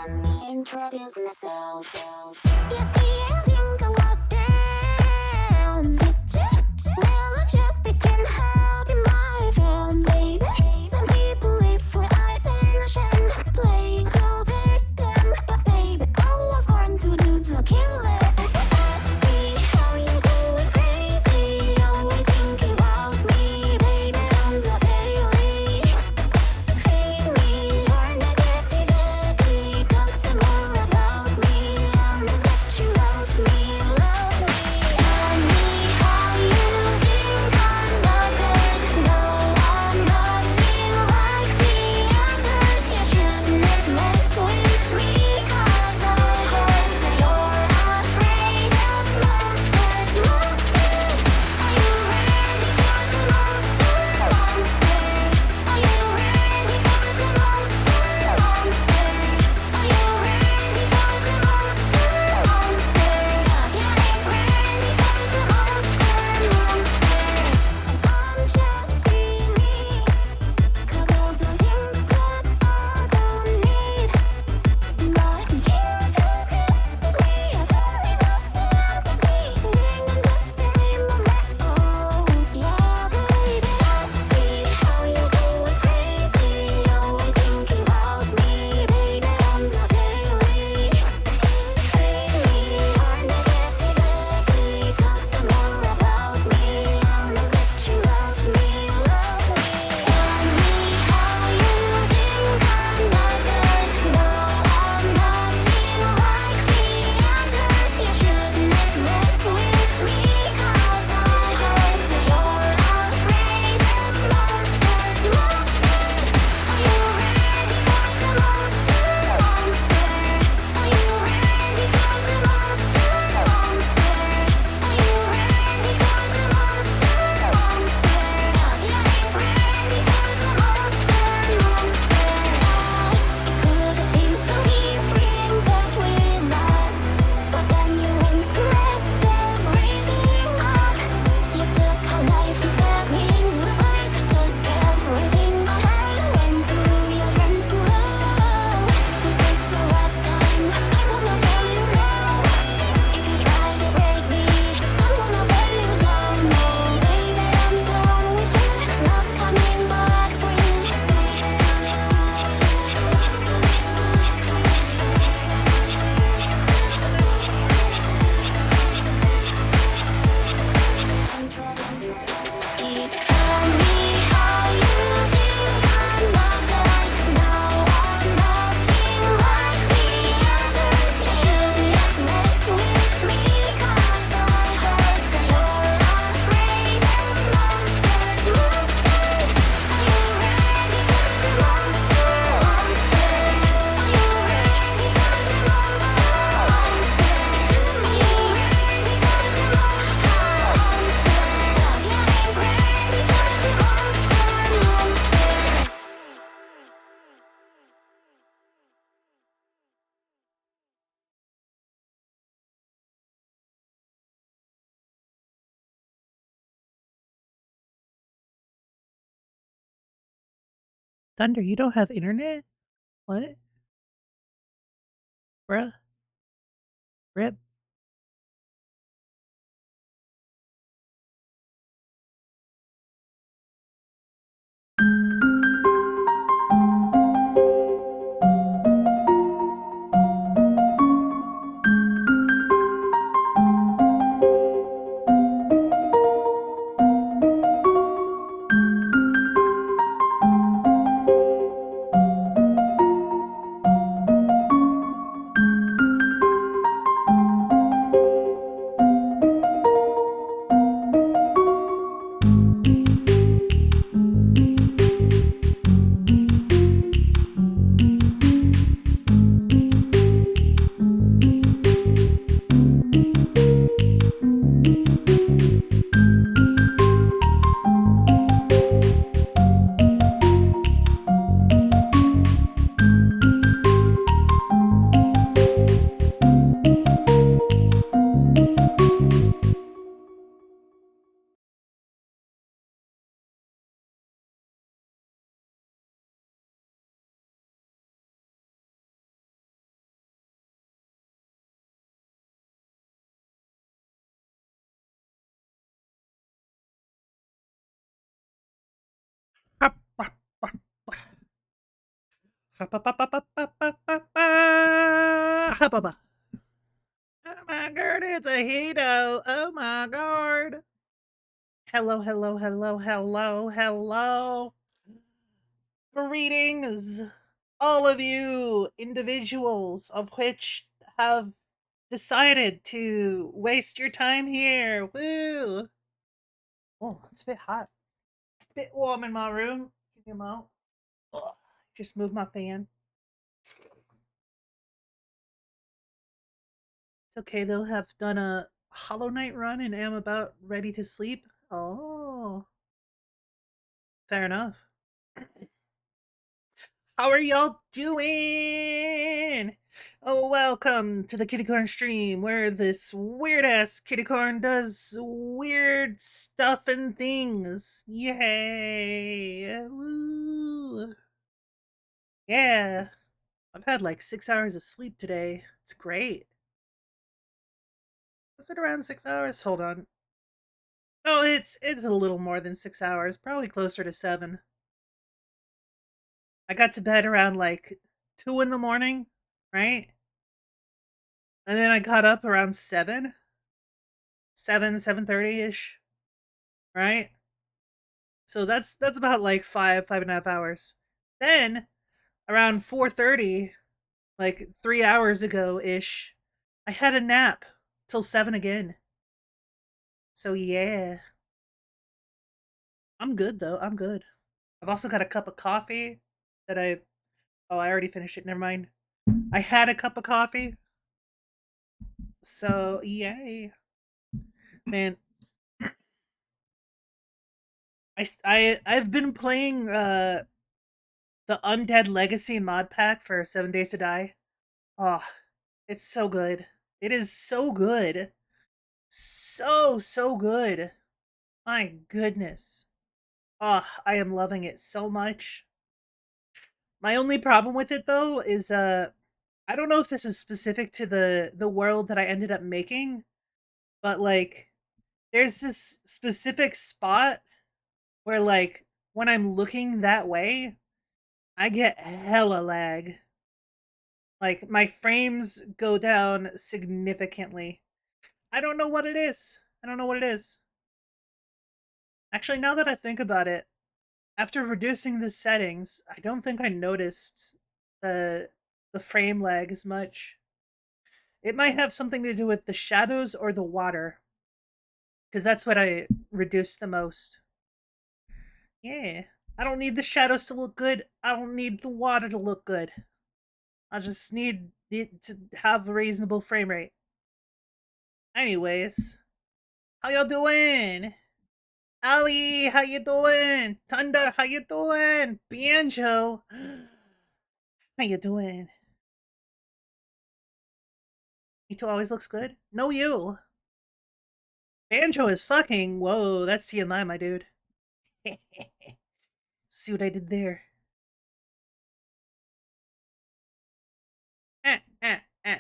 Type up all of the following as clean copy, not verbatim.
Let me introduce myself. At the ending I was down. Well, I just became happy, my fan, baby. Some people live for attention, playing the victim, but baby, I was born to do the killing. I see how you go crazy, always thinking about me, baby, on the daily. Feed me your negativity, talk some more about me, I know that you love me, love me. Tell me how you think I'm bothered. No, I'm nothing like the others. You shouldn't mess with me, 'cause I heard that you're afraid of monsters, monsters. Are you ready for the monster, monster? Are you ready for the monster, monster? Are you ready for the monster, monster? Yeah, I'm ready for the monster, monster. I'm just being me. Got all the things that I don't need. But you focus on me, I don't need no sympathy. Being in that dream of my own. Yeah, baby, I see how you go crazy, always thinking about me, baby, on the daily. Feed me your negativity, talk some more about me, I know that you love me, love me. Tell me how you think I'm bothered. No, I'm nothing like the others. You shouldn't mess with me, 'cause I heard that you're afraid of monsters, monsters. Are you ready for the monster, monster? Are you ready for the monster, monster? Are you ready for the monster, monster? Yeah, I'm ready for the monster, monster. It could have been so different between us, but then you went and messed everything up. You took how life is stabbing the back, took everything I had, went to your friends' love. This is the last time, I wanna tell you now. If you try to break me, I'm gonna burn you down. No, baby, I'm done with you, not coming back for you. Tell me how you think I'm bothered. No, I'm nothing like the others. You shouldn't mess with me, 'cause I heard that you're afraid of monsters, monsters. Are you ready for the monster, monster? Are you ready for the monster, monster? To me, ready for the monster, monster. Yeah, I'm ready for the monster, monster. Thunder, you don't have internet? What? Bruh? Rip? Oh my god, it's a Hito. Oh my god. Hello, hello, hello, hello, hello. Greetings, all of you individuals of which have decided to waste your time here. Woo! Oh, it's a bit hot. Bit warm in my room. Give me a moment. Ugh, just move my fan. It's okay, they'll have done a Hollow Knight run and am about ready to sleep. Oh, fair enough. How are y'all doing? Oh, welcome to the Kittycorn stream where this weird ass Kittycorn does weird stuff and things. Yay! Woo! Yeah, I've had like 6 hours of sleep today. It's great. Was it around 6 hours? Hold on. Oh, it's a little more than 6 hours, probably closer to 7. I got to bed around like 2 in the morning, right? And then I got up around 7:30 ish, right? So that's about like 5.5 hours. Then around 4:30, like 3 hours ago ish, I had a nap till 7 again. So yeah, I'm good though. I'm good. I've also got a cup of coffee that I oh I already finished it. Never mind. I had a cup of coffee. So yay, man. I've been playing the Undead Legacy mod pack for 7 Days to Die. Oh, it's so good. It is so good. So good. My goodness. Oh, I am loving it so much. My only problem with it though is I don't know if this is specific to the world that I ended up making, but like there's this specific spot where like when I'm looking that way, I get hella lag. Like my frames go down significantly. I don't know what it is. I don't know what it is. Actually, now that I think about it, after reducing the settings, I don't think I noticed the frame lag as much. It might have something to do with the shadows or the water, because that's what I reduced the most. Yeah. I don't need the shadows to look good. I don't need the water to look good. I just need it to have a reasonable frame rate. Anyways, how y'all doing? Ali, how you doing? Thunder, how you doing? Banjo, how you doing? Ito always looks good. No, you. Banjo is fucking. Whoa, that's TMI, my dude. See what I did there? Eh, eh, eh.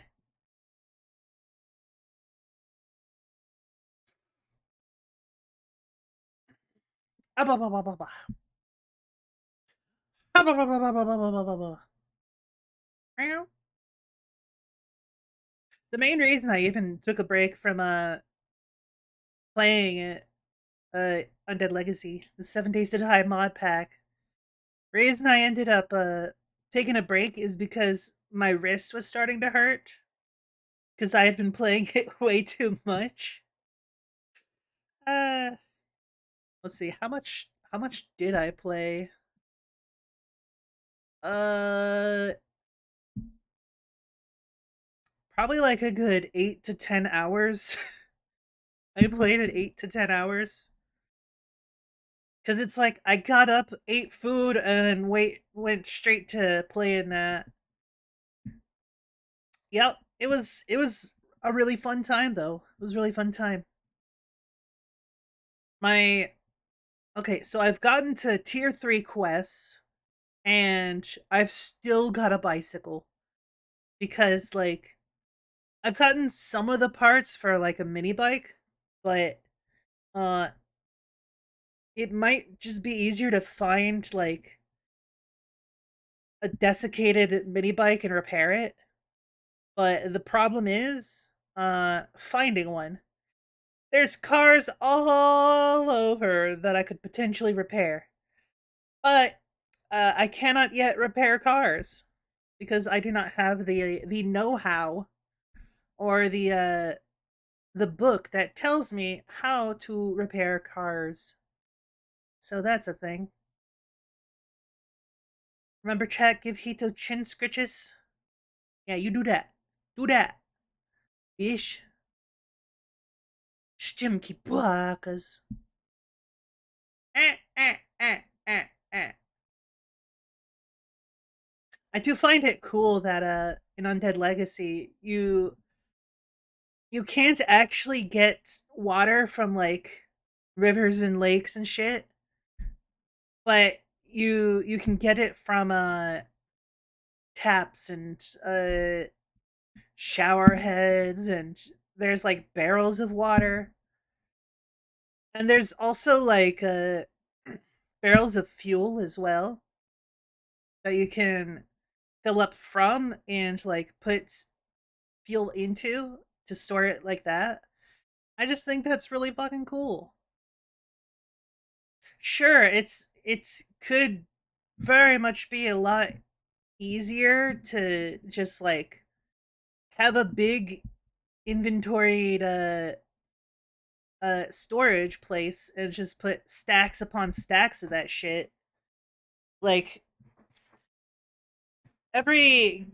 Ah, bah, bah, bah, bah, bah. Ah, bah, bah, bah, bah, bah, bah, bah, bah, bah. Meow. The main reason I even took a break from playing it, Undead Legacy, the 7 Days to Die mod pack. Reason I ended up taking a break is because my wrist was starting to hurt because I had been playing it way too much. Uh, let's see how much did I play? Uh, probably like a good 8 to 10 hours. I played it 8 to 10 hours because it's like I got up, ate food, and went straight to playing that. Yep, it was a really fun time though. It was a really fun time. My Okay, so I've gotten to tier 3 quests and I've still got a bicycle because like I've gotten some of the parts for like a mini bike, but uh it might just be easier to find like a desiccated mini bike and repair it. But the problem is finding one. There's cars all over that I could potentially repair. But I cannot yet repair cars because I do not have the know-how or the book that tells me how to repair cars. So that's a thing. Remember, chat, give Hito chin scritches? Yeah, you do that. Do that. Ish. Stimki buakas. Eh, eh. I do find it cool that in Undead Legacy you can't actually get water from like rivers and lakes and shit, but you can get it from taps and shower heads, and there's like barrels of water, and there's also like barrels of fuel as well that you can fill up from and like put fuel into to store it like that. I just think that's really fucking cool. Sure, it's could very much be a lot easier to just like have a big inventoried storage place and just put stacks upon stacks of that shit. Like every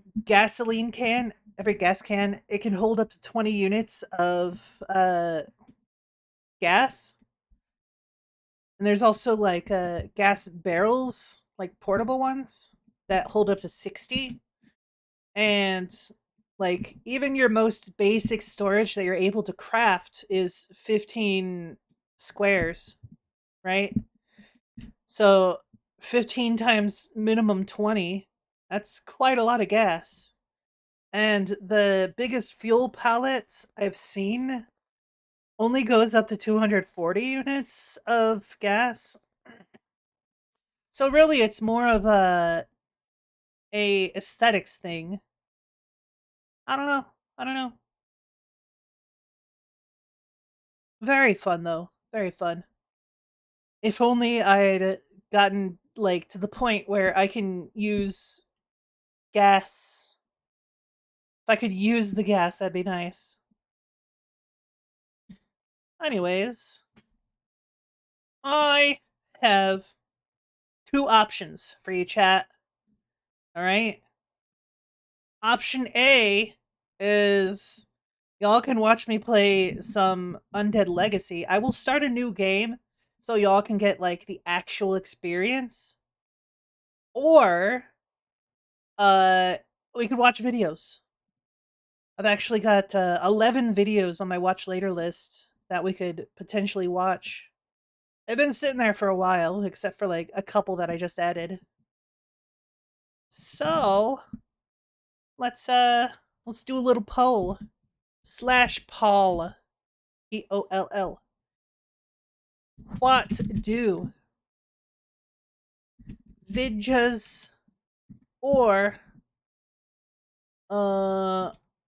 every gas can, it can hold up to 20 units of gas. And there's also like gas barrels, like portable ones that hold up to 60. And like even your most basic storage that you're able to craft is 15 squares, right? So 15 times minimum 20, that's quite a lot of gas. And the biggest fuel pallet I've seen only goes up to 240 units of gas. So really it's more of a aesthetics thing. I don't know. I don't know. Very fun though. Very fun. If only I'd gotten like to the point where I can use gas. If I could use the gas, that'd be nice. Anyways, I have two options for you, chat. All right. Option A is y'all can watch me play some Undead Legacy. I will start a new game so y'all can get like the actual experience. Or uh we could watch videos. I've actually got 11 videos on my watch later list that we could potentially watch. They've been sitting there for a while, except for like a couple that I just added. So let's do a little poll. Slash Paul. Poll. What do Vidjas or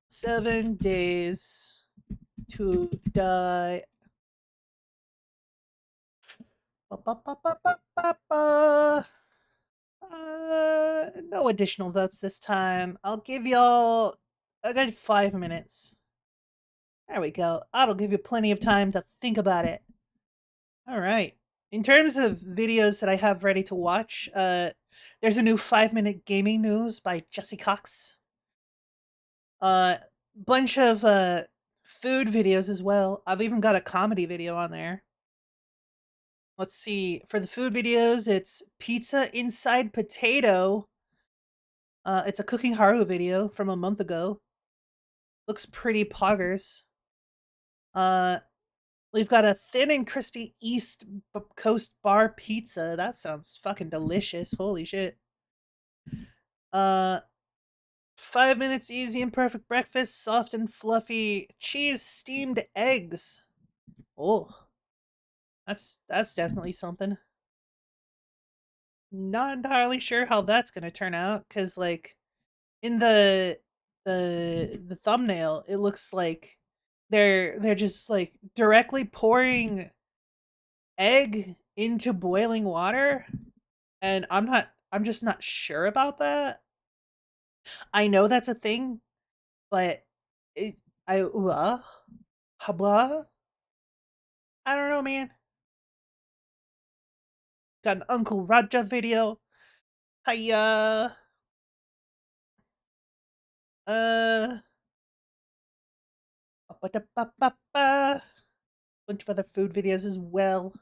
7 days to die? Ba-ba-ba-ba-ba-ba. No additional votes this time. I'll give y'all. I got 5 minutes. There we go. That'll give you plenty of time to think about it. All right. In terms of videos that I have ready to watch, there's a new 5-minute gaming news by Jesse Cox. Bunch of food videos as well. I've even got a comedy video on there. Let's see. For the food videos, it's pizza inside potato. It's a cooking haru video from a month ago. Looks pretty poggers. Uh, we've got a thin and crispy East Coast bar pizza. That sounds fucking delicious. Holy shit. Uh, 5 minutes easy and perfect breakfast. Soft and fluffy cheese steamed eggs. Oh, that's definitely something. not entirely sure how that's gonna turn out because, like, in the thumbnail, it looks like they're just like directly pouring egg into boiling water, and I'm just not sure about that. I know that's a thing, but it I haba I don't know, man. Got an Uncle Raja video. Hiya. Uh, ba-da-ba-ba-ba. Bunch of other food videos as well.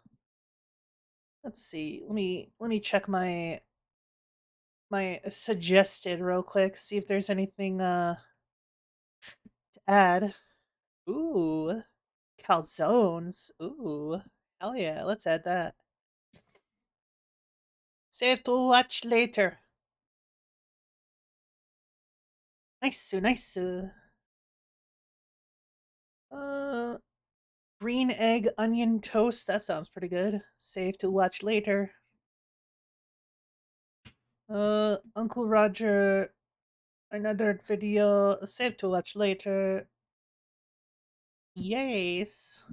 Let's see. Let me check my suggested real quick. See if there's anything to add. Ooh, calzones. Ooh, hell yeah. Let's add that. Save to watch later. Nice, nice. Uh, green egg onion toast. That sounds pretty good. Save to watch later. Uncle Roger, another video. Save to watch later. Yes.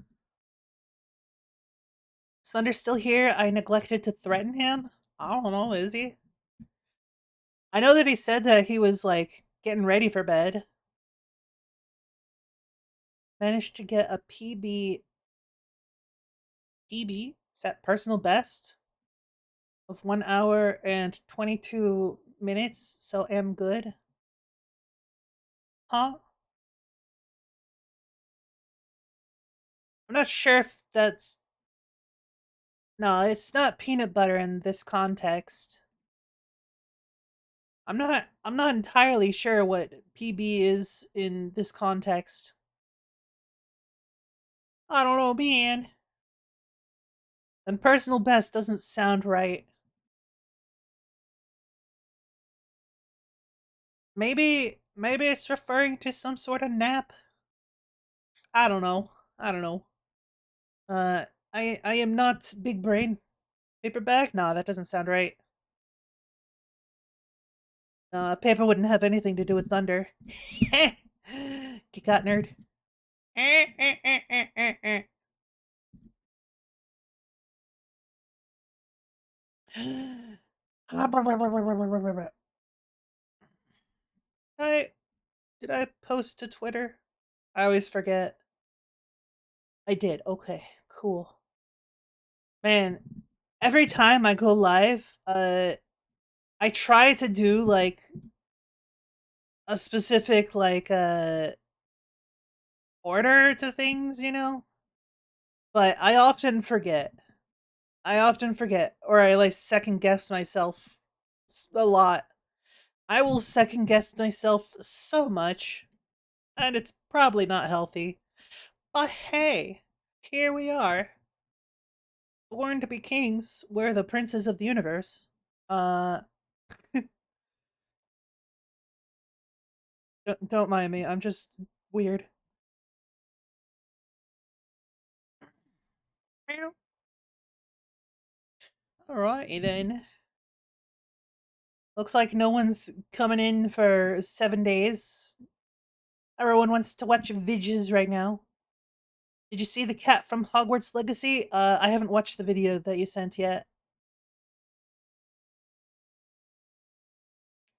Is Thunder still here? I neglected to threaten him. I don't know. Is he? I know that he said that he was like getting ready for bed. Managed to get a PB set personal best of 1 hour and 22 minutes, so am good. Huh? I'm not sure if that's no, it's not peanut butter in this context. I'm not entirely sure what PB is in this context. I don't know, man. And personal best doesn't sound right. Maybe it's referring to some sort of nap. I don't know. I don't know. Uh, I am not big brain. Paperback? Nah, that doesn't sound right. Paper wouldn't have anything to do with thunder. Get got nerd. I did I post to Twitter? I always forget. I did. Okay, cool. Man, every time I go live, I try to do like a specific like order to things, but I often forget. Or I like second guess myself a lot. I will second guess myself so much, and it's probably not healthy. But hey, here we are. Born to be kings, we're the princes of the universe. Uh, don't mind me, I'm just weird. Alrighty then. Looks like no one's coming in for 7 days. Everyone wants to watch Vids right now. Did you see the cat from Hogwarts Legacy? I haven't watched the video that you sent yet.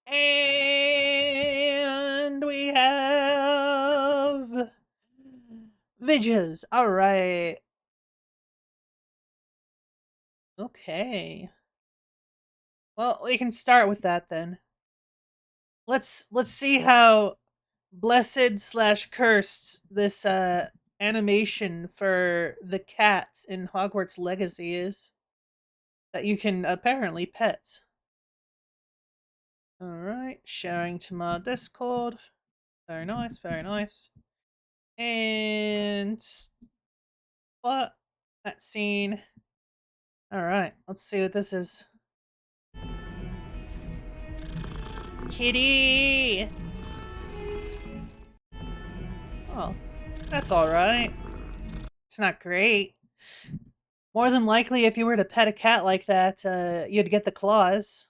And we have Vids. All right. Okay. Well, we can start with that then. Let's see how blessed slash cursed this animation for the cat in Hogwarts Legacy is that you can apparently pet. All right, sharing to my Discord. Very nice, very nice. And what? That scene. All right, let's see what this is. Kitty. Oh, that's all right. It's not great. More than likely, if you were to pet a cat like that, you'd get the claws.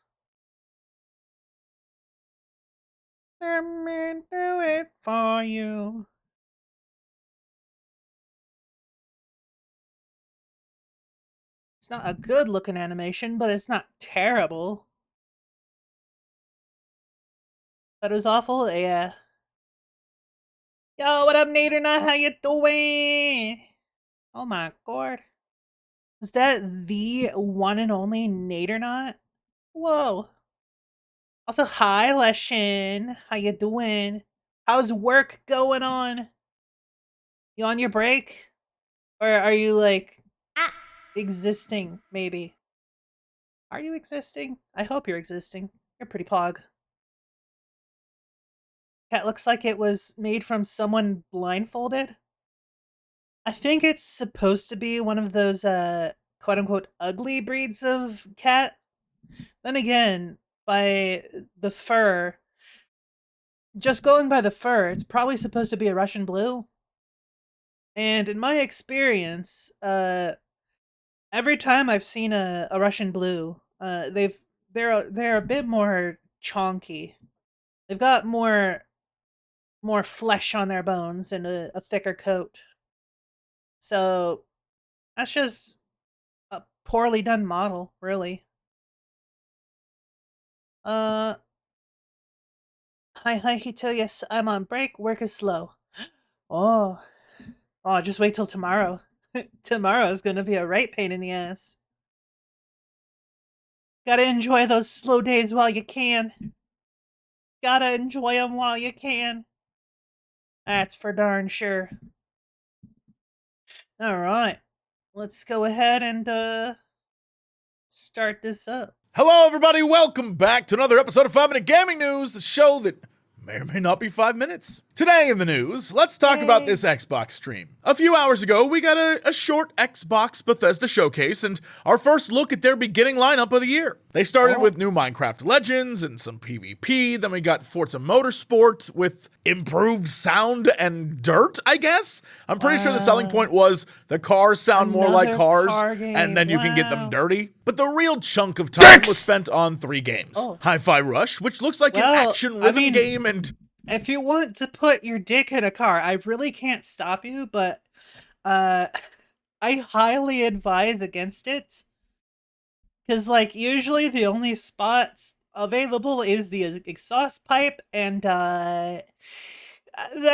Let me do it for you. It's not a good looking animation, but it's not terrible. That was awful? Yeah. Yo, what up, Naderna? How you doing? Oh my god. Is that the one and only Naderna? Whoa. Also, hi, Leshin. How you doing? How's work going on? You on your break? Or are you, like, existing, maybe? Are you existing? I hope you're existing. You're pretty pog. Cat looks like it was made from someone blindfolded. I think it's supposed to be one of those quote unquote ugly breeds of cat. Then again, by the fur, just going by the fur, it's probably supposed to be a Russian blue. And in my experience, every time I've seen a Russian blue, they're a bit more chonky. They've got more flesh on their bones and a thicker coat. So that's just a poorly done model, really. Uh, hi, Hito. Yes, I'm on break. Work is slow. Oh, just wait till tomorrow. Tomorrow's gonna be a right pain in the ass. Gotta enjoy those slow days while you can. Gotta enjoy them while you can. That's for darn sure. All right, let's go ahead and start this up. Hello, everybody. Welcome back to another episode of 5 Minute Gaming News, the show that may or may not be 5 minutes. Today in the news, let's talk about this Xbox stream. A few hours ago, we got a short Xbox Bethesda showcase and our first look at their beginning lineup of the year. They started with new Minecraft Legends and some PvP, then we got Forza Motorsport with improved sound and dirt, I guess? I'm pretty sure the selling point was the cars sound more like cars, and then you can get them dirty. But the real chunk of time was spent on 3 games. Hi-Fi Rush, which looks like an action rhythm game, and if you want to put your dick in a car, I really can't stop you, but I highly advise against it. Because, like, usually the only spots available is the exhaust pipe, and that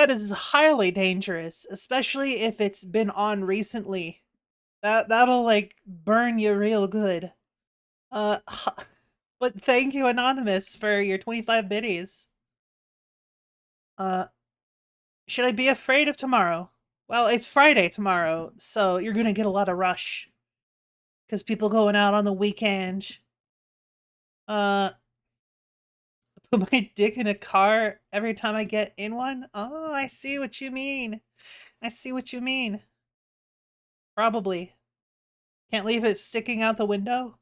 is highly dangerous, especially if it's been on recently. That'll, like, burn you real good. But thank you, Anonymous, for your 25 biddies. Should I be afraid of tomorrow? Well, it's Friday tomorrow, so you're gonna get a lot of rush. Because people going out on the weekend. Put my dick in a car every time I get in one? Oh, I see what you mean. I see what you mean. Probably. Can't leave it sticking out the window?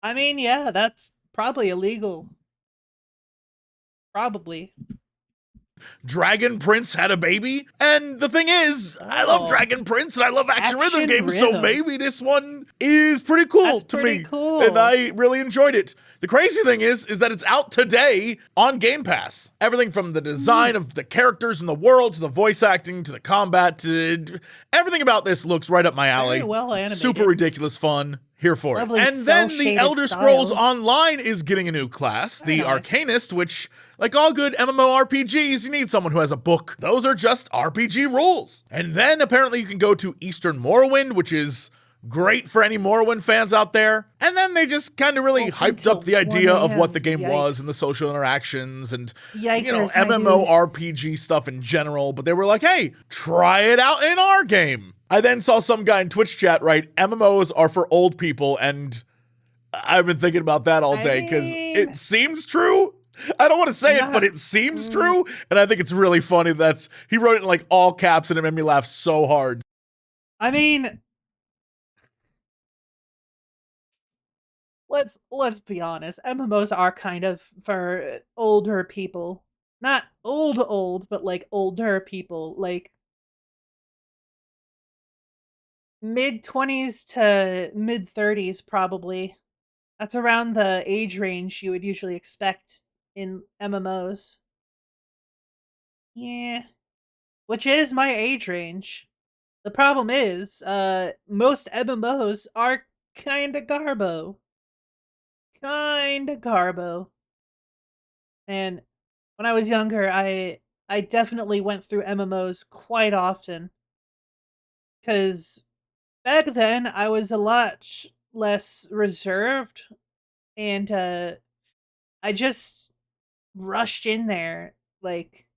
I mean, yeah, that's probably illegal. Probably. Dragon Prince had a baby. And the thing is, I love Dragon Prince and I love action rhythm games, so maybe this one is pretty cool to me. Cool. And I really enjoyed it. The crazy thing is that it's out today on Game Pass. Everything from the design of the characters in the world to the voice acting to the combat to everything about this looks right up my alley. Very well animated. Super ridiculous fun. Here for Lovely it. And then the Elder Scrolls style. Online is getting a new class, Very the nice. Arcanist, which, like all good MMORPGs, you need someone who has a book. Those are just RPG rules. And then apparently you can go to Eastern Morrowind, which is great for any Morrowind fans out there. And then they just kind of really hyped up the idea of what the game was and the social interactions and, you know, MMORPG stuff in general. But they were like, hey, try it out in our game. I then saw some guy in Twitch chat write, MMOs are for old people, and I've been thinking about that all day because it seems true. I don't want to say it, but it seems true, and I think it's really funny that he wrote it in like all caps, and it made me laugh so hard. I mean, let's be honest. MMOs are kind of for older people. Not old, but like older people. Like, mid-20s to mid-30s, probably. That's around the age range you would usually expect in MMOs. Yeah. Which is my age range. The problem is, most MMOs are kinda garbo. Kinda garbo. And when I was younger, I definitely went through MMOs quite often. Because back then, I was a lot less reserved, and I just rushed in there like,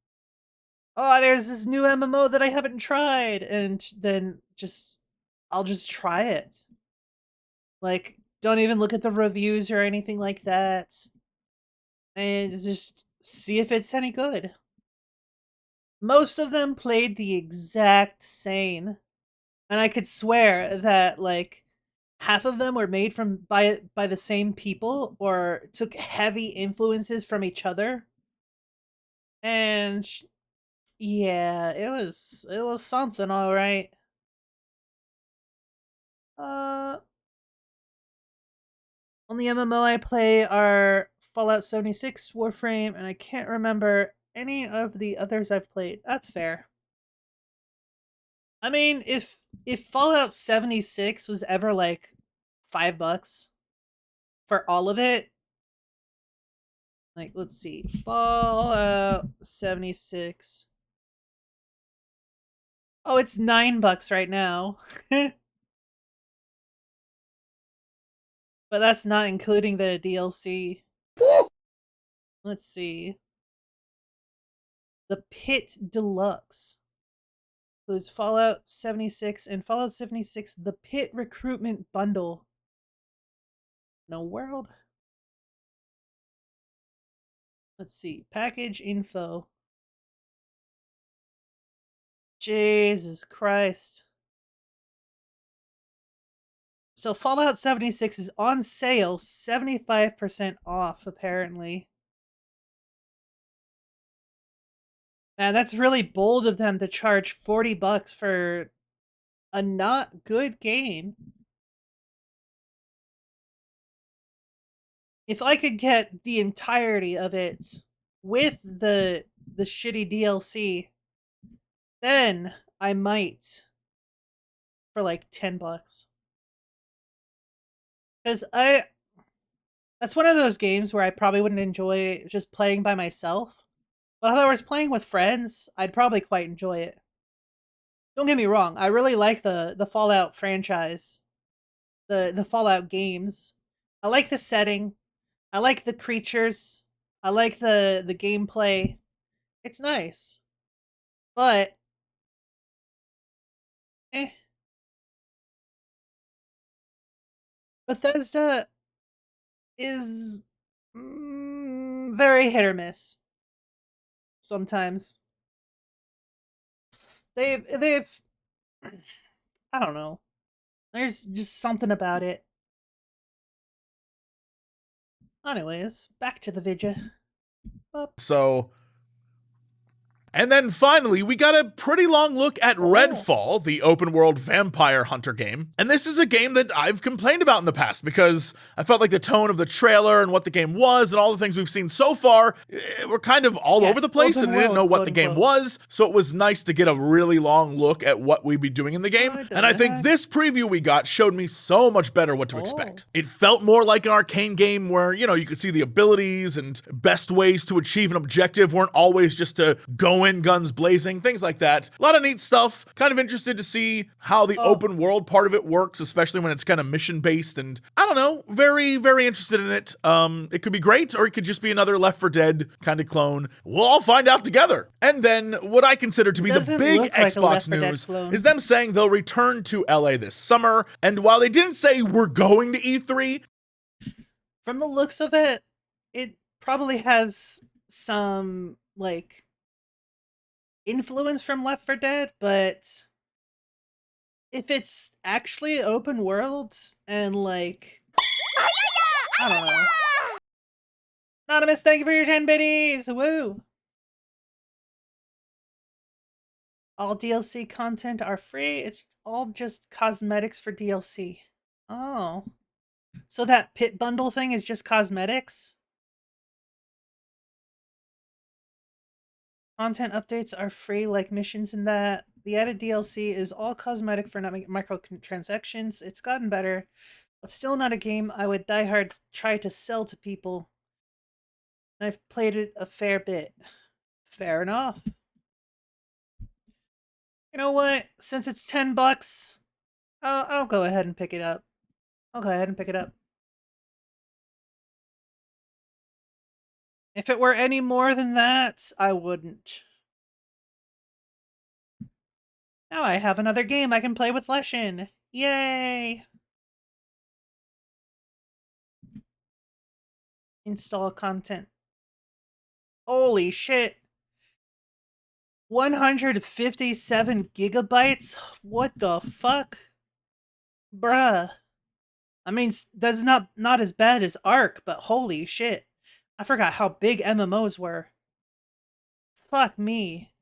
oh, there's this new MMO that I haven't tried, and then I'll just try it. Like, don't even look at the reviews or anything like that, and just see if it's any good. Most of them played the exact same, and I could swear that like half of them were made from by the same people or took heavy influences from each other. And yeah, it was something, all right. Uh, only MMO I play are Fallout 76, Warframe, and I can't remember any of the others I've played. That's fair. I mean, if Fallout 76 was ever like $5 for all of it, like let's see, Fallout 76. Oh, it's $9 right now. But that's not including the DLC. Let's see. The Pit Deluxe. Includes Fallout 76 and Fallout 76 The Pit Recruitment Bundle. No world. Let's see. Package info. Jesus Christ. So Fallout 76 is on sale, 75% off, apparently. Man, that's really bold of them to charge $40 for a not good game. If I could get the entirety of it with the shitty DLC, then I might for like $10. Because that's one of those games where I probably wouldn't enjoy just playing by myself. But if I was playing with friends, I'd probably quite enjoy it. Don't get me wrong, I really like the Fallout franchise, the Fallout games. I like the setting. I like the creatures. I like the gameplay. It's nice. But eh, Bethesda is very hit or miss. Sometimes they've I don't know. There's just something about it. Anyways, back to the vidya. So, and then finally, we got a pretty long look at Redfall, the open world vampire hunter game. And this is a game that I've complained about in the past because I felt like the tone of the trailer and what the game was and all the things we've seen so far were kind of all over the place, and I didn't know what the game was. So it was nice to get a really long look at what we'd be doing in the game. And I think this preview we got showed me so much better what to expect. It felt more like an arcane game where, you know, you could see the abilities and best ways to achieve an objective weren't always just to go in guns blazing, things like that. A lot of neat stuff. Kind of interested to see how the open world part of it works, especially when it's kind of mission based, and I don't know, very, very interested in it. It could be great, or it could just be another Left 4 Dead kind of clone. We'll all find out together. And then what I consider to be the big Xbox news is them saying they'll return to LA this summer. And while they didn't say we're going to E3, from the looks of it, it probably has some like influence from Left 4 Dead, but if it's actually open world and like, I don't know. Anonymous, thank you for your 10 biddies. Woo. All DLC content are free. It's all just cosmetics for DLC. Oh. So that pit bundle thing is just cosmetics? Content updates are free, like missions in that. The added DLC is all cosmetic for not microtransactions. It's gotten better, but still not a game I would diehard try to sell to people. I've played it a fair bit. Fair enough. You know what? Since it's $10, I'll go ahead and pick it up. I'll go ahead and pick it up. If it were any more than that, I wouldn't. Now I have another game I can play with Leshin. Yay! Install content. Holy shit. 157 gigabytes? What the fuck? Bruh. I mean, that's not as bad as Ark, but holy shit. I forgot how big MMOs were. Fuck me.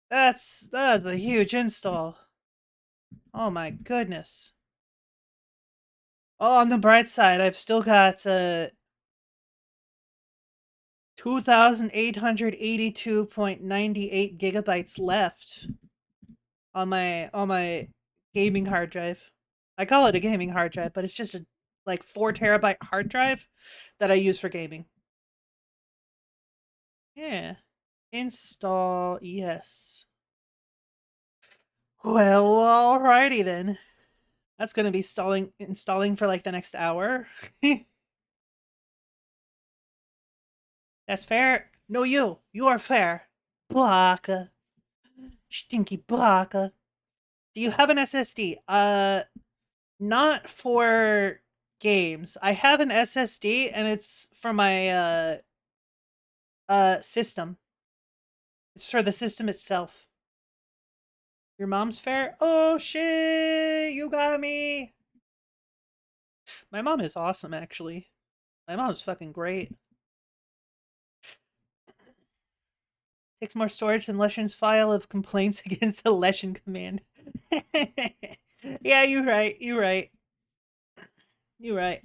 That's a huge install. Oh my goodness. Oh, on the bright side, I've still got 2,882.98 gigabytes left on my gaming hard drive. I call it a gaming hard drive, but it's just a like 4 terabyte hard drive that I use for gaming. Yeah. Install, yes. Well, alrighty then. That's gonna be installing for like the next hour. That's fair. No, you. You are fair. Baka. Stinky baka. Do you have an SSD? Not for games. I have an SSD and it's for my system. It's for the system itself. Your mom's fair? Oh shit, you got me. My mom is awesome actually. My mom's fucking great. Takes more storage than Leshen's file of complaints against the Leshen command. Yeah, you're right. You're right. You're right.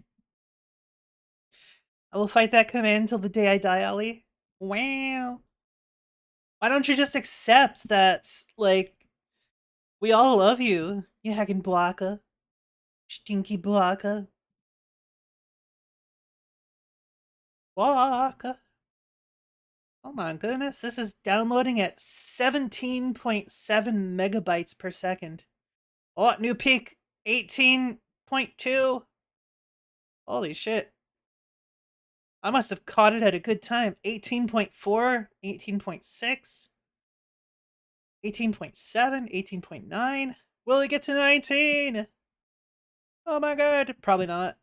I will fight that command till the day I die, Ollie. Wow. Why don't you just accept that, like, we all love you, you hacking Blocka. Stinky Blocka. Blocka. Oh my goodness, this is downloading at 17.7 megabytes per second. Oh, new peak, 18.2. Holy shit. I must have caught it at a good time. 18.4, 18.6, 18.7, 18.9. Will it get to 19? Oh my god. Probably not.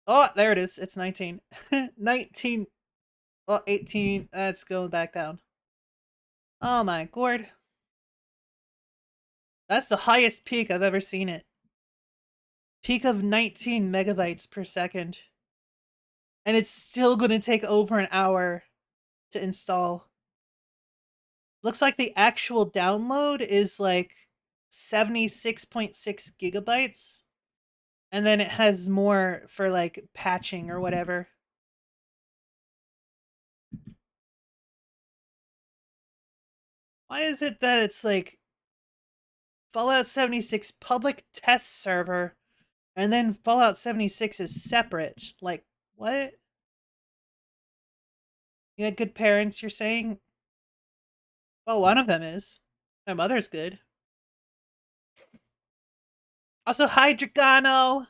Oh, there it is. It's 19. 19. Oh, 18. That's going back down. Oh my god. That's the highest peak I've ever seen it. Peak of 19 megabytes per second. And it's still going to take over an hour to install. Looks like the actual download is like 76.6 gigabytes. And then it has more for like patching or whatever. Why is it that it's like Fallout 76 public test server and then Fallout 76 is separate? Like, what? You had good parents, you're saying? Well, one of them is. My mother's good. Also, hi, Dragano.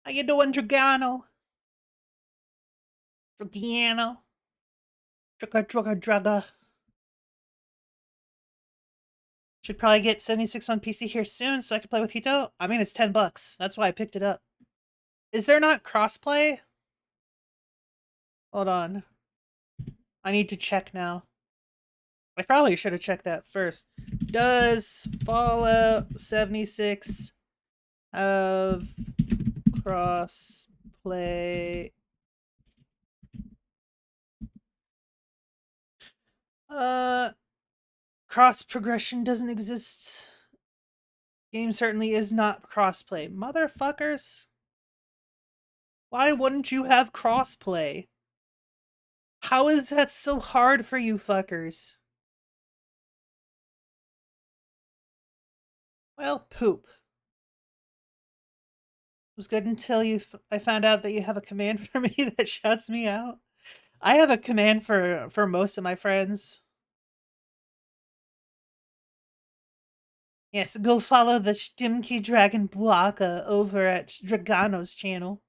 How you doing, Dragano? Dragiano. Draga. Should probably get 76 on PC here soon so I can play with Hito. I mean, it's $10. That's why I picked it up. Is there not crossplay? Hold on. I need to check now. I probably should have checked that first. Does Fallout 76 have crossplay Cross progression doesn't exist. Game certainly is not crossplay. Motherfuckers. Why wouldn't you have crossplay? How is that so hard for you fuckers? Well, poop. It was good until I found out that you have a command for me that shuts me out. I have a command for most of my friends. Yes, go follow the Stimky Dragon WOAH over at Dragano's channel.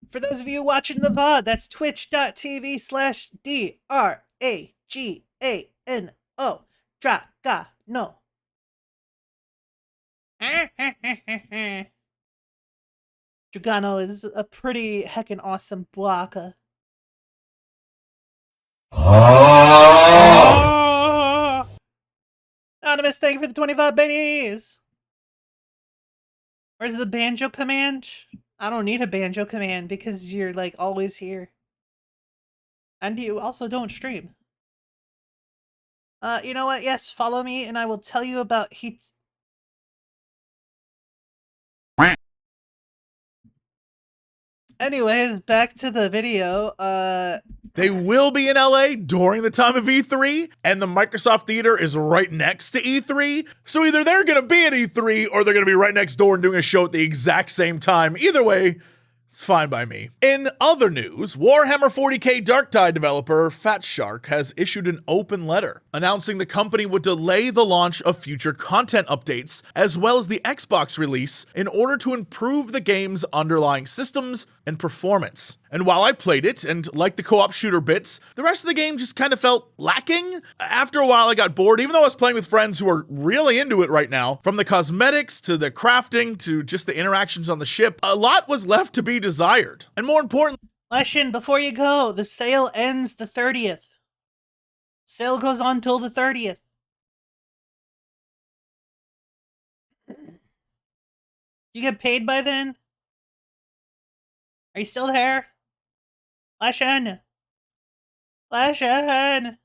For those of you watching the VOD, that's twitch.tv/DRAGANO. Dragano. Dragano is a pretty heckin' awesome WOAH. Oh! Anonymous, thank you for the 25 bennies! Where's the banjo command? I don't need a banjo command because you're like always here. And you also don't stream. You know what? Yes, follow me and I will tell you about heat. Anyways, back to the video. They will be in LA during the time of E3, and the Microsoft Theater is right next to E3. So either they're going to be at E3 or they're going to be right next door and doing a show at the exact same time. Either way, it's fine by me. In other news, Warhammer 40k Darktide developer Fat Shark has issued an open letter announcing the company would delay the launch of future content updates as well as the Xbox release in order to improve the game's underlying systems and performance. And while I played it and liked the co-op shooter bits, the rest of the game just kind of felt lacking. After a while I got bored, even though I was playing with friends who are really into it right now. From the cosmetics to the crafting to just the interactions on the ship, a lot was left to be desired. And more importantly, Leshin, before you go, the sale ends the 30th. Sale goes on till the 30th. You get paid by then? Are you still there? Leshin! Leshin!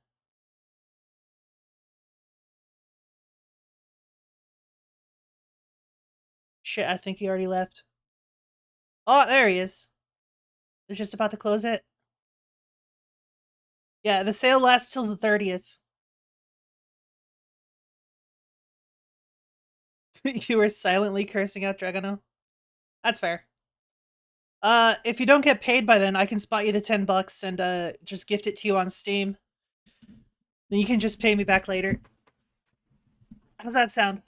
Shit, I think he already left. Oh, there he is. They're just about to close it. Yeah, the sale lasts till the 30th. You were silently cursing out Dragano? That's fair. If you don't get paid by then, I can spot you the $10 and just gift it to you on Steam. Then you can just pay me back later. How's that sound?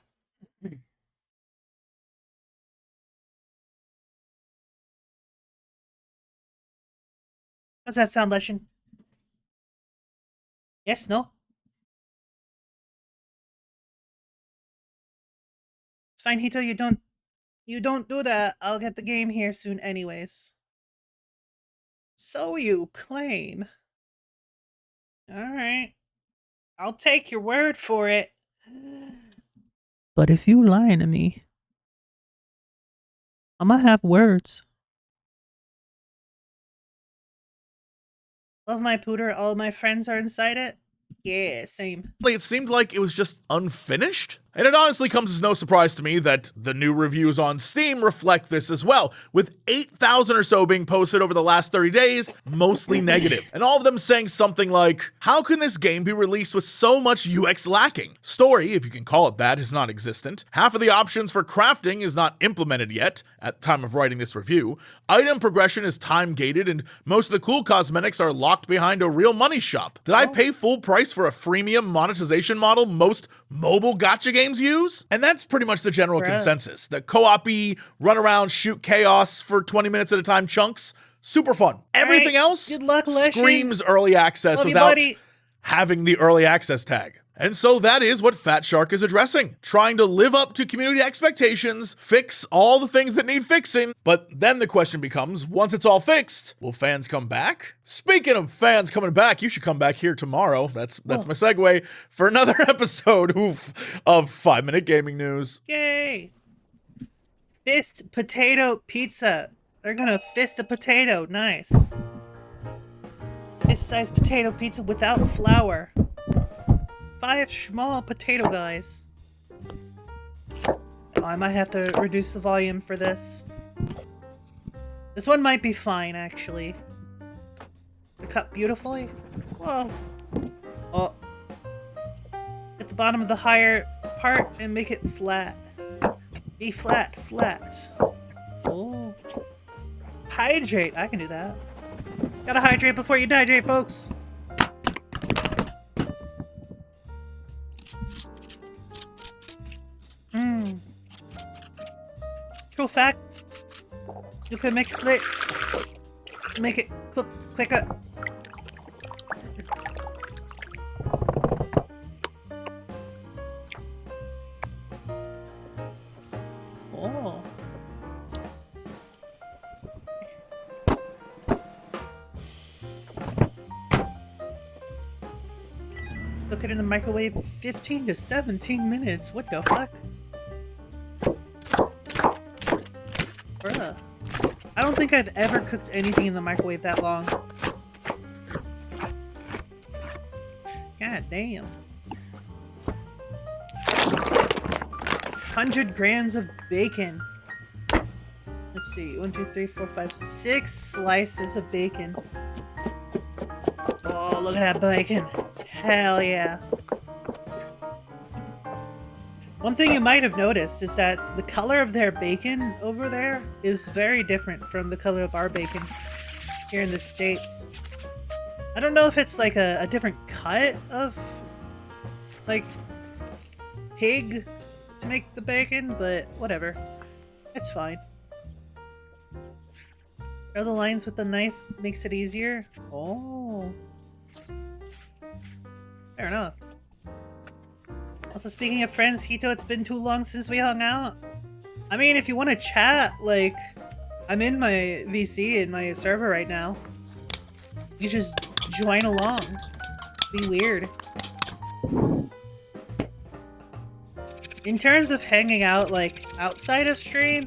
How's that sound, Leshin? Yes, no? It's fine, Hito, you don't do that. I'll get the game here soon anyways. So you claim. Alright. I'll take your word for it. But if you lying to me, I'ma have words. Love my pooter, all my friends are inside it. Yeah, same. it seemed like it was just unfinished. And it honestly comes as no surprise to me that the new reviews on Steam reflect this as well, with 8,000 or so being posted over the last 30 days, mostly negative. And all of them saying something like, how can this game be released with so much UX lacking? Story, if you can call it that, is not existent. Half of the options for crafting is not implemented yet, at the time of writing this review. Item progression is time-gated, and most of the cool cosmetics are locked behind a real money shop. Did I pay full price for a freemium monetization model most mobile gacha games use? And that's pretty much the general consensus. The co-op-y, run around, shoot chaos for 20 minutes at a time chunks, super fun. Everything else good luck, screams early access without having the early access tag. And so that is what Fat Shark is addressing, trying to live up to community expectations, fix all the things that need fixing. But then the question becomes, once it's all fixed, will fans come back? Speaking of fans coming back, you should come back here tomorrow. That's my segue for another episode of 5 Minute Gaming News. Yay! Fist potato pizza. They're gonna fist a potato. Nice. This size potato pizza without flour. 5 small potato guys. Oh, I might have to reduce the volume for this. This one might be fine, actually. They're cut beautifully. Whoa. Oh. At the bottom of the higher part and make it flat. Be flat, flat. Oh. Hydrate. I can do that. Gotta hydrate before you dehydrate, folks. Mmm. True fact. You can mix it. Make it cook quicker. Oh. Cook it in the microwave 15 to 17 minutes. What the fuck? Bruh. I don't think I've ever cooked anything in the microwave that long. God damn. 100 grams of bacon. Let's see. 1, 2, 3, 4, 5, 6 slices of bacon. Oh, look at that bacon. Hell yeah. One thing you might have noticed is that the color of their bacon over there is very different from the color of our bacon here in the States. I don't know if it's like a different cut of like pig to make the bacon, but whatever. It's fine. Draw the lines with the knife makes it easier. Oh. Fair enough. Also, speaking of friends, Hito, it's been too long since we hung out. I mean, if you want to chat, like, I'm in my VC in my server right now. You just join along. Be weird. In terms of hanging out, like, outside of stream,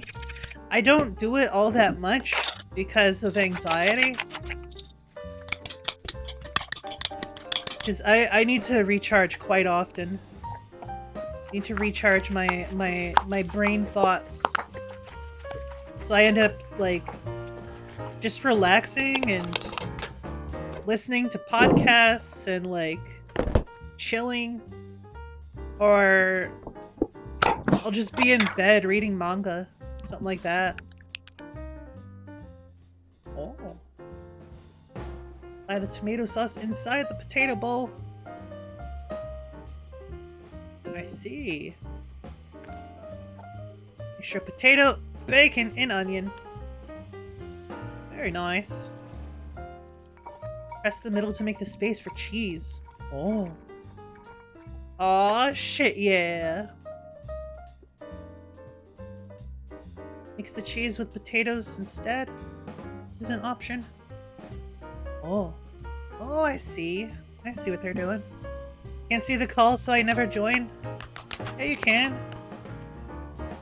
I don't do it all that much because of anxiety. Because I need to recharge quite often. Need to recharge my brain thoughts. So I end up, like, just relaxing and listening to podcasts and, like, chilling. Or I'll just be in bed reading manga. Something like that. Oh. Apply the tomato sauce inside the potato bowl. I see. Extra potato, bacon, and onion. Very nice. Press the middle to make the space for cheese. Oh. Aw, shit, yeah. Mix the cheese with potatoes instead. Is an option. Oh. Oh, I see. I see what they're doing. Can't see the call, so I never join. Yeah, you can.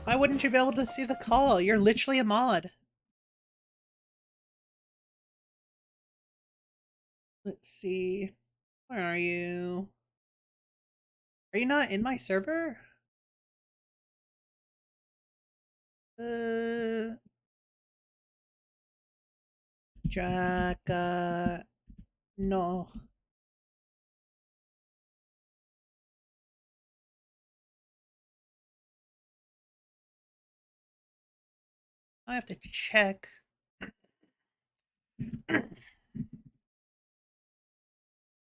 Why wouldn't you be able to see the call? You're literally a mod. Let's see. Where are you? Are you not in my server? Jaka. No. I have to check. Not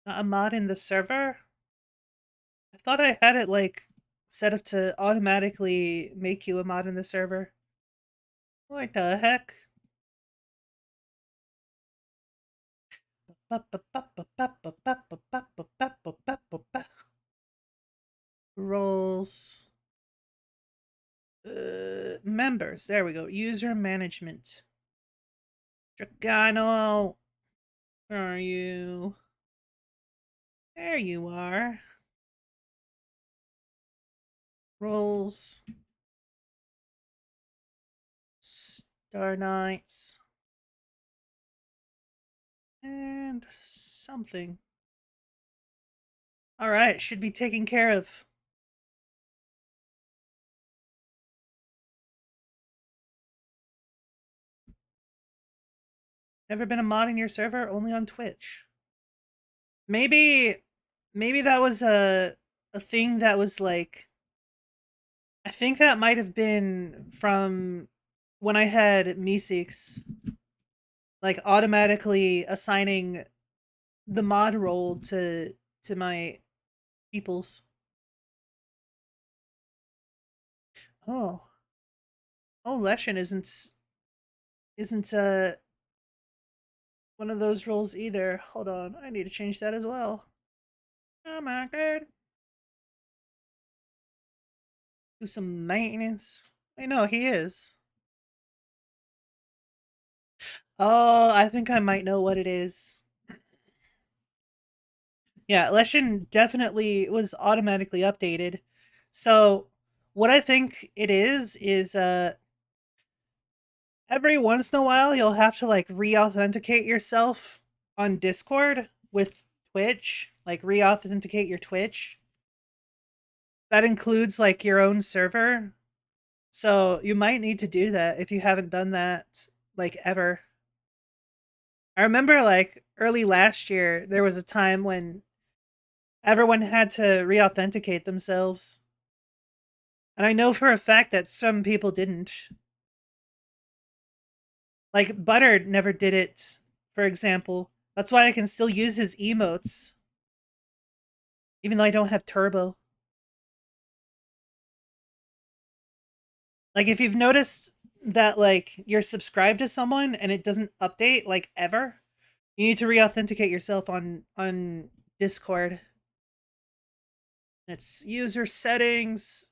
a mod in the server? I thought I had it, like, set up to automatically make you a mod in the server. What the heck? Roles. Members. There we go. User management. Dragano. Where are you? There you are. Roles. Star Knights. And something. All right, should be taken care of. Never been a mod in your server? Only on Twitch. Maybe that was a thing that was like, I think that might have been from when I had Meeseeks, like automatically assigning the mod role to my peoples. Oh. Oh, Leshen isn't one of those roles either. Hold on, I need to change that as well. Oh my god. Do some maintenance. I know he is. Oh, I think I might know what it is. Yeah, Leshen definitely was automatically updated. So what I think it is every once in a while you'll have to like re-authenticate yourself on Discord with Twitch, like re-authenticate your Twitch. That includes like your own server. So you might need to do that if you haven't done that like ever. I remember like early last year there was a time when everyone had to re-authenticate themselves. And I know for a fact that some people didn't. Like Butter never did it, for example. That's why I can still use his emotes. Even though I don't have turbo. Like if you've noticed that like you're subscribed to someone and it doesn't update like ever, you need to re-authenticate yourself on Discord. It's user settings,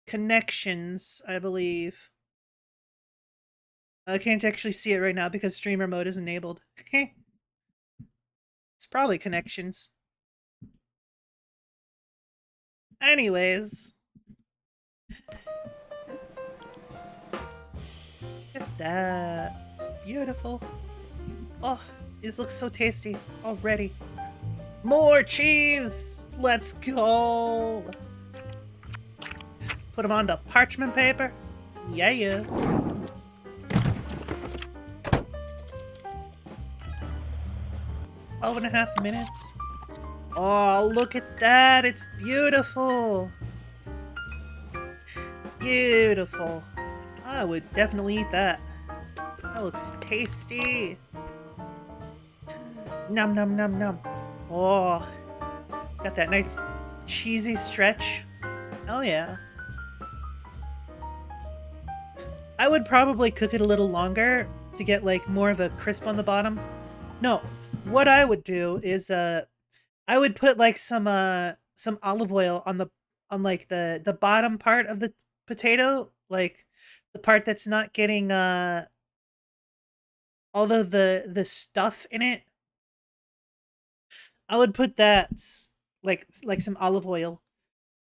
connections, I believe. I can't actually see it right now because streamer mode is enabled. Okay. It's probably connections. Anyways. Look at that. It's beautiful. Oh, these look so tasty already. More cheese! Let's go! Put them onto parchment paper. Yeah. 12.5 minutes. Oh, look at that. It's beautiful. Beautiful. I would definitely eat that. That looks tasty. Nom nom nom nom. Oh, got that nice cheesy stretch. Hell yeah. I would probably cook it a little longer to get like more of a crisp on the bottom. No, what I would do is I would put like some olive oil on like the bottom part of the potato, like the part that's not getting all of the stuff in it. I would put that like some olive oil,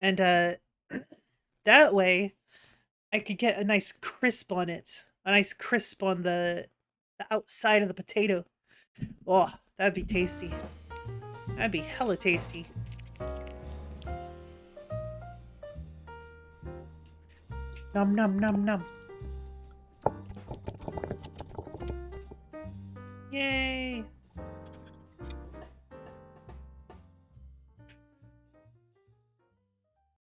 and that way I could get a nice crisp on it, a nice crisp on the outside of the potato. Oh, that'd be tasty. That'd be hella tasty. Nom nom nom nom. Yay!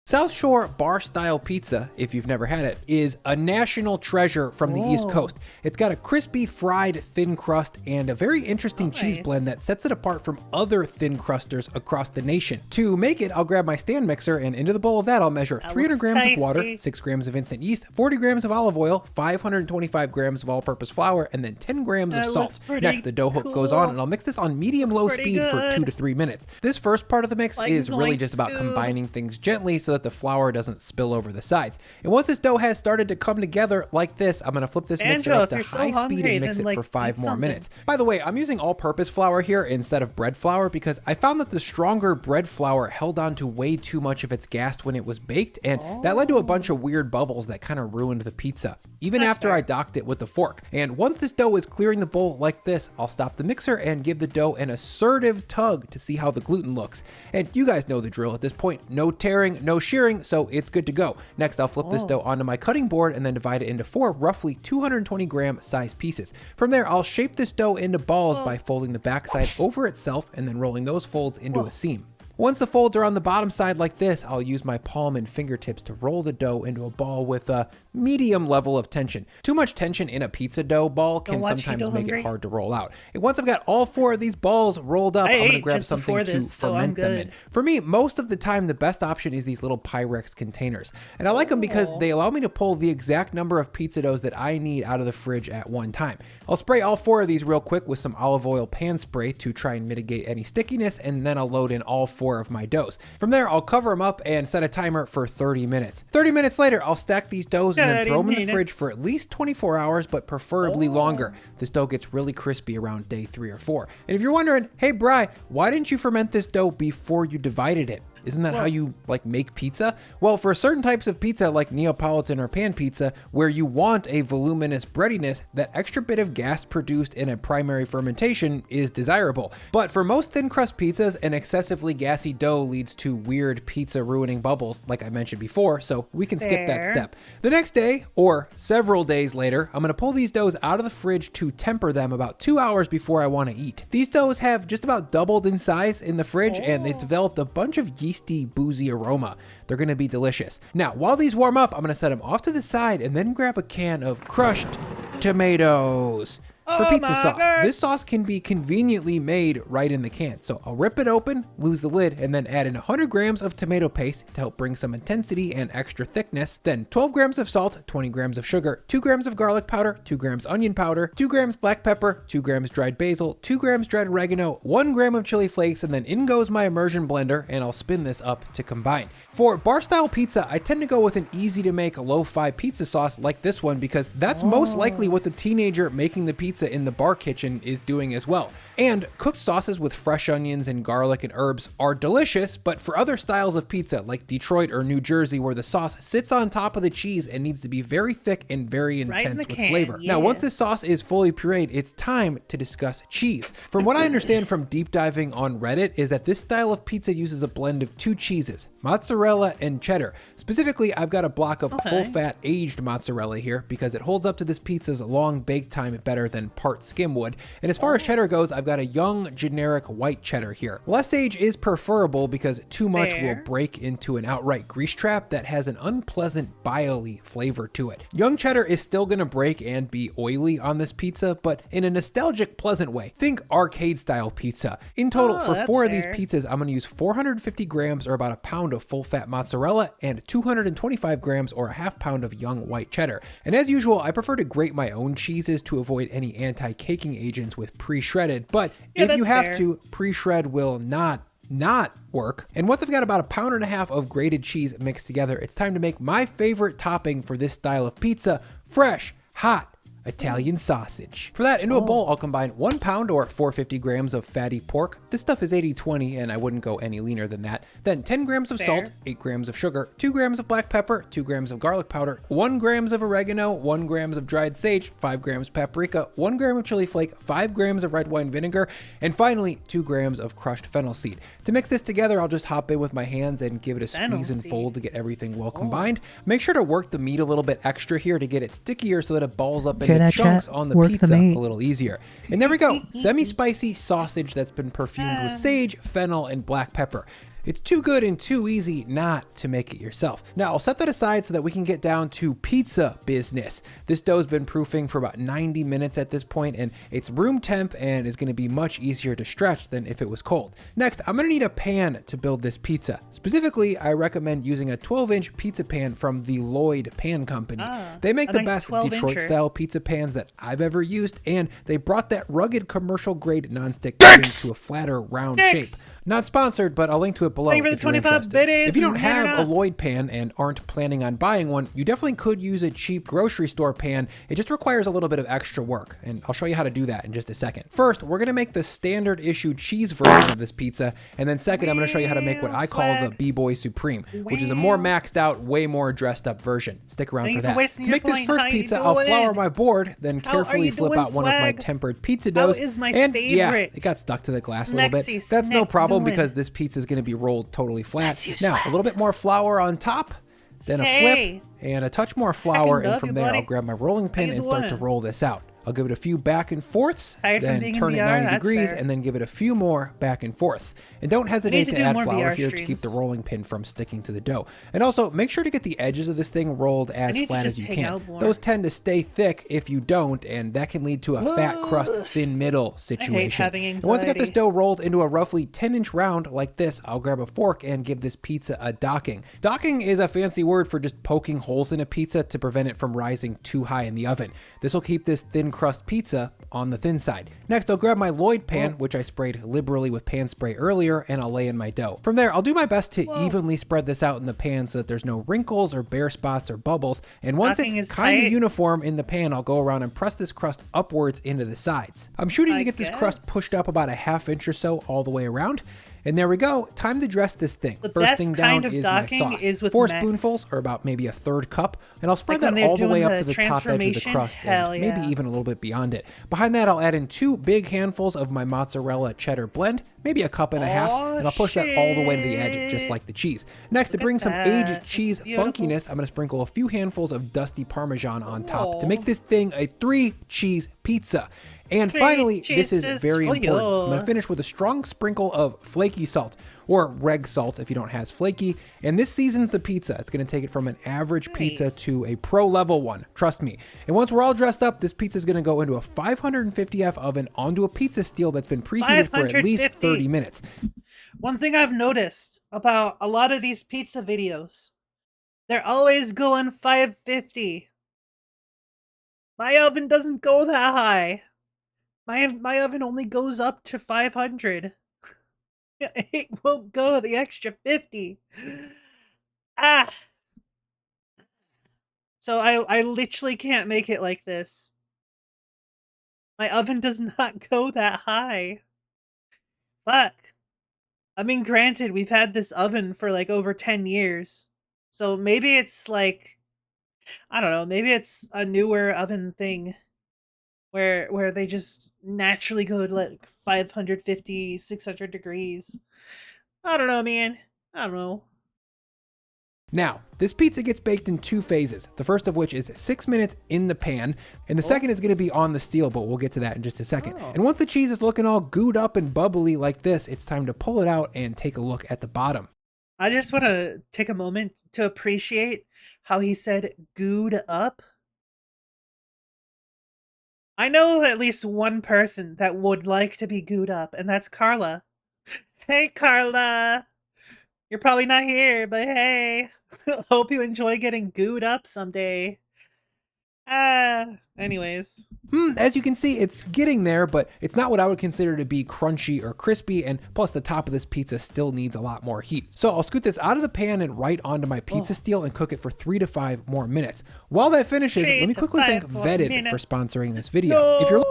South Shore bar-style pizza, if you've never had it, is a national treasure from the East Coast. It's got a crispy, fried, thin crust and a very interesting cheese blend that sets it apart from other thin crusters across the nation. To make it, I'll grab my stand mixer, and into the bowl of that I'll measure 300 grams of water, 6 grams of instant yeast, 40 grams of olive oil, 525 grams of all-purpose flour, and then 10 grams of salt. Next, the dough hook goes on, and I'll mix this on medium-low speed for 2 to 3 minutes. This first part of the mix is really just about combining things gently so that the flour doesn't spill over the sides. And once this dough has started to come together like this, I'm gonna flip this mixer Banjo, up if to you're so high speed hungry, and mix then, it like, for 5 eat more something. minutes. By the way, I'm using all-purpose flour here instead of bread flour because I found that the stronger bread flour held on to way too much of its gas when it was baked, and that led to a bunch of weird bubbles that kind of ruined the pizza, even That's after fair. I docked it with the fork. And once this dough is clearing the bowl like this, I'll stop the mixer and give the dough an assertive tug to see how the gluten looks. And you guys know the drill at this point. No tearing, no shearing, so it's good to go. Next, I'll flip this dough onto my cutting board and then divide it into 4 roughly 220 gram size pieces. From there, I'll shape this dough into balls by folding the backside over itself and then rolling those folds into a seam. Once the folds are on the bottom side like this, I'll use my palm and fingertips to roll the dough into a ball with a medium level of tension. Too much tension in a pizza dough ball can watch sometimes Hito make Hungry. it hard to roll out. And once I've got all 4 of these balls rolled up, I I'm gonna ate grab just something before to this, so I'm ferment them in. good. For me, most of the time, the best option is these little Pyrex containers. And I like them because they allow me to pull the exact number of pizza doughs that I need out of the fridge at one time. I'll spray all 4 of these real quick with some olive oil pan spray to try and mitigate any stickiness, and then I'll load in all 4 of my doughs. From there, I'll cover them up and set a timer for 30 minutes. 30 minutes later, I'll stack these doughs and then 30 throw them in the fridge minutes. for at least 24 hours, but preferably longer. This dough gets really crispy around day 3 or 4. And if you're wondering, hey Bri, why didn't you ferment this dough before you divided it? Isn't that how you make pizza? Well, for certain types of pizza like Neapolitan or pan pizza, where you want a voluminous breadiness, that extra bit of gas produced in a primary fermentation is desirable. But for most thin crust pizzas, an excessively gassy dough leads to weird pizza ruining bubbles, like I mentioned before, so we can skip that Fair. step. The next day, or several days later, I'm gonna pull these doughs out of the fridge to temper them about 2 hours before I wanna eat. These doughs have just about doubled in size in the fridge, and they've developed a bunch of yeasty, boozy aroma. They're gonna be delicious. Now, while these warm up, I'm gonna set them off to the side and then grab a can of crushed tomatoes. For Oh pizza my sauce, God. this sauce can be conveniently made right in the can. So I'll rip it open, lose the lid, and then add in 100 grams of tomato paste to help bring some intensity and extra thickness. Then 12 grams of salt, 20 grams of sugar, 2 grams of garlic powder, 2 grams onion powder, 2 grams black pepper, 2 grams dried basil, 2 grams dried oregano, 1 gram of chili flakes, and then in goes my immersion blender, and I'll spin this up to combine. For bar style pizza, I tend to go with an easy to make lo-fi pizza sauce like this one because that's most likely what the teenager making the pizza in the bar kitchen is doing as well. And cooked sauces with fresh onions and garlic and herbs are delicious, but for other styles of pizza like Detroit or New Jersey where the sauce sits on top of the cheese and needs to be very thick and very Right in intense the with can, flavor. yeah. Now, once this sauce is fully pureed, it's time to discuss cheese. From what I understand from deep diving on Reddit is that this style of pizza uses a blend of 2 cheeses, mozzarella and cheddar. Specifically, I've got a block of full-fat aged mozzarella here because it holds up to this pizza's long bake time better than part skim would. And as far as cheddar goes, I've got a young generic white cheddar here. Less age is preferable because too much Fair. will break into an outright grease trap that has an unpleasant bile-y flavor to it. Young cheddar is still gonna break and be oily on this pizza, but in a nostalgic, pleasant way. Think arcade-style pizza. In total, Oh, for that's 4 of these fair. pizzas, I'm gonna use 450 grams or about a pound of full-fat mozzarella and 225 grams or a half pound of young white cheddar. And as usual, I prefer to grate my own cheeses to avoid any anti-caking agents with pre-shredded, but Yeah, if you that's have fair. to, pre-shred will not work. And once I've got about a pound and a half of grated cheese mixed together, it's time to make my favorite topping for this style of pizza: fresh, hot Italian sausage. For that, into a bowl, I'll combine 1 pound or 450 grams of fatty pork. This stuff is 80-20 and I wouldn't go any leaner than that. Then 10 grams of Fair. salt, 8 grams of sugar, 2 grams of black pepper, 2 grams of garlic powder, 1 grams of oregano, 1 grams of dried sage, 5 grams paprika, 1 gram of chili flake, 5 grams of red wine vinegar, and finally 2 grams of crushed fennel seed. To mix this together, I'll just hop in with my hands and give it a Fennel squeeze and seed. fold to get everything well combined. Make sure to work the meat a little bit extra here to get it stickier so that it balls up Hear into that, chunks chat? on the Work the pizza meat. a little easier. And there we go, semi-spicy sausage that's been perfumed with sage, fennel, and black pepper. It's too good and too easy not to make it yourself. Now, I'll set that aside so that we can get down to pizza business. This dough's been proofing for about 90 minutes at this point, and it's room temp and is gonna be much easier to stretch than if it was cold. Next, I'm gonna need a pan to build this pizza. Specifically, I recommend using a 12-inch pizza pan from the Lloyd Pan Company. They make a the nice best 12-incher. Detroit-style pizza pans that I've ever used, and they brought that rugged commercial-grade nonstick coating to a flatter, round Dicks! shape. Not sponsored, but I'll link to a below Thank you for if the you're 25 interested. biddies, If you don't man, have or a not. Lloyd pan and aren't planning on buying one, you definitely could use a cheap grocery store pan. It just requires a little bit of extra work, and I'll show you how to do that in just a second. First, we're gonna make the standard issue cheese version of this pizza, and then second, I'm gonna show you how to make what I call the B-Boy Supreme, which is a more maxed out, way more dressed up version. Stick around Thank for you for that. wasting To your make this point. first How you pizza, I'll flour doing? my board, then How are carefully you flip doing, out one of my swag? tempered pizza How doughs. is my and yeah, favorite? it got stuck to the glass a little bit. Snexy That's no snack problem doing? because this pizza is gonna be rolled totally flat. That's you, Now, a swag. little bit more flour on top, then a Say. flip, and a touch more flour, and love from you, there buddy. I'll grab my rolling pin you and start to doing? roll this out. I'll give it a few back and forths, Tired from then being in turn it VR? 90 That's degrees, fair. and then give it a few more back and forths. And don't hesitate to to do add more flour VR here to keep the streams. rolling pin from sticking to the dough. And also, make sure to get the edges of this thing rolled as need to flat as just you hang can. out more. Those tend to stay thick if you don't, and that can lead to a fat crust, thin middle situation. having And once I got this anxiety. dough rolled into a roughly 10-inch round like this, I'll grab a fork and give this pizza a docking. Docking is a fancy word for just poking holes in a pizza to prevent it from rising too high in the oven. This will keep this thin crust pizza on the thin side. Next, I'll grab my Lloyd pan, which I sprayed liberally with pan spray earlier, and I'll lay in my dough. From there, I'll do my best to evenly spread this out in the pan so that there's no wrinkles or bare spots or bubbles. And once Docking it's is kind of tight. uniform in the pan, I'll go around and press this crust upwards into the sides. I'm shooting to I get this crust guess. pushed up about a half inch or so all the way around. And there we go. Time to dress this thing. The First best thing down kind of is my docking sauce. is with 4 mix. spoonfuls, or about maybe a third cup, and I'll spread Like when that they're all the way doing up to the the top edge of the transformation? crust, Hell and maybe yeah. even a little bit beyond it. Behind that, I'll add in 2 big handfuls of my mozzarella cheddar blend, maybe a cup and a half, Aw, and I'll push that all the way to the edge, just shit. like the cheese. Next, to Look bring at some that. aged It's cheese beautiful. funkiness, I'm going to sprinkle a few handfuls of dusty Parmesan on top to Aw. make this thing a 3-cheese pizza. And 3 finally, this is cheeses very for important. I'm going you. to finish with a strong sprinkle of flaky salt, or reg salt if you don't have flaky. And this seasons the pizza. It's going to take it from an average pizza Nice. to a pro level one. Trust me. And once we're all dressed up, this pizza is going to go into a 550F oven onto a pizza steel that's been preheated for at least 550. 30 minutes. One thing I've noticed about a lot of these pizza videos, they're always going 550. My oven doesn't go that high. My oven only goes up to 500. It won't go the extra 50. Ah. So I literally can't make it like this. My oven does not go that high. Fuck. I mean, granted, we've had this oven for like over 10 years. So maybe it's like, I don't know, maybe it's a newer oven thing where they just naturally go to like 550, 600 degrees. I don't know, man. I don't know. Now, this pizza gets baked in 2 phases, the first of which is 6 minutes in the pan, and the second is going to be on the steel, but we'll get to that in just a second. Oh. And once the cheese is looking all gooed up and bubbly like this, it's time to pull it out and take a look at the bottom. I just want to take a moment to appreciate how he said gooed up. I know at least one person that would like to be gooed up, and that's Carla. Hey, Carla. You're probably not here, but hey. Hope you enjoy getting gooed up someday. Anyways. As you can see, it's getting there, but it's not what I would consider to be crunchy or crispy, and plus the top of this pizza still needs a lot more heat. So I'll scoot this out of the pan and right onto my pizza steel and cook it for 3 to 5 more minutes. While that finishes, 3 let me to quickly 5 thank more Vetted minutes. for sponsoring this video. No! If you're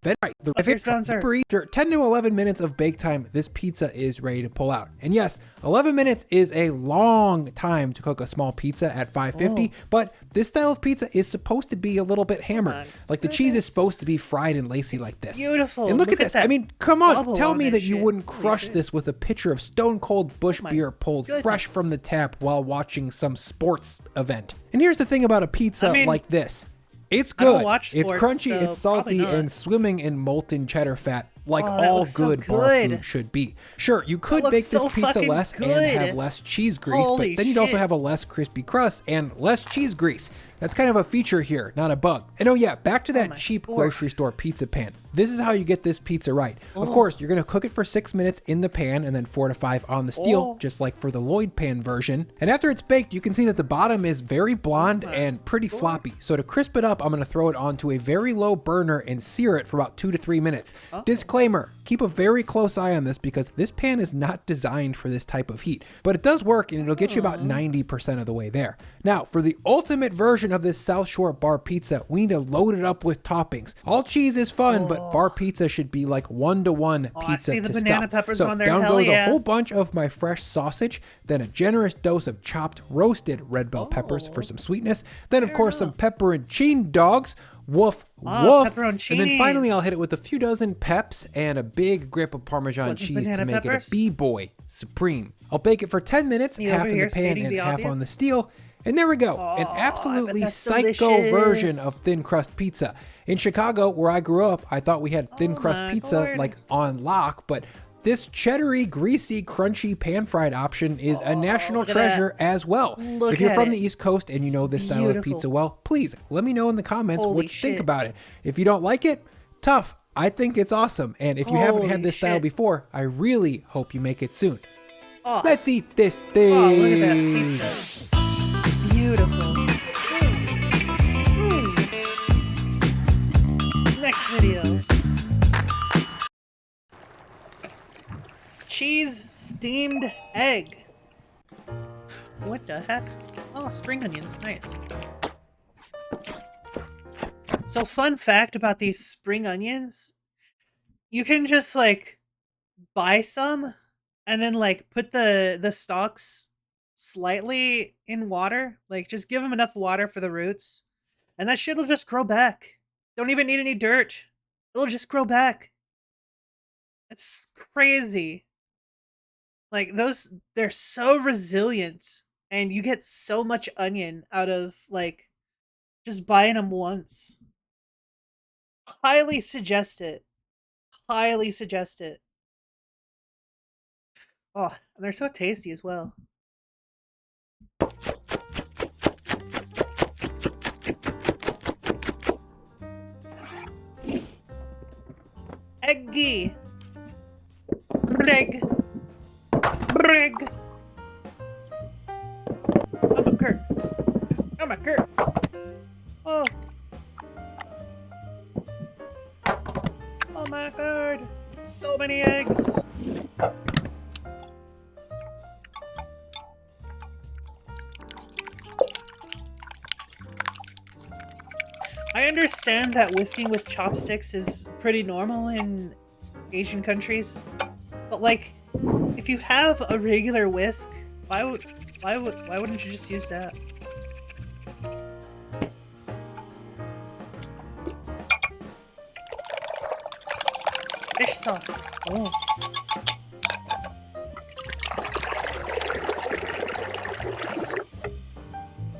Vetted, right, the Love your sponsor. After 10 to 11 minutes of bake time, this pizza is ready to pull out. And yes, 11 minutes is a long time to cook a small pizza at 550, but this style of pizza is supposed to be a little bit hammered. my Like the cheese is goodness. supposed to be fried and lacy like this. Beautiful. And look at this. I that mean, come on. bubble Tell on me this that you shit. wouldn't Holy crush shit. this with a pitcher of stone cold bush my beer pulled fresh goodness. from the tap while watching some sports event. And here's the thing about a pizza I mean, like this. It's I don't good. watch It's sports, crunchy, so it's salty, probably not. and swimming in molten cheddar fat like Oh, that all looks so good bar good. food should be. Sure, you could looks bake so this pizza fucking less and good. have less cheese grease, Holy but then you'd also shit. have a less crispy crust and less cheese grease. That's kind of a feature here, not a bug. And oh yeah, back to that my cheap lord. grocery store pizza pan. This is how you get this pizza right. Of course, you're gonna cook it for 6 minutes in the pan and then 4 to 5 on the steel, just like for the Lloyd pan version. And after it's baked, you can see that the bottom is very blonde and pretty floppy. So to crisp it up, I'm gonna throw it onto a very low burner and sear it for about 2 to 3 minutes. Disclaimer, keep a very close eye on this because this pan is not designed for this type of heat, but it does work and it'll get you about 90% of the way there. Now, for the ultimate version of this South Shore bar pizza, we need to load it up with toppings. All cheese is fun, but bar pizza should be like 1-to-1 pizza I see the to banana stuff. peppers So on there. down Hell goes yeah. a whole bunch of my fresh sausage, then a generous dose of chopped roasted red bell peppers for some sweetness, then of course some pepperoncini dogs. Woof, woof. And then finally I'll hit it with a few dozen peps and a big grip of Parmesan cheese to make it a B-boy supreme. I'll bake it for 10 minutes, half in the pan and half on the steel. And there we go, an absolutely psycho version of thin crust pizza. In Chicago, where I grew up, I thought we had thin crust pizza like on lock, but this cheddary, greasy, crunchy, pan-fried option is a national treasure as well. If you're from the East Coast and you know this style of pizza well, please let me know in the comments what you think about it. If you don't like it, tough. I think it's awesome. And if you haven't had this style before, I really hope you make it soon. Let's eat this thing. Oh, look at that pizza. Beautiful. Next video. Cheese steamed egg. What the heck? Oh, spring onions. Nice. So, fun fact about these spring onions, you can just like buy some and then like put the stalks slightly in water, like just give them enough water for the roots, and that shit will just grow back. Don't even need any dirt. It'll just grow back. It's crazy. Like those, they're so resilient, and you get so much onion out of like just buying them once. Highly suggest it. Highly suggest it. Oh, and they're so tasty as well. Eggy. Brig. Brig. I'm a Kurt. I'm a Kurt. Oh. Oh my god. So many eggs. I understand that whisking with chopsticks is pretty normal in Asian countries, but like, if you have a regular whisk, why wouldn't you just use that? Fish sauce. Oh.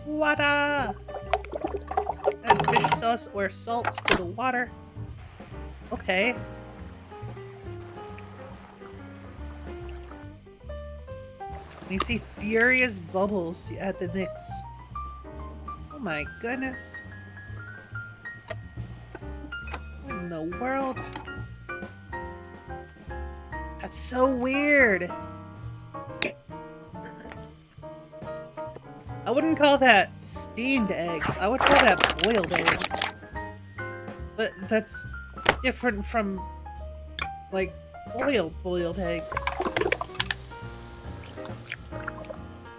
Wada! Add fish sauce or salt to the water. Okay. You see furious bubbles, you add the mix. Oh my goodness. What in the world? That's so weird. I wouldn't call that steamed eggs. I would call that boiled eggs. But that's different from, like, boiled eggs.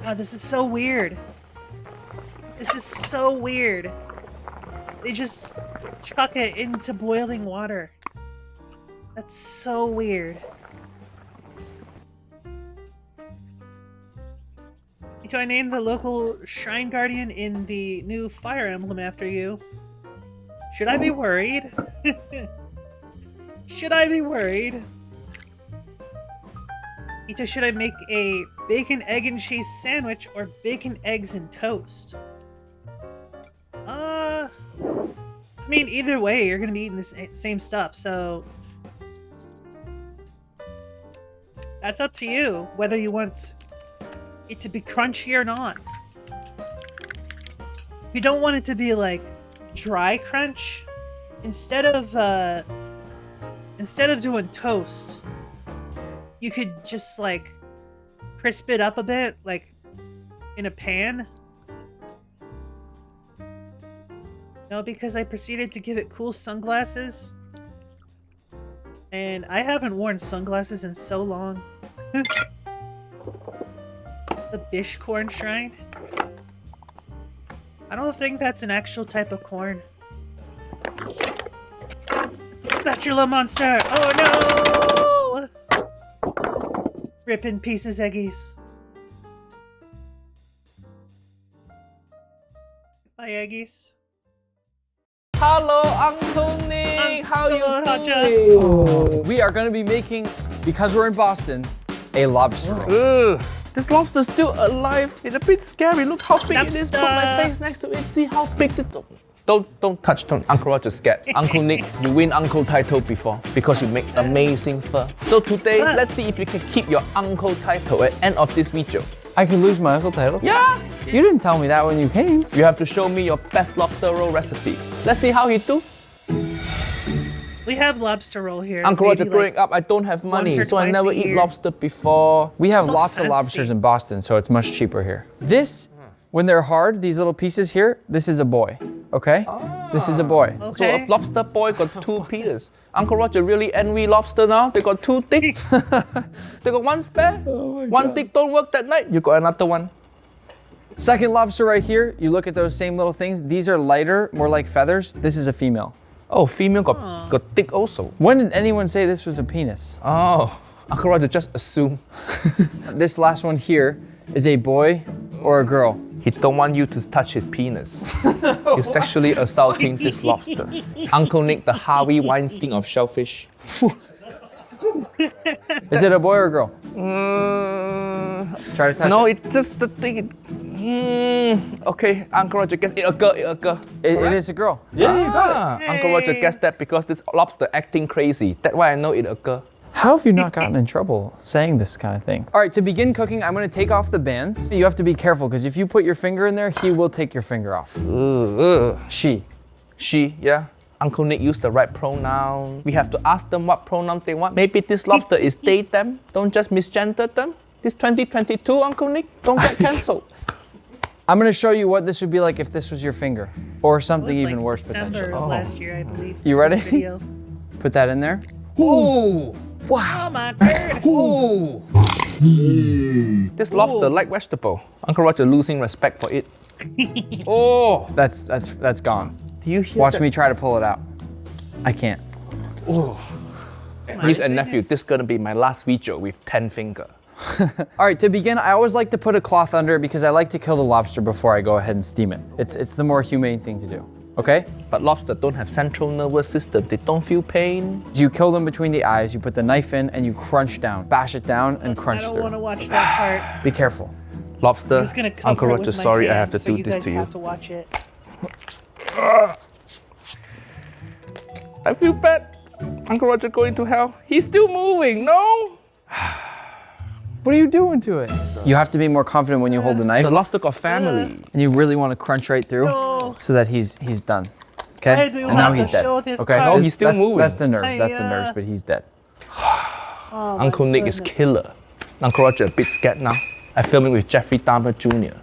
God, this is so weird. This is so weird. They just chuck it into boiling water. That's so weird. Do I name the local shrine guardian in the new Fire Emblem after you? Should I be worried? Should I be worried? Ito, should I make a bacon, egg, and cheese sandwich or bacon, eggs, and toast? I mean, either way, you're gonna be eating the same stuff, so that's up to you, whether you want it to be crunchy or not. you don't want it to be like dry crunch, instead of doing toast, you could just like crisp it up a bit, like in a pan. No, because I proceeded to give it cool sunglasses. And I haven't worn sunglasses in so long. The Bish corn shrine. I don't think that's an actual type of corn. Spatula monster! Oh no! Rip in pieces, Eggies. Bye, Eggies. Hello, Uncle Nick. How you doing? We are going to be making, because we're in Boston, a lobster roll. This lobster's still alive. It's a bit scary. Look how big it is. Put my face next to it. See how big this. Don't touch. Don't. Uncle Roger's scared. Uncle Nick, you win uncle title before because you make amazing fur. So today, let's see if you can keep your uncle title at end of this video. I can lose my uncle title? Yeah. You didn't tell me that when you came. You have to show me your best lobster roll recipe. Let's see how he do. We have lobster roll here. Uncle Roger, maybe, growing up, I don't have money, or so I twice never a eat year. lobster before. We have So lots of fancy. lobsters in Boston, so it's much cheaper here. This, when they're hard, these little pieces here, this is a boy, okay? This is a boy. So Okay. a lobster boy got 2 pieces. Uncle Roger really envy lobster now. They got 2 dicks. They got 1 spare. One dick don't work that night. You got another one. Second lobster right here, you look at those same little things. These are lighter, more like feathers. This is a female. Oh, female got dick also. When did anyone say this was a penis? Oh, Uncle Roger just assume. This last one here is a boy or a girl. He don't want you to touch his penis. You're sexually assaulting this lobster. Uncle Nick, the Harvey Weinstein of shellfish. Is it a boy or a girl? Try to touch No, it. it's just the thing. Okay, Uncle Roger guess it a girl, it a girl. It is a girl. Yeah, you got it. Uncle Roger guessed that because this lobster acting crazy. That's why I know it a girl. How have you not gotten in trouble saying this kind of thing? All right, to begin cooking, I'm gonna take off the bands. You have to be careful, because if you put your finger in there, he will take your finger off. She. She, yeah. Uncle Nick used the right pronoun. We have to ask them what pronoun they want. Maybe this lobster is they, them. Don't just misgender them. This 2022, Uncle Nick, don't get cancelled. I'm gonna show you what this would be like if this was your finger, or It something was even like worse December potentially. of last year, I believe. You ready? This video. Put that in there. Ooh! Oh my god! Ooh! This lobster like vegetable. Uncle Roger losing respect for it. Oh, That's gone. do you hear Watch that? me try to pull it out. I can't. Niece and nephew, goodness. this is gonna be my last video with 10 finger. All right, to begin, I always like to put a cloth under because I like to kill the lobster before I go ahead and steam it. It's the more humane thing to do. Okay? But lobster don't have central nervous system. They don't feel pain. You kill them between the eyes, you put the knife in, and you crunch down. Bash it down and I crunch don't want to through. watch that part. Be careful. Lobster, I'm just gonna cover Uncle it Roger, with my sorry I hands have to so do you this guys to you. have to watch it. I feel bad. Uncle Roger going to hell. He's still moving, no? What are you doing to it? You have to be more confident when you hold the knife, The lobster got family. and you really want to crunch right through No. so that he's done. Okay? Why do you And now have he's to dead. show this Okay? part? No, he's still moving. That's the nerves. That's the Hiya. nerves, but he's dead. Oh, my Uncle Nick is goodness. killer. Uncle Roger a bit scared now. I'm filming with Jeffrey Dahmer Jr.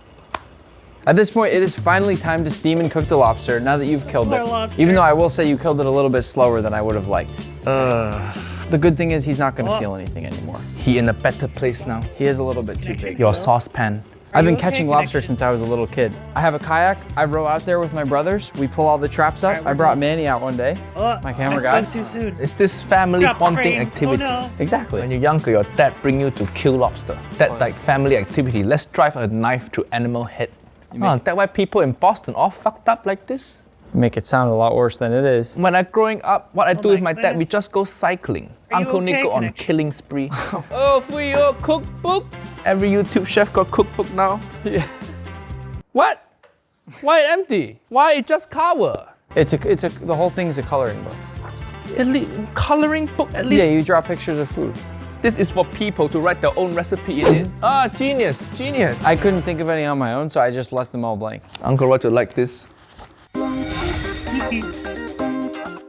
At this point, it is finally time to steam and cook the lobster now that you've killed Poor it. lobster. Even though I will say you killed it a little bit slower than I would have liked. The good thing is he's not going to feel anything anymore. He in a better place now. He is a little bit too big. Your saucepan. I've been you okay? catching lobster Connection. since I was a little kid. I have a kayak. I row out there with my brothers. We pull all the traps up. I brought Manny out one day. Oh, My camera I guy. spoke too soon. It's this family Drop bonding frames. activity. Oh no. Exactly. When you're younger, your dad bring you to kill lobster. That like family activity. Let's drive a knife through animal head. Oh, that's why people in Boston all fucked up like this. Make it sound a lot worse than it is. When I growing up, what I do my with my dad, we goodness. just go cycling. Are you Uncle Nick okay, go on Connection? killing spree. Oh, for your cookbook. Every YouTube chef got cookbook now. Yeah. What? Why it empty? Why it just cover? The whole thing is a coloring book. At least coloring book at least. Yeah, you draw pictures of food. This is for people to write their own recipe in it. Ah, genius, genius. I couldn't think of any on my own, so I just left them all blank. Uncle Roger liked this.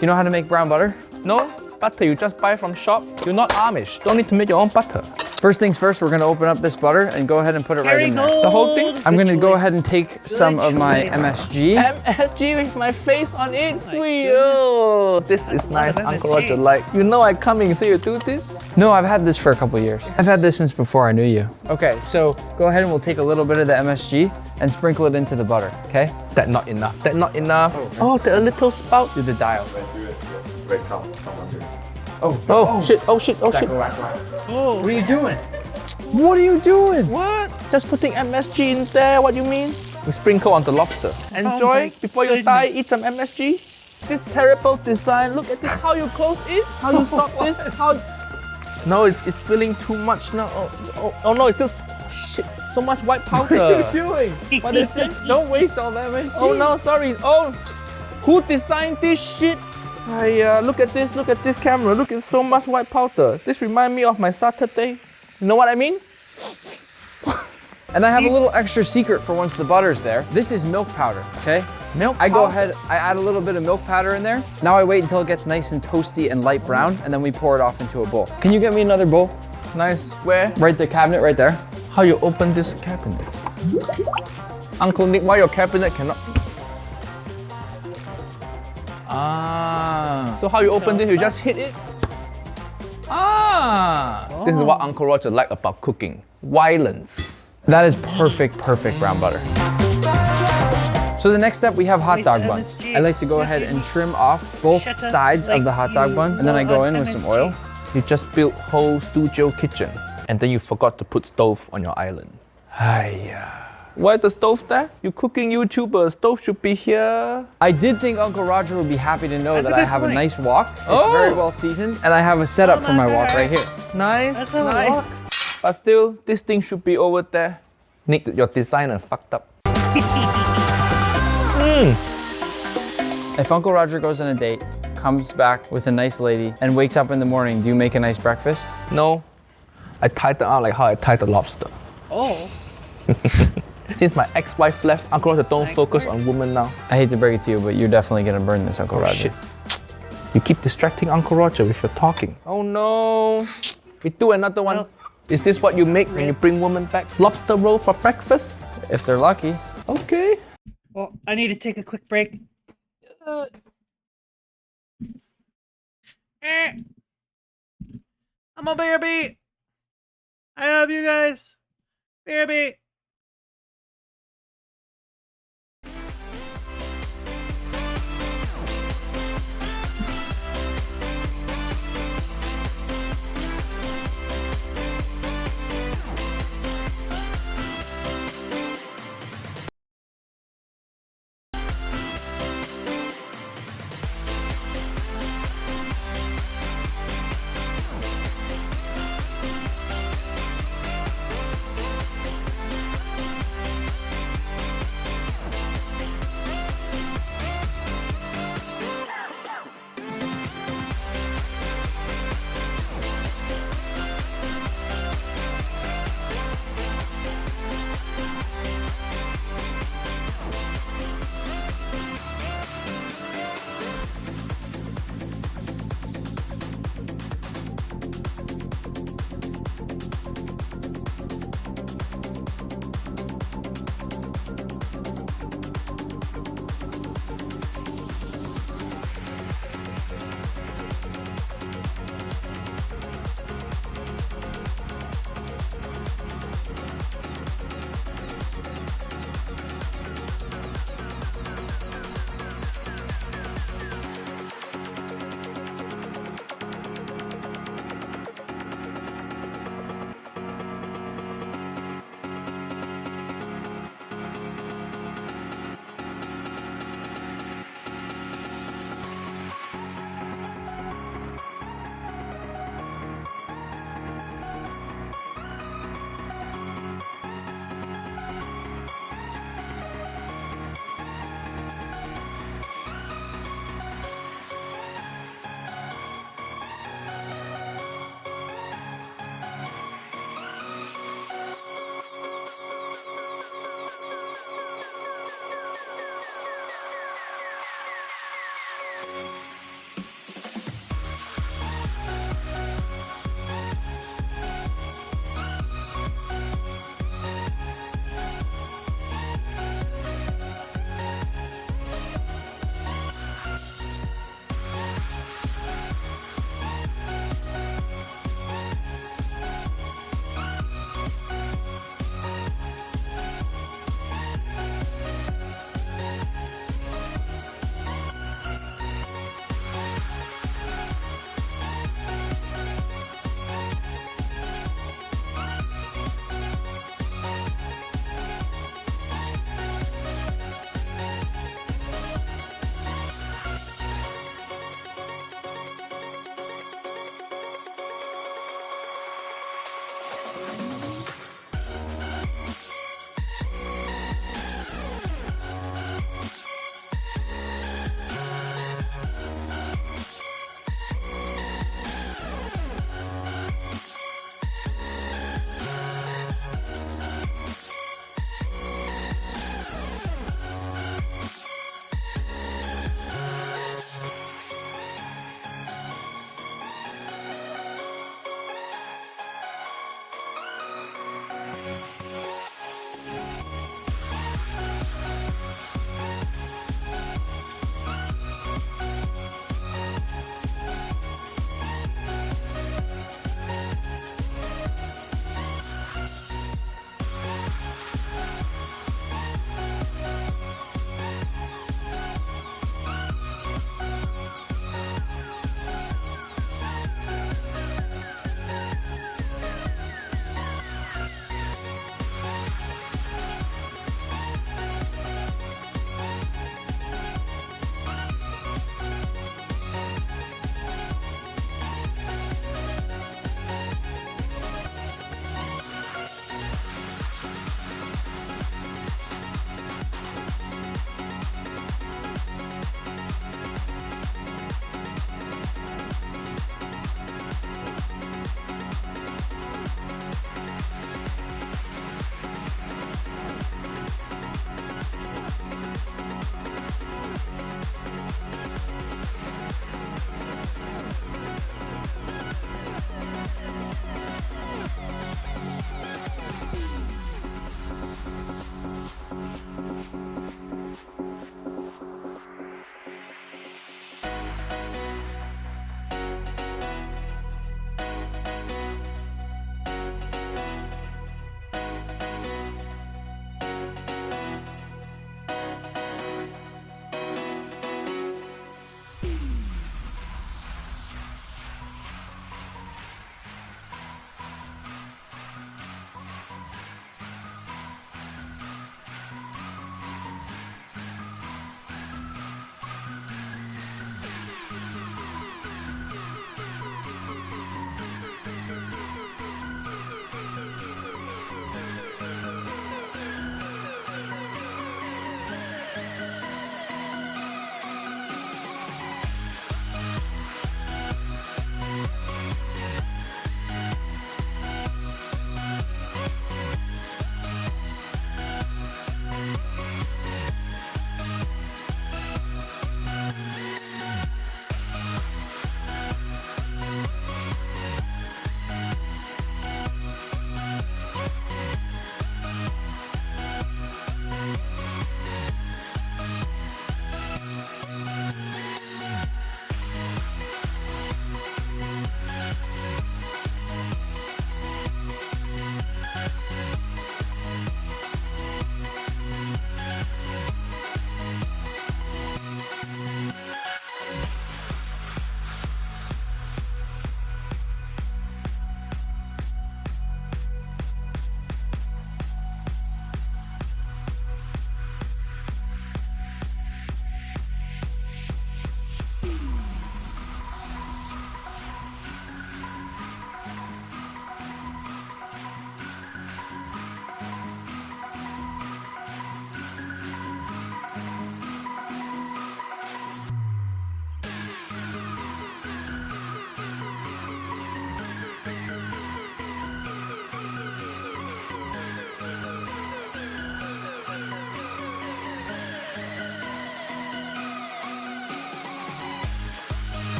You know how to make brown butter? No, butter you just buy from shop. You're not Amish. Don't need to make your own butter. First things first, we're gonna open up this butter and go ahead and put it right in there. The whole thing? I'm gonna go ahead and take some of my MSG. MSG with my face on it. Oh, this is nice, Uncle Roger. Like, you know I coming, so you do this? No, I've had this for a couple years. I've had this since before I knew you. Okay, so go ahead and we'll take a little bit of the MSG and sprinkle it into the butter, okay? That not enough, that not enough. Oh, the little spout. Do the dial. Oh shit, oh shit, oh shit. Oh, What are you doing? What are you doing? What? Just putting MSG in there, what do you mean? We sprinkle on the lobster. Enjoy, my before you die, goodness. eat some MSG. This terrible design, look at this, how you close it, how you stop this, how... No, it's spilling too much now. Oh no, it's still... Shit, so much white powder. What are you doing? What is this? Don't waste all the MSG. Oh no, sorry. Oh, who designed this shit? Look at this camera. Look at so much white powder. This reminds me of my Saturday. You know what I mean? And I have a little extra secret for once the butter's there. This is milk powder, okay? Milk I go powder? ahead, I add a little bit of milk powder in there. Now I wait until it gets nice and toasty and light brown, and then we pour it off into a bowl. Can you get me another bowl? Nice. Where? Right, the cabinet right there. How you open this cabinet? Uncle Nick, why your cabinet cannot? Ah. So how you open this? You just hit it? Ah. This is what Uncle Roger like about cooking. Violence. That is perfect brown butter. So the next step, we have hot dog buns. MSG. I like to go ahead and trim off both Shut up, sides of the hot dog you bun, and then I go in with some MSG. oil. You just built whole studio kitchen, and then you forgot to put stove on your island. Hiya. Why the stove there? You cooking YouTuber, stove should be here. I did think Uncle Roger would be happy to know That's a that I good have a point. nice wok. It's Oh. very well seasoned, and I have a setup for my wok right here. Nice, That's a nice. But still, this thing should be over there. Nick, your designer fucked up. If Uncle Roger goes on a date, comes back with a nice lady, and wakes up in the morning, do you make a nice breakfast? No, I tied them out like how I tied the lobster. Oh. Since my ex-wife left, Uncle Roger don't focus on women now. I hate to break it to you, but you're definitely gonna burn this, Uncle Roger. Shit. You keep distracting Uncle Roger with your talking. Oh no. We do another one. Well, Is this what you make when you bring women back? Lobster roll for breakfast? If they're lucky. Okay. Well, I need to take a quick break. I'm a BRB. I love you guys. BRB.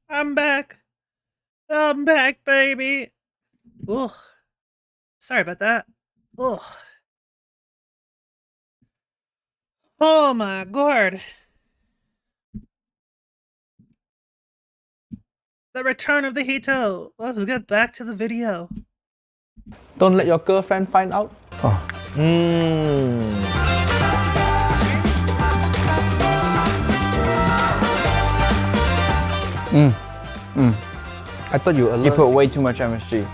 I'm back. I'm back, baby. Ugh. Sorry about that. Ugh. Oh my god. The return of the Hito. Let's get back to the video. Don't let your girlfriend find out. Oh. I thought you were allergic. You put way too much MSG.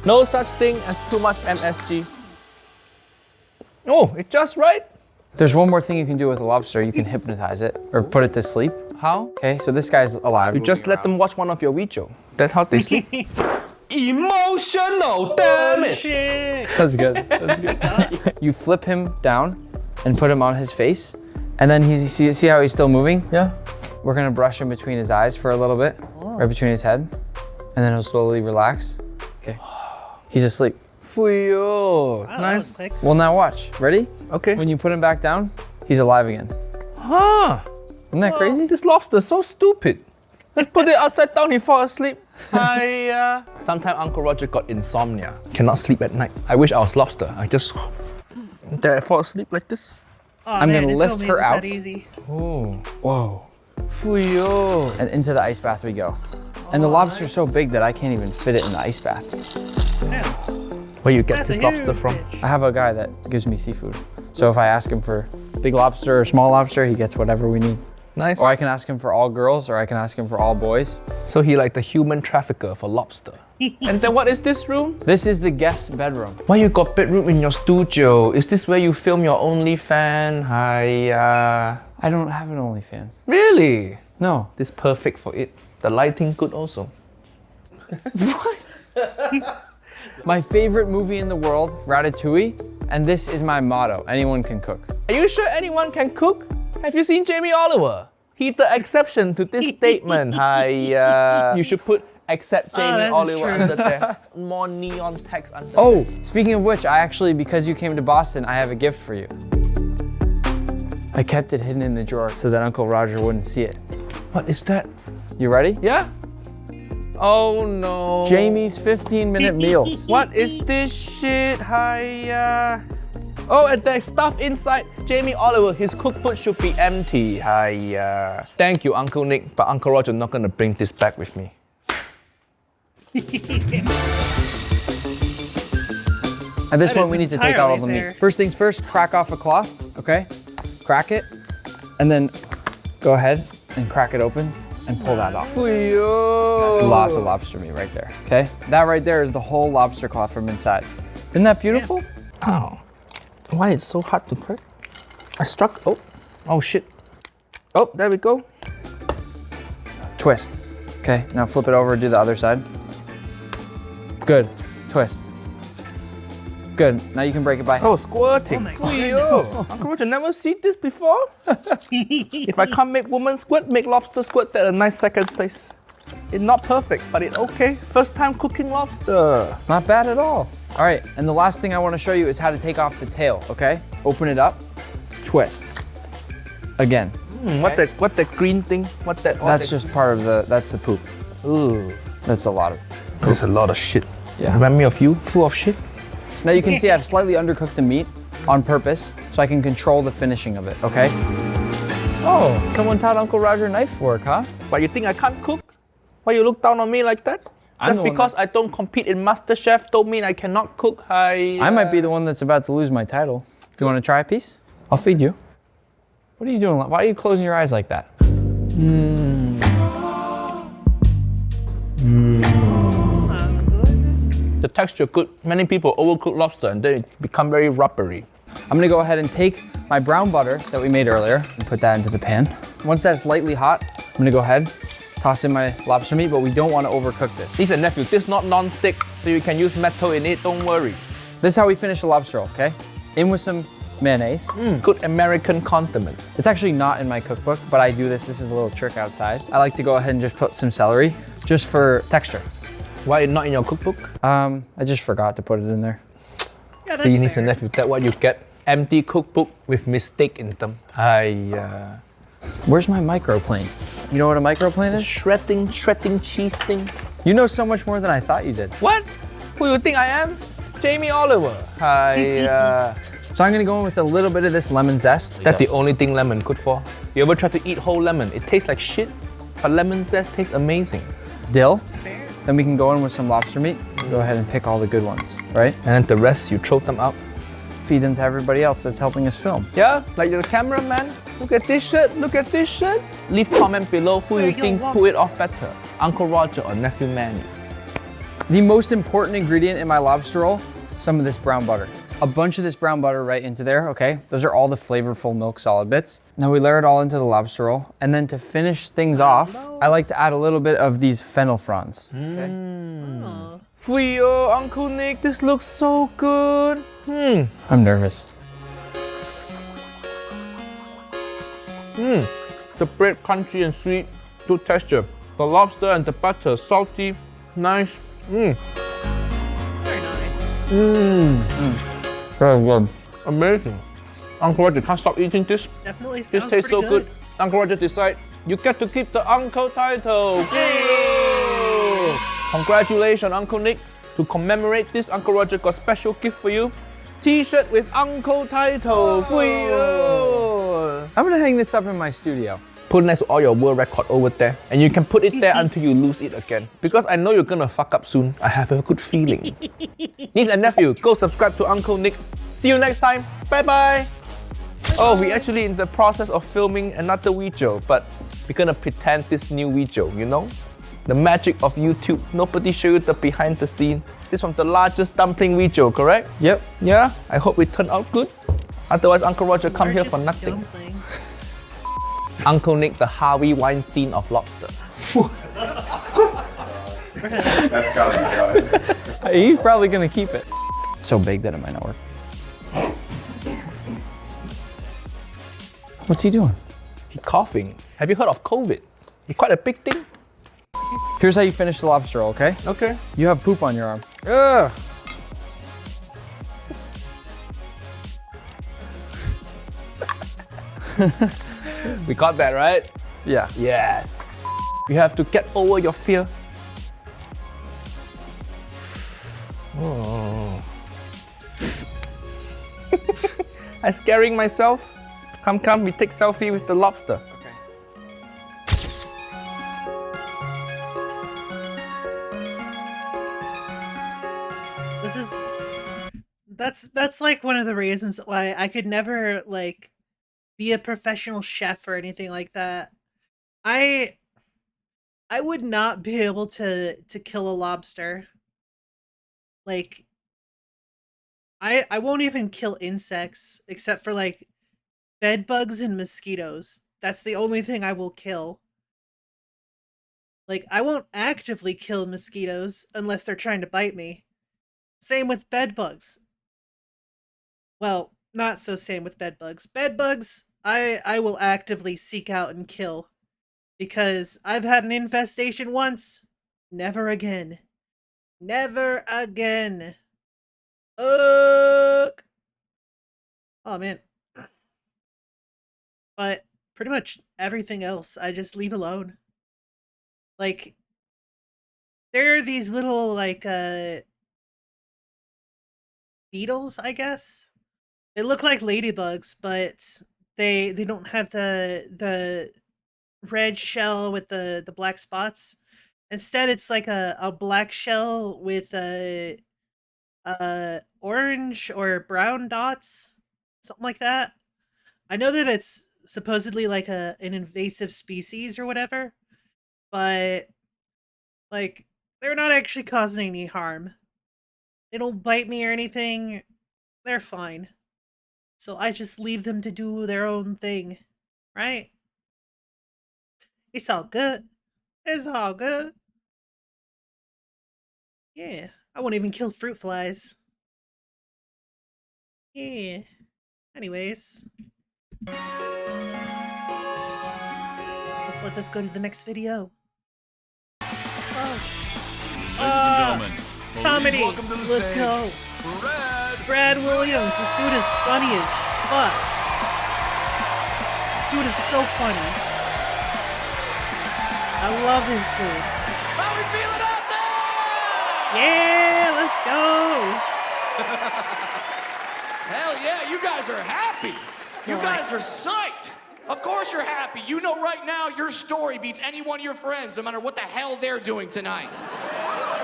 No such thing as too much MSG. Oh, it's just right. There's one more thing you can do with a lobster. You can hypnotize it or put it to sleep. How? Okay, so this guy's alive. You just let them watch one of your videos. That's how they sleep. Emotional damage. Shit. That's good. That's good. You flip him down and put him on his face, and then see how he's still moving? Yeah. We're gonna brush him between his eyes for a little bit, right between his head, and then he'll slowly relax. Okay. He's asleep. Fuyo. Wow, Nice. Well, now watch. Ready? Okay. When you put him back down, he's alive again. Huh. Isn't that crazy? This lobster's so stupid. Let's put it upside down, he fall asleep. Sometimes Uncle Roger got insomnia. Cannot sleep at night. I wish I was lobster. I just there I fall asleep like this. Oh, I'm man, gonna it lift told me her it was that out. Easy. Oh. Whoa. Fuyo. And into the ice bath we go. And the lobster's so big that I can't even fit it in the ice bath. Yeah. Where you get That's this a lobster huge from? bitch. I have a guy that gives me seafood. So if I ask him for big lobster or small lobster, he gets whatever we need. Nice. Or I can ask him for all girls, or I can ask him for all boys. So he like the human trafficker for lobster. And then what is this room? This is the guest bedroom. Why you got bedroom in your studio? Is this where you film your OnlyFans? I don't have an OnlyFans. Really? No. This perfect for it. The lighting good also. My favorite movie in the world, Ratatouille, and this is my motto, anyone can cook. Are you sure anyone can cook? Have you seen Jamie Oliver? He's the exception to this statement. You should put except Jamie that's Oliver true. under there. More neon text under there. Oh, speaking of which, I actually, because you came to Boston, I have a gift for you. I kept it hidden in the drawer so that Uncle Roger wouldn't see it. What is that? You ready? Yeah? Oh no. Jamie's 15-minute meals. What is this shit? Oh, and there's stuff inside. Jamie Oliver, his cookbook should be empty. Thank you, Uncle Nick, but Uncle Roger not gonna bring this back with me. At this That point, is we need to take out all the entirely meat. fair. First things first, crack off a cloth, okay? Crack it, and then go ahead and crack it open and pull that off. That's lots of lobster meat right there, okay? That right there is the whole lobster cloth from inside. Isn't that beautiful? Ow. Why it's so hard to crack? I struck. Oh shit. Oh, there we go. Twist. Okay, now flip it over, do the other side. Good, twist. Good, now you can break it by hand. Oh, squirting. my Uncle Roger, never seen this before? If I can't make woman squirt, make lobster squirt, that's a nice second place. It's not perfect, but it's okay. First time cooking lobster. Not bad at all. All right, and the last thing I want to show you is how to take off the tail, okay? Open it up, twist. Again. What that green thing? That's just part of that's the poop. Ooh. That's a lot of. There's a lot of shit. Yeah. Remind me of you, full of shit. Now you can see I've slightly undercooked the meat on purpose so I can control the finishing of it, okay? Oh, someone taught Uncle Roger knife work, huh? But you think I can't cook? Why you look down on me like that? I'm Just the one because I don't compete in MasterChef don't mean I cannot cook. I might be the one that's about to lose my title. Do you want to try a piece? I'll feed you. What are you doing? Why are you closing your eyes like that? The texture good. Many people overcook lobster and then it become very rubbery. I'm gonna go ahead and take my brown butter that we made earlier and put that into the pan. Once that's lightly hot, I'm gonna go ahead, toss in my lobster meat, but we don't want to overcook this. Niece and nephew, this is not non-stick, so you can use metal in it, don't worry. This is how we finish a lobster roll, okay? In with some mayonnaise. Good American condiment. It's actually not in my cookbook, but I do this. This is a little trick outside. I like to go ahead and just put some celery, just for texture. Why it's not in your cookbook? I just forgot to put it in there. Yeah, that's See, niece fair. and nephew, that's what you get. Empty cookbook with mistake in them. Where's my microplane? You know what a microplane is? Shredding cheese thing. You know so much more than I thought you did. What? Who you think I am? Jamie Oliver. So I'm gonna go in with a little bit of this lemon zest. That's the only thing lemon good for. You ever try to eat whole lemon? It tastes like shit, but lemon zest tastes amazing. Dill. Then we can go in with some lobster meat. Go ahead and pick all the good ones, right? And the rest, you throw them out. Feed them to everybody else that's helping us film. Yeah, like the cameraman. Look at this shit, look at this shit. Leave comment below who you think pull it off better, Uncle Roger or Nephew Manny. The most important ingredient in my lobster roll, some of this brown butter. A bunch of this brown butter right into there, okay? Those are all the flavorful milk solid bits. Now we layer it all into the lobster roll. And then to finish things off, I like to add a little bit of these fennel fronds, okay? Fuyo, Uncle Nick, this looks so good. I'm nervous. The bread crunchy and sweet, good texture. The lobster and the butter salty, nice. Very nice. Very good. Amazing. Uncle Roger can't stop eating this. Definitely This sounds tastes so pretty good. Uncle Roger decide you get to keep the uncle title. Yay! Congratulations, Uncle Nick. To commemorate this, Uncle Roger got special gift for you. T-shirt with uncle title. Fuyo! I'm gonna hang this up in my studio. Put next to all your world record over there, and you can put it there until you lose it again. Because I know you're gonna fuck up soon. I have a good feeling. Niece and nephew, go subscribe to Uncle Nick. See you next time. Bye bye. Oh, we actually in the process of filming another video, but we're gonna pretend this new video, you know? The magic of YouTube. Nobody show you the behind the scene. This from the largest dumpling video, correct? Yep. Yeah, I hope it turned out good. Otherwise, Uncle Roger come here for Largest nothing. dumpling. Uncle Nick, the Harvey Weinstein of lobster. That's gotta be good. He's probably gonna keep it. So big that it might not work. What's he doing? He's coughing. Have you heard of COVID? It's quite a big thing. Here's how you finish the lobster roll, okay? Okay. You have poop on your arm. Ugh. We got that, right? Yeah. Yes. You have to get over your fear. Oh. I'm scaring myself. Come, we take selfie with the lobster. This is that's like one of the reasons why I could never like be a professional chef or anything like that. I would not be able to kill a lobster. Like I won't even kill insects except for like bed bugs and mosquitoes. That's the only thing I will kill. Like I won't actively kill mosquitoes unless they're trying to bite me. Same with bed bugs. Well, not so same with bed bugs. Bed bugs, I will actively seek out and kill. Because I've had an infestation once. Never again. Never again. Ugh. Oh, man. But pretty much everything else, I just leave alone. Like, there are these little, like, beetles, I guess. They look like ladybugs, but they don't have the red shell with the black spots. Instead, it's like a black shell with orange or brown dots, something like that. I know that it's supposedly like an invasive species or whatever, but like they're not actually causing any harm. They don't bite me or anything. They're fine. So I just leave them to do their own thing, right? It's all good. It's all good. Yeah, I won't even kill fruit flies. Yeah. Anyways. Let's let this go to the next video. Oh. Gentlemen, Comedy. welcome to the Let's stage. go. Brad. Brad Williams. This dude is funny as fuck. This dude is so funny. I love this dude. How we feeling out there? Yeah, let's go. Hell yeah, you guys are happy. You guys are psyched. Of course you're happy. You know right now your story beats any one of your friends, no matter what the hell they're doing tonight.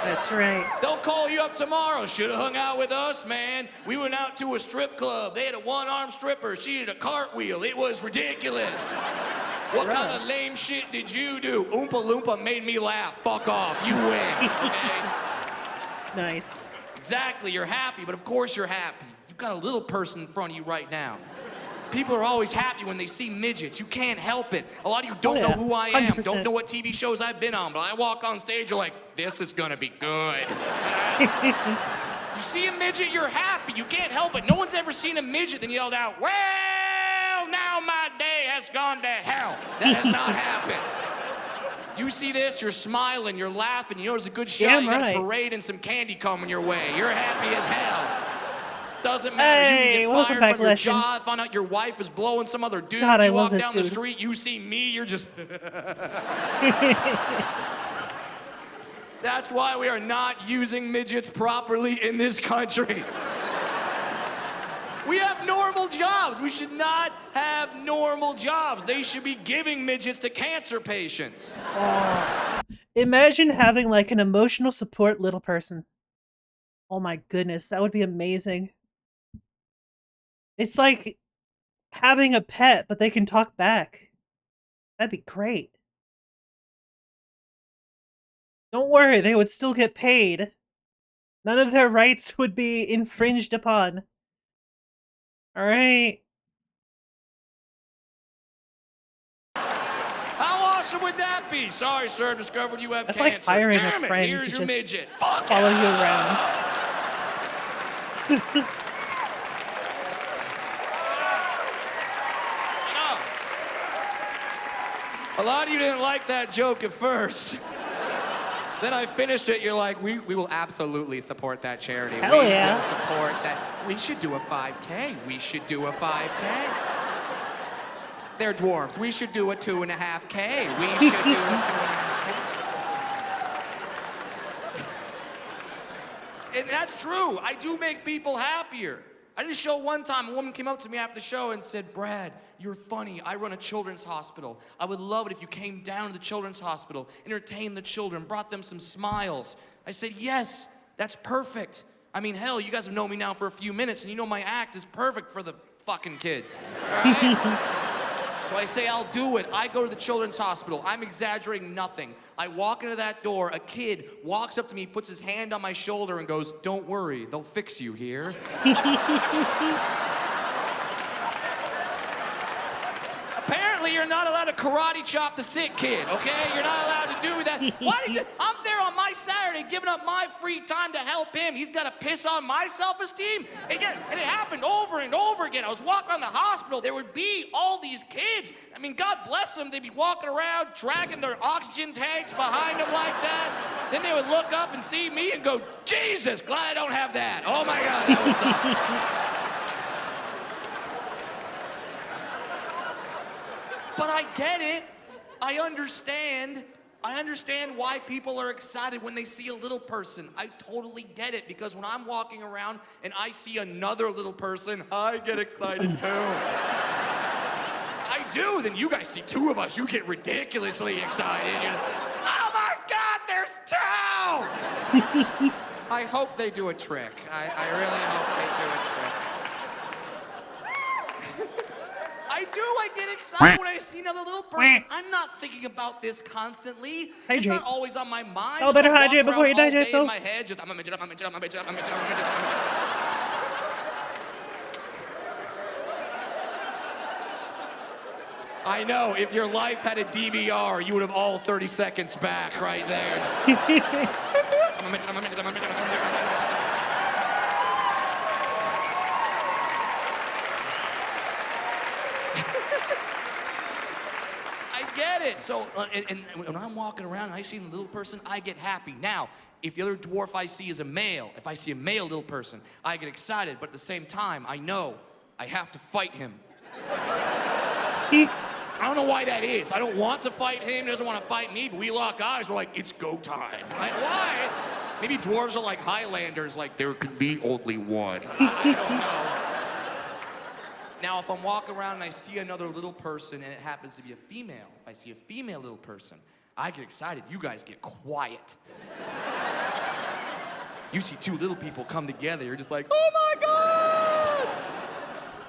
That's right. They'll call you up tomorrow. Should've hung out with us, man. We went out to a strip club. They had a one-armed stripper. She did a cartwheel. It was ridiculous. What kind of lame shit did you do? Oompa Loompa made me laugh. Fuck off. You win, okay? Nice. Exactly, you're happy, but of course you're happy. You've got a little person in front of you right now. People are always happy when they see midgets. You can't help it. A lot of you don't know who I am, 100%. don't know what TV shows I've been on, but I walk on stage, you're like, this is gonna be good. You see a midget, you're happy. You can't help it. No one's ever seen a midget then yelled out, well, now my day has gone to hell. That has not happened. You see this, you're smiling, you're laughing, you know there's a good shot, Damn you got right. a parade and some candy coming your way. You're happy as hell. Doesn't matter, Hey, you welcome can get back, fired from your Leshen. job, find out your wife is blowing some other dude, God, I you love walk this down the dude. street, you see me, you're just... That's why we are not using midgets properly in this country. We have normal jobs. We should not have normal jobs. They should be giving midgets to cancer patients. Imagine having like an emotional support little person. Oh my goodness, that would be amazing. It's like having a pet, but they can talk back. That'd be great. Don't worry, they would still get paid. None of their rights would be infringed upon. Alright. How awesome would that be? Sorry, sir, discovered you have That's cancer. like hiring Damn a it, friend here's to your just midget. Fuck follow yeah. you around. A lot of you didn't like that joke at first. Then I finished it, you're like, we will absolutely support that charity. Hell we yeah. will support that. We should do a 5K. We should do a 5K. They're dwarves. We should do a 2.5K. We should do a 2.5K. And that's true. I do make people happier. I did a show one time, a woman came up to me after the show and said, Brad, you're funny. I run a children's hospital. I would love it if you came down to the children's hospital, entertained the children, brought them some smiles. I said, yes, that's perfect. I mean, hell, you guys have known me now for a few minutes, and you know my act is perfect for the fucking kids. All right? So I say, I'll do it. I go to the children's hospital. I'm exaggerating nothing. I walk into that door. A kid walks up to me, puts his hand on my shoulder, and goes, don't worry, they'll fix you here. Apparently, you're not allowed to karate chop the sick kid, okay? You're not allowed to do that. Why did you? I'm there on my Saturday giving up my free time to help him. He's got to piss on my self-esteem? And it happened over and over again. I was walking around the hospital. There would be all these kids. I mean, God bless them. They'd be walking around, dragging their oxygen tanks behind them like that. Then they would look up and see me and go, Jesus, glad I don't have that. Oh, my God, that would suck. But I get it. I understand why people are excited when they see a little person. I totally get it, because when I'm walking around and I see another little person, I get excited too. I do. Then you guys see two of us, you get ridiculously excited. You're like, oh my God, there's two! I hope they do a trick. I really hope they do a trick. I get excited when I see another little person. I'm not thinking about this constantly. It's not always on my mind. Oh, better I walk hydrate before you around all digest, day in my folks. head, just, I'm a midget, I'm a midget, I'm a midget, I'm a midget, I'm a midget, I'm a midget. I know, if your life had a DVR, you would have all 30 seconds back right there. I get it. So, and when I'm walking around and I see a little person, I get happy. Now, if the other dwarf I see is a male, if I see a male little person, I get excited. But at the same time, I know I have to fight him. I don't know why that is. I don't want to fight him. He doesn't want to fight me. But we lock eyes. We're like, it's go time. Like, why? Maybe dwarves are like Highlanders. Like, there can be only one. I don't know. Now, if I'm walking around and I see another little person and it happens to be a female, if I see a female little person, I get excited. You guys get quiet. You see two little people come together, you're just like, oh my God!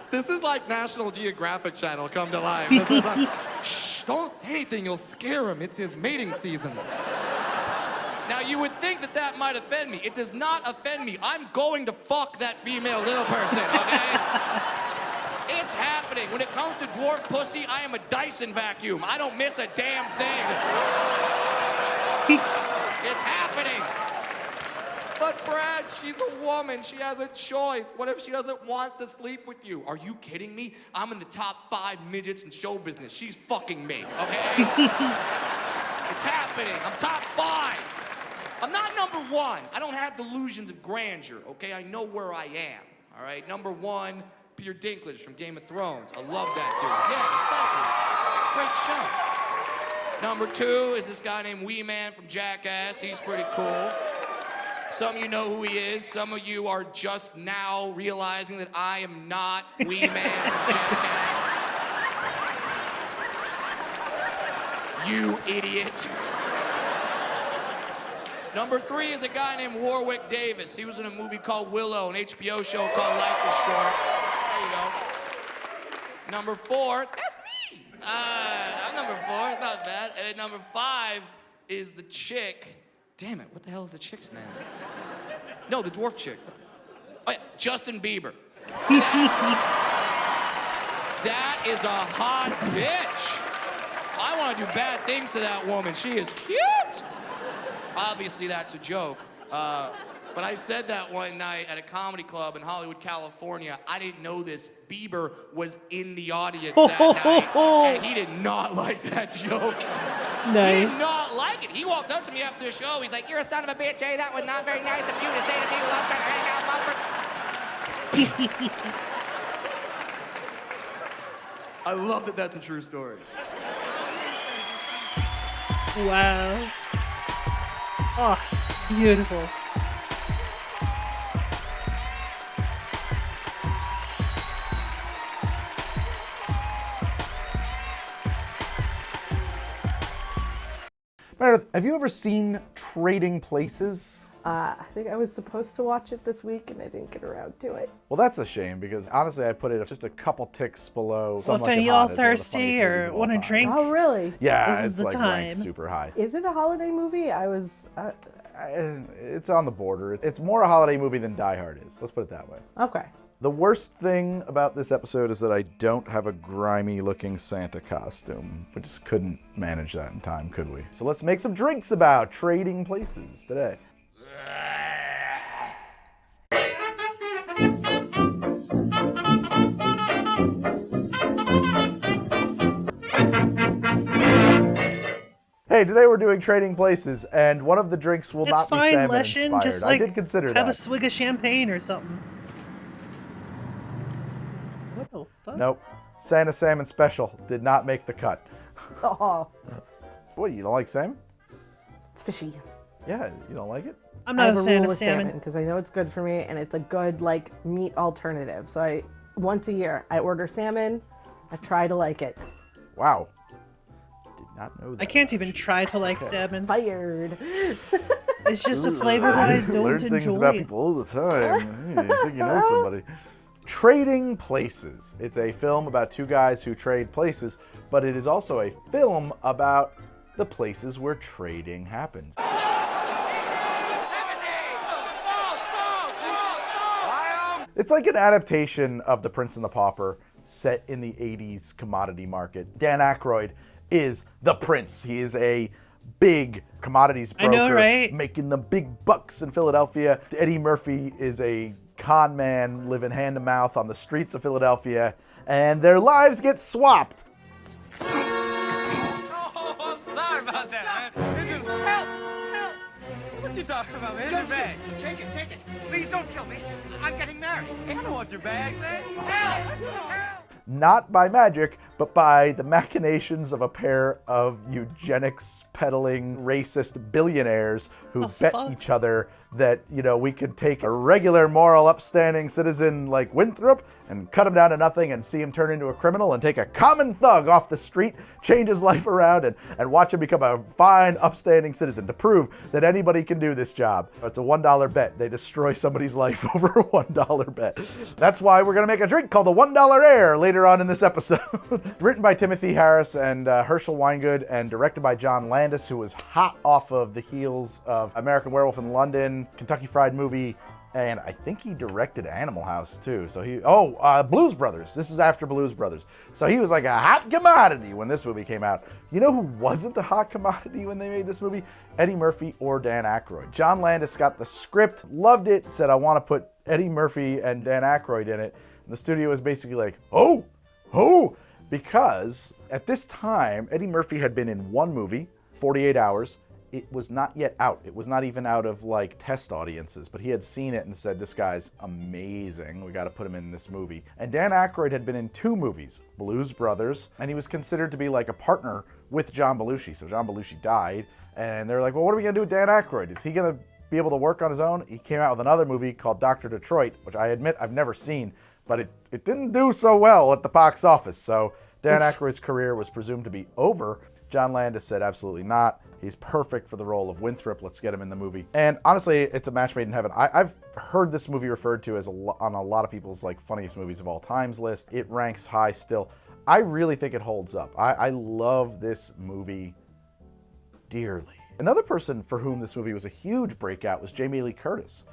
This is like National Geographic Channel come to life. This is like, shh, don't say anything, you'll scare him. It's his mating season. Now, you would think that that might offend me. It does not offend me. I'm going to fuck that female little person, okay? It's happening. When it comes to dwarf pussy, I am a Dyson vacuum. I don't miss a damn thing. It's happening. But Brad, she's a woman. She has a choice. What if she doesn't want to sleep with you? Are you kidding me? I'm in the top 5 midgets in show business. She's fucking me, okay? It's happening. I'm top 5. I'm not number 1. I don't have delusions of grandeur, okay? I know where I am, all right? Number 1, Peter Dinklage from Game of Thrones. I love that dude. Yeah, exactly. Great show. Number 2 is this guy named Wee Man from Jackass. He's pretty cool. Some of you know who he is. Some of you are just now realizing that I am not Wee Man from Jackass. You idiot. Number 3 is a guy named Warwick Davis. He was in a movie called Willow, an HBO show called Life is Short. There you go. Number 4, that's me. I'm number 4, it's not bad. And then number 5 is the chick. Damn it, what the hell is the chick's name? No, the dwarf chick. Oh yeah, Justin Bieber. That is a hot bitch. I want to do bad things to that woman. She is cute. Obviously, that's a joke. But I said that one night at a comedy club in Hollywood, California. I didn't know this. Bieber was in the audience that night, and he did not like that joke. Nice. He did not like it. He walked up to me after the show. He's like, "You're a son of a bitch, eh? That was not very nice of you to say to me while I'm trying to hang out, Mumford." I love that that's a true story. Wow. Oh, beautiful. Meredith, have you ever seen Trading Places? I think I was supposed to watch it this week and I didn't get around to it. Well, that's a shame because honestly, I put it just a couple ticks below. Well, if any y'all thirsty or want to drink, oh really? Yeah, this is the like time. Ranked super high. Is it a holiday movie? It's on the border. It's more a holiday movie than Die Hard is. Let's put it that way. Okay. The worst thing about this episode is that I don't have a grimy looking Santa costume. We just couldn't manage that in time, could we? So let's make some drinks about Trading Places today. Hey, today we're doing Trading Places, and one of the drinks will not be salmon inspired. Just like I did consider have that. a swig of champagne or something. What the fuck? Nope. Santa Salmon Special did not make the cut. Oh, What, you don't like salmon? it's fishy. Yeah, you don't like it? I'm I not have a fan rule of with salmon. because I know it's good for me and it's a good like meat alternative. So once a year I order salmon. I try to like it. Wow. Did not know that. I can't even try to like salmon. Fired. It's just a flavor that I don't Learn enjoy. things about people all the time. Hey, you think you know somebody. Trading Places. It's a film about two guys who trade places, but it is also a film about the places where trading happens. It's like an adaptation of The Prince and the Pauper, set in the 80s commodity market. Dan Aykroyd is the prince. He is a big commodities broker, I know, right? making the big bucks in Philadelphia. Eddie Murphy is a con man living hand to mouth on the streets of Philadelphia, and their lives get swapped. Oh, I'm sorry about that, man. This is help! What you talking about, man? Here's your bag. Take it. Please don't kill me. I'm getting married. I don't want your bag, man. Help! Not by magic, but by the machinations of a pair of eugenics peddling racist billionaires who bet each other that, we could take a regular moral upstanding citizen like Winthrop and cut him down to nothing and see him turn into a criminal, and take a common thug off the street, change his life around, and watch him become a fine, upstanding citizen to prove that anybody can do this job. It's a $1 bet. They destroy somebody's life over a $1 bet. That's why we're going to make a drink called the $1 Air later on in this episode. Written by Timothy Harris and Herschel Weingood, and directed by John Landis, who was hot off of the heels of American Werewolf in London, Kentucky Fried Movie, and I think he directed Animal House too. So Blues Brothers. This is after Blues Brothers. So he was like a hot commodity when this movie came out. You know who wasn't a hot commodity when they made this movie? Eddie Murphy or Dan Aykroyd. John Landis got the script, loved it, said, I want to put Eddie Murphy and Dan Aykroyd in it. And the studio was basically like, oh, because at this time, Eddie Murphy had been in one movie, 48 Hours. It was not yet out. It was not even out of test audiences, but he had seen it and said, this guy's amazing. We got to put him in this movie. And Dan Aykroyd had been in 2 movies, Blues Brothers, and he was considered to be like a partner with John Belushi. So John Belushi died, and they were like, well, what are we going to do with Dan Aykroyd? Is he going to be able to work on his own? He came out with another movie called Dr. Detroit, which I admit I've never seen, but it didn't do so well at the box office. So Dan Aykroyd's career was presumed to be over. John Landis said, absolutely not. He's perfect for the role of Winthrop. Let's get him in the movie. And honestly, it's a match made in heaven. I've heard this movie referred to as on a lot of people's funniest movies of all times list. It ranks high still. I really think it holds up. I love this movie dearly. Another person for whom this movie was a huge breakout was Jamie Lee Curtis.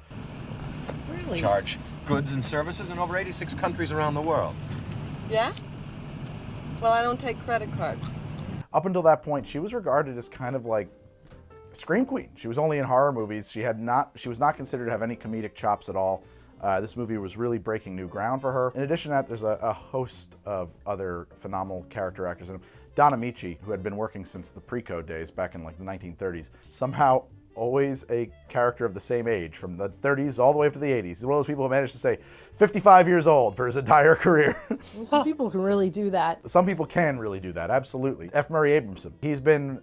Really? Charge goods and services in over 86 countries around the world. Yeah? Well, I don't take credit cards. Up until that point, she was regarded as kind of like a scream queen. She was only in horror movies. She was not considered to have any comedic chops at all. This movie was really breaking new ground for her. In addition to that, there's a host of other phenomenal character actors in it. Don Amici, who had been working since the pre-code days back in the 1930s, somehow always a character of the same age, from the 30s all the way up to the 80s. He's one of those people who managed to say 55 years old for his entire career. Some people can really do that. Some people can really do that, absolutely. F. Murray Abramson. He's been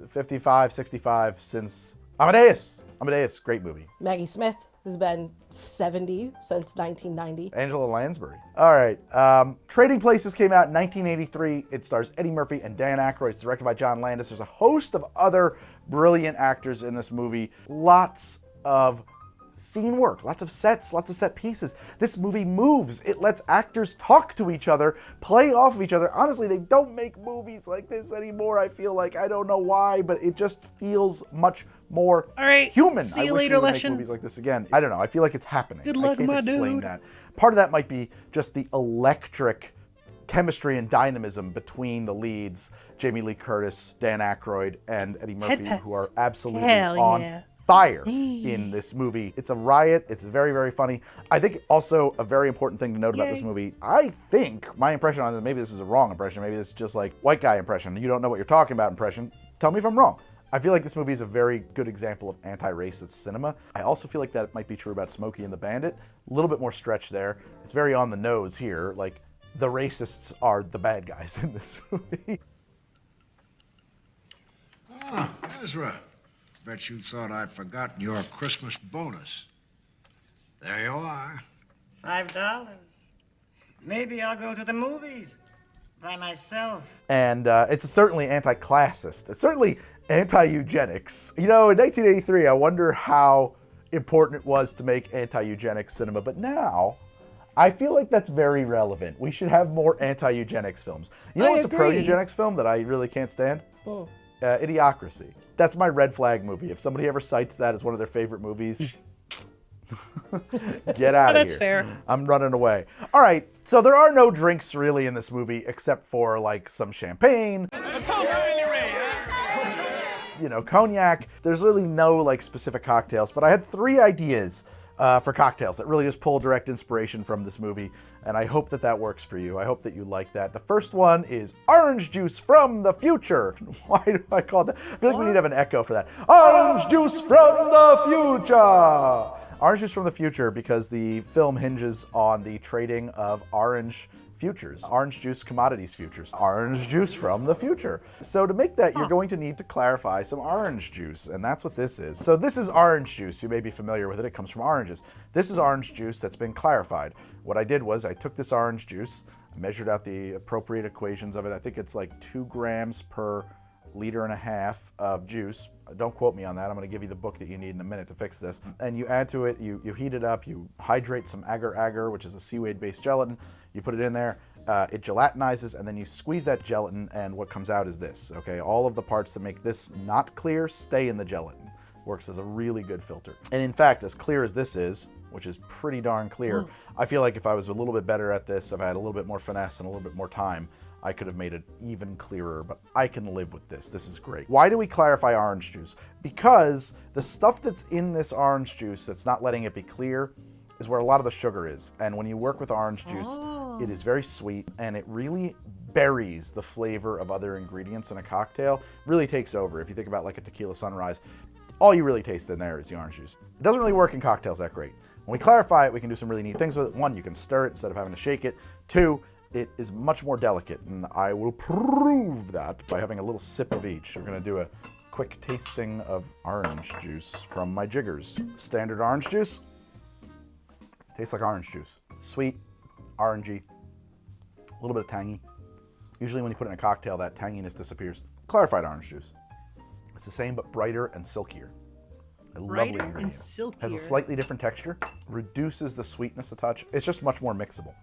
55, 65 since Amadeus. Amadeus, great movie. Maggie Smith has been 70 since 1990. Angela Lansbury. All right. Trading Places came out in 1983. It stars Eddie Murphy and Dan Aykroyd. It's directed by John Landis. There's a host of other brilliant actors in this movie. Lots of scene work, lots of sets, lots of set pieces. This movie moves. It lets actors talk to each other, play off of each other. Honestly, they don't make movies like this anymore. I feel like, I don't know why, but it just feels much more human. See you I wish later, we would make Leshan. movies like this again. I don't know. I feel like it's happening. Good luck, I can't my explain dude. that. Part of that might be just the electric chemistry and dynamism between the leads, Jamie Lee Curtis, Dan Aykroyd, and Eddie Murphy, who are absolutely on fire in this movie. It's a riot. It's very, very funny. I think also a very important thing to note about this movie, I think my impression on it, maybe this is a wrong impression, maybe this is just white guy impression, you don't know what you're talking about impression, tell me if I'm wrong. I feel like this movie is a very good example of anti-racist cinema. I also feel like that might be true about Smokey and the Bandit. A little bit more stretch there. It's very on the nose here. The racists are the bad guys in this movie. Ah, Ezra. Bet you thought I'd forgotten your Christmas bonus. There you are. $5. Maybe I'll go to the movies by myself. And it's certainly anti-classist. It's certainly anti-eugenics. In 1983, I wonder how important it was to make anti-eugenics cinema, but now I feel like that's very relevant. We should have more anti-eugenics films. You know what's a pro-eugenics film that I really can't stand? Oh. Idiocracy. That's my red flag movie. If somebody ever cites that as one of their favorite movies, Get out of here. That's fair. I'm running away. All right, so there are no drinks really in this movie except for like some champagne, you know, cognac. There's really no like specific cocktails, but I had 3 ideas for cocktails that really just pull direct inspiration from this movie, and I hope that that works for you. I hope that you like that. The first one is orange juice from the future. Why do I call that? I feel like we need to have an echo for that. Orange juice from the future. Orange juice from the future because the film hinges on the trading of orange futures, orange juice commodities futures, orange juice from the future. So to make that, you're going to need to clarify some orange juice, and that's what this is. So this is orange juice. You may be familiar with it. It comes from oranges. This is orange juice that's been clarified. What I did was I took this orange juice, measured out the appropriate equations of it. I think it's like 2 grams per liter and a half of juice. Don't quote me on that. I'm going to give you the book that you need in a minute to fix this. And you add to it, you heat it up, you hydrate some agar-agar, which is a seaweed-based gelatin. You put it in there, it gelatinizes, and then you squeeze that gelatin, and what comes out is this, okay? All of the parts that make this not clear stay in the gelatin. Works as a really good filter. And in fact, as clear as this is, which is pretty darn clear, I feel like if I was a little bit better at this, if I had a little bit more finesse and a little bit more time, I could have made it even clearer, but I can live with this. This is great. Why do we clarify orange juice? Because the stuff that's in this orange juice that's not letting it be clear is where a lot of the sugar is. And when you work with orange juice, it is very sweet and it really buries the flavor of other ingredients in a cocktail. Really takes over. If you think about like a tequila sunrise, all you really taste in there is the orange juice. It doesn't really work in cocktails that great. When we clarify it, we can do some really neat things with it. 1, you can stir it instead of having to shake it. 2, it is much more delicate, and I will prove that by having a little sip of each. We're gonna do a quick tasting of orange juice from my jiggers. Standard orange juice. Tastes like orange juice. Sweet, orangey, a little bit of tangy. Usually when you put it in a cocktail, that tanginess disappears. Clarified orange juice. It's the same, but brighter and silkier. A lovely ingredient. And silkier. Has a slightly different texture, reduces the sweetness a touch. It's just much more mixable.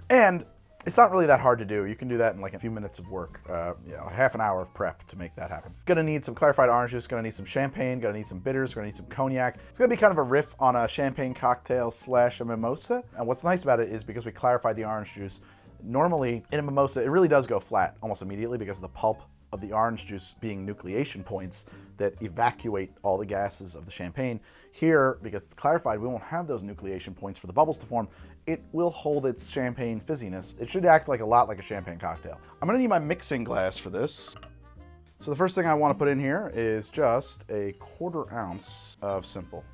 And it's not really that hard to do. You can do that in like a few minutes of work, you know, half an hour of prep to make that happen. Gonna need some clarified orange juice, gonna need some champagne, gonna need some bitters, gonna need some cognac. It's gonna be kind of a riff on a champagne cocktail / a mimosa. And what's nice about it is because we clarified the orange juice, normally in a mimosa, it really does go flat almost immediately because of the pulp of the orange juice being nucleation points that evacuate all the gases of the champagne. Here, because it's clarified, we won't have those nucleation points for the bubbles to form. It will hold its champagne fizziness. It should act like a lot like a champagne cocktail. I'm gonna need my mixing glass for this. So the first thing I wanna put in here is just a 1/4 ounce of simple.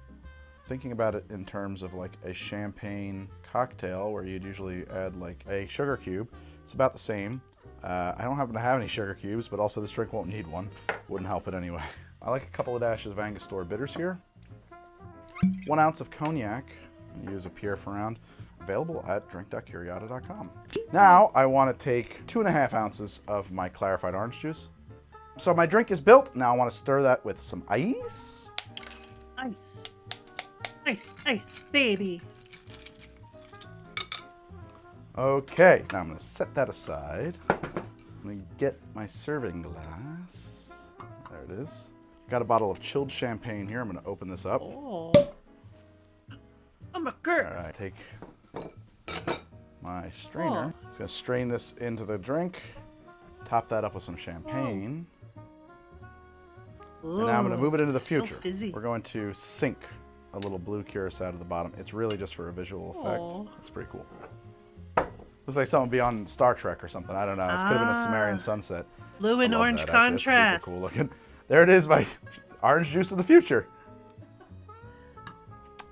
Thinking about it in terms of like a champagne cocktail where you'd usually add like a sugar cube, it's about the same. I don't happen to have any sugar cubes, but also this drink won't need one. Wouldn't help it anyway. I like a couple of dashes of Angostura bitters here. 1 ounce of cognac. I use a Pierre Ferrand. Available at drink.curiata.com. Now I want to take 2.5 ounces of my clarified orange juice. So my drink is built. Now I want to stir that with some ice. Ice. Ice, ice, baby. Okay, now I'm going to set that aside. I'm going to get my serving glass. There it is. Got a bottle of chilled champagne here. I'm going to open this up. Oh. I'm a girl. All right, take my strainer. Just going to strain this into the drink. Top that up with some champagne. And now I'm going to move it into the future. So We're going to sink a little blue curacao to the bottom. It's really just for a visual effect. It's pretty cool. Looks like something beyond Star Trek or something. I don't know. It could have been a Sumerian sunset. Blue and orange that, contrast. That's super cool looking. There it is, my orange juice of the future.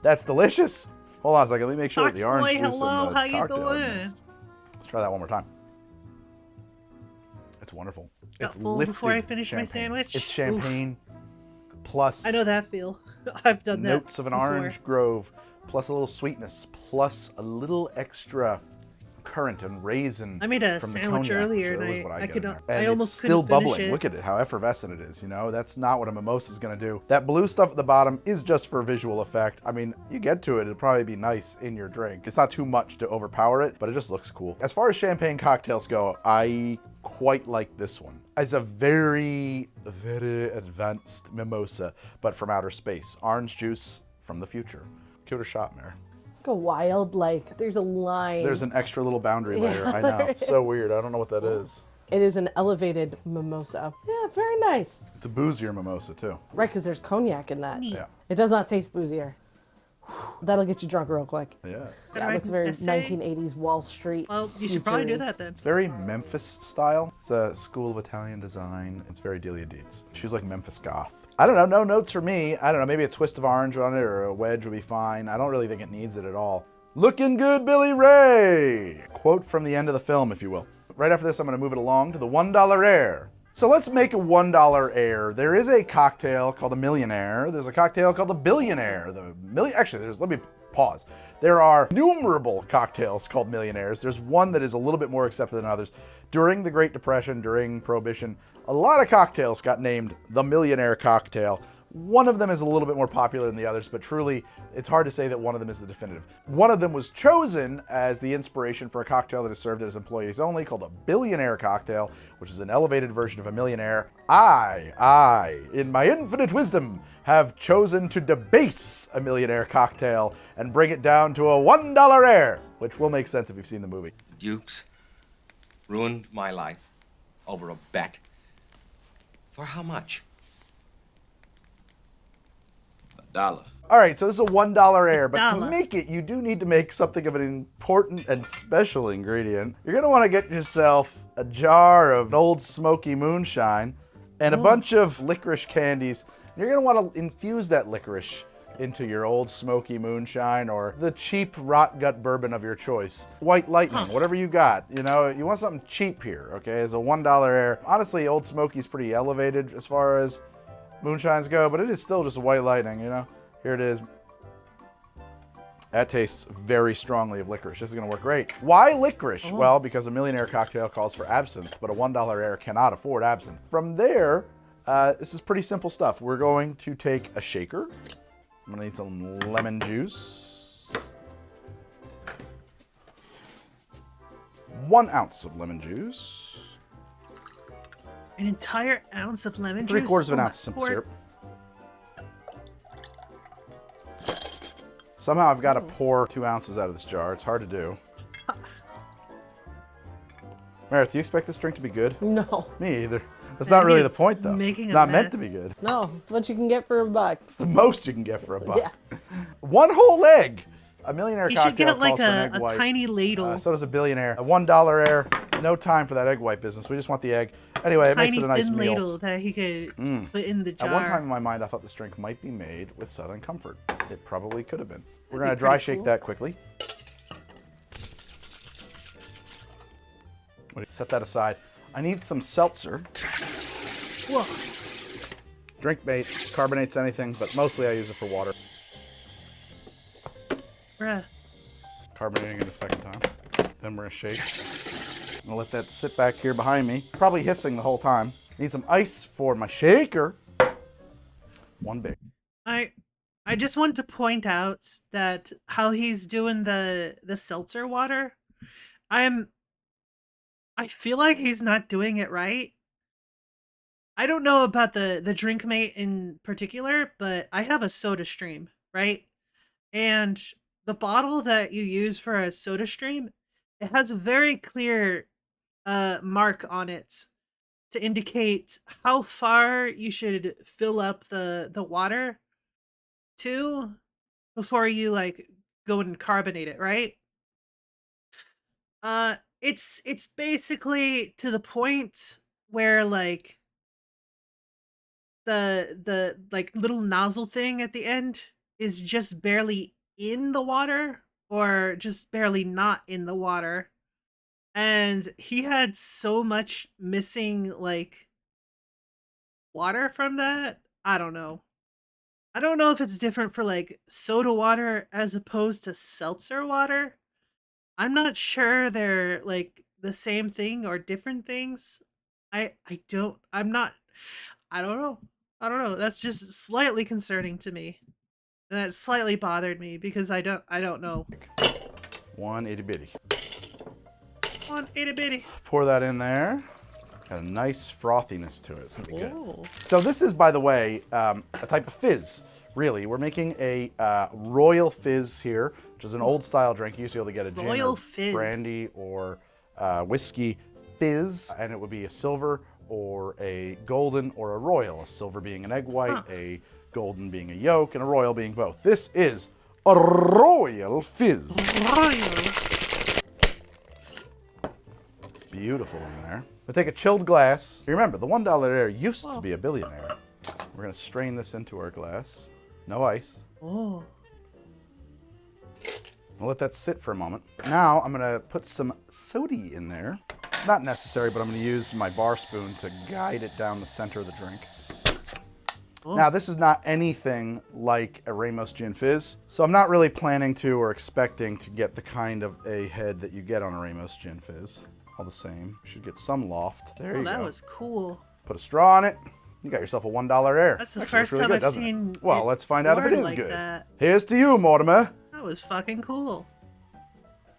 That's delicious. Hold on a second. Let me make sure that the orange juice hello, and the how you cocktail are doing? mixed. Let's try that one more time. It's wonderful. Got It's full lifted before I finish champagne. my sandwich. It's champagne plus I know that feel. I've done that. Notes of an orange grove, plus a little sweetness, plus a little extra currant and raisin. I made a from the sandwich cognac. earlier Shows and what I get could in there. I And almost it's still couldn't finish bubbling. it. Look at it, how effervescent it is. You know, that's not what a mimosa is going to do. That blue stuff at the bottom is just for visual effect. I mean, you get to it, it'll probably be nice in your drink. It's not too much to overpower it, but it just looks cool. As far as champagne cocktails go, I quite like this one. It's a very, very advanced mimosa, but from outer space. Orange juice from the future. Give it a shot, Mare. It's like a wild, like, there's a line. There's an extra little boundary layer. Yeah. I know. It's so weird. I don't know what that is. It is an elevated mimosa. Yeah, very nice. It's a boozier mimosa, too. Right, because there's cognac in that. Yeah. It does not taste boozier. That'll get you drunk real quick. Yeah. Yeah, it looks very 1980s Wall Street. Well, you should probably do that then. It's very Memphis style. It's a school of Italian design. It's very Delia Deeds. She's like Memphis goth. I don't know, no notes for me. I don't know, maybe a twist of orange on it or a wedge would be fine. I don't really think it needs it at all. Looking good, Billy Ray! Quote from the end of the film, if you will. Right after this, I'm gonna move it along to the $1 air. So let's make a $1 air. There is a cocktail called a millionaire. There's a cocktail called the billionaire. Let me pause. There are innumerable cocktails called millionaires. There's one that is a little bit more accepted than others. During the Great Depression, during Prohibition, a lot of cocktails got named the millionaire cocktail. One of them is a little bit more popular than the others, but truly, it's hard to say that one of them is the definitive. One of them was chosen as the inspiration for a cocktail that is served as employees only, called a billionaire cocktail, which is an elevated version of a millionaire. I, in my infinite wisdom, have chosen to debase a millionaire cocktail and bring it down to a $1 air, which will make sense if you've seen the movie. Dukes ruined my life over a bet. For how much? $1. All right, so this is a $1 air, but to make it, you do need to make something of an important and special ingredient. You're gonna wanna get yourself a jar of old smoky moonshine and a bunch of licorice candies. You're gonna wanna infuse that licorice into your old smoky moonshine or the cheap rot gut bourbon of your choice. White Lightning, whatever you got. You know, you want something cheap here, okay? As a $1 air. Honestly, Old Smoky's pretty elevated as far as moonshines go, but it is still just a White Lightning, you know? Here it is. That tastes very strongly of licorice. This is gonna work great. Why licorice? Well, because a millionaire cocktail calls for absinthe, but a $1 air cannot afford absinthe. From there, this is pretty simple stuff. We're going to take a shaker. I'm gonna need some lemon juice. 1 ounce of lemon juice. An entire ounce of lemon juice? 3/4 of an ounce of simple syrup. Somehow I've got to pour 2 ounces out of this jar. It's hard to do. Meredith, do you expect this drink to be good? No. Me either. That's not really the point, though. Making It's a not meant to mess. be good. No, it's what you can get for $1. It's the most you can get for $1. Yeah. 1 whole egg. A millionaire You cocktail should get like calls for an egg a white. tiny ladle. So does a billionaire. A $1 air. No time for that egg white business. We just want the egg. Anyway, it makes Tiny it a nice thin meal. ladle that he could put in the jar. At one time in my mind, I thought this drink might be made with Southern Comfort. It probably could have been. We're That'd going be to dry pretty shake cool. that quickly. Set that aside. I need some seltzer. Whoa. Drink bait, carbonates anything, but mostly I use it for water. Bruh. Carbonating it a second time. Then we're gonna shake. I'm gonna let that sit back here behind me. Probably hissing the whole time. Need some ice for my shaker. 1 big. I just want to point out that how he's doing the seltzer water. I feel like he's not doing it right. I don't know about the drink mate in particular, but I have a soda stream, right? And the bottle that you use for a soda stream, it has a very clear mark on it to indicate how far you should fill up the water to before you like go and carbonate it, right? It's basically to the point where like the like little nozzle thing at the end is just barely in the water or just barely not in the water. And he had so much missing like water from that. I don't know. I don't know if it's different for like soda water as opposed to seltzer water. I'm not sure they're like the same thing or different things. I don't know. That's just slightly concerning to me. And that slightly bothered me because I don't know. 1 itty bitty. 1 itty bitty. Pour that in there. Got a nice frothiness to it. It's gonna be Ooh. good. So this is, by the way, a type of fizz. really. We're making a Royal Fizz here, which is an old style drink. You used to be able to get a gin Royal or Fizz. brandy or whiskey fizz, and it would be a silver or a golden or a royal. A silver being an egg white, a golden being a yolk, and a royal being both. This is a Royal Fizz. Beautiful in there. We'll take a chilled glass. Remember, the $1 air used to be a billionaire. We're gonna strain this into our glass. No ice. Oh. We'll let that sit for a moment. Now I'm gonna put some soda in there. It's not necessary, but I'm gonna use my bar spoon to guide it down the center of the drink. Oh. Now, this is not anything like a Ramos Gin Fizz, so I'm not really planning to or expecting to get the kind of a head that you get on a Ramos Gin Fizz. All the same, you should get some loft. There you go. That was cool. Put a straw on it. You got yourself a $1 air. That's the Actually, first looks time really I've good, doesn't it? seen Well, it let's find out if it poured is like good. that. Here's to you, Mortimer. That was fucking cool.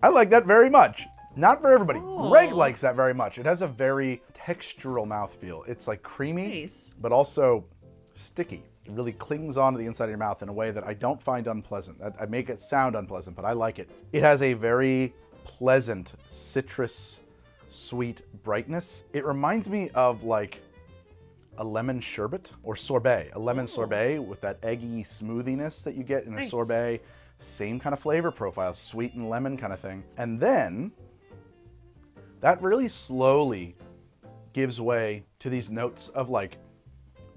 I like that very much. Not for everybody. Oh. Greg likes that very much. It has a very textural mouthfeel. It's like creamy, but also sticky. It really clings onto the inside of your mouth in a way that I don't find unpleasant. I make it sound unpleasant, but I like it. It has a very pleasant citrus, sweet brightness. It reminds me of like a lemon sherbet or sorbet, a lemon sorbet with that eggy smoothiness that you get in a sorbet. Same kind of flavor profile, sweet and lemon kind of thing. And then that really slowly gives way to these notes of like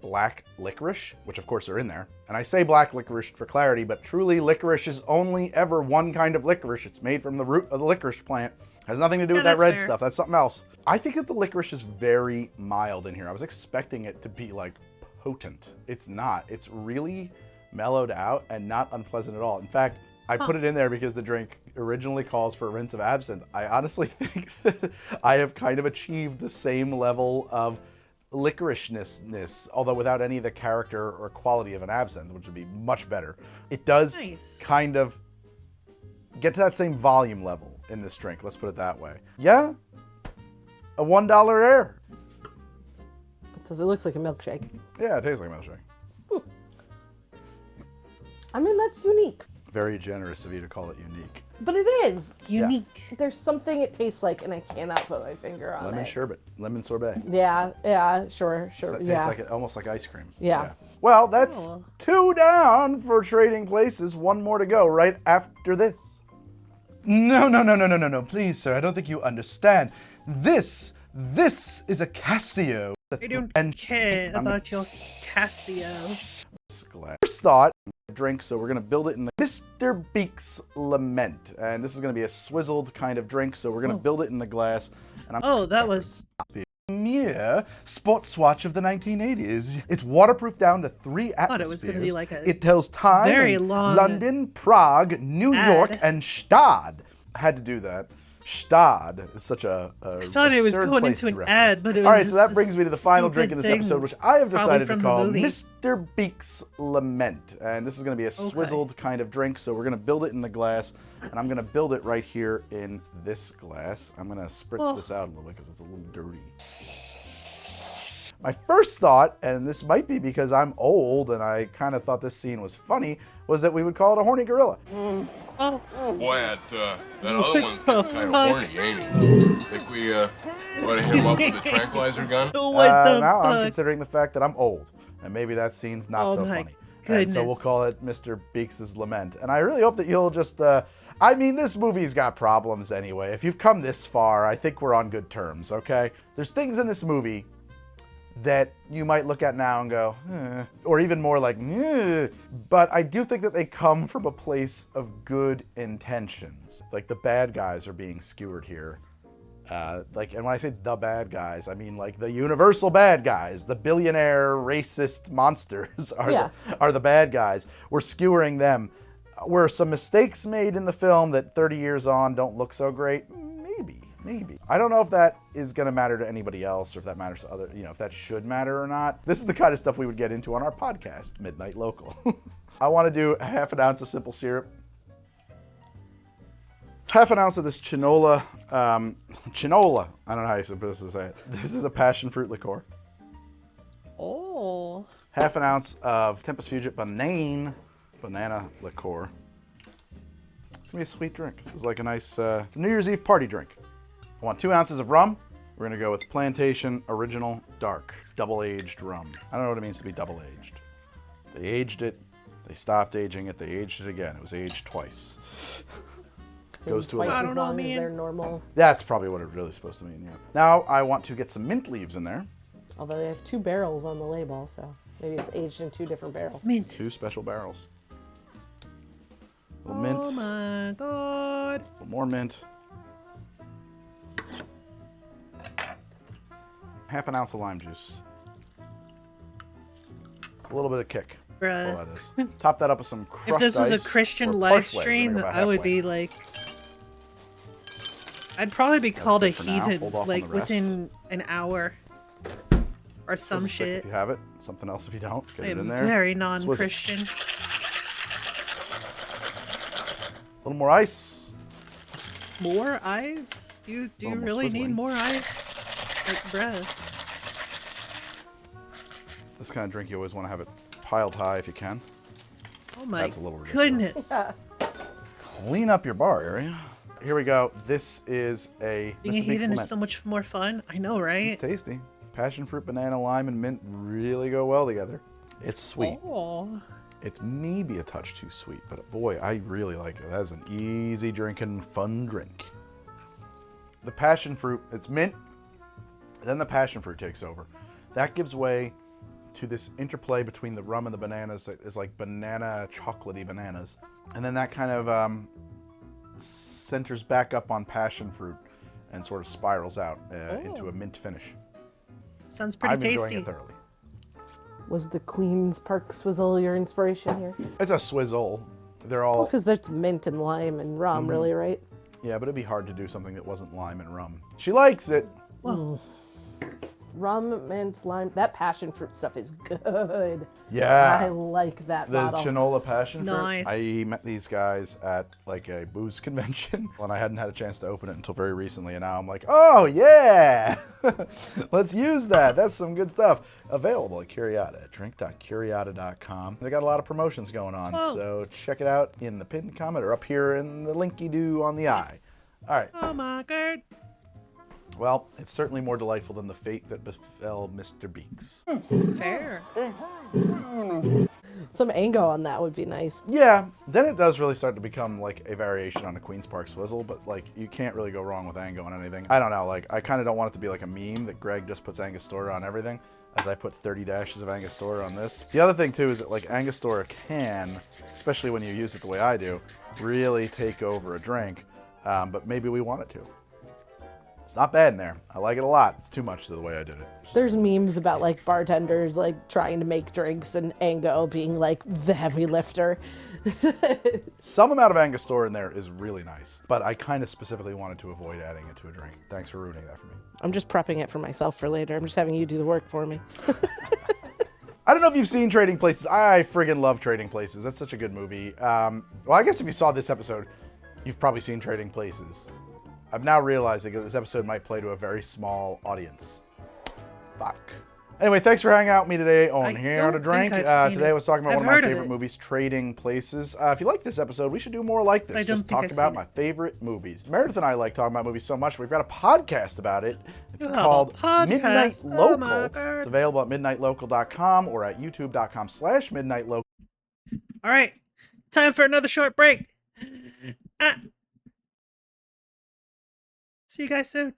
black licorice, which of course are in there. And I say black licorice for clarity, but truly licorice is only ever one kind of licorice. It's made from the root of the licorice plant. Has nothing to do with that red stuff. That's something else. I think that the licorice is very mild in here. I was expecting it to be like potent. It's not. It's really mellowed out and not unpleasant at all. In fact, I put it in there because the drink originally calls for a rinse of absinthe. I honestly think that I have kind of achieved the same level of licoriceness, although without any of the character or quality of an absinthe, which would be much better. It does kind of get to that same volume level in this drink, let's put it that way. Yeah, a $1 air. Because it looks like a milkshake. Yeah, it tastes like a milkshake. I mean, that's unique. Very generous of you to call it unique. But it is. Unique. There's something it tastes like, and I cannot put my finger on Lemon it. sherbet, lemon sorbet. Yeah, sure. It Yeah. tastes like it, almost like ice cream. Yeah. Well, that's 2 down for Trading Places. 1 more to go right after this. No, please, sir. I don't think you understand. This is a Casio. I don't care about your Casio. First thought, drink, so we're gonna build it in the Mr. Beaks Lament. And this is gonna be a swizzled kind of drink, so we're gonna build it in the glass. And that was Mere sports watch of the 1980s. It's waterproof down to 3 atmospheres. I thought it was going to be like a It tells time very in long London, Prague, New York, and Stad. I had to do that. Stad is such a I thought it was going into an ad, but it was all right, so that just brings me to the final drink in this episode, which I have decided to call Mr. Beaks Lament. And this is going to be a swizzled kind of drink, so we're going to build it in the glass, and I'm going to build it right here in this glass. I'm going to spritz this out a little bit because it's a little dirty. My first thought, and this might be because I'm old and I kind of thought this scene was funny, was that we would call it a horny gorilla. Boy, that other one's getting kind of horny, ain't he? Think we ought to hit him up with a tranquilizer gun? Now I'm considering the fact that I'm old, and maybe that scene's not so funny. And so we'll call it Mr. Beaks' Lament. And I really hope that you'll just, I mean, this movie's got problems anyway. If you've come this far, I think we're on good terms, okay? There's things in this movie that you might look at now and go, or even more like, but I do think that they come from a place of good intentions. Like the bad guys are being skewered here. And when I say the bad guys, I mean like the universal bad guys, the billionaire racist monsters are the bad guys. We're skewering them. Were some mistakes made in the film that 30 years on don't look so great? Maybe. I don't know if that is going to matter to anybody else or if that matters to other, if that should matter or not. This is the kind of stuff we would get into on our podcast, Midnight Local. I want to do 1/2 ounce of simple syrup. 1/2 ounce of this chinola. Chinola. I don't know how you're supposed to say it. This is a passion fruit liqueur. Oh. half an ounce of Tempest Fugit banana liqueur. It's gonna be a sweet drink. This is like a nice New Year's Eve party drink. I want 2 ounces of rum. We're gonna go with Plantation Original Dark, double-aged rum. I don't know what it means to be double-aged. They aged it, they stopped aging it, they aged it again. It was aged twice. Goes to twice a as long as their normal. That's probably what it's really supposed to mean, yeah. Now I want to get some mint leaves in there. Although they have 2 barrels on the label, so maybe it's aged in 2 different barrels. Mint. 2 special barrels. A little mint. Oh my god. A little more mint. Half an ounce of lime juice. It's a little bit of kick. That's all that is. Top that up with some crushed ice. If this was a Christian live stream, I would be like, I'd probably be called a heathen like within an hour or some shit. If you have it, something else if you don't. Get I it am in there. very non-Christian. A little more ice. More ice? Do you really need more ice? Like, bruh. This kind of drink, you always want to have it piled high if you can. Oh my That's a little ridiculous. goodness. Clean up your bar area. Here we go. This is a Being a Mr. Beaks heathen is Lament. so much more fun. I know, right? It's tasty. Passion fruit, banana, lime, and mint really go well together. It's sweet. Oh. It's maybe a touch too sweet, but boy, I really like it. That is an easy drinking, fun drink. The passion fruit, it's mint, then the passion fruit takes over. That gives way to this interplay between the rum and the bananas that is like banana, chocolatey bananas. And then that kind of centers back up on passion fruit and sort of spirals out into a mint finish. Sounds pretty tasty. I'm enjoying it thoroughly. Was the Queen's Park Swizzle your inspiration here? It's a swizzle. They're all... Because that's mint and lime and rum, really, right? Yeah, but it'd be hard to do something that wasn't lime and rum. She likes it. Well, rum, mint, lime. That passion fruit stuff is good. Yeah. I like that The bottle. Chinola passion fruit. Nice. I met these guys at like a booze convention and I hadn't had a chance to open it until very recently, and now I'm like, oh yeah, let's use that. That's some good stuff. Available at Curiata at drink.curiata.com. They got a lot of promotions going on, so check it out in the pinned comment or up here in the linky-doo on the eye. All right. Oh my god. Well, it's certainly more delightful than the fate that befell Mr. Beaks. Fair. Some Ango on that would be nice. Yeah, then it does really start to become like a variation on a Queen's Park Swizzle, but like you can't really go wrong with Ango on anything. I don't know, like I kind of don't want it to be like a meme that Greg just puts Angostura on everything, as I put 30 dashes of Angostura on this. The other thing too is that like Angostura can, especially when you use it the way I do, really take over a drink, but maybe we want it to. It's not bad in there. I like it a lot. It's too much to the way I did it. There's memes about like bartenders like trying to make drinks and Ango being like the heavy lifter. Some amount of Angostura in there is really nice, but I kind of specifically wanted to avoid adding it to a drink. Thanks for ruining that for me. I'm just prepping it for myself for later. I'm just having you do the work for me. I don't know if you've seen Trading Places. I friggin' love Trading Places. That's such a good movie. Well, I guess if you saw this episode, you've probably seen Trading Places. I'm now realizing that this episode might play to a very small audience. Fuck. Anyway, thanks for hanging out with me today on Here to Drink. Today I was talking about one of my favorite movies, Trading Places. If you like this episode, we should do more like this. Just talk about my favorite movies. Meredith and I like talking about movies so much, we've got a podcast about it. It's called Midnight Local. It's available at midnightlocal.com or at youtube.com/midnightlocal. All right, time for another short break. See you guys soon.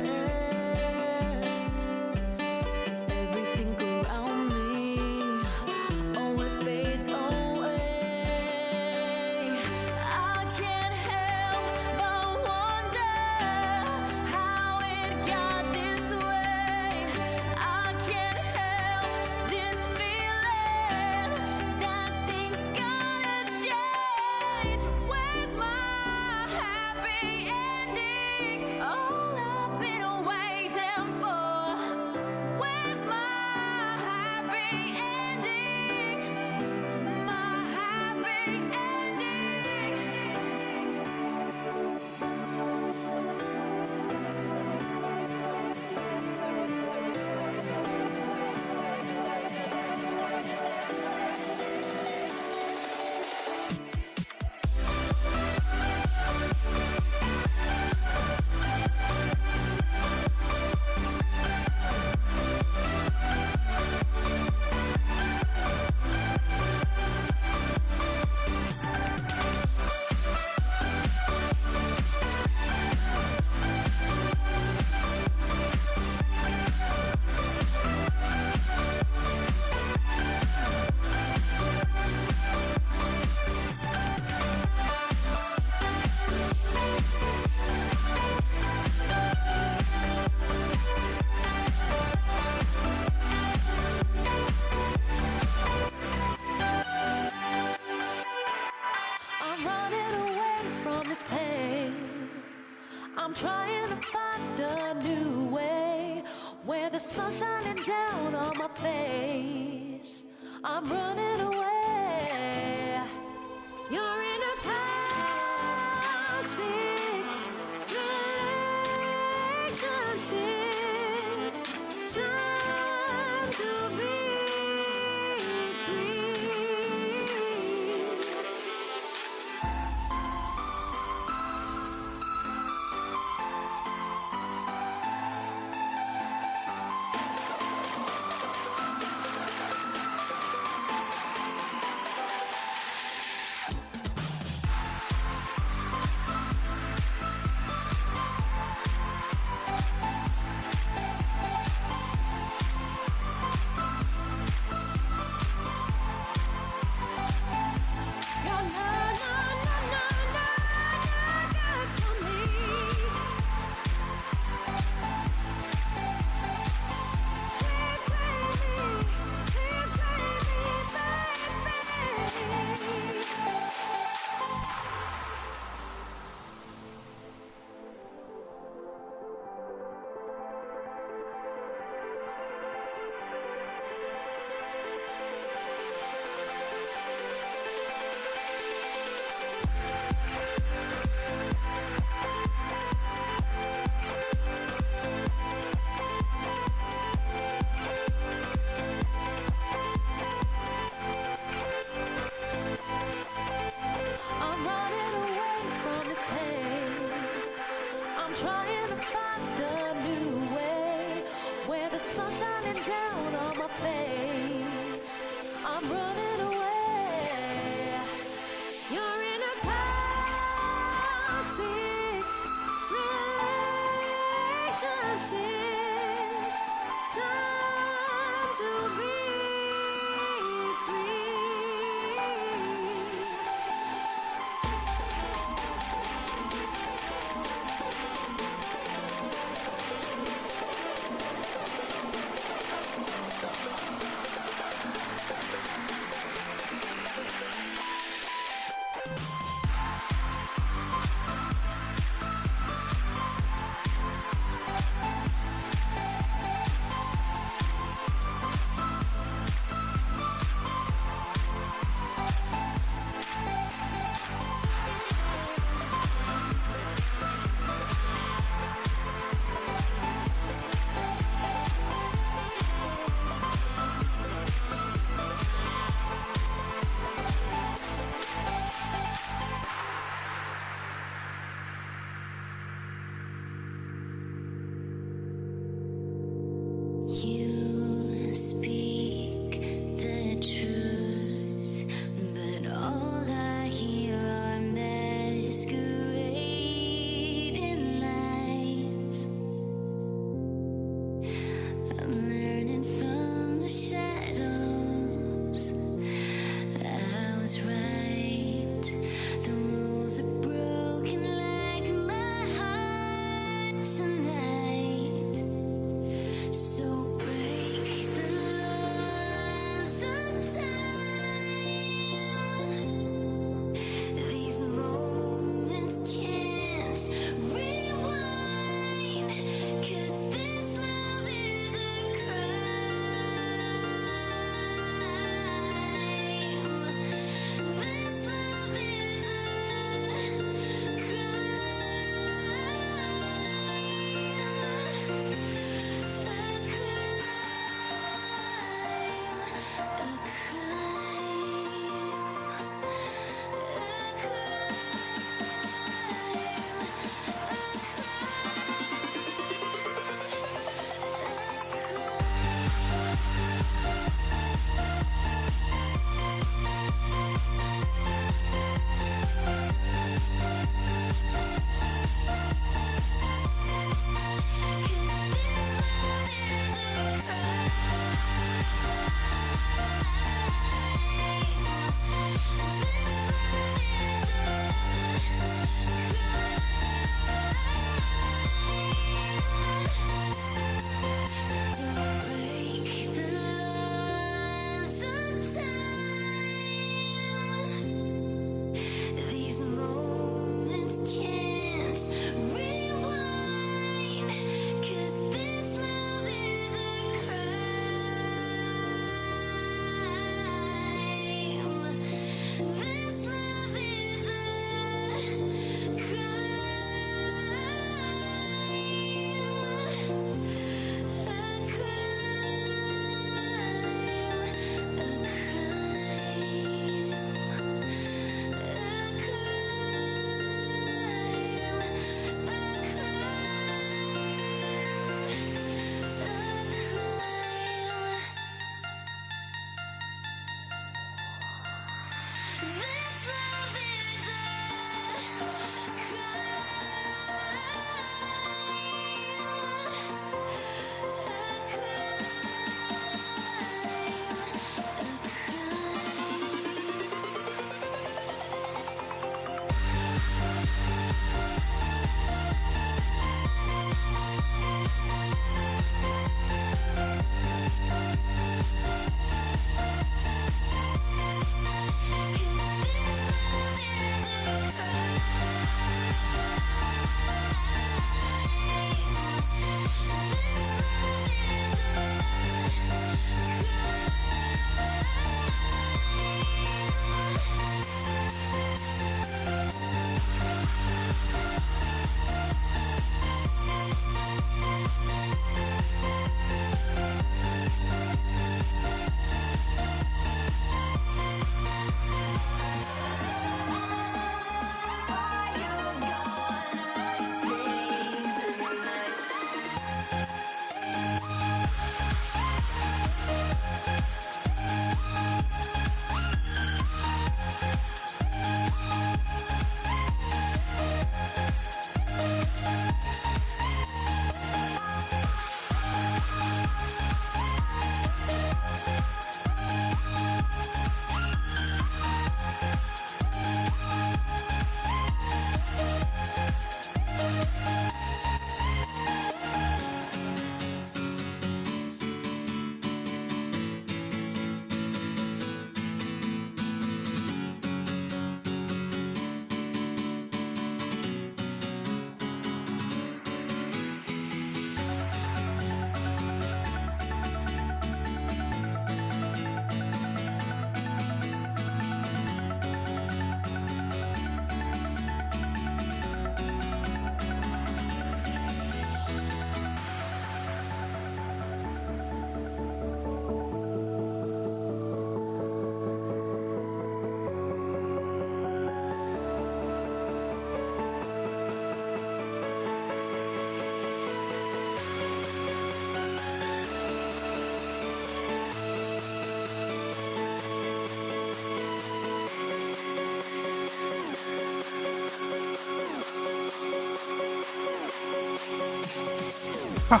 Meow.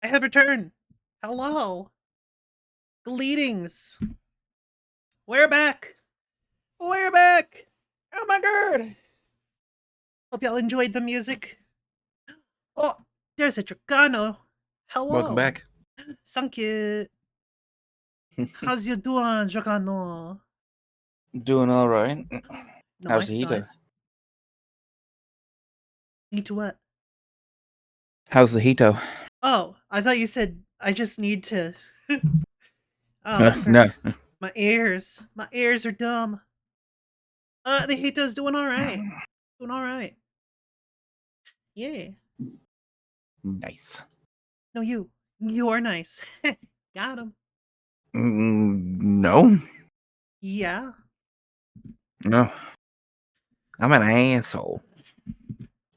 I have returned. Hello. Greetings. We're back. We're back. Oh my god. Hope y'all enjoyed the music. Oh, there's a Dragano. Hello. Welcome back. Thank you. How's you doing, Dragano? Doing all right. How's Nice, the heater? nice. Need what? How's the heato? Oh, I thought you said I just need to. Oh, No. My ears. My ears are dumb. The Hito's doing all right. Doing all right. Yeah. Nice. No, you. You're nice. Got him. No. Yeah. No. I'm an asshole.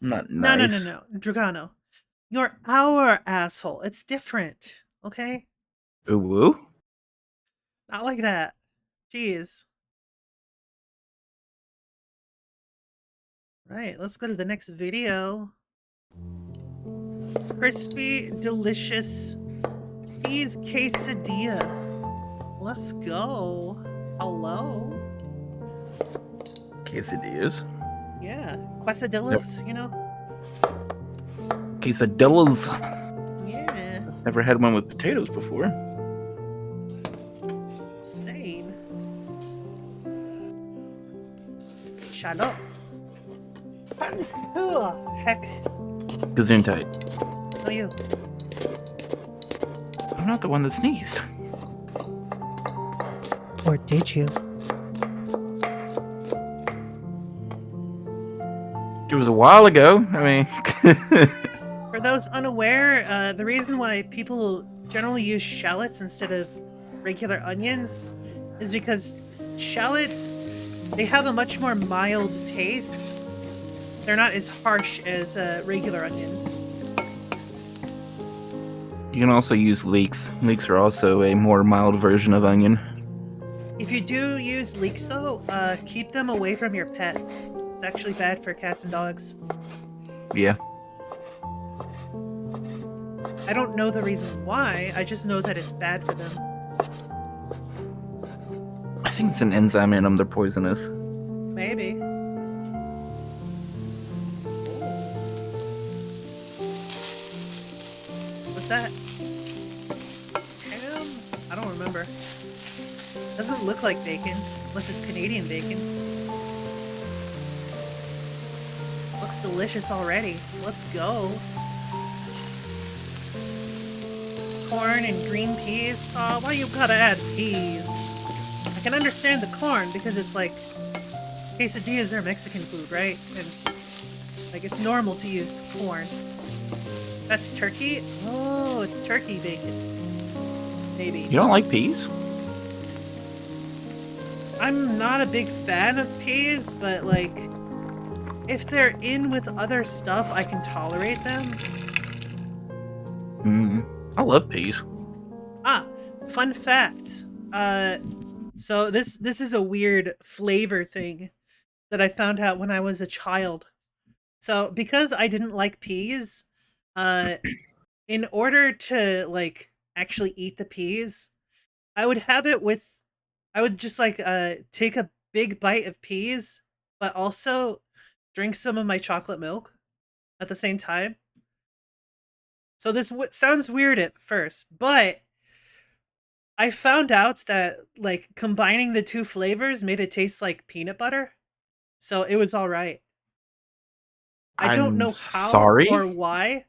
I'm not nice. No. Dragano. You're our asshole. It's different. Okay? Ooh, woo? Not like that. Jeez. Right, let's go to the next video. Crispy, delicious cheese quesadilla. Let's go. Hello. Quesadillas. Yeah. Quesadillas, you know? Quesadillas. Yeah. Never had one with potatoes before. Same. Shut up. Heck. Gesundheit. No, you. I'm not the one that sneezed. Or did you? It was a while ago. I mean... For those unaware, the reason why people generally use shallots instead of regular onions is because shallots, they have a much more mild taste. They're not as harsh as regular onions. You can also use leeks. Leeks are also a more mild version of onion. If you do use leeks though, keep them away from your pets. It's actually bad for cats and dogs. Yeah. I don't know the reason why, I just know that it's bad for them. I think it's an enzyme in them. They're poisonous. Maybe. What's that? Ham? I don't remember. Doesn't look like bacon, unless it's Canadian bacon. Looks delicious already. Let's go. Corn and green peas. Oh, why you gotta add peas? I can understand the corn because it's like quesadillas are Mexican food, right? And like it's normal to use corn. That's turkey? Oh, it's turkey bacon. Maybe. You don't like peas? I'm not a big fan of peas, but like if they're in with other stuff, I can tolerate them. I love peas. Ah, fun fact. So this is a weird flavor thing that I found out when I was a child. So because I didn't like peas, in order to like actually eat the peas, I would have it with, I would just like take a big bite of peas, but also drink some of my chocolate milk at the same time. So this sounds weird at first, but I found out that like combining the two flavors made it taste like peanut butter. So it was all right. I don't know how or why.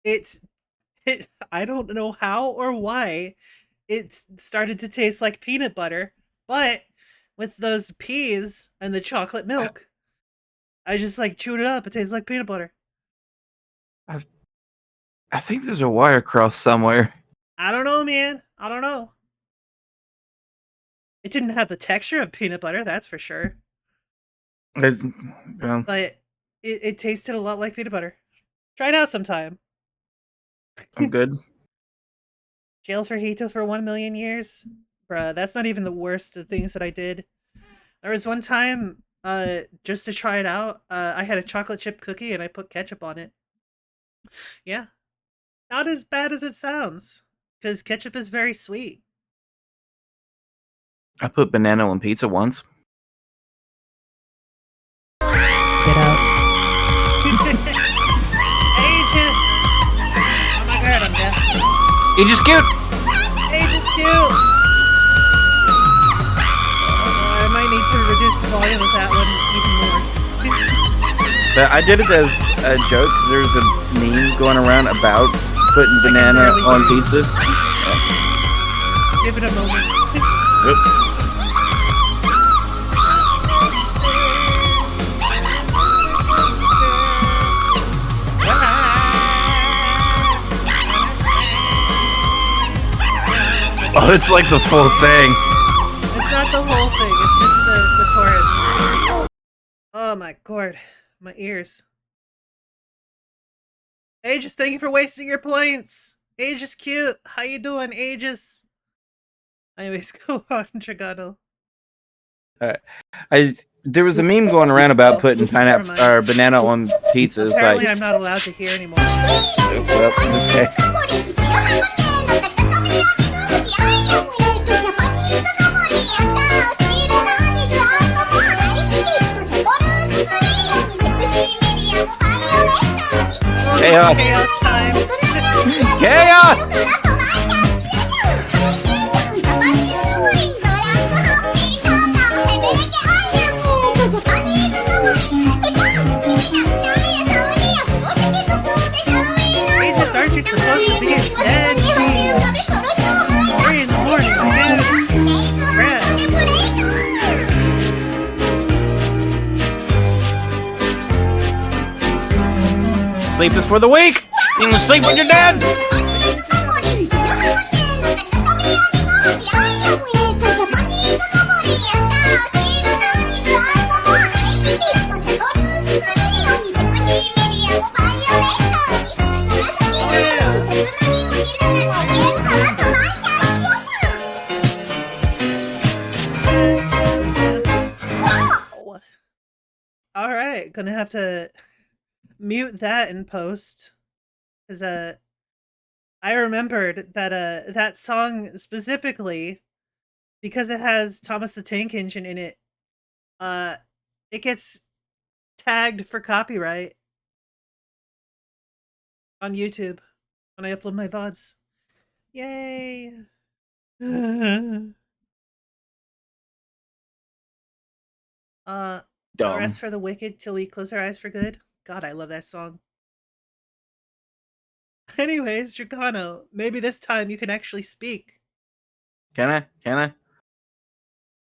I don't know how or why it started to taste like peanut butter, but with those peas and the chocolate milk, I just like chewed it up. It tastes like peanut butter. I think there's a wire cross somewhere. I don't know, man. I don't know. It didn't have the texture of peanut butter, that's for sure. Yeah. But it tasted a lot like peanut butter. Try it out sometime. I'm good. Jail for Hito for 1 million years? Bruh, that's not even the worst of things that I did. There was one time, just to try it out, I had a chocolate chip cookie and I put ketchup on it. Yeah. Not as bad as it sounds. Because ketchup is very sweet. I put banana on pizza once. Get out. Agent! Oh my god, I'm deaf. Agent's cute! Agent's cute! I might need to reduce the volume of that one even more. But I did it as a joke because there's a meme going around about putting banana on pizza. Give it a moment. Yep. Oh, it's like the full thing. It's not the whole thing, it's just the chorus. Oh my god, my ears. Aegis, thank you for wasting your points. Aegis cute. How you doing, Aegis? Anyways, go on, Dragano. There was a meme going around about putting pineapple or banana on pizza. It's Apparently, like, I'm not allowed to hear anymore. well, okay. Chaos! Chaos time! Chaos! Aegis, aren't you supposed to be in bed? 3 in the morning, dude. Crap. Sleep is for the weak! You can sleep with your dad! Alright, gonna have to mute that in post. Cause I remembered that that song specifically, because it has Thomas the Tank Engine in it, it gets tagged for copyright on YouTube when I upload my VODs. Yay! No rest for the wicked till we close our eyes for good. God, I love that song. Anyways, Dragano, maybe this time you can actually speak. Can I? Can I?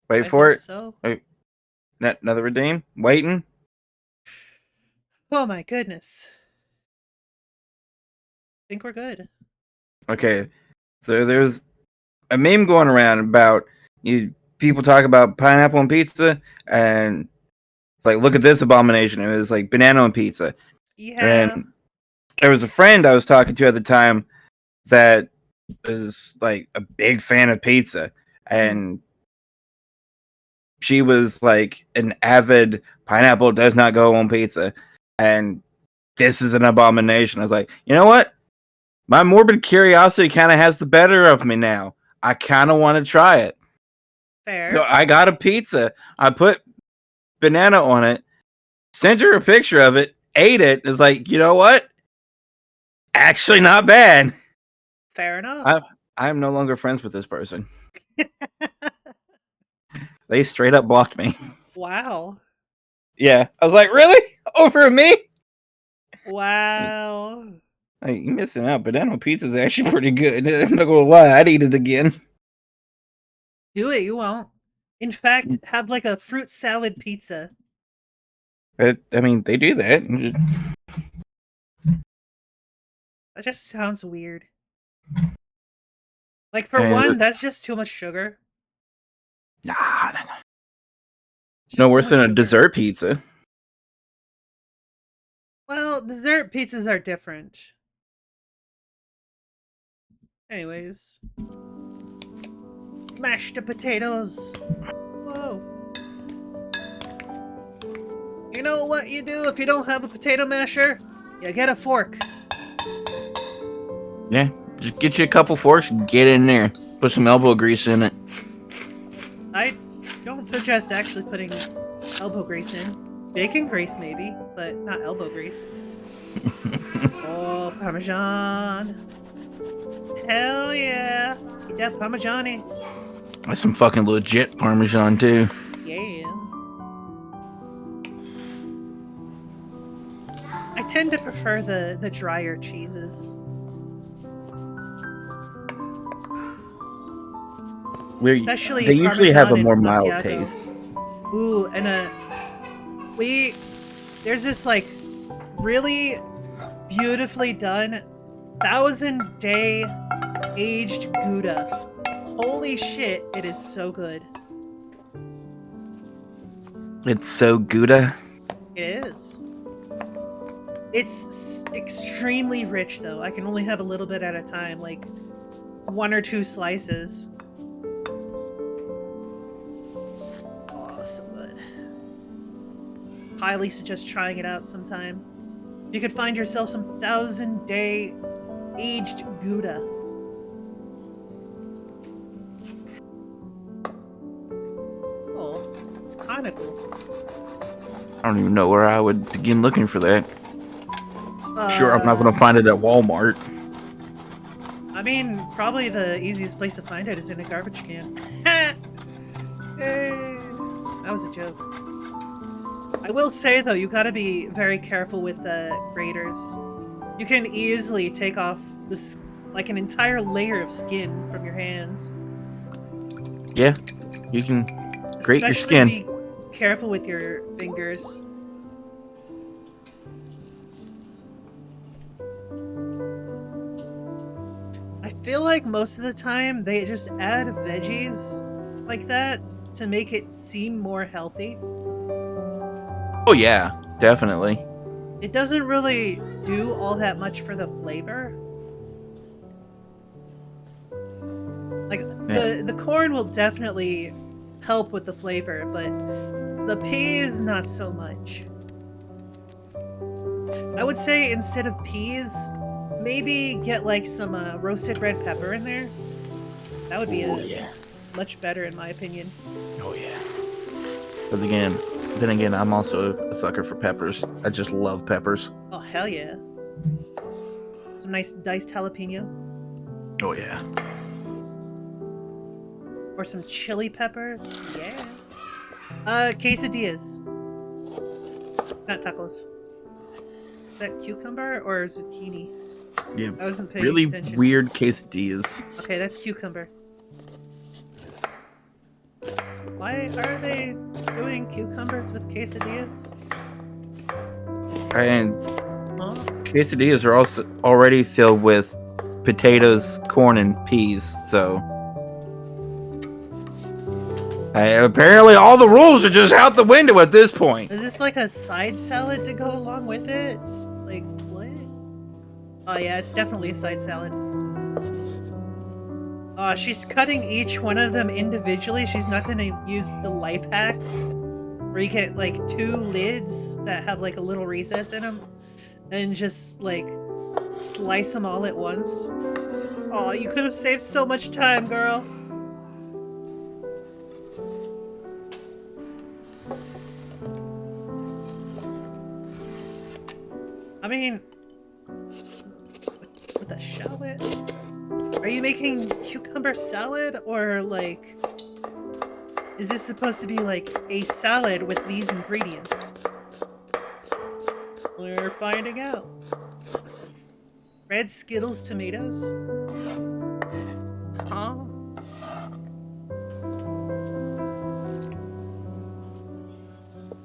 Wait I for hope it. so. Wait. Another redeem? Waiting? Oh my goodness. I think we're good. Okay. So there's a meme going around about people talk about pineapple on pizza, and it's like, look at this abomination. It was like banana on pizza. Yeah. And there was a friend I was talking to at the time that is like a big fan of pizza, and she was like an avid pineapple does not go on pizza, and this is an abomination. I was like, you know what? My morbid curiosity kind of has the better of me now. I kind of want to try it. Fair. So I got a pizza. I put banana on it, sent her a picture of it, ate it. It was like, you know what? Actually, not bad. Fair enough. I'm no longer friends with this person. They straight up blocked me. Wow. Yeah. I was like, really? Over me? Wow. Hey, you missing out. Banana pizza is actually pretty good. I'm not gonna lie. I'd eat it again. Do it, you won't. In fact, have like a fruit salad pizza. I mean, they do that. That just sounds weird. Like, for And one, that's just too much sugar. Nah. No worse than a dessert pizza. Well, dessert pizzas are different. Anyways. Mash the potatoes. Whoa. You know what you do if you don't have a potato masher? You get a fork. Yeah, just get you a couple forks and get in there. Put some elbow grease in it. I don't suggest actually putting elbow grease in. Bacon grease maybe, but not elbow grease. Oh, Parmesan. Hell yeah. Eat that Parmesan. That's some fucking legit Parmesan too. Yeah. I tend to prefer the drier cheeses. Especially they usually have a Parmesan more and mild Masiago. taste. Ooh, and there's this like really beautifully done 1,000-day aged Gouda. Holy shit, it is so good. It's so Gouda. It is. It's extremely rich though. I can only have a little bit at a time, like 1 or 2 slices. Oh, so good. Highly suggest trying it out sometime. You could find yourself some 1,000-day aged Gouda. Oh, it's kind of cool. I don't even know where I would begin looking for that. Sure, I'm not going to find it at Walmart. I mean, probably the easiest place to find it is in a garbage can. Hey, that was a joke. I will say though, you gotta be very careful with graters. You can easily take off this, like an entire layer of skin from your hands. Yeah, you can grate your skin. Be careful with your fingers. I feel like most of the time they just add veggies like that to make it seem more healthy. Oh yeah, definitely. It doesn't really do all that much for the flavor. Like, the corn will definitely help with the flavor, but the peas, not so much. I would say instead of peas, maybe get like some roasted red pepper in there. That would be much better in my opinion. Oh yeah. But then again, I'm also a sucker for peppers. I just love peppers. Oh hell yeah. Some nice diced jalapeno. Oh yeah. Or some chili peppers. Yeah. Quesadillas. Not tacos. Is that cucumber or zucchini? Yeah. I wasn't paying really attention. weird quesadillas. Okay, that's cucumber. Why are they doing cucumbers with quesadillas? And quesadillas are also already filled with potatoes, corn, and peas, so apparently all the rules are just out the window at this point. Is this like a side salad to go along with it? Like, what? Oh yeah, it's definitely a side salad. Oh, she's cutting each one of them individually. She's not gonna use the life hack where you get like 2 lids that have like a little recess in them and just like slice them all at once. Oh, you could have saved so much time, girl. I mean, with a shallot? Are you making cucumber salad, or like, is this supposed to be like a salad with these ingredients? We're finding out. Red Skittles tomatoes? Huh?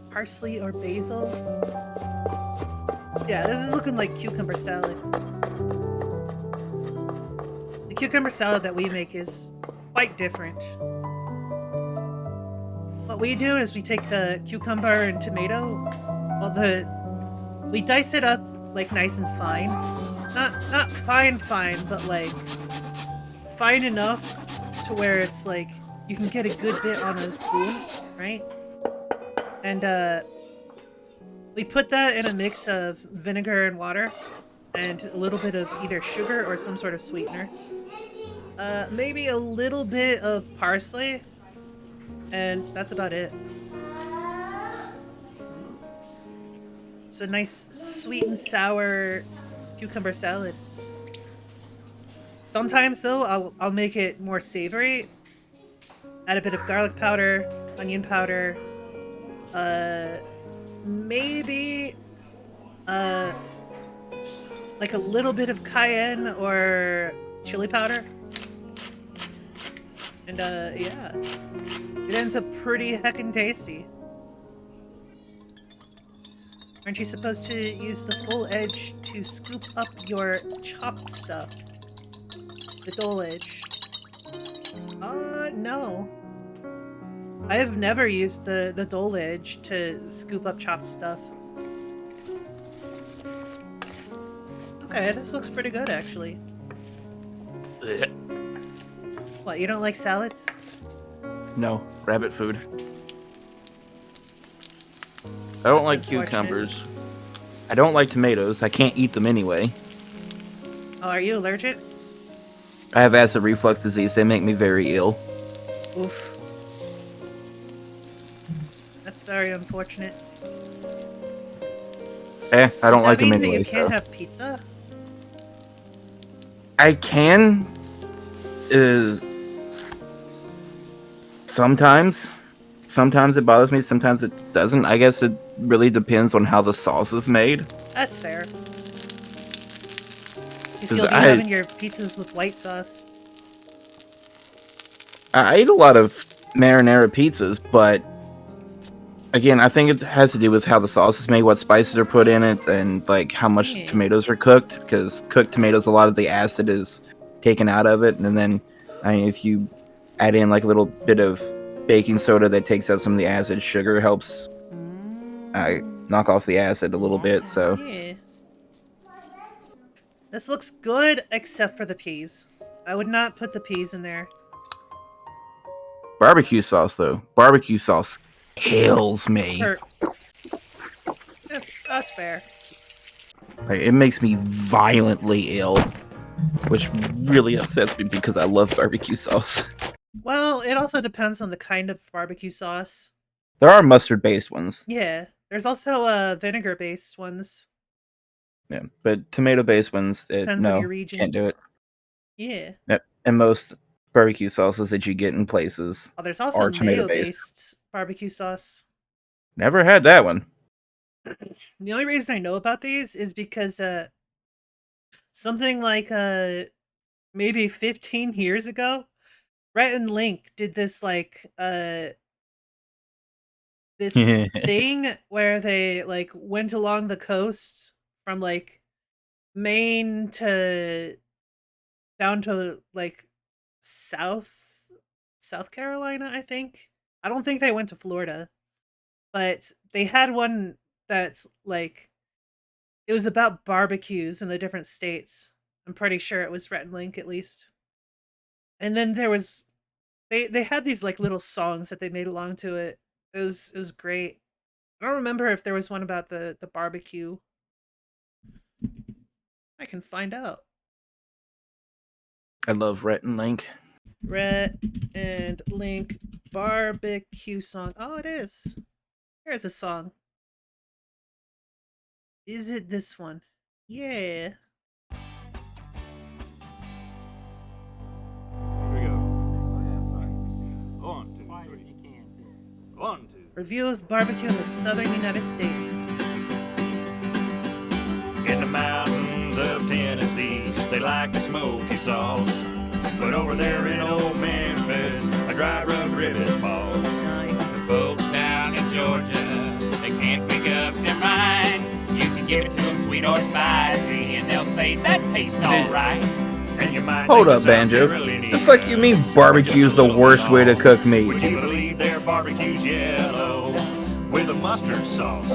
Parsley or basil? Yeah, this is looking like cucumber salad. The cucumber salad that we make is quite different. But we do is we take the cucumber and tomato. Well, we dice it up like nice and fine. Not fine, but like fine enough to where it's like you can get a good bit on a spoon, right? And we put that in a mix of vinegar and water and a little bit of either sugar or some sort of sweetener. Maybe a little bit of parsley, and that's about it. It's a nice sweet and sour cucumber salad. Sometimes though, I'll make it more savory. Add a bit of garlic powder, onion powder, maybe like a little bit of cayenne or chili powder. And yeah, it ends up pretty heckin' tasty. Aren't you supposed to use the full edge to scoop up your chopped stuff? The dull edge. No. I've never used the dull edge to scoop up chopped stuff. Okay, this looks pretty good actually. What, you don't like salads? No, rabbit food. I don't like cucumbers. I don't like tomatoes. I can't eat them anyway. Oh, are you allergic? I have acid reflux disease. They make me very ill. Oof. That's very unfortunate. I don't like them Does that mean anyway. that you can't so. have pizza? I can. Sometimes. Sometimes it bothers me, sometimes it doesn't. I guess it really depends on how the sauce is made. That's fair. You still be having your pizzas with white sauce. I eat a lot of marinara pizzas, but again, I think it has to do with how the sauce is made, what spices are put in it, and like how much tomatoes are cooked. Because cooked tomatoes, a lot of the acid is taken out of it, and then if you add in like a little bit of baking soda that takes out some of the acid, sugar helps knock off the acid a little bit. So yeah. This looks good except for the peas. I would not put the peas in there. barbecue sauce though, barbecue sauce kills me. That's fair. Like, it makes me violently ill, which really upsets me because I love barbecue sauce. Well, it also depends on the kind of barbecue sauce. There are mustard-based ones. Yeah, there's also vinegar-based ones. Yeah, but tomato-based ones, Depends on no, your region. can't do it. Yeah. Yep. And most barbecue sauces that you get in places Oh, there's also are tomato-based. mayo-based barbecue sauce. Never had that one. The only reason I know about these is because something like maybe 15 years ago, Rhett and Link did this like this thing where they like went along the coast from like Maine to down to like South Carolina, I think. I don't think they went to Florida, but they had one that's like it was about barbecues in the different states. I'm pretty sure it was Rhett and Link at least. And then there was they had these like little songs that they made along to it. It was great. I don't remember if there was one about the barbecue. I can find out. I love Rhett and Link. Rhett and Link barbecue song. Oh, it is. Here's a song. Is it this one? Yeah. Review of barbecue in the southern United States. In the mountains of Tennessee, they like the smoky sauce. But over there in old Memphis, a dry rub ribbon's paws. Nice. The folks down in Georgia, they can't make up their mind. You can give it to them sweet or spicy, and they'll say that tastes alright. And you might Hold up, Banjo. The fuck you mean barbecue's the worst way to cook meat? Would you believe their barbecue's yellow with a mustard sauce.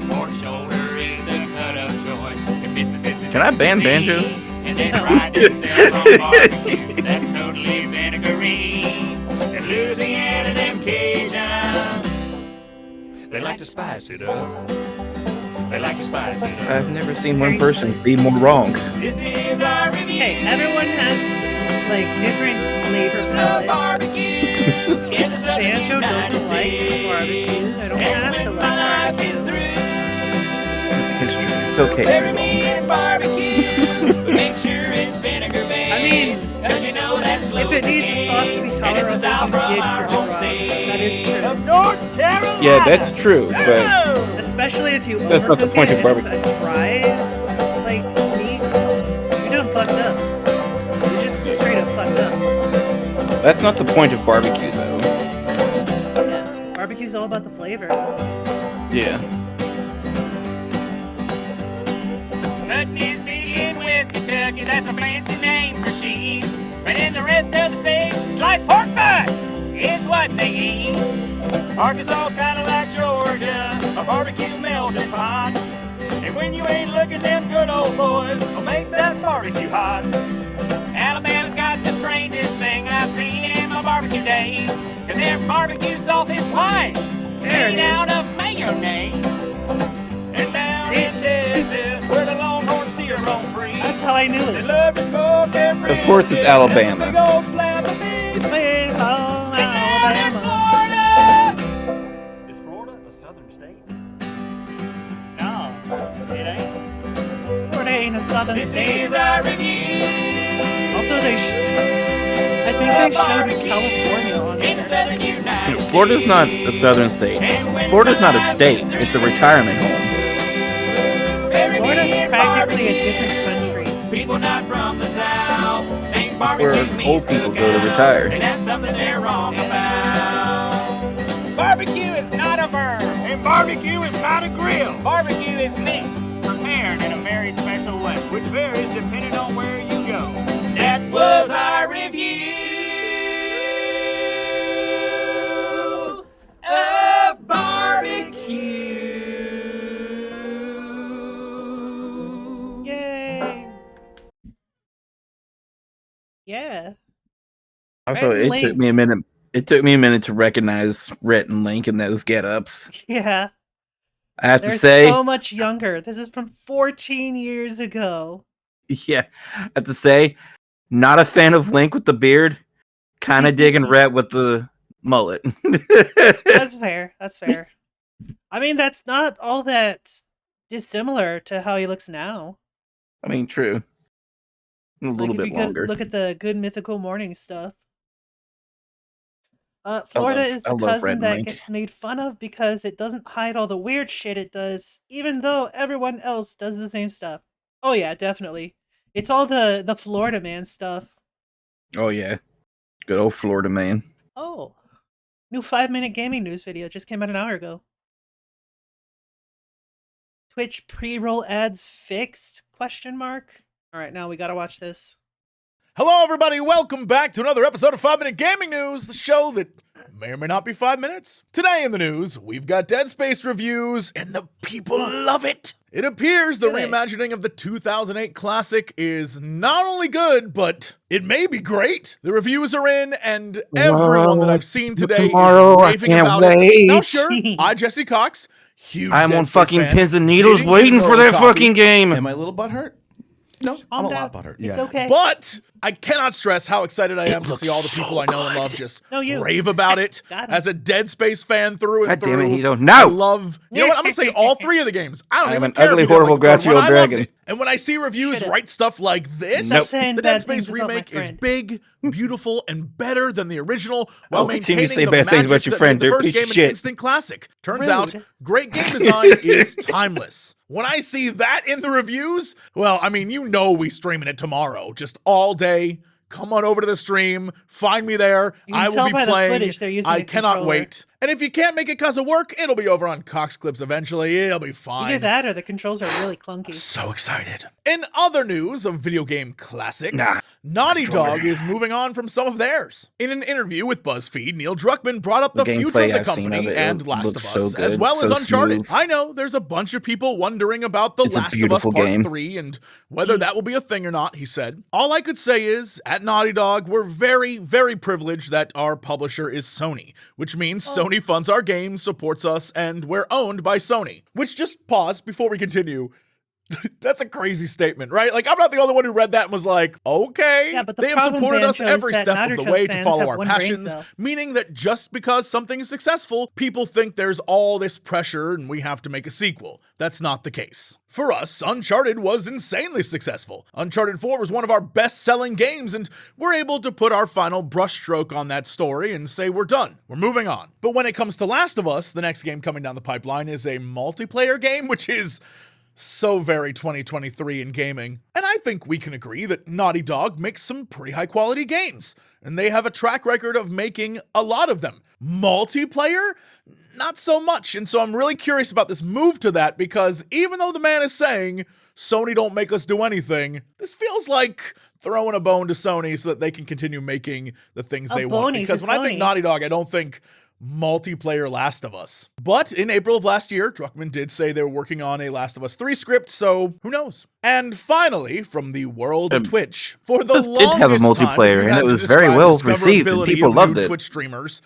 Pork shoulder is the cut of choice. In Mississippi, Can I ban banjo? and they fried themselves on barbecue. That's totally vinegary. In Louisiana, them Cajuns, they like to spice it up. They like to spice it up. I've never seen one person be more wrong. This is our review. Hey, everyone has like different flavor palettes. If banjo doesn't like barbecue, I don't have to like barbecue. It's true. It's okay. Bury me in barbecue, but make sure it's vinegar based. I mean, cause you know that's if it needs a sauce to be tolerable, you dig for that is true. Yeah, that's true, but Especially if you that's not the point of barbecue. and it's a dry, like, meats, you're done fucked up. You're just straight up fucked up. That's not the point of barbecue, though. Yeah, barbecue's all about the flavor. Yeah. Cutting is big in West Kentucky, that's a fancy name for sheep. But in the rest of the state, sliced pork butt is what they eat. Arkansas's kinda like Georgia, a barbecue melting pot. And when you ain't looking, them good old boys will make that barbecue hot. Alabama's got the strangest thing I've seen in my barbecue days. Cause their barbecue sauce is white, made out of mayonnaise. And down in Texas, where the longhorn steer roam free. That's how I knew it. They love to smoke their Of course, it's Alabama. big old slab of meat. It's way home, Alabama. Is Florida a southern state? No, it ain't. Florida ain't a southern This state. is our review. Also, I think they showed California on In the southern United Florida's not a southern state. Florida's not a state. It's a retirement home. Florida's practically a different country. People not from the south think Where barbecue means old people go to cookout, retire. and that's something they're wrong about. Barbecue is not a verb, and barbecue is not a grill. Barbecue is meat prepared in a very special way, which varies depending on where you go. That was our review of barbecue. Yay! Yeah. Also, Rhett and it took Link. me a minute. It took me a minute to recognize Rhett and Link in those get-ups. Yeah. I have They're to say, so much younger. This is from 14 years ago. yeah, I have to say, not a fan of Link with the beard. Kind of digging Rhett with the mullet. That's fair. That's fair. I mean, that's not all that dissimilar to how he looks now. I mean, true. A Like, little if bit you could longer. look at the Good Mythical Morning stuff. Florida is I the love Rhett cousin and that Link. gets made fun of because it doesn't hide all the weird shit it does, even though everyone else does the same stuff. Oh yeah, definitely. It's all the Florida man stuff. Oh yeah, good old Florida man. Oh, new 5-minute gaming news video just came out an hour ago. Twitch pre-roll ads fixed? Question mark. All right, now we gotta watch this. Hello, everybody. Welcome back to another episode of 5-Minute Gaming News, the show that may or may not be 5 minutes. Today in the news, we've got Dead Space reviews, and the people love it. It appears the reimagining of the 2008 classic is not only good, but it may be great. The reviews are in, and everyone that I've seen today tomorrow, I is raving can't about wait. it. Now, sure, I, Jesse Cox, huge I'm Dead on Space fucking fan, pins and needles didn't waiting get for an that early copy. fucking game. Am I a little butthurt? No, I'm a lot butthurt. It's Yeah. okay. But I cannot stress how excited I am to see all the people I know and love just rave about it. Got it. As a Dead Space fan through and God damn through. it, he don't know. I love. You know what? I'm gonna say all three of the games. I don't I'm even an care. ugly, if you don't horrible, like the third grouchy one. old I loved dragon. it. And when I see reviews Should've. write stuff like this, Stop saying the bad Dead Space things about my remake is friend. big, beautiful, and better than the original, while I'll continue maintaining to say the bad things magic about your that friend, made the they're a first piece of game an shit. instant classic. Turns Rude. out, great game design is timeless. When I see that in the reviews, well, I mean, you know we streaming it tomorrow, just all day. Come on over to the stream. Find me there. You can I will tell be by the playing. footage they're using I a cannot controller. wait. And if you can't make it because of work, it'll be over on Cox Clips eventually. It'll be fine. Either that or the controls are really clunky. So excited. In other news of video game classics, Naughty Dog is moving on from some of theirs. In an interview with BuzzFeed, Neil Druckmann brought up the future of the company and Last of Us, as well as Uncharted. I know there's a bunch of people wondering about The Last of Us Part 3 and whether that will be a thing or not, he said. All I could say is, at Naughty Dog, we're very, very privileged that our publisher is Sony, which means Sony funds our games, supports us, and we're owned by Sony. Which, just pause before we continue. That's a crazy statement, right? Like, I'm not the only one who read that and was like, okay. Yeah, but they have supported us every step of the way to follow our brain passions, cell. meaning that just because something is successful, people think there's all this pressure and we have to make a sequel. That's not the case. For us, Uncharted was insanely successful. Uncharted 4 was one of our best-selling games, and we're able to put our final brushstroke on that story and say we're done. We're moving on. But when it comes to Last of Us, the next game coming down the pipeline is a multiplayer game, which is so very 2023 in gaming. And I think we can agree that Naughty Dog makes some pretty high quality games, and they have a track record of making a lot of them. Multiplayer? Not so much. And so I'm really curious about this move to that, because even though the man is saying Sony don't make us do anything, this feels like throwing a bone to Sony so that they can continue making the things they want. Because when I think Naughty Dog, I don't think multiplayer Last of Us. But in April of last year, Druckmann did say they were working on a Last of Us 3 script, so who knows? And finally, from the world of Twitch, for the longest did have a multiplayer, time, and it was very well received, and people loved it. Twitch streamers,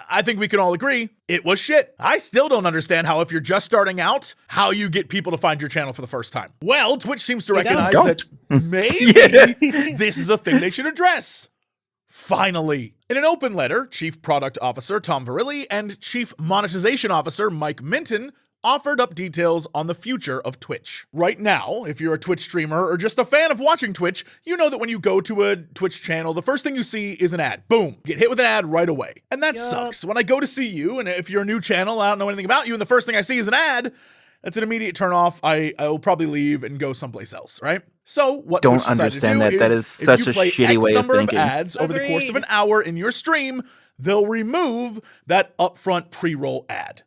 I think we can all agree it was shit. I still don't understand how, if you're just starting out, how you get people to find your channel for the first time. Well, Twitch seems to recognize that maybe this is a thing they should address. Finally. In an open letter, Chief Product Officer Tom Verrilli and Chief Monetization Officer Mike Minton offered up details on the future of Twitch. Right now, if you're a Twitch streamer or just a fan of watching Twitch, you know that when you go to a Twitch channel, the first thing you see is an ad. Boom. Get hit with an ad right away. And that sucks. When I go to see you, and if you're a new channel, I don't know anything about you, and the first thing I see is an ad, that's an immediate turn off. I will probably leave and go someplace else, right? So what don't Twitch decided understand to do that. That is is such if you a play shitty way of number thinking. Ads over the course of an hour in your stream, they'll remove that upfront pre-roll ad,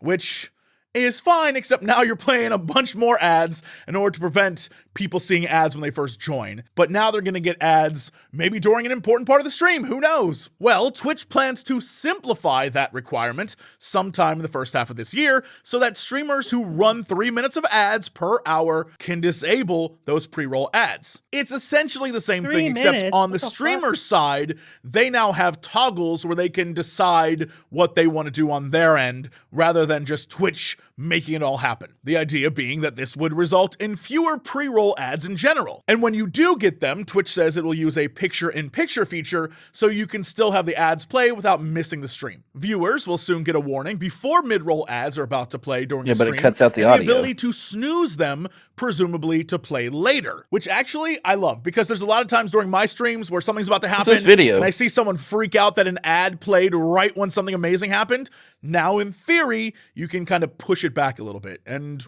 which is fine, except now you're playing a bunch more ads in order to prevent people seeing ads when they first join. But now they're going to get ads maybe during an important part of the stream. Who knows? Well, Twitch plans to simplify that requirement sometime in the first half of this year so that streamers who run 3 minutes of ads per hour can disable those pre-roll ads. It's essentially the same thing, except on the streamer side, they now have toggles where they can decide what they want to do on their end rather than just Twitch making it all happen. The idea being that this would result in fewer pre-roll ads in general. And when you do get them, Twitch says it will use a picture-in-picture feature so you can still have the ads play without missing the stream. Viewers will soon get a warning before mid-roll ads are about to play during the stream. But it cuts out the and audio. The ability to snooze them, presumably to play later, which actually I love, because there's a lot of times during my streams where something's about to happen video. and I see someone freak out that an ad played right when something amazing happened. Now, in theory, you can kind of push it back a little bit, and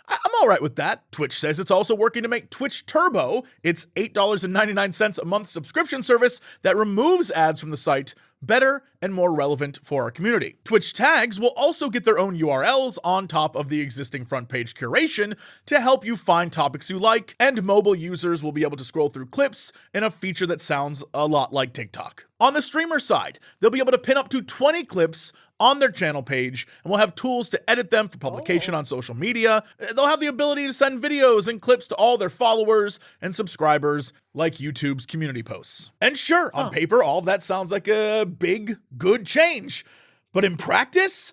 I'm all right with that. Twitch says it's also working to make Twitch Turbo, its $8.99 a month subscription service that removes ads from the site, better and more relevant for our community. Twitch tags will also get their own URLs on top of the existing front page curation to help you find topics you like, and mobile users will be able to scroll through clips in a feature that sounds a lot like TikTok. On the streamer side, they'll be able to pin up to 20 clips on their channel page, and we'll have tools to edit them for publication on social media. They'll have the ability to send videos and clips to all their followers and subscribers, like YouTube's community posts. And sure, on paper, all of that sounds like a big, good change. But in practice,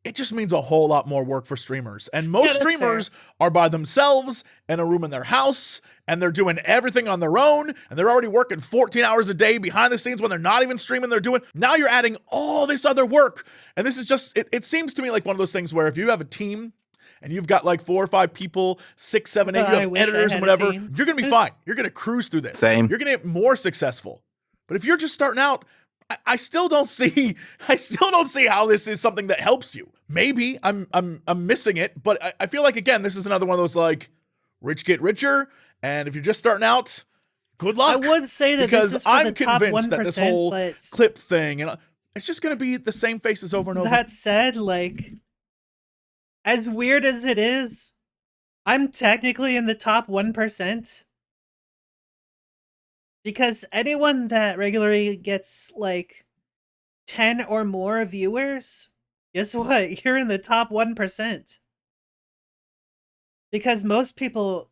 it just means a whole lot more work for streamers. And most streamers are by themselves in a room in their house, and they're doing everything on their own, and they're already working 14 hours a day behind the scenes when they're not even streaming. Now you're adding all this other work. And this is just, it seems to me like one of those things where if you have a team and you've got like 4 or 5 people, 6, 7, 8, you have editors and whatever, you're going to be fine. You're going to cruise through this. Same. You're going to get more successful. But if you're just starting out, I still don't see how this is something that helps you. Maybe I'm missing it, but I feel like, again, this is another one of those like rich get richer. And if you're just starting out, good luck. I would say that because this is for I'm the top convinced 1%, that this whole but clip thing, and It's just gonna be the same faces over and over. That said, like, as weird as it is, I'm technically in the top 1%. Because anyone that regularly gets, like, 10 or more viewers, guess what? You're in the top 1%. Because most people,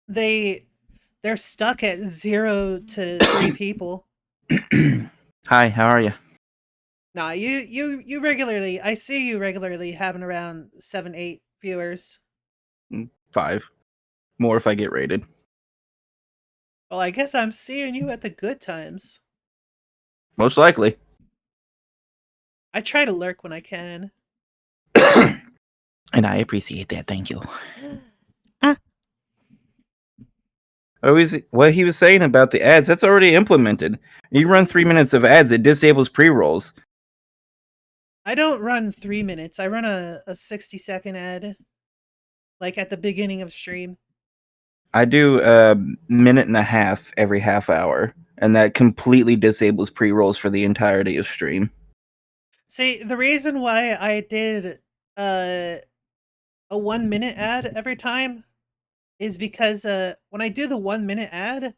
they're stuck at 0 to 3 people. Hi, how are you? Nah, you regularly, I see you regularly having around 7, 8 viewers. 5. More if I get rated. Well, I guess I'm seeing you at the good times. Most likely. I try to lurk when I can. And I appreciate that. Thank you. What he was saying about the ads, that's already implemented. You run 3 minutes of ads, it disables pre-rolls. I don't run 3 minutes. I run a 60-second ad, like at the beginning of stream. I do a minute and a half every half hour, and that completely disables pre-rolls for the entirety of stream. See, the reason why I did a 1 minute ad every time is because when I do the 1 minute ad,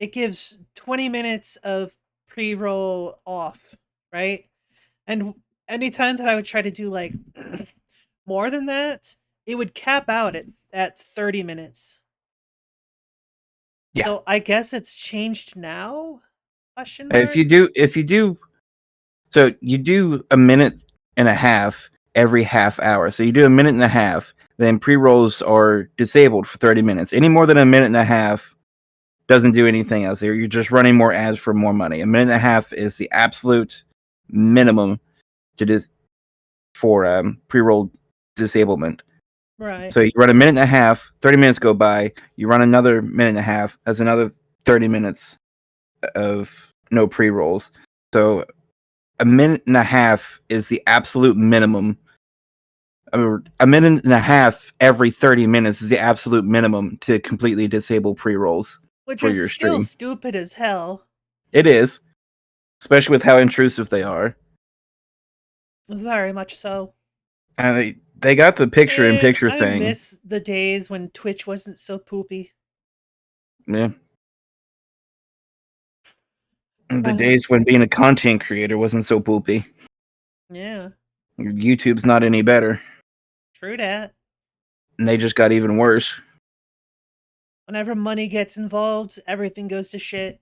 it gives 20 minutes of pre-roll off, right? And anytime that I would try to do like more than that, it would cap out at 30 minutes. Yeah. So I guess it's changed now? Question mark? If you do, so you do a minute and a half every half hour. So you do a minute and a half, then pre-rolls are disabled for 30 minutes. Any more than a minute and a half doesn't do anything else. You're just running more ads for more money. A minute and a half is the absolute minimum for pre-roll disablement. Right. So you run a minute and a half, 30 minutes go by, you run another minute and a half, that's another 30 minutes of no pre-rolls. So a minute and a half is the absolute minimum. A minute and a half every 30 minutes is the absolute minimum to completely disable pre-rolls Which for is your still stream. stupid as hell. It is, especially with how intrusive they are. Very much so. And they got the picture-in-picture I thing. miss the days when Twitch wasn't so poopy. Yeah. The days when being a content creator wasn't so poopy. Yeah, YouTube's not any better. true that. And they just got even worse. Whenever money gets involved, everything goes to shit.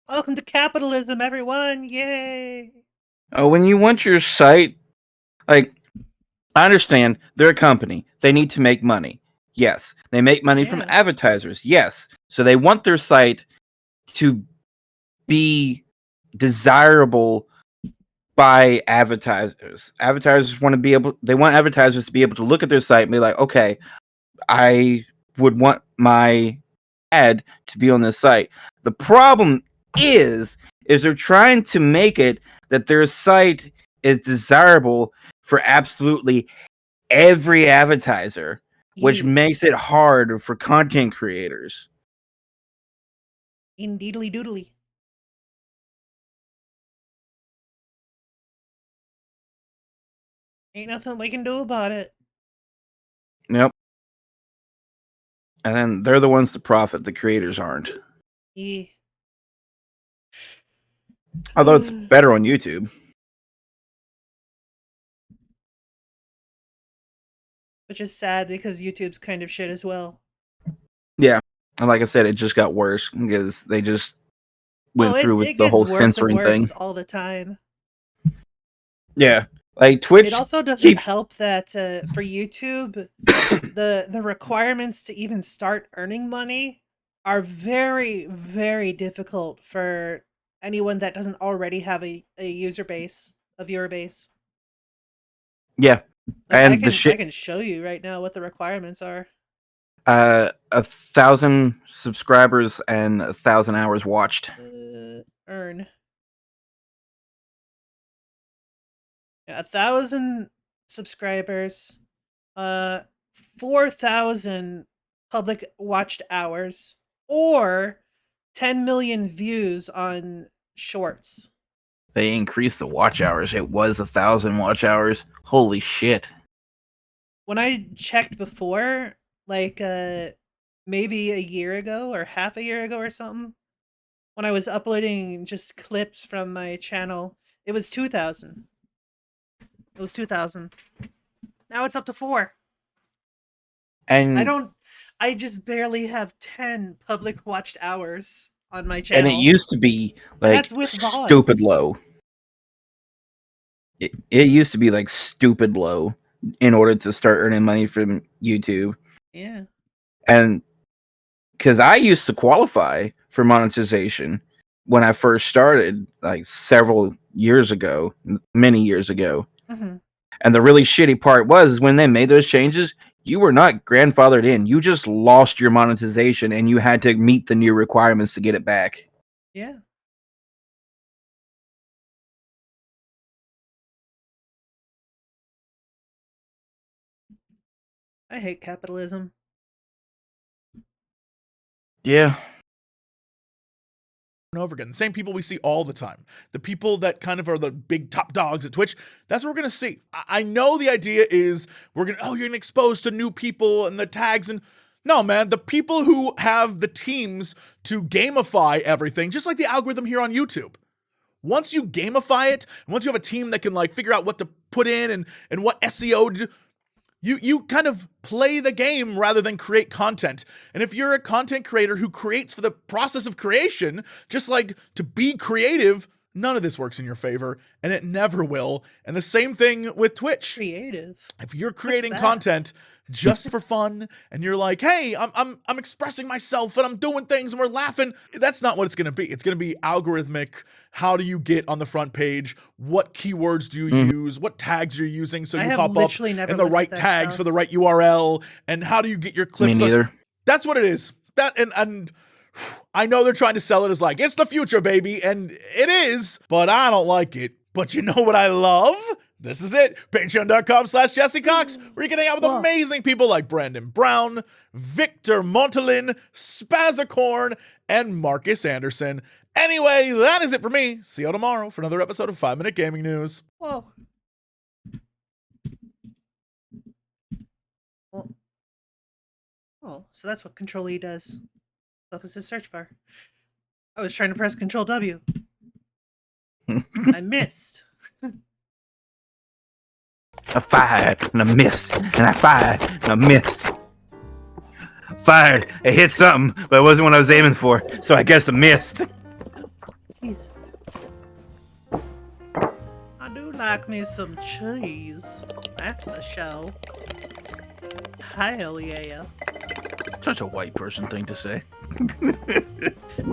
Welcome to capitalism, everyone! Yay! When you want your site, like, I understand they're a company. They need to make money. Yes. They make money from advertisers. Yes. So they want their site to be desirable by advertisers. Advertisers want advertisers to be able to look at their site and be like, okay, I would want my ad to be on this site. The problem is they're trying to make it that their site is desirable for absolutely every advertiser, which makes it hard for content creators. Indeedly doodly. Ain't nothing we can do about it. Yep. And then they're the ones to profit, the creators aren't. Yeah. Although it's better on YouTube. Which is sad because YouTube's kind of shit as well. Yeah. And like I said, it just got worse because they just went through with the whole censoring thing. All the time. Yeah. Like Twitch. It also doesn't help that for YouTube, the requirements to even start earning money are very, very difficult for anyone that doesn't already have a user base, a viewer base. Yeah. Like, And I can show you right now what the requirements are. 1,000 subscribers and 1,000 hours watched. Earn. Yeah, 1,000 subscribers, 4,000 public watched hours, or 10 million views on shorts. They increased the watch hours. It was 1,000 watch hours. Holy shit. When I checked before, like maybe a year ago or half a year ago or something, when I was uploading just clips from my channel, it was 2,000. It was 2,000. Now it's up to 4. And I just barely have 10 public watched hours on my channel. and it used to be like That's with stupid VODs. low. It used to be like stupid low in order to start earning money from YouTube. Yeah. And because I used to qualify for monetization when I first started, like several years ago, many years ago. Mhm. And the really shitty part was when they made those changes, you were not grandfathered in. You just lost your monetization and you had to meet the new requirements to get it back. Yeah. I hate capitalism. Yeah. And over again. The same people we see all the time. The people that kind of are the big top dogs at Twitch. That's what we're going to see. I know the idea is you're going to expose to new people and the tags and no, man, the people who have the teams to gamify everything, just like the algorithm here on YouTube. Once you gamify it, and once you have a team that can like figure out what to put in and what SEO to do, you kind of play the game rather than create content. And if you're a content creator who creates for the process of creation, just like to be creative, none of this works in your favor, and it never will. And the same thing with Twitch. Creative. If you're creating content just for fun, and you're like, hey, I'm expressing myself and I'm doing things and we're laughing, that's not what it's gonna be. It's gonna be algorithmic. How do you get on the front page? What keywords do you use? What tags are you using so you pop up in the right tags for the right URL? And how do you get your clips? Me neither. That's what it is. That and I know they're trying to sell it as like, it's the future, baby, and it is, but I don't like it. But you know what I love? This is it. Patreon.com/Jesse Cox, where you can hang out with amazing people like Brandon Brown, Victor Montalin, Spazicorn, and Marcus Anderson. Anyway, that is it for me. See you all tomorrow for another episode of 5 Minute Gaming News. Whoa. Oh, so that's what Control E does. Focus his search bar. I was trying to press Control W. I missed. I fired and I missed, and I fired and I missed. Fired, it hit something, but it wasn't what I was aiming for, so I guess I missed. Jeez. I do like me some cheese. That's for sure. Hell yeah. Such a white person thing to say.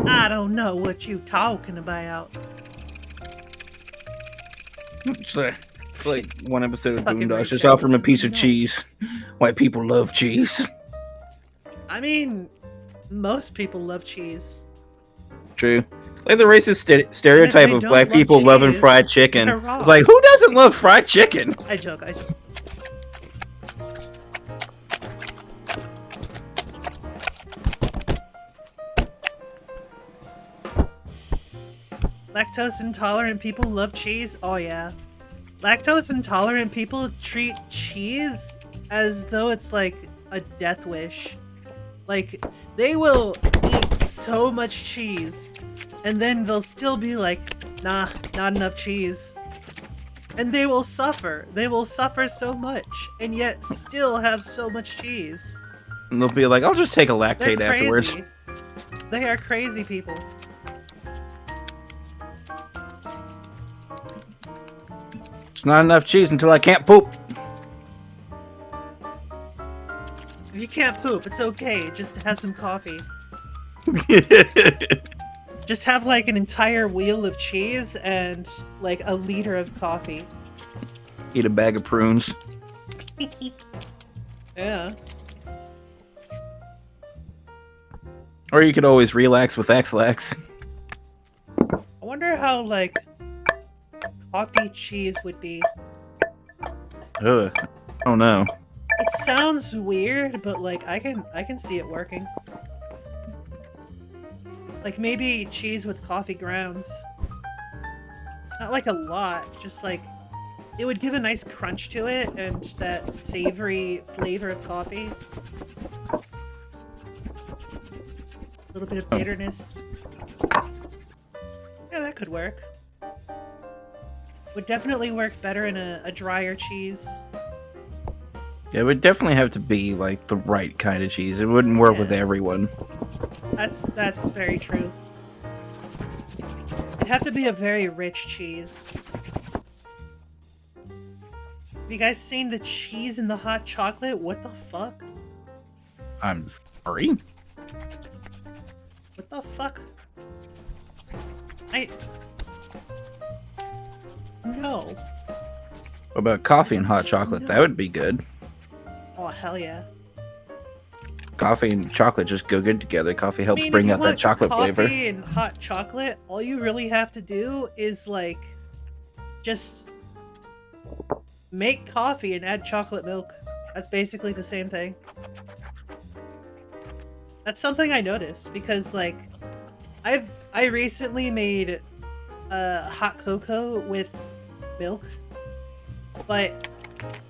I don't know what you talking about. It's like one episode of Fucking Boondocks. Just Rachel. offer him a piece of cheese. White people love cheese. I mean, most people love cheese. True. Like the racist stereotype they of don't black love people loving cheese, fried chicken. they're wrong. It's like, who doesn't love fried chicken? I joke. Lactose intolerant people love cheese? Oh yeah. Lactose intolerant people treat cheese as though it's like a death wish. Like, they will eat so much cheese, and then they'll still be like, nah, not enough cheese. And they will suffer. They will suffer so much, and yet still have so much cheese. And they'll be like, I'll just take a lactate They're afterwards. crazy. They are crazy people. It's not enough cheese until I can't poop. If you can't poop, it's okay. Just have some coffee. Just have like an entire wheel of cheese and like a liter of coffee. Eat a bag of prunes. Yeah. Or you could always relax with X-Lax. I wonder how like coffee cheese would be. Ugh. I don't know. It sounds weird, but like I can see it working. Like maybe cheese with coffee grounds. Not like a lot, just like it would give a nice crunch to it and that savory flavor of coffee. A little bit of bitterness. Yeah, that could work. Would definitely work better in a drier cheese. It would definitely have to be like the right kind of cheese. It wouldn't work with everyone. That's very true. It'd have to be a very rich cheese. Have you guys seen the cheese in the hot chocolate? What the fuck? I'm sorry? What the fuck? No. What about coffee and hot chocolate? That would be good. Oh, hell yeah. Coffee and chocolate just go good together. Coffee helps I mean, bring if you out that want chocolate flavor. Coffee and hot chocolate, all you really have to do is, like, just make coffee and add chocolate milk. That's basically the same thing. That's something I noticed, because, like, I recently made hot cocoa with milk, but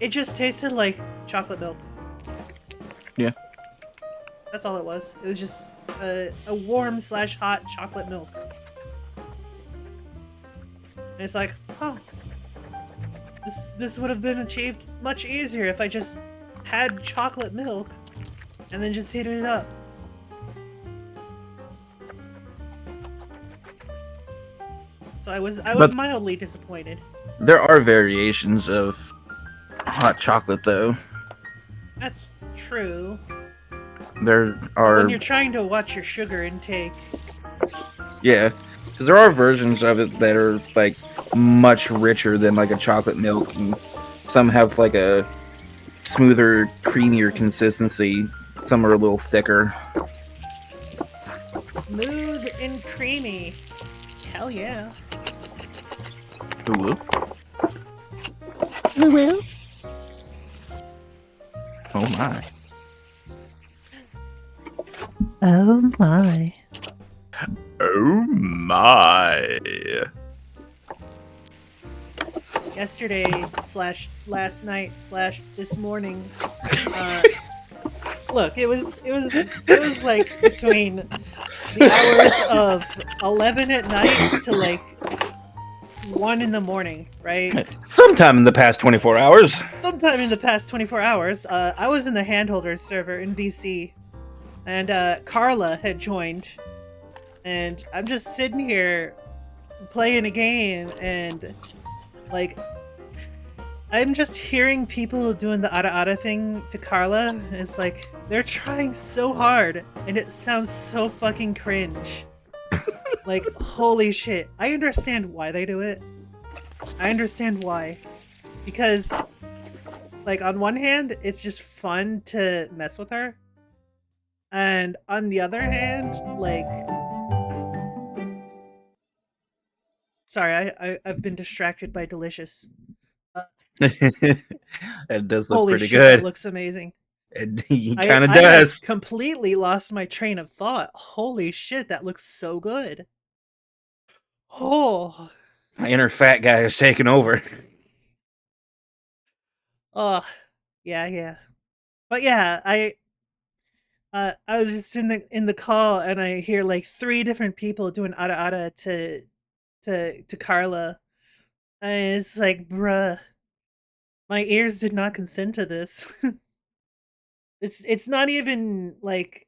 it just tasted like chocolate milk. Yeah. That's all it was. It was just a warm/hot chocolate milk. And it's like, huh. This would have been achieved much easier if I just had chocolate milk and then just heated it up. So I was mildly disappointed. There are variations of hot chocolate, though. That's true. There But are, when you're trying to watch your sugar intake. yeah, because there are versions of it that are like much richer than like a chocolate milk, and some have like a smoother, creamier consistency. Some are a little thicker. Smooth and creamy. Hell yeah. Ooh. Ooh. Oh my. Oh my. Oh my. Yesterday / last night / this morning. Look, it was like between the hours of 11 at night to like 1 in the morning, right? Sometime in the past 24 hours. Sometime in the past 24 hours, I was in the handholders server in VC, and Carla had joined, and I'm just sitting here playing a game, and like I'm just hearing people doing the ada thing to Carla. It's like they're trying so hard, and it sounds so fucking cringe. Like, holy shit. I understand why they do it. I understand why. Because, like, on one hand, it's just fun to mess with her. And on the other hand, like... Sorry, I've been distracted by Delicious. That does look Holy pretty shit, good. that looks amazing. He kind of does. I completely lost my train of thought. Holy shit, that looks so good. Oh. My inner fat guy is taking over. Oh, yeah. But yeah, I was just in the call and I hear like 3 different people doing ada to Carla. And it's like, bruh, my ears did not consent to this. It's not even like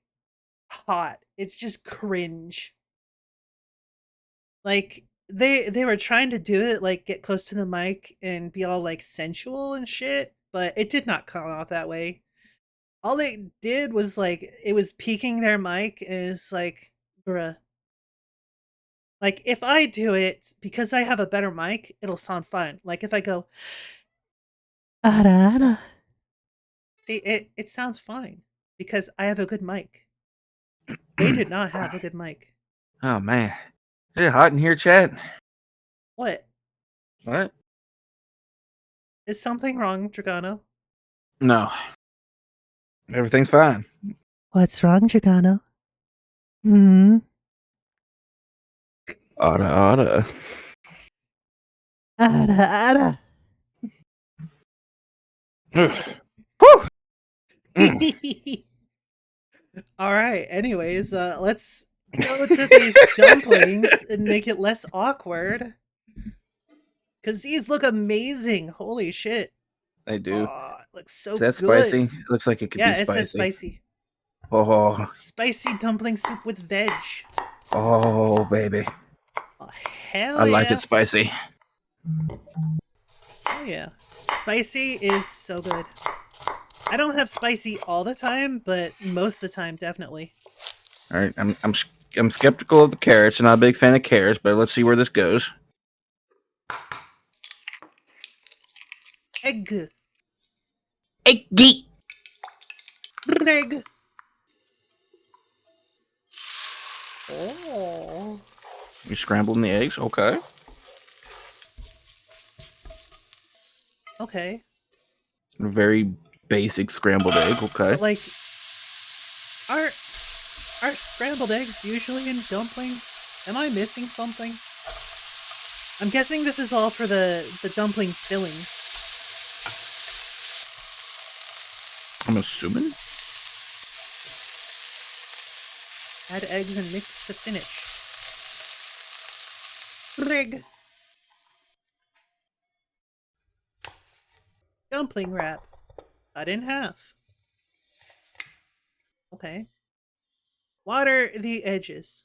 hot. It's just cringe. Like they were trying to do it like get close to the mic and be all like sensual and shit, but it did not come off that way. All it did was like it was peeking their mic and it's like, bruh. Like if I do it because I have a better mic, it'll sound fine. Like if I go ada. See, it sounds fine because I have a good mic. They did not have a good mic. Oh man. Is it hot in here, chat? What? What? Is something wrong, Dragano? No. Everything's fine. What's wrong, Dragano? Hmm. Otta. Ada. All right. Anyways, let's go to these dumplings and make it less awkward. Cause these look amazing. Holy shit! They do. Oh, it looks so Is that good. spicy? It looks like it could be spicy. Yeah, it says spicy. Oh. Spicy dumpling soup with veg. Oh, baby. Oh, hell I like yeah. it spicy. Oh yeah, spicy is so good. I don't have spicy all the time, but most of the time, definitely. All right, I'm skeptical of the carrots. I'm not a big fan of carrots, but let's see where this goes. Egg. Eggy. Egg. Oh. You're scrambling the eggs, okay? Okay. A very basic scrambled egg, okay? But like, are scrambled eggs usually in dumplings? Am I missing something? I'm guessing this is all for the dumpling filling. I'm assuming. Add eggs and mix to finish. Rig. Dumpling wrap. Cut in half. Okay. Water the edges.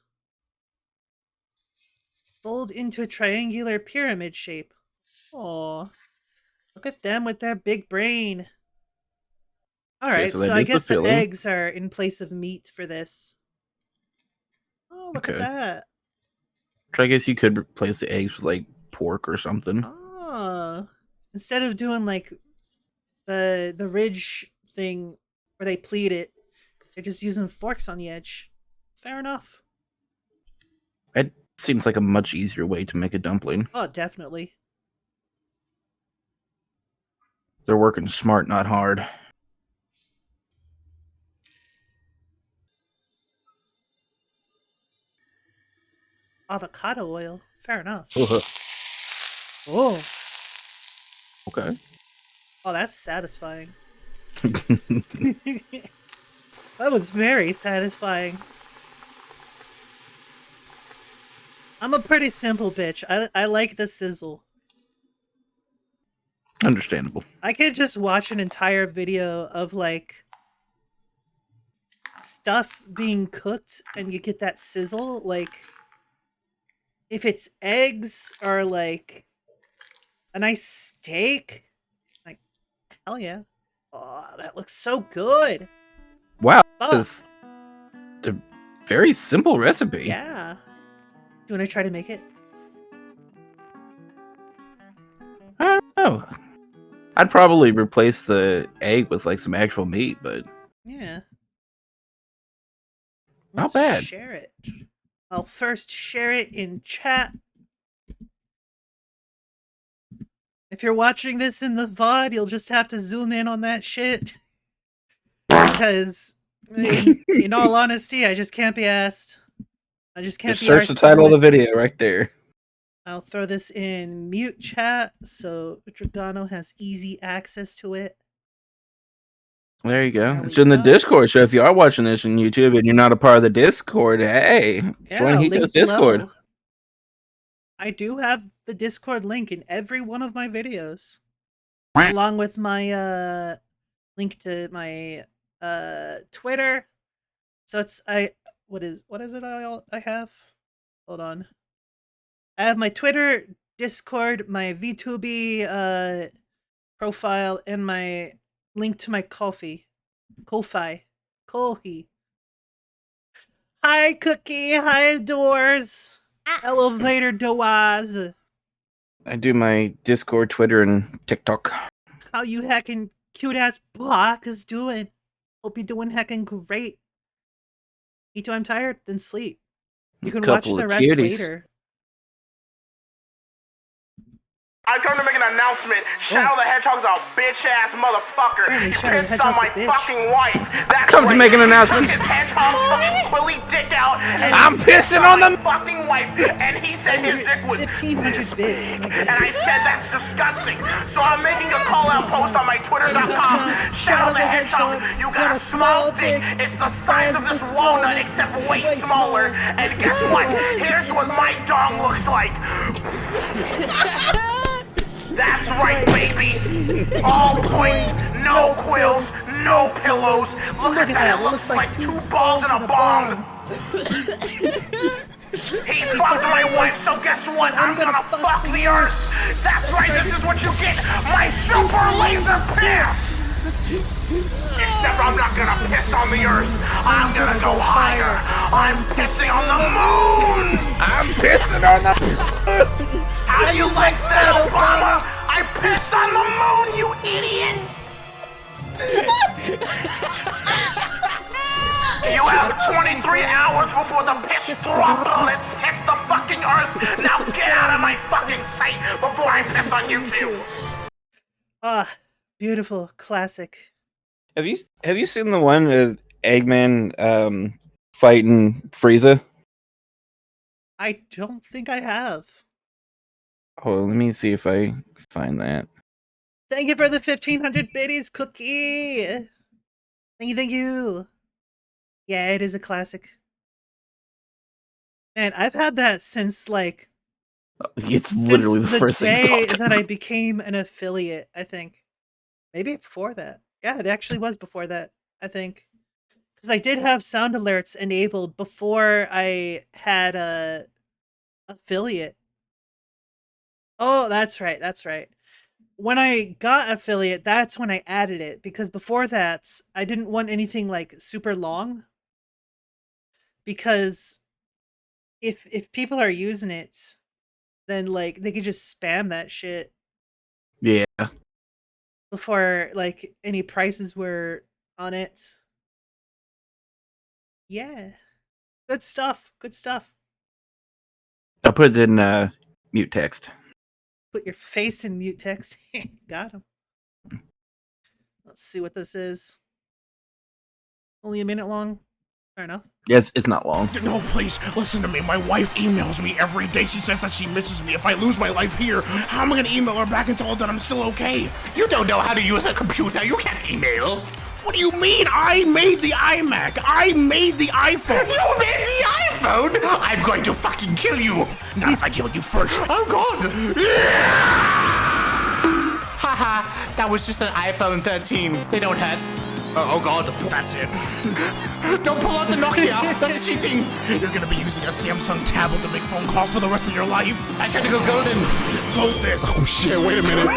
Fold into a triangular pyramid shape. Aw. Look at them with their big brain. Alright, so so that I is the guess the filling. eggs are in place of meat for this. Oh, look at Okay. that. So I guess you could replace the eggs with like pork or something. Oh. Instead of doing like the ridge thing where they pleat it, they're just using forks on the edge. Fair enough. It seems like a much easier way to make a dumpling. Oh, definitely. They're working smart, not hard. Avocado oil. Fair enough. Uh-huh. Oh. Okay. Oh, that's satisfying. That was very satisfying. I'm a pretty simple bitch. I like the sizzle. Understandable. I could just watch an entire video of like stuff being cooked and you get that sizzle. Like if it's eggs or like a nice steak, like hell yeah. Oh, that looks so good. Wow, Fuck. that's a very simple recipe. Yeah. Do you want to try to make it? I don't know. I'd probably replace the egg with like some actual meat, but Yeah. not Let's bad. Share it. I'll first share it in chat. If you're watching this in the VOD, you'll just have to zoom in on that shit. Because, in all honesty, I just can't be asked. I just can't Just be search arsed the to title of do the it. video right there. I'll throw this in mute chat so Dragano has easy access to it. There you go. It's in the Discord. So if you are watching this on YouTube and you're not a part of the Discord, hey, join link Hito's Discord. below. I do have the Discord link in every one of my videos. Along with my link to my Twitter. So it's what is it I have? Hold on. I have my Twitter, Discord, my VTuber profile, and my link to my Ko-fi. Hi, Cookie. Hi, Doors. Elevator Doors. I do my Discord, Twitter, and TikTok. How you heckin' cute ass block is doing? Hope you're doing heckin' great. Me too, I'm tired. Then sleep. You can watch Couple the of rest cuties. later. I come to make an announcement. Shadow the Hedgehog's a bitch-ass motherfucker. Apparently He Shadow the pissed on Hedgehog's my a bitch. fucking wife. That's Come to right. make an He announcement. took his hedgehog fucking quilly dick out I'm pissing on my the fucking wife, and he said his dick was 1,500 bits. and I said that's disgusting. So I'm making a call-out post on my Twitter.com. Shadow the Hedgehog, you got a small dick. It's the size of this walnut, except way smaller. And guess what? Here's what my dong looks like. That's right, baby. All points, no quills, no pillows. Look at that. It looks like two balls in a bong. He fucked my wife, so guess what? I'm gonna fuck the earth. That's right, this is what you get. My super laser piss. Except I'm not gonna piss on the earth. I'm gonna go higher. I'm pissing on the moon. I'm pissing on the How do you like that, Obama? I pissed on the moon, you idiot! You have 23 hours before the piss droplets hit the fucking earth. Now get out of my fucking sight before I piss on you too. Beautiful, classic. Have you seen the one with Eggman fighting Frieza? I don't think I have. Oh, let me see if I find that. Thank you for the 1,500 biddies, Cookie. Thank you. Yeah, it is a classic. Man, I've had that since like It's literally the first thing day that that I became an affiliate. I think maybe before that. Yeah, it actually was before that. I think because I did have sound alerts enabled before I had a affiliate. Oh, that's right. That's right. When I got affiliate, that's when I added it because before that, I didn't want anything like super long. Because if people are using it, then like they could just spam that shit Yeah. before like any prices were on it. Yeah. Good stuff. Good stuff. I'll put it in mute text. Put your face in mute text. Got him. Let's see what this is. Only a minute long. Fair enough. Yes, it's not long. No, please, listen to me. My wife emails me every day. She says that she misses me. If I lose my life here, how am I gonna email her back and tell her that I'm still okay? You don't know how to use a computer. You can't email. What do you mean? I made the iMac. I made the iPhone. You made the iPhone? I'm going to fucking kill you. Not if I kill you first. Oh, God. Haha, that was just an iPhone 13. They don't hurt. Oh God, that's it. Don't pull out the Nokia, that's cheating. You're gonna be using a Samsung tablet to make phone calls for the rest of your life. I tried to go golden. Load this. Oh shit, wait a minute.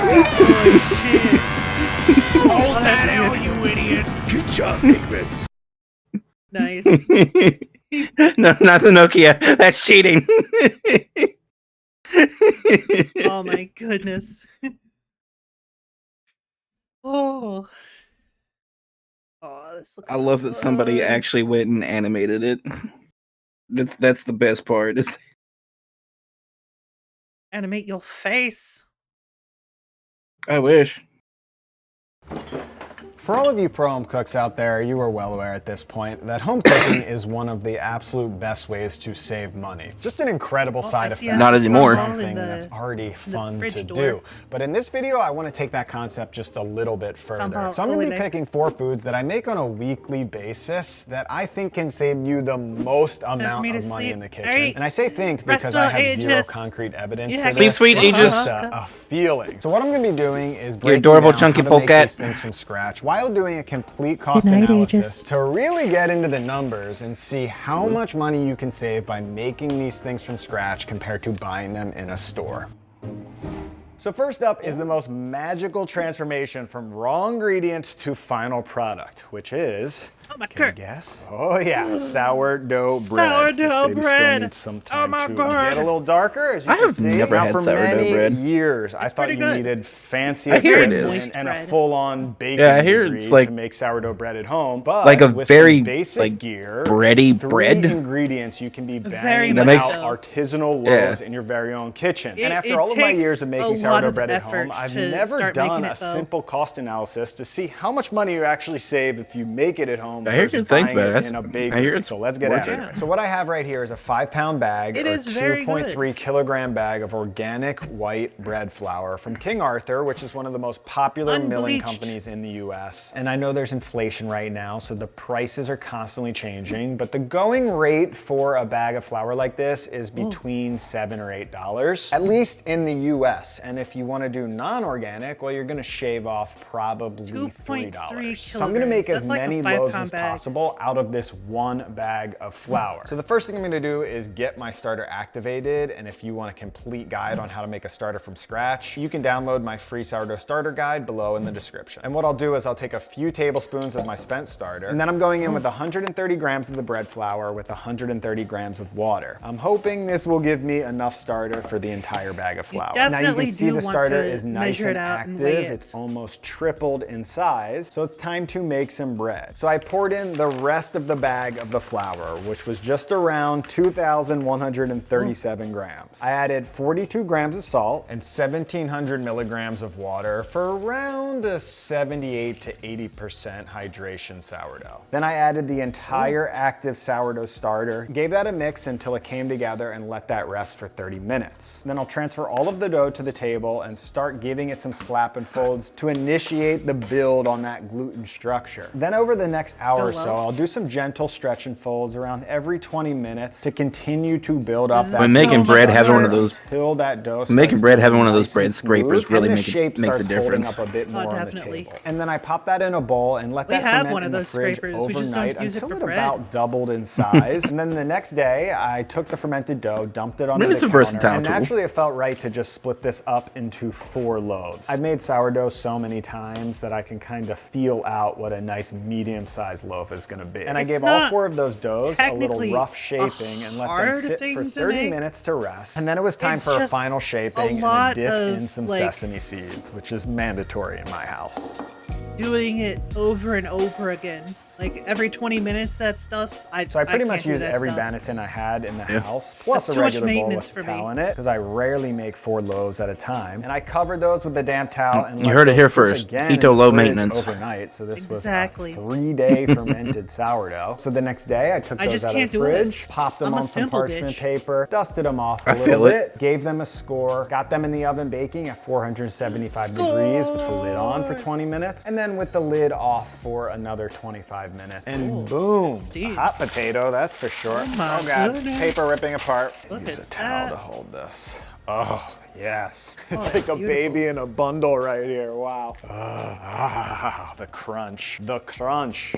Holy shit. Hold that L, you idiot. Good job, Hickman. Nice. No, not the Nokia. That's cheating. Oh my goodness. Oh, this looks I love that somebody actually went and animated it. That's the best part. Is animate your face. I wish. For all of you pro home cooks out there, you are well aware at this point that home cooking is one of the absolute best ways to save money. Just an incredible side effect. Not anymore. Something that's already fun to do. But in this video, I want to take that concept just a little bit further. So I'm going to be picking 4 foods that I make on a weekly basis that I think can save you the most amount of money in the kitchen. And I say think because I have zero concrete evidence for this. Sleep sweet, Aegis. A feeling. So what I'm going to be doing is your adorable chunky polecat things from scratch while doing a complete cost analysis to really get into the numbers and see how much money you can save by making these things from scratch compared to buying them in a store. So first up is the most magical transformation from raw ingredient to final product, which is Oh my Can you guess? Oh yeah, sourdough bread. Sourdough This baby bread. Still needs some time Oh my to God. get a little darker, as you I can have see. never Now, had for sourdough many bread. years, I thought you pretty good. needed fancy I hear it equipment is. and a bread. full-on baking Yeah, I hear degree it's like- to make sourdough bread at home. But like a with very, some basic like, gear, bready 3 bread. ingredients, you can be Very banging That out makes- artisanal Yeah. loaves in your very own kitchen. It- and after it all of my takes years of a making lot sourdough of bread at home, effort I've to never start done making a it, though. simple cost analysis to see how much money you actually save if you make it at home I hear versus good things buying about it it. in a I bakery. hear it's So let's get worth at it. it. So what I have right here is a 5-pound bag It or is very 2.3 kilogram bag of organic white bread flour from King Arthur, which is one of the most popular milling Unbleached. companies in the US. And I know there's inflation right now, so the prices are constantly changing, but the going rate for a bag of flour like this is between $7 or $8, at least in the US. And if you want to do non-organic, well, you're going to shave off probably $3. So I'm going to make kilograms. as That's like a many 5-pound loaves as bag. possible out of this one bag of flour. So the first thing I'm going to do is get my starter activated, and if you want a complete guide on how to make a starter from scratch, you can download my free sourdough starter guide below in the description. And what I'll do is I'll take a few tablespoons of my spent starter, and then I'm going in with 130 grams of the bread flour with 130 grams of water. I'm hoping this will give me enough starter for the entire bag of flour. Now you definitely can see do the want starter to is nice measure and it out and active. weigh it. It's almost tripled in size, so it's time to make some bread. So I poured in the rest of the bag of the flour, which was just around 2,137 grams. I added 42 grams of salt and 1,700 milligrams of water for around a 78 to 80% hydration sourdough. Then I added the entire active sourdough starter, gave that a mix until it came together, and let that rest for 30 minutes. Then I'll transfer all of the dough to the table and start giving it some slap and folds to initiate the build on that gluten structure. Then over the next hour or so, I'll do some gentle stretch and folds around every 20 minutes to continue to build up that When making bread, having one of those- until that dough Making starts bread, getting having one of those nice bread and scrapers smooth, really and the makes shape a starts holding difference. up a bit more on the definitely. table. And then I pop that in a bowl and let We that have ferment one of in the those fridge scrapers. We just don't overnight use it until for it bread. about doubled in size. And then the next day, I took the fermented dough, dumped it onto it's the a counter, versatile and tool. naturally it felt right to just split this up into 4 loaves. I've made sourdough so many times that I can kind of feel out what a nice medium-sized loaf is going to be. And I It's gave all not 4 of those doughs a little technically rough shaping and let them hard sit thing for to 30 make. minutes to rest. And then it was time It's for a just final a shaping and a lot dip in of, some like, sesame seeds, which is mandatory in my house. Doing it over and over again. Like every 20 minutes, that stuff. So I pretty can't much do use that every stuff. banneton I had in the Yeah. house, plus That's a too much regular bowl maintenance with for me. towel in it, because I rarely make 4 loaves at a time. And I covered those with a damp towel and You let heard it those here cook first. again in Keto the low fridge maintenance. overnight. So this Exactly. was a 3-day fermented sourdough. So the next day I took I those just out can't of the do it. fridge, popped them I'm a on some simple parchment bitch. paper, dusted them off a I little feel it. bit, gave them a score, got them in the oven baking at 475 degrees with the lid on for 20 minutes, and then with the lid off for another 25 minutes. And boom, a hot potato, that's for sure. Oh my God, goodness. paper ripping apart. Look Use at a towel that. to hold this. Oh, yes. It's Oh, like that's a beautiful. baby in a bundle right here. Wow. The crunch. The crunch.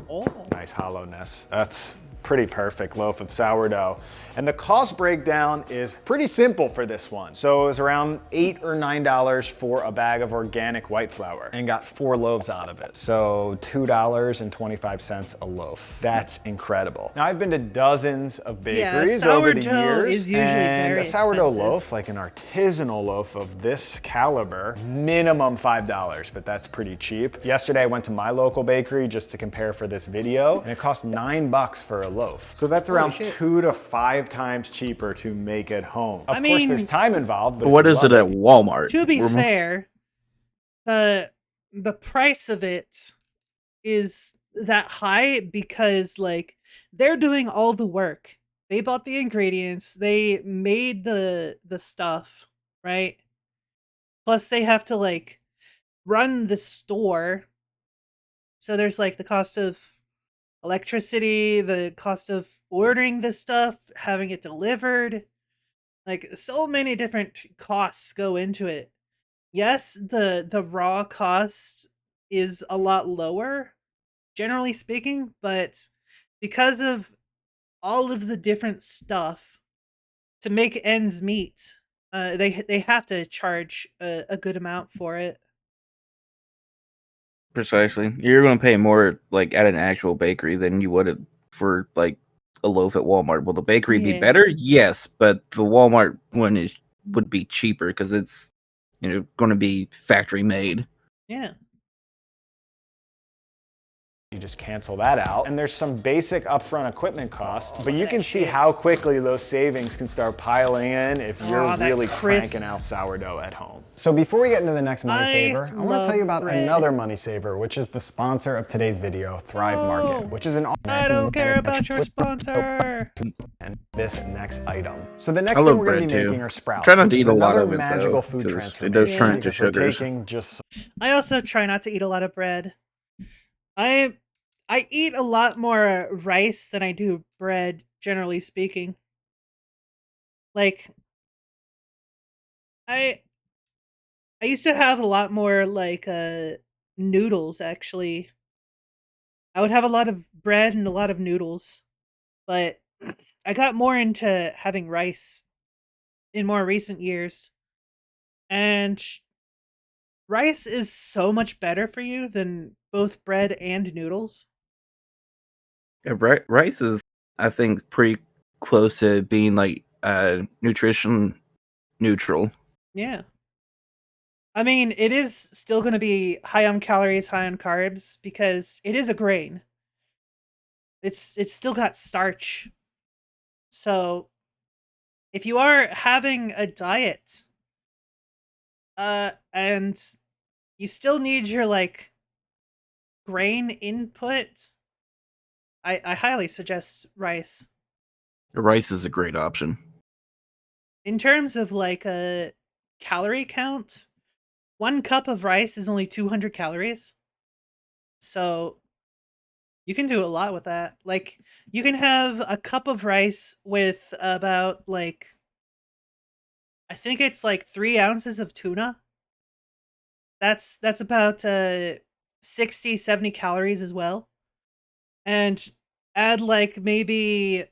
Oh. Nice hollowness. That's pretty perfect loaf of sourdough. And the cost breakdown is pretty simple for this one. So it was around $8 or $9 for a bag of organic white flour and got 4 loaves out of it. So $2.25 a loaf. That's incredible. Now I've been to dozens of bakeries over the sourdough years. is usually and very a sourdough expensive. loaf, like an artisanal loaf of this caliber, minimum $5, but that's pretty cheap. Yesterday I went to my local bakery just to compare for this video, and it cost $9 for a loaf. So that's around shit. 2 to 5 times cheaper to make at home. Of I course, mean, there's time involved, but But if what you is it love at Walmart? To be We're- fair, the price of it is that high because like they're doing all the work. They bought the ingredients, they made the stuff, right? Plus they have to like run the store. So there's like the cost of electricity, the cost of ordering this stuff, having it delivered. Like so many different costs go into it. Yes, the raw cost is a lot lower, generally speaking, but because of all of the different stuff to make ends meet, they have to charge a good amount for it. Precisely. You're going to pay more like at an actual bakery than you would for like a loaf at Walmart. Will the bakery be Yeah. better? Yes, but the Walmart one would be cheaper because it's going to be factory made. Yeah. You just cancel that out. And there's some basic upfront equipment costs, but you can see how quickly those savings can start piling in if you're really cranking out sourdough at home. So before we get into the next money saver, I want to tell you about another money saver, which is the sponsor of today's video, Thrive Market, which is an I don't care about your sponsor. And this next item. So the next thing we're going to be making are sprouts. Try not to eat a lot another of it magical though, food 'cause transfer. it does turn into sugars. I also try not to eat a lot of bread. I eat a lot more rice than I do bread, generally speaking. Like, I used to have a lot more like noodles actually. I would have a lot of bread and a lot of noodles, but I got more into having rice in more recent years. And rice is so much better for you than both bread and noodles. Yeah, rice is, I think, pretty close to being like nutrition neutral. Yeah. I mean, it is still going to be high on calories, high on carbs because it is a grain. It's still got starch. So, if you are having a diet and you still need your like grain input, I highly suggest rice. Rice is a great option. In terms of like a calorie count, 1 cup of rice is only 200 calories. So you can do a lot with that. Like you can have a cup of rice with about like I think it's like 3 ounces of tuna. That's about 60, 70 calories as well. And add like maybe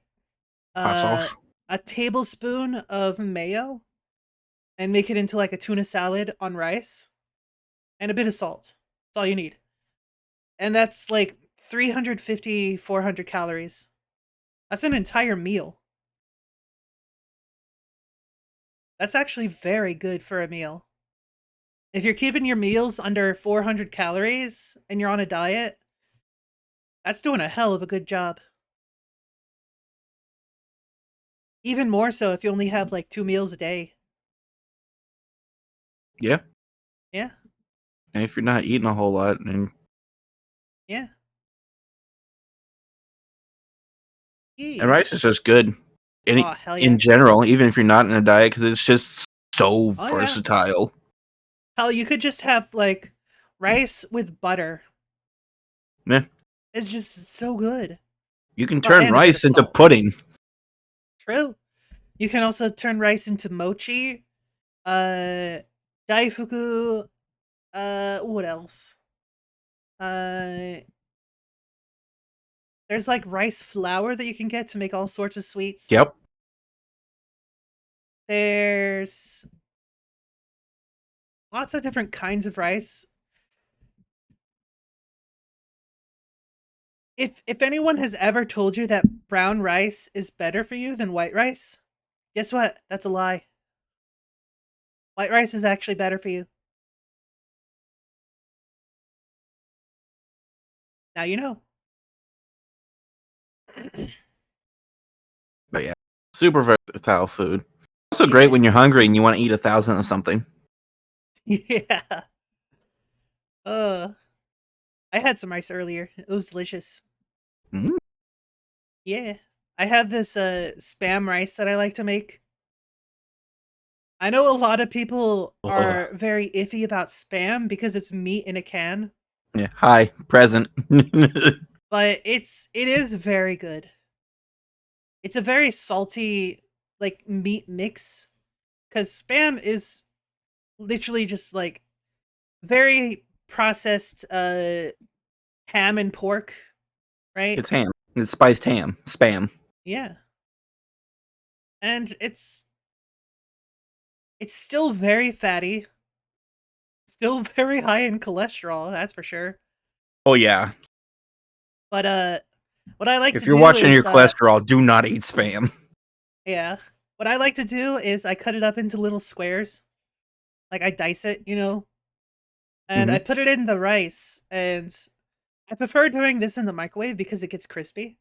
Hot sauce. a tablespoon of mayo and make it into like a tuna salad on rice and a bit of salt. That's all you need. And that's like 350, 400 calories. That's an entire meal. That's actually very good for a meal. If you're keeping your meals under 400 calories and you're on a diet, that's doing a hell of a good job. Even more so if you only have like 2 meals a day. Yeah. Yeah. And if you're not eating a whole lot, then Yeah. and rice is just good. Oh, hell yeah. In general, even if you're not in a diet, because it's just so Oh, yeah. versatile. Hell, you could just have like rice with butter. Yeah. It's just so good. You can Oh, turn and a bit rice of into salt. pudding. True. You can also turn rice into mochi, daifuku, what else? There's like rice flour that you can get to make all sorts of sweets. Yep. There's lots of different kinds of rice. If anyone has ever told you that brown rice is better for you than white rice, guess what? That's a lie. White rice is actually better for you. Now you know. But yeah, super versatile food. Also great when you're hungry and you want to eat 1,000 of something. Yeah. I had some rice earlier. It was delicious. Mm. Yeah. I have this spam rice that I like to make. I know a lot of people are very iffy about spam because it's meat in a can, Yeah. Hi, present. but it is very good. It's a very salty like meat mix cuz spam is literally just like very processed ham and pork, right? It's ham. It's spiced ham. Spam. Yeah. And it's still very fatty. Still very high in cholesterol, that's for sure. Oh yeah. But what I like If to you're do watching is, your cholesterol, do not eat spam. yeah. What I like to do is I cut it up into little squares. Like I dice it, you know, and I put it in the rice, and I prefer doing this in the microwave because it gets crispy.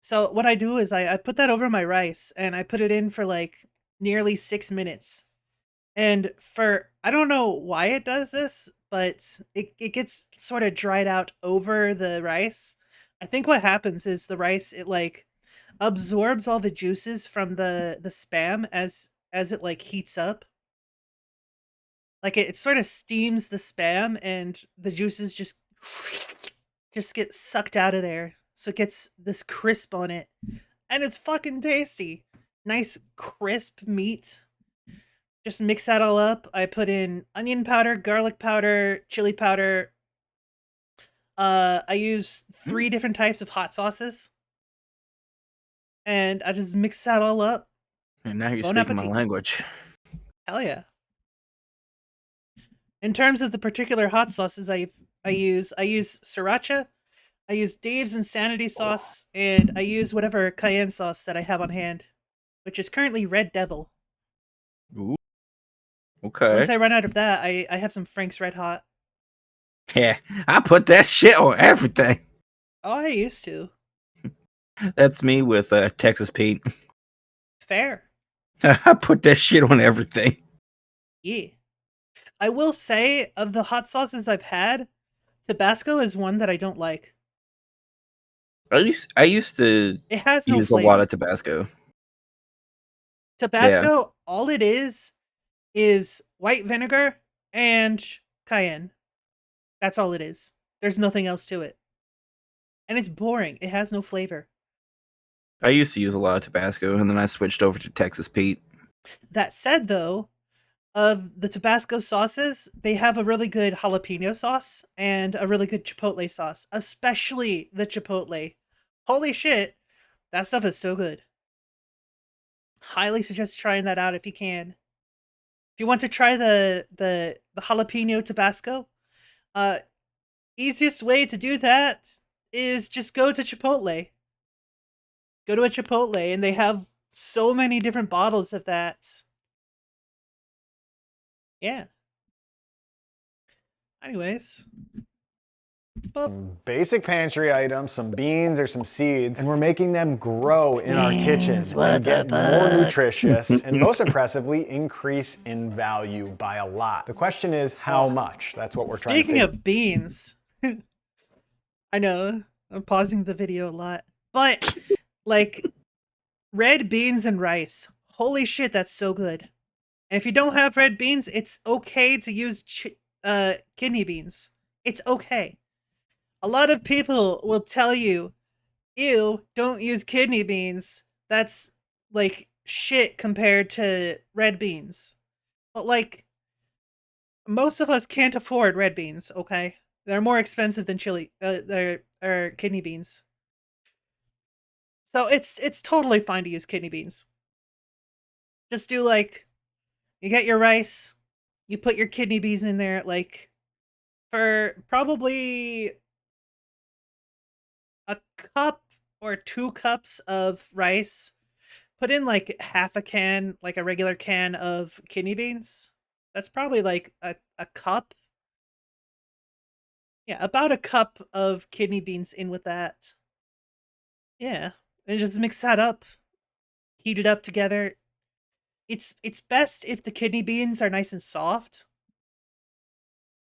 So what I do is I put that over my rice and I put it in for like nearly 6 minutes. And I don't know why it does this, but it gets sort of dried out over the rice. I think what happens is the rice, it like absorbs all the juices from the spam as it like heats up. Like it sort of steams the spam and the juices just get sucked out of there. So it gets this crisp on it. And it's fucking tasty. Nice crisp meat. Just mix that all up. I put in onion powder, garlic powder, chili powder. I use 3 different types of hot sauces. And I just mix that all up. And now you're Bon speaking my appetit. language. Hell yeah. In terms of the particular hot sauces I use sriracha, I use Dave's Insanity sauce, and I use whatever cayenne sauce that I have on hand, which is currently Red Devil. Ooh. Okay. Once I run out of that, I have some Frank's Red Hot. Yeah, I put that shit on everything. Oh, I used to. That's me with Texas Pete. Fair. I put that shit on everything. Yeah. I will say, of the hot sauces I've had, Tabasco is one that I don't like. I used to It has no use flavor. a lot of Tabasco. Tabasco, all it is white vinegar and cayenne. That's all it is. There's nothing else to it. And it's boring. It has no flavor. I used to use a lot of Tabasco, and then I switched over to Texas Pete. That said, though, of the Tabasco sauces, they have a really good jalapeno sauce and a really good chipotle sauce, especially the chipotle. Holy shit, that stuff is so good. Highly suggest trying that out if you can. If you want to try the jalapeno Tabasco, easiest way to do that is just go to Chipotle. Go to a Chipotle, and they have so many different bottles of that. Yeah. Anyways. Basic pantry items, some beans or some seeds, and we're making them grow in our kitchen and get more nutritious and most impressively increase in value by a lot. The question is how much? That's what we're trying to Speaking of beans, I know I'm pausing the video a lot, but like red beans and rice. Holy shit, that's so good. And if you don't have red beans, it's okay to use kidney beans. It's okay. A lot of people will tell you, ew, don't use kidney beans. That's like shit compared to red beans. But like, most of us can't afford red beans, okay? They're more expensive than they're kidney beans. So it's totally fine to use kidney beans. Just do like, you get your rice, you put your kidney beans in there, like, for probably a cup or 2 cups of rice, put in like half a can, like a regular can of kidney beans. That's probably like a cup. Yeah, about a cup of kidney beans in with that. Yeah, and just mix that up. Heat it up together. It's best if the kidney beans are nice and soft.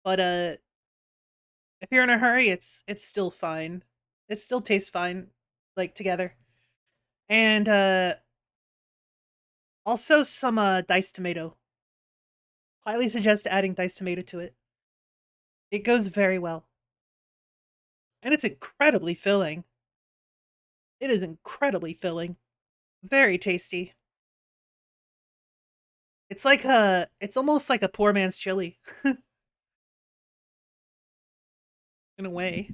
But if you're in a hurry, it's still fine. It still tastes fine, like, together. And also some diced tomato. Highly suggest adding diced tomato to it. It goes very well. And it's incredibly filling. It is incredibly filling. Very tasty. It's like it's almost like a poor man's chili. In a way.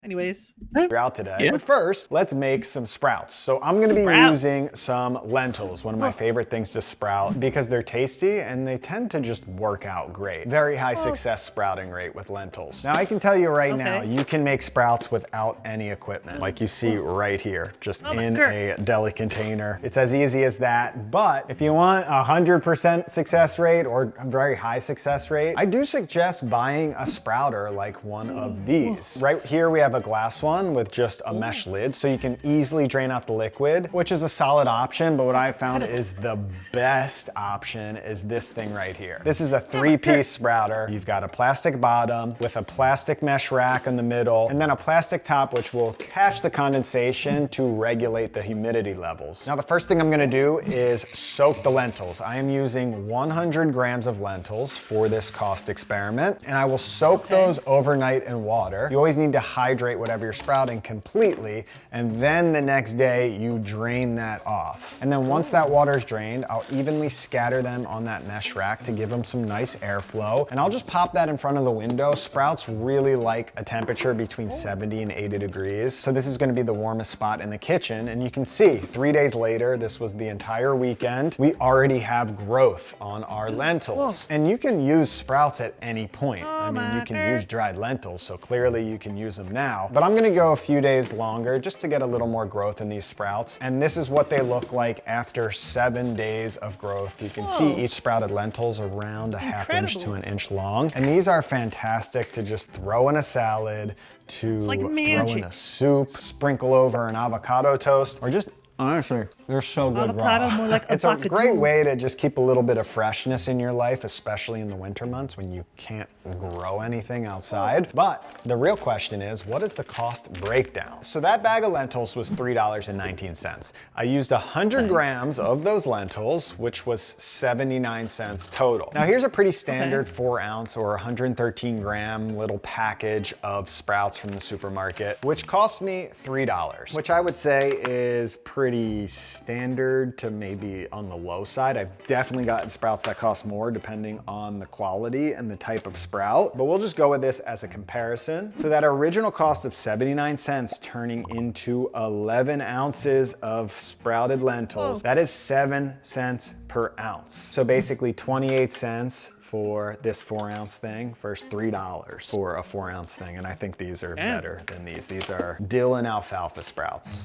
Anyways. Out today. But first, let's make some sprouts. So I'm gonna be using some lentils, one of my favorite things to sprout because they're tasty and they tend to just work out great. Very high success sprouting rate with lentils. Now I can tell you right now, you can make sprouts without any equipment, like you see right here, just in a deli container. It's as easy as that. But if you want 100% success rate or a very high success rate, I do suggest buying a sprouter like one of these. Right here we have a glass one with just a mesh lid, so you can easily drain out the liquid, which is a solid option, but what I found is the best option is this thing right here. This is a 3-piece sprouter. You've got a plastic bottom with a plastic mesh rack in the middle, and then a plastic top which will catch the condensation to regulate the humidity levels. Now the first thing I'm gonna do is soak the lentils. I am using 100 grams of lentils for this cost experiment, and I will soak those overnight in water. You always need to hydrate whatever you're sprouting completely, and then the next day you drain that off. And then once that water is drained, I'll evenly scatter them on that mesh rack to give them some nice airflow, and I'll just pop that in front of the window. Sprouts really like a temperature between 70 and 80 degrees, so this is going to be the warmest spot in the kitchen. And you can see 3 days later, this was the entire weekend, we already have growth on our lentils. And you can use sprouts at any point. I mean, you can use dried lentils, so clearly you can use them now. But I'm gonna go a few days longer just to get a little more growth in these sprouts. And this is what they look like after 7 days of growth. You can see each sprouted lentil's around a ½ inch to an inch long. And these are fantastic to just throw in a salad, to throw in a soup, sprinkle over an avocado toast, or just honestly, they're so good avocado, raw. more like It's a great way to just keep a little bit of freshness in your life, especially in the winter months when you can't grow anything outside. But the real question is, what is the cost breakdown? So that bag of lentils was $3.19. I used 100 grams of those lentils, which was 79 cents total. Now here's a pretty standard 4-ounce or 113 gram little package of sprouts from the supermarket, which cost me $3, which I would say is pretty standard to maybe on the low side. I've definitely gotten sprouts that cost more depending on the quality and the type of sprout, but we'll just go with this as a comparison. So that original cost of 79 cents turning into 11 ounces of sprouted lentils, that is 7 cents per ounce. So basically 28 cents for this 4-ounce thing versus $3 for a 4-ounce thing. And I think these are better than these. These are dill and alfalfa sprouts.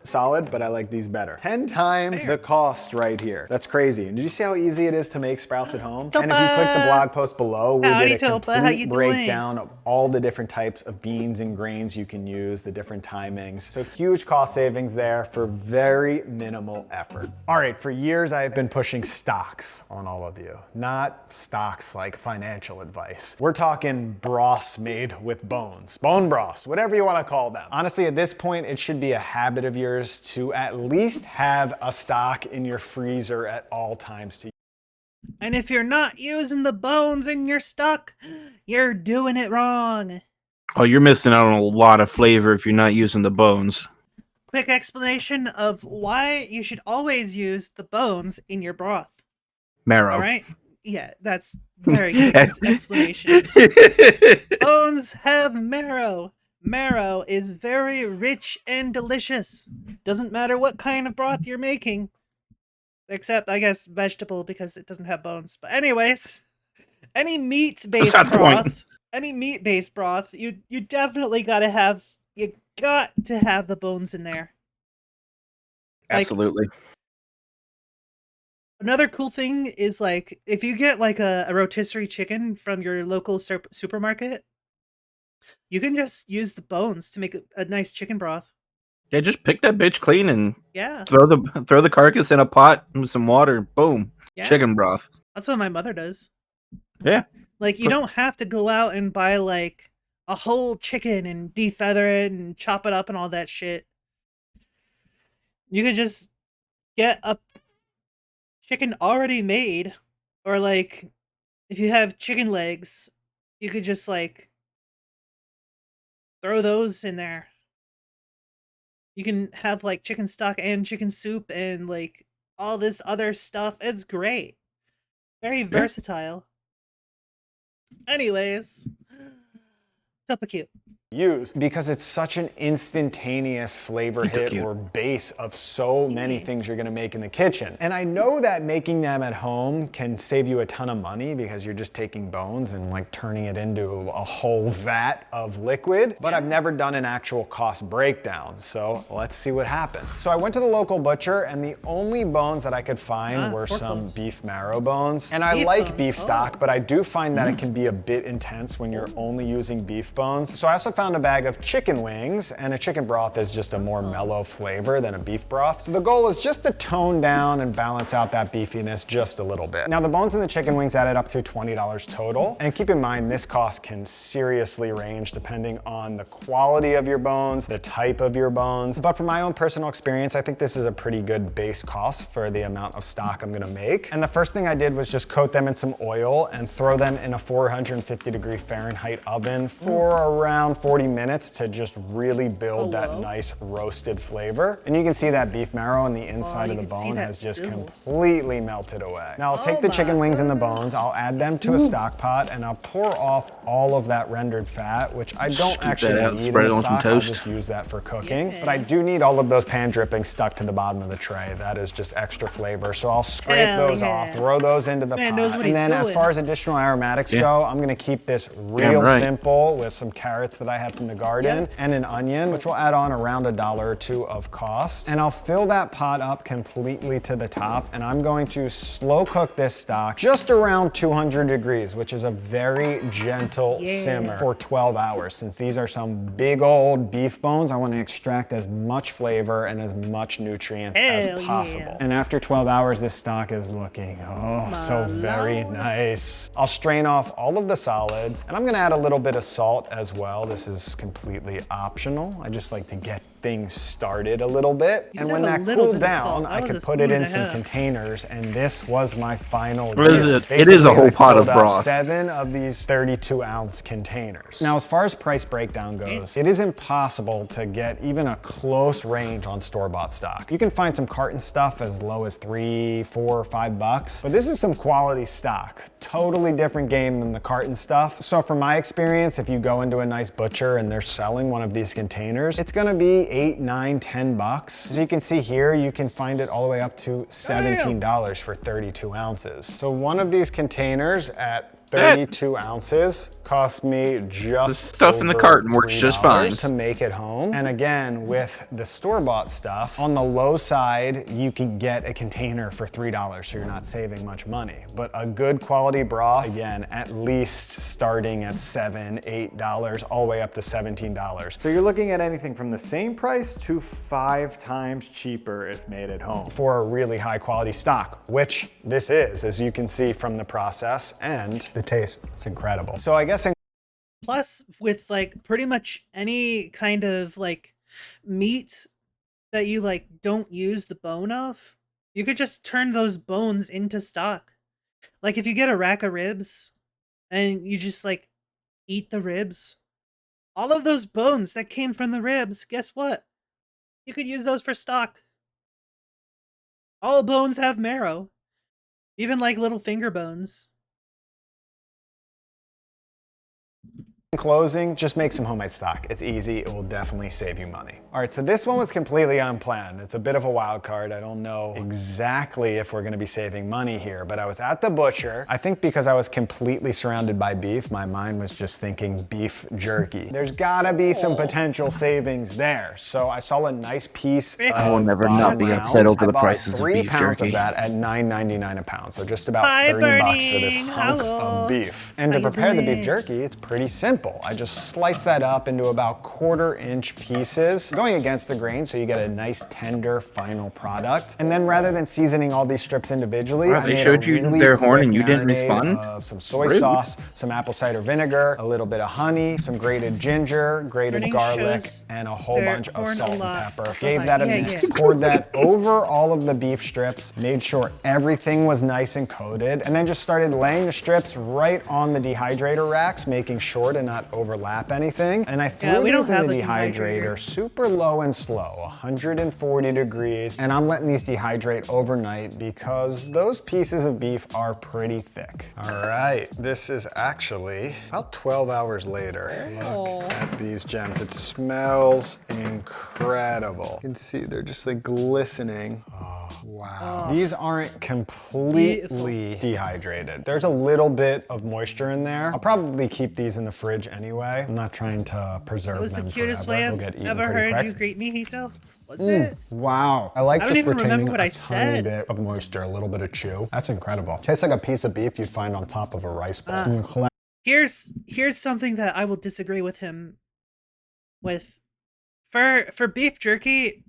Solid, but I like these better. 10 times the cost right here. That's crazy. And did you see how easy it is to make sprouts at home? And if you click the blog post below, we did a complete breakdown of all the different types of beans and grains you can use, the different timings. So huge cost savings there for very minimal effort. All right, for years I have been pushing stocks on all of you. Not stocks like financial advice. We're talking broths made with bones. Bone broths, whatever you want to call them. Honestly, at this point, it should be a habit of yours to at least have a stock in your freezer at all times. And if you're not using the bones in your stock, you're doing it wrong. Oh, you're missing out on a lot of flavor if you're not using the bones. Quick explanation of why you should always use the bones in your broth. Marrow. All right? Yeah, that's very good explanation. Bones have marrow. Marrow is very rich and delicious. Doesn't matter what kind of broth you're making. Except, I guess, vegetable because it doesn't have bones. But anyways, any meat-based broth, you definitely got to have the bones in there. Absolutely. Another cool thing is, like, if you get, like, a rotisserie chicken from your local supermarket, you can just use the bones to make a nice chicken broth. Yeah, just pick that bitch clean and Yeah. throw the carcass in a pot with some water. Boom. Yeah. Chicken broth. That's what my mother does. Yeah. Like, you don't have to go out and buy, like, a whole chicken and defeather it and chop it up and all that shit. You could just get a chicken already made. Or, like, if you have chicken legs, you could just, like, throw those in there. You can have, like, chicken stock and chicken soup and, like, all this other stuff. It's great. Very versatile. Anyways, Cup of Q. use because it's such an instantaneous flavor hit or base of so many things you're gonna make in the kitchen. And I know that making them at home can save you a ton of money because you're just taking bones and like turning it into a whole vat of liquid, but I've never done an actual cost breakdown. So let's see what happens. So I went to the local butcher and the only bones that I could find were some beef marrow bones. And I like beef stock, but I do find that it can be a bit intense when you're only using beef bones. So I also found a bag of chicken wings, and a chicken broth is just a more mellow flavor than a beef broth. So the goal is just to tone down and balance out that beefiness just a little bit. Now the bones in the chicken wings added up to $20 total. And keep in mind, this cost can seriously range depending on the quality of your bones, the type of your bones. But from my own personal experience, I think this is a pretty good base cost for the amount of stock I'm gonna make. And the first thing I did was just coat them in some oil and throw them in a 450-degree Fahrenheit oven for around 40 minutes to just really build that nice roasted flavor. And you can see that beef marrow on the inside of the bone has just completely melted away. Now I'll take the chicken wings and the bones, I'll add them to a stock pot, and I'll pour off all of that rendered fat, which I don't actually need in the stock, I'll just use that for cooking. But I do need all of those pan drippings stuck to the bottom of the tray. That is just extra flavor. So I'll scrape those off, throw those into the pot. And then as far as additional aromatics go, I'm gonna keep this real simple with some carrots that I had from the garden and an onion, which will add on around $1 or $2 of cost. And I'll fill that pot up completely to the top, and I'm going to slow cook this stock just around 200 degrees, which is a very gentle simmer for 12 hours. Since these are some big old beef bones, I want to extract as much flavor and as much nutrients as possible. And after 12 hours, this stock is looking so very nice. I'll strain off all of the solids, and I'm gonna add a little bit of salt as well. This is completely optional. I just like to get things started a little bit. And when that cooled down, I could put it in some containers, and this was my final deal. It is a whole pot of broth. 7 of these 32-ounce containers. Now, as far as price breakdown goes, it is impossible to get even a close range on store-bought stock. You can find some carton stuff as low as $3, $4, $5, but this is some quality stock. Totally different game than the carton stuff. So from my experience, if you go into a nice butcher and they're selling one of these containers, it's gonna be $8, $9, $10. As you can see here, you can find it all the way up to $17 for 32 ounces. So one of these containers at 32 ounces cost me just the stuff in the carton works just fine to make it home. And again, with the store-bought stuff, on the low side, you can get a container for $3, so you're not saving much money. But a good quality broth, again, at least starting at $7, $8, all the way up to $17. So you're looking at anything from the same price to 5 times cheaper if made at home for a really high quality stock, which this is, as you can see from the process and the taste. It's incredible. So I guess plus with like pretty much any kind of like meat that you like don't use the bone of, you could just turn those bones into stock. Like if you get a rack of ribs and you just like eat the ribs, all of those bones that came from the ribs, guess what? You could use those for stock. All bones have marrow, even like little finger bones. In closing, just make some homemade stock. It's easy, it will definitely save you money. All right, so this one was completely unplanned. It's a bit of a wild card. I don't know exactly if we're gonna be saving money here, but I was at the butcher. I think because I was completely surrounded by beef, my mind was just thinking beef jerky. There's gotta be some potential savings there. So I saw a nice piece I will never not be upset over the prices of beef 3 pounds jerky. of that at $9.99 a pound. So just about $30 for this hunk of beef. And to prepare the beef jerky, it's pretty simple. I just slice that up into about 1/4-inch pieces, going against the grain so you get a nice tender final product. And then rather than seasoning all these strips individually, Wow, they showed you their horn and you didn't respond? Of some soy sauce, some apple cider vinegar, a little bit of honey, some grated ginger, grated garlic, and a whole bunch of salt and pepper. Gave that a mix, poured that over all of the beef strips, made sure everything was nice and coated, and then just started laying the strips right on the dehydrator racks, making sure to not not overlap anything. And I threw these in the dehydrator super low and slow, 140 degrees. And I'm letting these dehydrate overnight because those pieces of beef are pretty thick. All right, this is actually about 12 hours later. Look at these gems. It smells incredible. You can see they're just like glistening. Oh, wow. These aren't completely dehydrated. There's a little bit of moisture in there. I'll probably keep these in the fridge anyway. I'm not trying to preserve them forever. It was the cutest way I've ever heard you greet me, Hito. Was it? Wow. I like I don't just even remember retaining what a I tiny said. bit of moisture, a little bit of chew. That's incredible. Tastes like a piece of beef you'd find on top of a rice bowl. Here's something that I will disagree with him with. For beef jerky,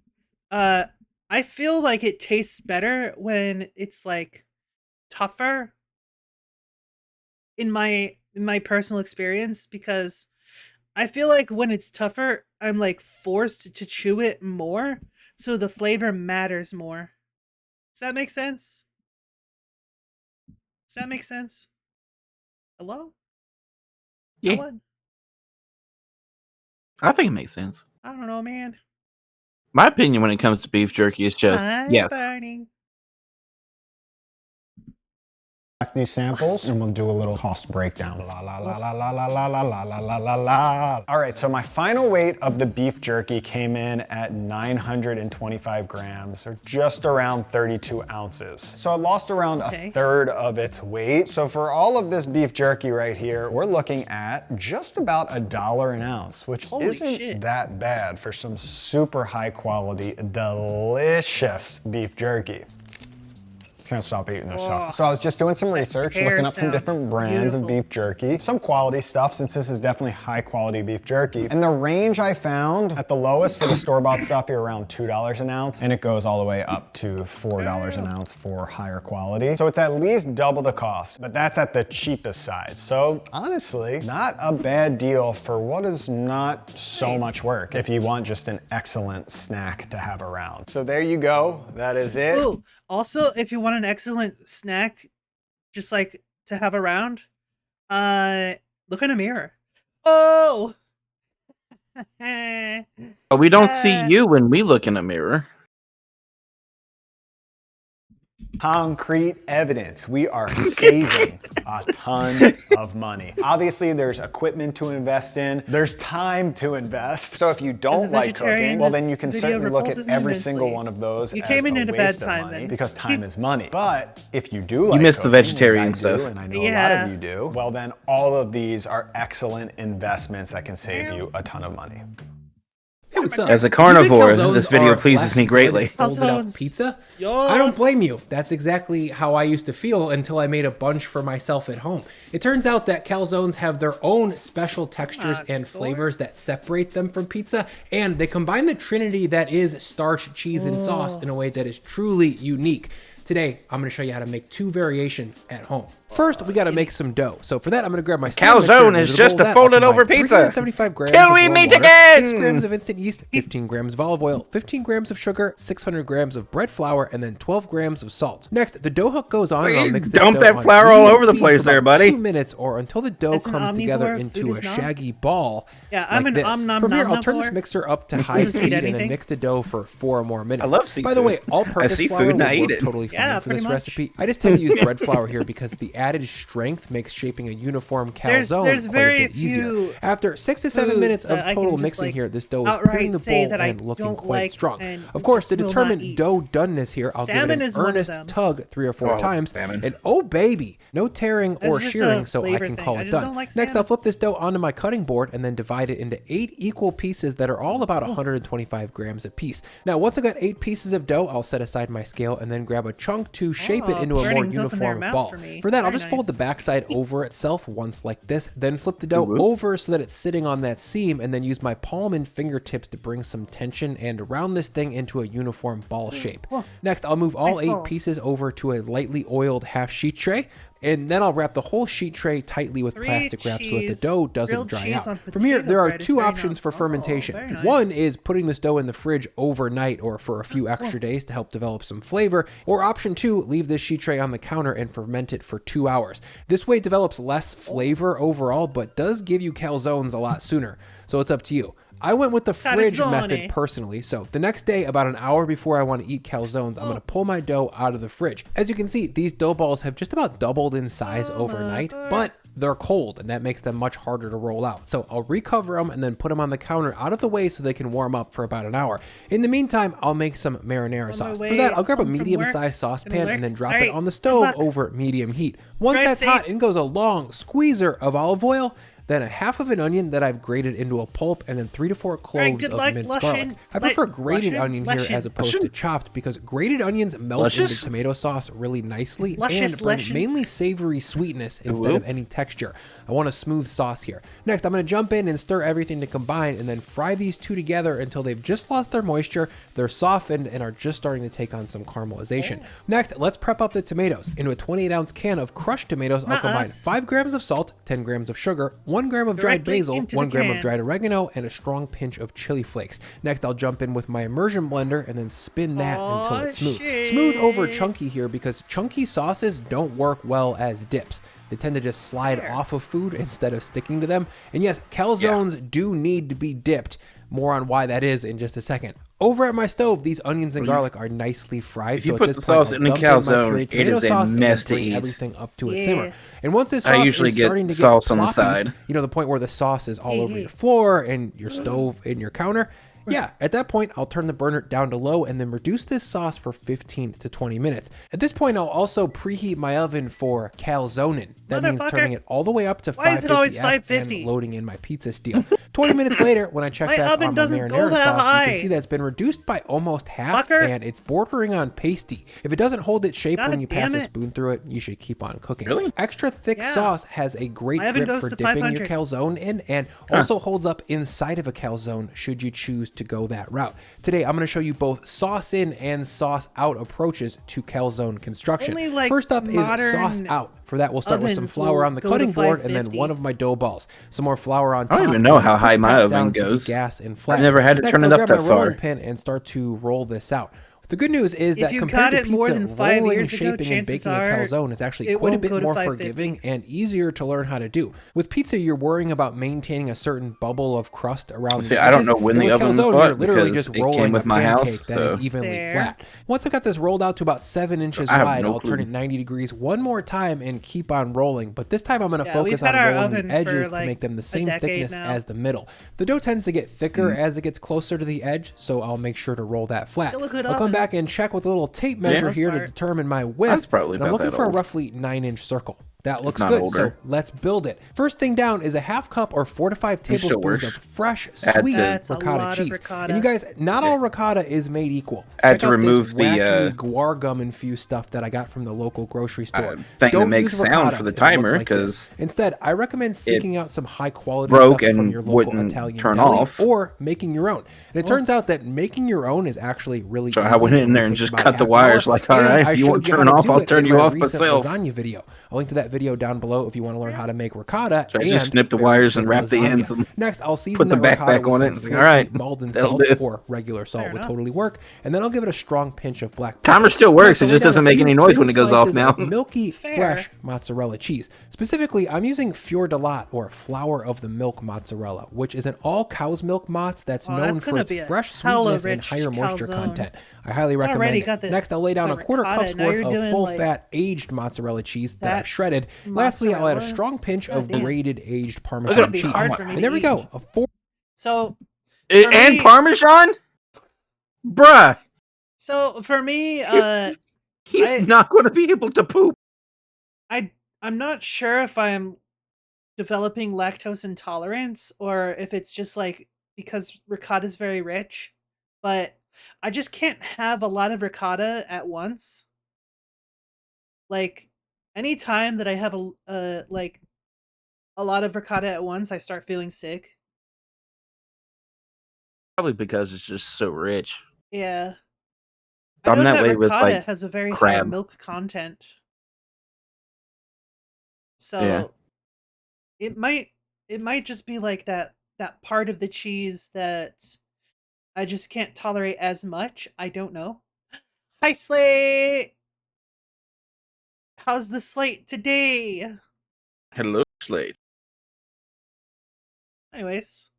I feel like it tastes better when it's like tougher in my personal experience, because I feel like when it's tougher, I'm like forced to chew it more, so the flavor matters more. Does that make sense? Does that make sense? Hello? Yeah. No one? I think it makes sense. I don't know, man. My opinion when it comes to beef jerky is just, yes. Burning. These samples and we'll do a little cost breakdown. La la la la la la la la la la la la la. All right, so my final weight of the beef jerky came in at 925 grams, or just around 32 ounces. So I lost around a third of its weight. So for all of this beef jerky right here, we're looking at just about $1 an ounce, which isn't that bad for some super high quality, delicious beef jerky. Can't stop eating this stuff. So I was just doing some research, looking up some different brands of beef jerky, some quality stuff, since this is definitely high quality beef jerky. And the range I found at the lowest for the store-bought stuff are around $2 an ounce, and it goes all the way up to $4 an ounce for higher quality. So it's at least double the cost, but that's at the cheapest side. So honestly, not a bad deal for what is not so much work if you want just an excellent snack to have around. So there you go, that is it. Ooh. Also, if you want an excellent snack, just like to have around, look in a mirror. Oh! But we don't see you when we look in a mirror. Concrete evidence. We are saving a ton of money. Obviously, there's equipment to invest in. There's time to invest. So if you don't like cooking, well, then you can certainly look at every single one of those as came in a at a waste bad time of money, then. because time is money. But if you do like You missed the cooking, vegetarian like I do, stuff. and I know a lot of you do, well, then all of these are excellent investments that can save you a ton of money. Hey, what's up? As a carnivore, Calzones this video are pleases me greatly. Folded up pizza? I don't blame you. That's exactly how I used to feel until I made a bunch for myself at home. It turns out that calzones have their own special textures and flavors that separate them from pizza, and they combine the trinity that is starch, cheese, and sauce in a way that is truly unique. Today, I'm going to show you how to make 2 variations at home. First, we got to make some dough. So for that, I'm going to grab my Calzone is just a folded over pizza. 375 grams Till of we warm meet water, again! 6 grams of instant yeast, 15 grams of olive oil, 15 grams of sugar, 600 grams of bread flour, and then 12 grams of salt. Next, the dough hook goes on, and I'll mix this Dump dough that on flour all medium over the speed place for there, about buddy. 2 minutes, or until the dough As an comes together omnivore, into food a is not- shaggy ball. Yeah, I'm like an this. From here, I'll turn this omnivore. mixer up to Food high doesn't eat speed and then anything. mix the dough for 4 more minutes. I love By the seafood. way, all-purpose seafood flour and I will eat work it. totally fine Yeah, for this pretty much. recipe. I just tend to use bread flour here because the added strength makes shaping a uniform calzone There's quite a very bit easier. few After 6 to 7 foods minutes of that I can total just, mixing like, here, this dough is outright putting the say bowl that I and looking don't quite like strong. and Of course, to just will determine not eat. dough doneness here, I'll Salmon give it is an one of earnest them. tug 3 or 4 Oh, times. salmon. And oh baby, no tearing or It's just a shearing, so I flavor can thing. call I it just done. don't like Next, salmon. I'll flip this dough onto my cutting board and then divide it into 8 equal pieces that are all about 125 grams apiece. Now, once I got 8 pieces of dough, I'll set aside my scale and then grab a chunk to shape it into a more burning's up in their uniform mouth ball. for me. For that, I'll Very just fold the nice. backside over itself once like this, then flip the dough over so that it's sitting on that seam, and then use my palm and fingertips to bring some tension and round this thing into a uniform ball shape. Next, I'll move all Nice 8 balls. pieces over to a lightly oiled half sheet tray, And then I'll wrap the whole sheet tray tightly with plastic wrap so that the dough doesn't dry out. From here, there are two options for fermentation. One is putting this dough in the fridge overnight or for a few extra days to help develop some flavor. Or option 2, leave this sheet tray on the counter and ferment it for 2 hours. This way it develops less flavor overall, but does give you calzones a lot sooner. So it's up to you. I went with the fridge method personally, so the next day, about an hour before I want to eat calzones, I'm going to pull my dough out of the fridge. As you can see, these dough balls have just about doubled in size overnight, but they're cold, and that makes them much harder to roll out. So I'll recover them and then put them on the counter out of the way so they can warm up for about an hour. In the meantime, I'll make some marinara sauce. For that, I'll grab a medium-sized saucepan and then drop it on the stove over medium heat. Once that's hot, in goes a long squeezer of olive oil, then a half of an onion that I've grated into a pulp, and then 3 to 4 cloves of minced garlic. I prefer grated onion here as opposed to chopped because grated onions melt into tomato sauce really nicely and bring mainly savory sweetness instead of any texture. I want a smooth sauce here. Next, I'm going to jump in and stir everything to combine and then fry these two together until they've just lost their moisture, they're softened, and are just starting to take on some caramelization. Next, let's prep up the tomatoes. Into a 28-ounce can of crushed tomatoes, I'll combine 5 grams of salt, 10 grams of sugar, 1 gram of dried basil, 1 gram of dried oregano, and a strong pinch of chili flakes. Next, I'll jump in with my immersion blender and then spin that until it's smooth. Smooth over chunky here because chunky sauces don't work well as dips. They tend to just slide off of food instead of sticking to them. And yes, calzones do need to be dipped. More on why that is in just a second. Over at my stove, these onions and garlic are nicely fried. If you put the sauce in a calzone, it is a mess to eat. Everything up to a simmer. And once this sauce is starting to get sauce on the floppy, side. you know, the point where the sauce is all over your floor and your stove and your counter. Yeah, at that point, I'll turn the burner down to low and then reduce this sauce for 15 to 20 minutes. At this point, I'll also preheat my oven for calzoning. That means turning it all the way up to 550 and loading in my pizza steel. 20 minutes later, when I check back on my marinara sauce, you can see that it's been reduced by almost half and it's bordering on pasty. If it doesn't hold its shape when you pass a spoon through it, you should keep on cooking. Really? Extra thick sauce has a great grip for dipping your calzone in and also holds up inside of a calzone should you choose to go that route. Today, I'm going to show you both sauce in and sauce out approaches to calzone construction. First up is sauce out. For that, we'll start with some flour on the cutting board and then one of my dough balls. Some more flour on top. I don't even know how high my oven goes. Gas and flat. I've never had to turn it up that far. Pin and start to roll this out. The good news is that you compared got to it more pizza, than 5 rolling, years ago, shaping, and baking a calzone is actually quite a bit more forgiving and easier to learn how to do. With pizza, you're worrying about maintaining a certain bubble of crust around the edges. I don't know when the oven was bought literally just because it rolling came with a my house. pancake that is evenly flat. Once I got this rolled out to about 7 inches wide, I'll turn it 90 degrees one more time and keep on rolling. But this time I'm going to focus on rolling the edges to make them the same thickness as the middle. The dough tends to get thicker as it gets closer to the edge, so I'll make sure to roll that flat. I'll come back and check with a little tape measure here to determine my width. That's probably I'm looking for a roughly 9-inch circle. That looks not good, older. so let's build it. First thing down is a half cup or 4 to 5 tablespoons of fresh, sweet ricotta cheese. And you guys, not all ricotta is made equal. I had Check to out remove this the wacky guar gum infused stuff that I got from the local grocery store. thing that Don't makes use sound ricotta for the if it looks timer, like this. 'cause Instead, I recommend seeking out some high quality broke stuff from and your local wouldn't Italian turn deli off. or making your own. And it turns out that making your own is actually really So easy. I went in there and It takes just about cut the half an wires hour, like, all and right, I if you won't showed you turn how to off, do I'll it turn in you my off recent myself. lasagna video. I'll link to that video down below if you want to learn how to make ricotta. So I just snipped the very wires simple and wrapped the lasagna. ends and Next, I'll season put the that ricotta backpack with on some it. flaky All right, Malden that'll salt do. or regular salt would totally work. And then I'll give it a strong pinch of black Timer pepper. still works, Next, it just I'll lay doesn't down a make any few noise when thin it goes off slices now. of milky, fresh mozzarella cheese. Specifically, I'm using Fior de Latte or flour of the milk mozzarella, which is an all cow's milk mozz that's known for its fresh sweetness and higher moisture content. I highly recommend it. Next, I'll lay down a quarter cup's worth of full-fat aged mozzarella cheese that I've shredded. Lastly, I'll add a strong pinch of grated aged Parmesan cheese. And there we go. And Parmesan? Bruh. So for me, he's not going to be able to poop. I'm not sure if I'm developing lactose intolerance or if it's just like because ricotta is very rich, but I just can't have a lot of ricotta at once. Like anytime that I have a lot of ricotta at once, I start feeling sick. Probably because it's just so rich. Yeah. I'm that way with ricotta like has a very high crab. milk content. So it might just be like that part of the cheese that I just can't tolerate as much. I don't know. Hi, Slate! How's the slate today? Hello, Slade. Anyways.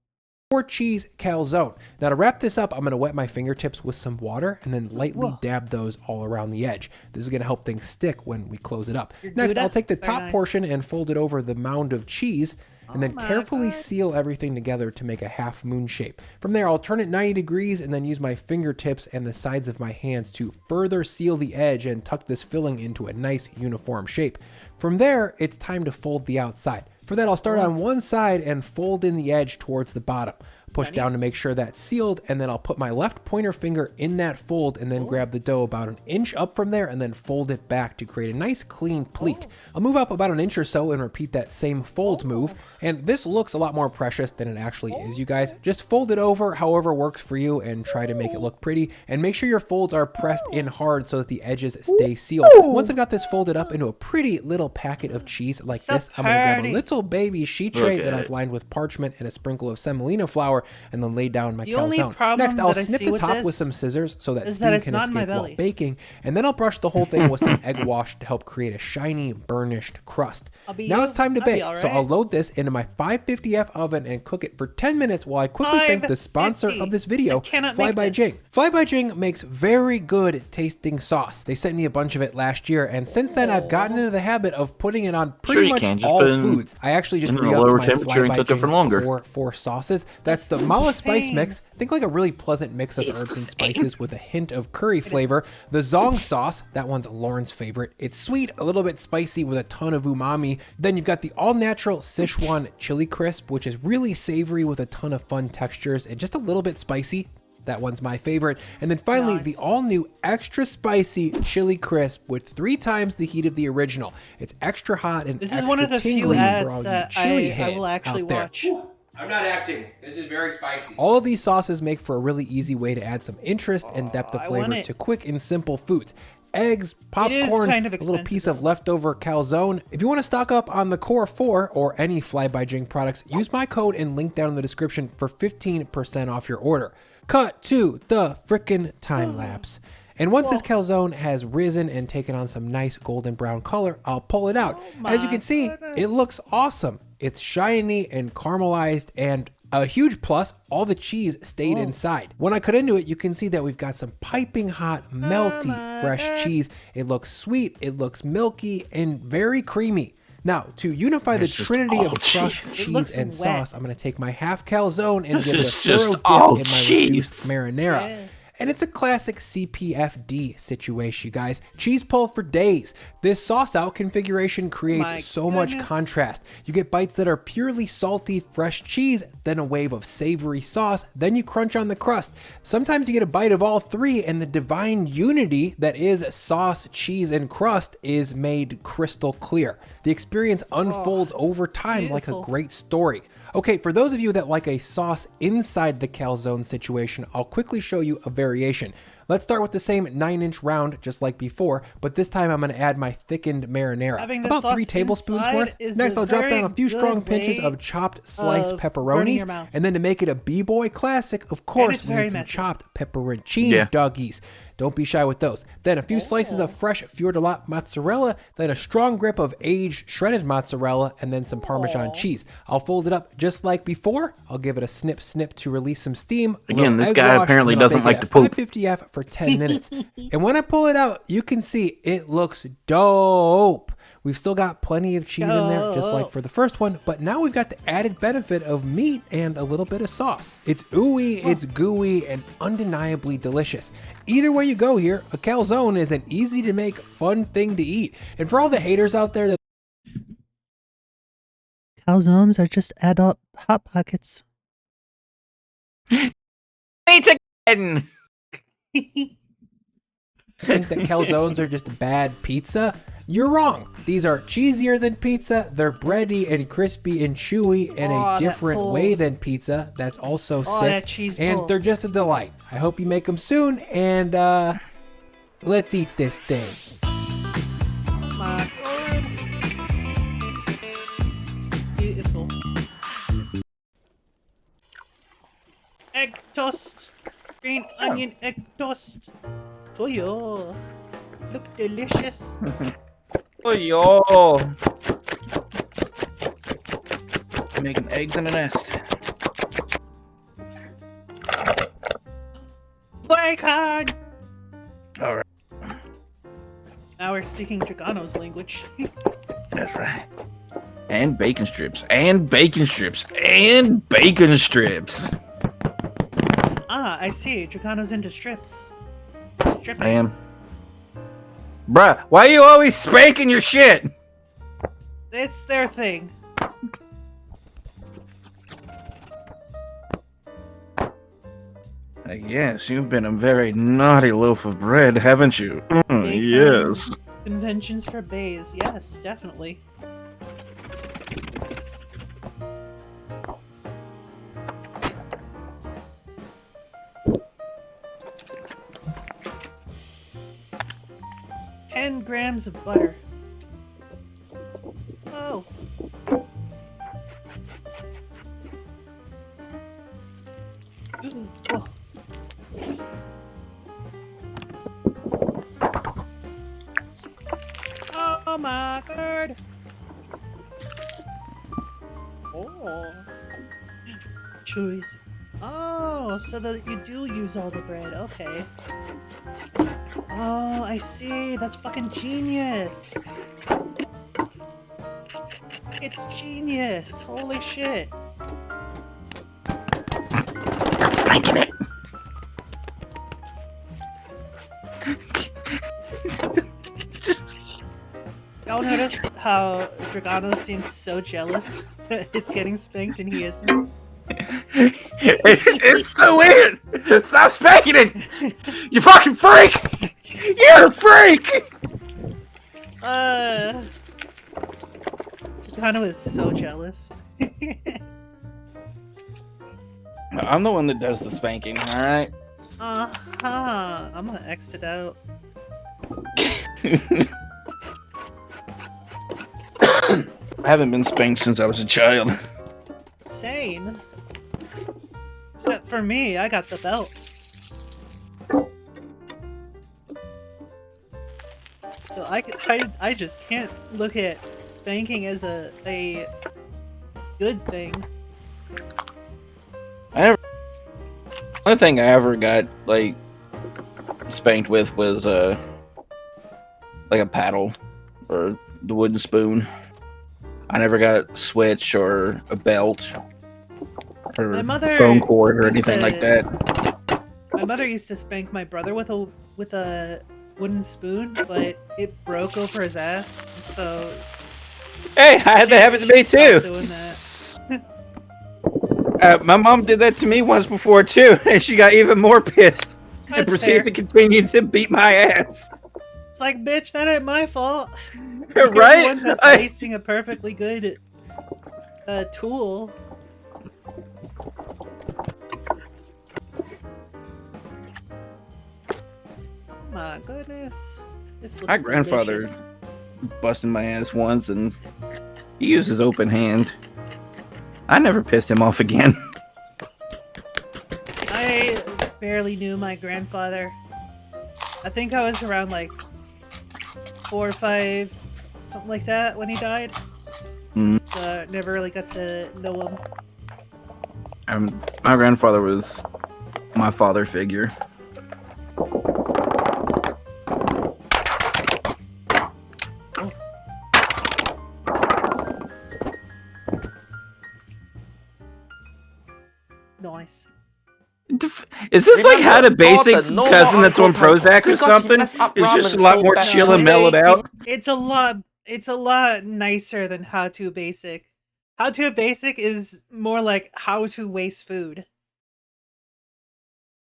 Or cheese calzone. Now to wrap this up, I'm going to wet my fingertips with some water and then lightly dab those all around the edge. This is going to help things stick when we close it up. Next, I'll take the top portion and fold it over the mound of cheese and then carefully seal everything together to make a half moon shape. From there, I'll turn it 90 degrees and then use my fingertips and the sides of my hands to further seal the edge and tuck this filling into a nice uniform shape. From there, it's time to fold the outside. For that, I'll start on one side and fold in the edge towards the bottom. Push down to make sure that's sealed, and then I'll put my left pointer finger in that fold and then grab the dough about an inch up from there and then fold it back to create a nice clean pleat. I'll move up about an inch or so and repeat that same fold move, and this looks a lot more precious than it actually is, you guys. Just fold it over however works for you and try to make it look pretty, and make sure your folds are pressed in hard so that the edges stay sealed. Once I've got this folded up into a pretty little packet of cheese like this, I'm going to grab a little baby sheet tray that I've lined with parchment and a sprinkle of semolina flour and then lay down my calzone. Next, I'll snip the top with some scissors so that steam can escape while baking, and then I'll brush the whole thing with some egg wash to help create a shiny, burnished crust. Now it's time to bake, so I'll load this into my 550F oven and cook it for 10 minutes while I quickly thank the sponsor of this video, Fly by Jing. Fly by Jing makes very good tasting sauce. They sent me a bunch of it last year, and since then I've gotten into the habit of putting it on pretty much all foods. I actually just re-upped my Fly by Jing for sauces. That's the Mala spice mix. Think like a really pleasant mix of herbs and spices with a hint of curry flavor. The Zong sauce, that one's Lauren's favorite. It's sweet, a little bit spicy with a ton of umami. Then you've got the all-natural Sichuan chili crisp, which is really savory with a ton of fun textures and just a little bit spicy. That one's my favorite. And then finally, the all-new extra spicy chili crisp with 3 times the heat of the original. It's extra hot and extra one of the few tingly ads for all that you chili I heads will actually out there. watch. I'm not acting. This is very spicy. All of these sauces make for a really easy way to add some interest and depth of flavor to quick and simple foods. Eggs, popcorn, a little piece of leftover calzone. If you want to stock up on the Core 4 or any Fly by Jing products, use my code and link down in the description for 15% off your order. Cut to the frickin' time lapse. And once this calzone has risen and taken on some nice golden brown color, I'll pull it out. As you can see, it looks awesome. It's shiny and caramelized, and a huge plus, all the cheese stayed inside. When I cut into it, you can see that we've got some piping hot, melty, fresh cheese. It looks sweet, it looks milky, and very creamy. Now, to unify the trinity of crust, cheese, and sauce, I'm going to take my half calzone and give it a thorough dip in my reduced marinara. And it's a classic CPFD situation, you guys. Cheese pull for days. This sauce out configuration creates so much contrast. You get bites that are purely salty, fresh cheese, then a wave of savory sauce, then you crunch on the crust. Sometimes you get a bite of all 3, and the divine unity that is sauce, cheese, and crust is made crystal clear. The experience unfolds over time like a great story. Okay, for those of you that like a sauce inside the calzone situation, I'll quickly show you a variation. Let's start with the same 9-inch round, just like before, but this time I'm going to add my thickened marinara. About 3 tablespoons worth. Next, I'll drop down a few strong pinches of chopped sliced pepperonis, and then to make it a B-boy classic, of course, we need some chopped pepperoncini doggies. Don't be shy with those. Then a few slices of fresh Fior de Latte mozzarella, then a strong grip of aged shredded mozzarella, and then some Parmesan cheese. I'll fold it up just like before. I'll give it a snip to release some steam. Again, this guy apparently doesn't like to poop. 550F for 10 minutes. And when I pull it out, you can see it looks dope. We've still got plenty of cheese in there, just like for the first one, but now we've got the added benefit of meat and a little bit of sauce. It's ooey, it's gooey, and undeniably delicious. Either way you go here, a calzone is an easy to make, fun thing to eat. And for all the haters out there that calzones are just adult Hot Pockets. Eat again! think that calzones are just bad pizza, you're wrong. These are cheesier than pizza. They're bready and crispy and chewy in a different way than pizza. That's also sick. And they're just a delight. I hope you make them soon. And let's eat this thing. beautiful. Egg toast. Green onion egg toast. For you. Look delicious. Oh, yo. Making eggs in a nest. Bacon! Alright. Now we're speaking Dragano's language. That's right. And bacon strips. And bacon strips. And bacon strips. Ah, I see. Dragano's into strips. Stripping. I am. Bruh, why are you always spanking your shit? It's their thing. Yes, you've been a very naughty loaf of bread, haven't you? Yes. Conventions for bays. Yes, definitely. $10 of butter. Oh. Ooh, whoa. Oh my god. Oh. Chewies. Oh, so that you do use all the bread. Okay. Oh, I see. That's fucking genius. It's genius. Holy shit. Spanking it. Y'all notice how Dragano seems so jealous that it's getting spanked and he isn't? It's so weird! Stop spanking it! You fucking freak! You're a freak! Dragano is so jealous. I'm the one that does the spanking, alright? Uh-huh. I'm gonna exit out. I haven't been spanked since I was a child. Same. Except for me, I got the belt. So I just can't look at spanking as a good thing. Only thing I ever got, like, spanked with was, like a paddle or the wooden spoon. I never got a switch or a belt or phone cord or anything like that. My mother used to spank my brother with a wooden spoon, but it broke over his ass, so... Hey, I had that happen to me too! Doing that. My mom did that to me once before too, and she got even more pissed and proceeded to continue to beat my ass. It's like, bitch, that ain't my fault. Right? You're the one that's wasting a perfectly good tool. Oh my goodness. This looks My grandfather delicious. busted my ass once, and he used his open hand. I never pissed him off again. I barely knew my grandfather. I think I was around like 4 or 5, something like that, when he died. So I never really got to know him. My grandfather was my father figure. Nice. Is this like how to basics cousin that's on Prozac or something? It's just a lot more chill and mellowed out. It's a lot nicer than How to Basic. How to Basic is more like how to waste food.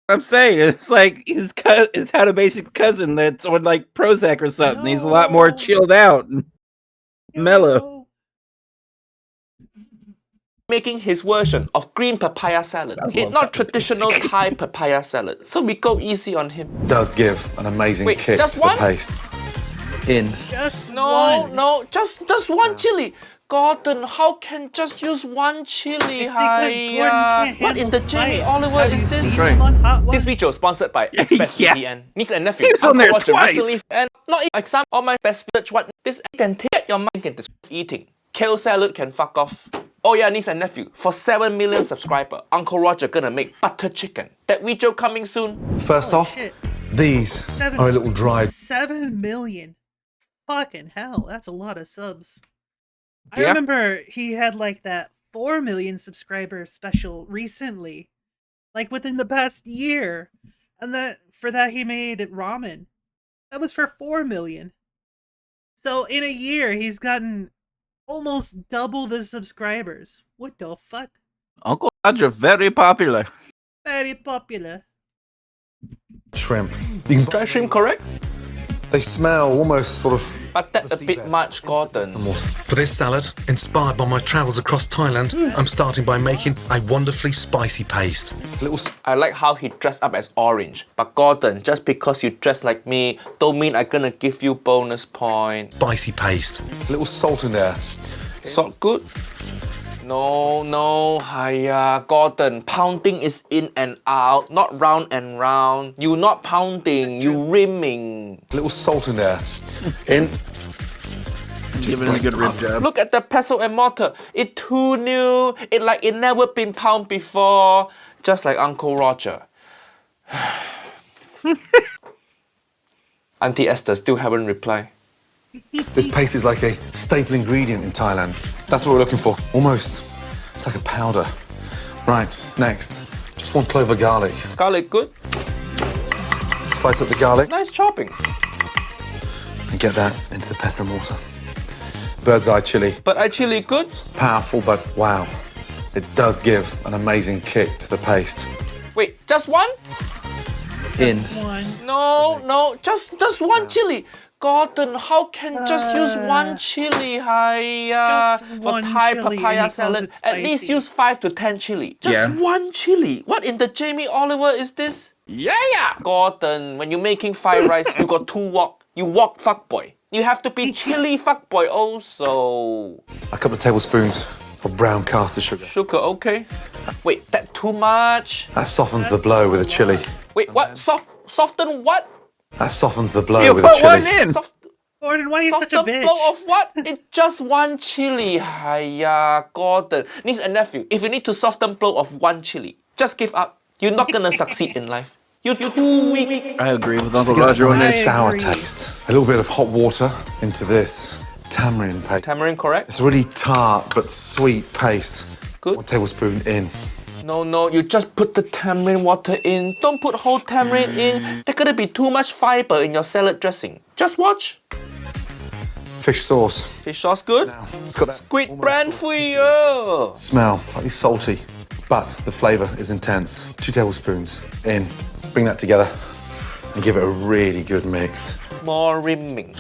I'm saying it's like his How to Basic cousin that's on like Prozac or something. He's a lot more chilled out and mellow. Making his version of green papaya salad. It's not traditional Thai papaya salad, so we go easy on him. Does give an amazing kick just to one? the paste. In. Just No, just one chili. Gordon, how can just use one chili? It's because Gordon can't what in the handle Jamie spice. Oliver Have is you this? seen him on Hot Ones? This video is sponsored by ExpressVPN. Niece and nephew. He's on there Uncle Roger twice. recently, and not even like some of my best search what this can take your mind into eating. Kale salad can fuck off. Oh yeah, niece and nephew. For 7 million subscribers, Uncle Roger gonna make butter chicken. That video coming soon. First off, shit. these are a little dried. 7 million. Fucking hell, that's a lot of subs. I Yeah. remember he had like that 4 million subscriber special recently, like within the past year, and that for that he made ramen. That was for 4 million. So in a year he's gotten almost double the subscribers. What the fuck? Uncle Roger, very popular. Very popular. Shrimp. You can Dry shrimp, correct? They smell almost sort of. But that's a bit much, Gordon. For this salad, inspired by my travels across Thailand, I'm starting by making a wonderfully spicy paste. I like how he dressed up as orange. But Gordon, just because you dress like me, don't mean I'm gonna give you bonus point. Spicy paste. A little salt in there. Salt good? No, hiya, Gordon. Pounding is in and out, not round and round. You not pounding, you rimming. A little salt in there. In. Give it a good rib job. Look at the pestle and mortar. It too new. It like it never been pound before. Just like Uncle Roger. Auntie Esther still haven't replied. This paste is like a staple ingredient in Thailand. That's what we're looking for. Almost. It's like a powder. Right, next. Just 1 clove of garlic. Garlic good? Slice up the garlic Nice chopping. and get that into the pestle mortar. Bird's eye chili. But I chili good? Powerful, but wow. It does give an amazing kick to the paste. Wait, just one? In. No, just one chili. Gordon, how can just use one chili? Just For one Thai chili and he papaya calls salad, it at least spicy. use 5 to 10 chili. Just Yeah. one chili. What in the Jamie Oliver is this? Yeah. Gordon, when you're making fried rice, you got 2 wok. You wok fuckboy. You have to be chili fuckboy also. A couple of tablespoons of brown caster sugar. Sugar, okay. Wait, that too much? That softens the blow with the chili. Wait, what? Soften what? That softens the blow You with the put one chili. in. Gordon, why are you such a Soften bitch? blow of what? It's just one chili. Hiya, Gordon. Niece and nephew, if you need to soften blow of one chili, just give up. You're not gonna succeed in life. You're too weak. I agree with Just Uncle to get Roger a on nice this. sour taste. A little bit of hot water into this tamarind paste. Tamarind, correct? It's a really tart but sweet paste. Good. 1 tablespoon in. No, you just put the tamarind water in. Don't put whole tamarind in. There's gonna be too much fiber in your salad dressing. Just watch. Fish sauce. Fish sauce good? It's got that Squid brand for you. smell, slightly salty, but the flavour is intense. 2 tablespoons in. Bring that together and give it a really good mix. More rimming.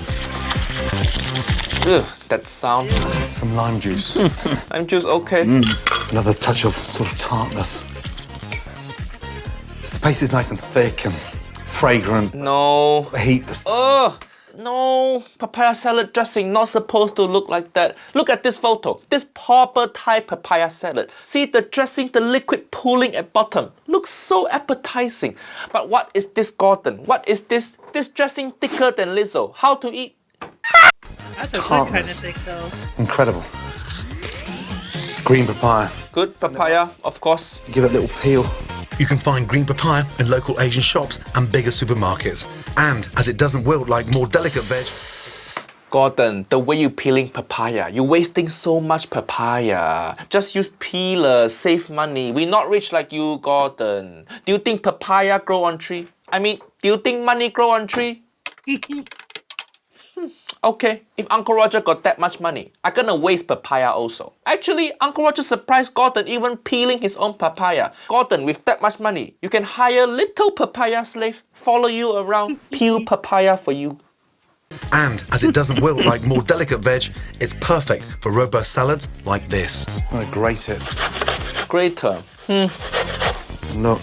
Ugh, that sound. Some lime juice. Lime juice, okay. Another touch of sort of tartness. So the paste is nice and thick and fragrant. No. The heat, the Ugh. No, papaya salad dressing not supposed to look like that. Look at this photo. This proper Thai papaya salad. See the dressing, the liquid pooling at bottom. Looks so appetizing. But what is this, Gordon? What is this? This dressing thicker than Lizzo. How to eat? That's a good kind of tartness. thing, though. Incredible. Green papaya. Good papaya, of course. Give it a little peel. You can find green papaya in local Asian shops and bigger supermarkets. And as it doesn't wilt like more delicate veg, Gordon, the way you peeling papaya, you're wasting so much papaya. Just use peeler, save money. We're not rich like you, Gordon. Do you think papaya grow on tree? I mean, do you think money grow on tree? Okay, if Uncle Roger got that much money, I'm gonna waste papaya also. Actually, Uncle Roger surprised Gordon even peeling his own papaya. Gordon, with that much money, you can hire little papaya slave, follow you around, peel papaya for you. and as it doesn't wilt like more delicate veg, it's perfect for robust salads like this. I'm gonna grate it. Grater. Look,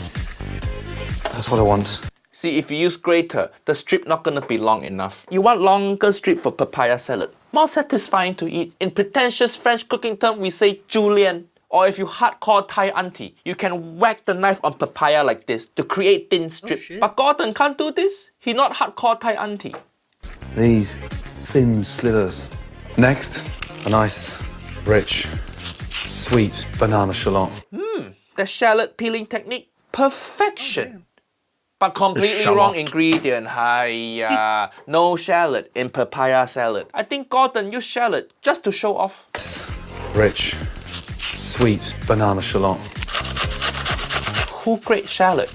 that's what I want. See, if you use grater, the strip not gonna be long enough. You want longer strip for papaya salad. more satisfying to eat. In pretentious French cooking term, we say julienne. Or if you hardcore Thai auntie, you can whack the knife on papaya like this to create thin strips. But Gordon can't do this. He not hardcore Thai auntie. These thin slithers. Next, a nice, rich, sweet banana shallot. The shallot peeling technique, perfection. But completely wrong ingredient. Hiya. No shallot in papaya salad. I think Gordon used shallot just to show off. Rich, sweet banana shallot. Who grate shallot?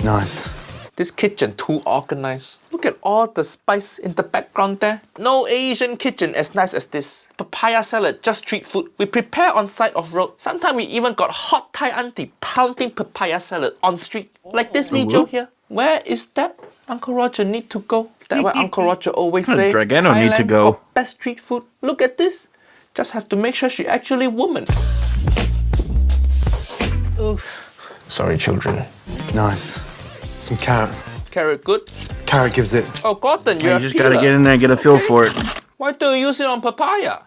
Nice. This kitchen too organized. Look at all the spice in the background there. No Asian kitchen as nice as this. Papaya salad, just street food. We prepare on side of road. Sometimes we even got hot Thai auntie pounding papaya salad on street. Like this video here. Where is that? Uncle Roger need to go. That's why Uncle Roger always say Dragano need to Thailand go. got best street food. Look at this. Just have to make sure she actually woman. Oof. Sorry, children. Nice. Some carrot. Carrot good? Carrot gives it. Oh, Gordon, you You have just peeler. gotta get in there and get a feel for it. Why don't you use it on papaya?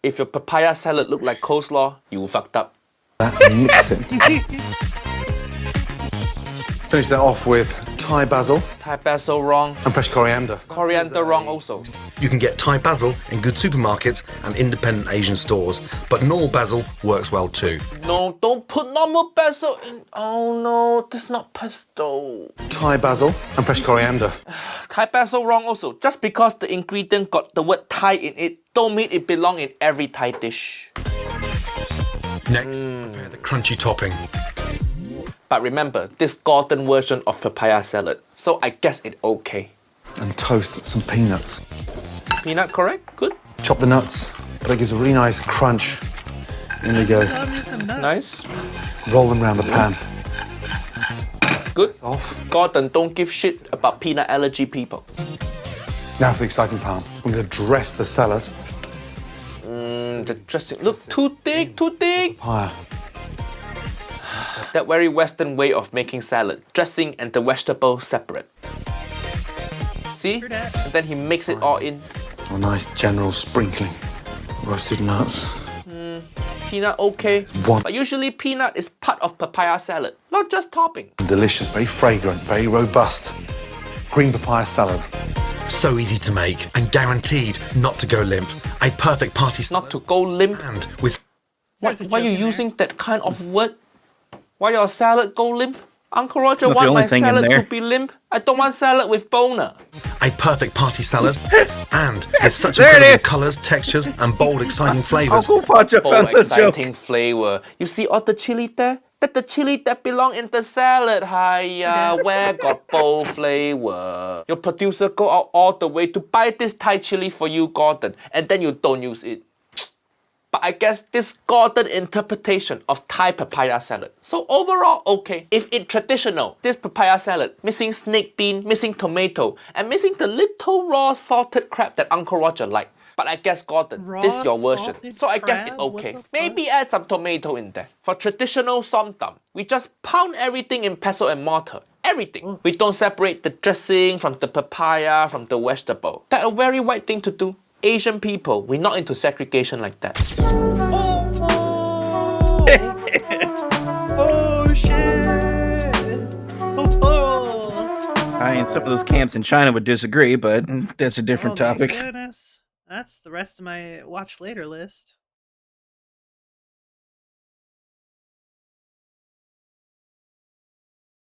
If your papaya salad look like coleslaw, you fucked up. And mix it. Finish that off with Thai basil Thai basil wrong. and fresh coriander. Coriander wrong also. You can get Thai basil in good supermarkets and independent Asian stores, but normal basil works well too. No, don't put normal basil in. Oh no, this is not pesto. Thai basil and fresh coriander. Thai basil wrong also. Just because the ingredient got the word Thai in it, don't mean it belong in every Thai dish. Next, prepare the crunchy topping. But remember, this Gordon version of papaya salad, so I guess it okay. And toast some peanuts. Peanut correct? Good. Chop the nuts, but it gives a really nice crunch. In they go. Nice. Roll them around the pan. Good. Off. Gordon, don't give shit about peanut allergy people. Now for the exciting part. We're going to dress the salad. The dressing, look, too thick, too thick. Papaya. That very Western way of making salad. Dressing and the vegetable separate. See? And then he makes it all in. A nice general sprinkling. Roasted nuts. Peanut okay. One. But usually peanut is part of papaya salad, not just topping. Delicious, very fragrant, very robust. Green papaya salad. So easy to make and guaranteed not to go limp. A perfect party salad. Not to go limp. And with Why are you using that kind of word? Why your salad go limp? Uncle Roger Not the want only my thing in salad there. to be limp? I don't want salad with boner. a perfect party salad and with such There it incredible is. colours, textures and bold, exciting flavours. Uncle Roger Oh, found this joke. exciting flavor. You see all the chili there? That the chili that belong in the salad. Hiya, where got bold flavor? Your producer go out all the way to buy this Thai chili for you, Gordon, and then you don't use it. But I guess this Gordon interpretation of Thai papaya salad. So overall, okay. If it's traditional, this papaya salad, missing snake bean, missing tomato, and missing the little raw salted crab that Uncle Roger liked. But I guess Gordon, this is your version. So I guess it's okay. Maybe add some tomato in there. For traditional som tam, we just pound everything in pestle and mortar. Everything. We don't separate the dressing from the papaya, from the vegetable. That's a very white thing to do. Asian people, we're not into segregation like that. Oh shit! I mean, some of those camps in China would disagree, but that's a different Oh my topic. goodness. That's the rest of my watch later list.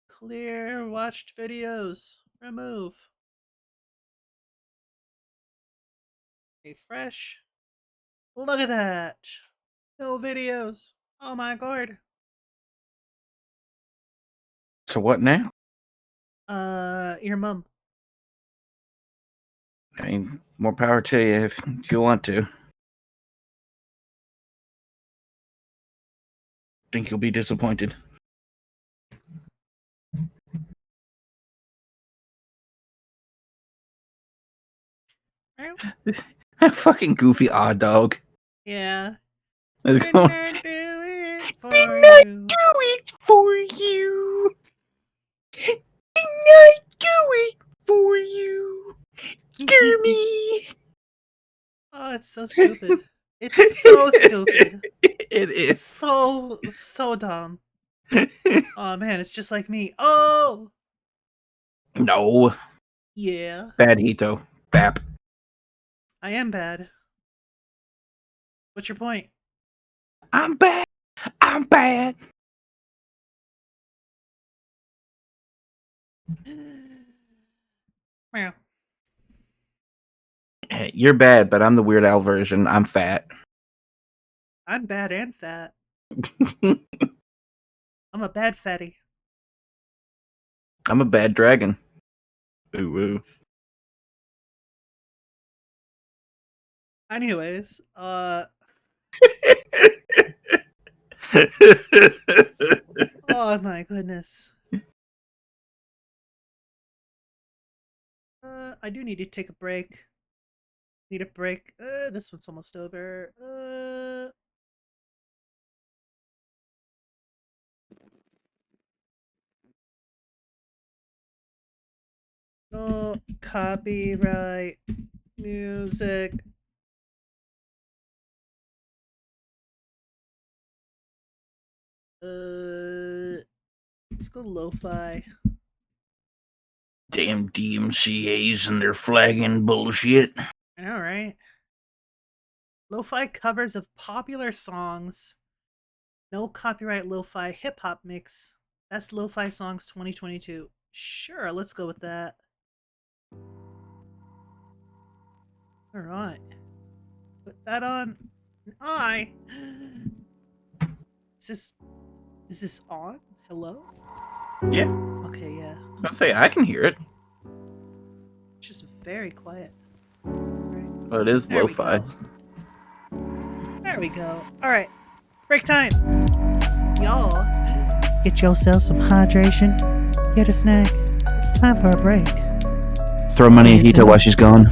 Clear watched videos. Remove. Refresh. Look at that. No videos. Oh my god. So what now? Your mum. I mean, more power to you if you want to. Think you'll be disappointed. Fucking goofy odd dog. Yeah. Let's Did go. not do it for you. For you. Did not do it for you, Jeremy. Oh, it's so stupid. It's so stupid. It is so dumb. Oh man, it's just like me. Oh no. yeah, Bad Hito. Bap. I am bad. What's your point? I'm bad. I'm bad. Meow. Hey, you're bad, but I'm the Weird Al version. I'm fat. I'm bad and fat. I'm a bad fatty. I'm a bad dragon. Ooh, ooh. Anyways, oh my goodness. I do need to take a break. Need a break. This one's almost over. No copyright music. Let's go lo-fi. Damn DMCAs and their flagging bullshit. I know, right? Lo-fi covers of popular songs. No copyright lo-fi hip-hop mix. Best lo-fi songs 2022. Sure, let's go with that. Alright. Put that on. Is this on? Hello? Yeah. Okay, yeah. I'll say I can hear it. It's just very quiet. But it is There we lo-fi. go. There we go. Alright. Break time. Y'all, get yourself some hydration. Get a snack. It's time for a break. Throw money at Hito while she's gone.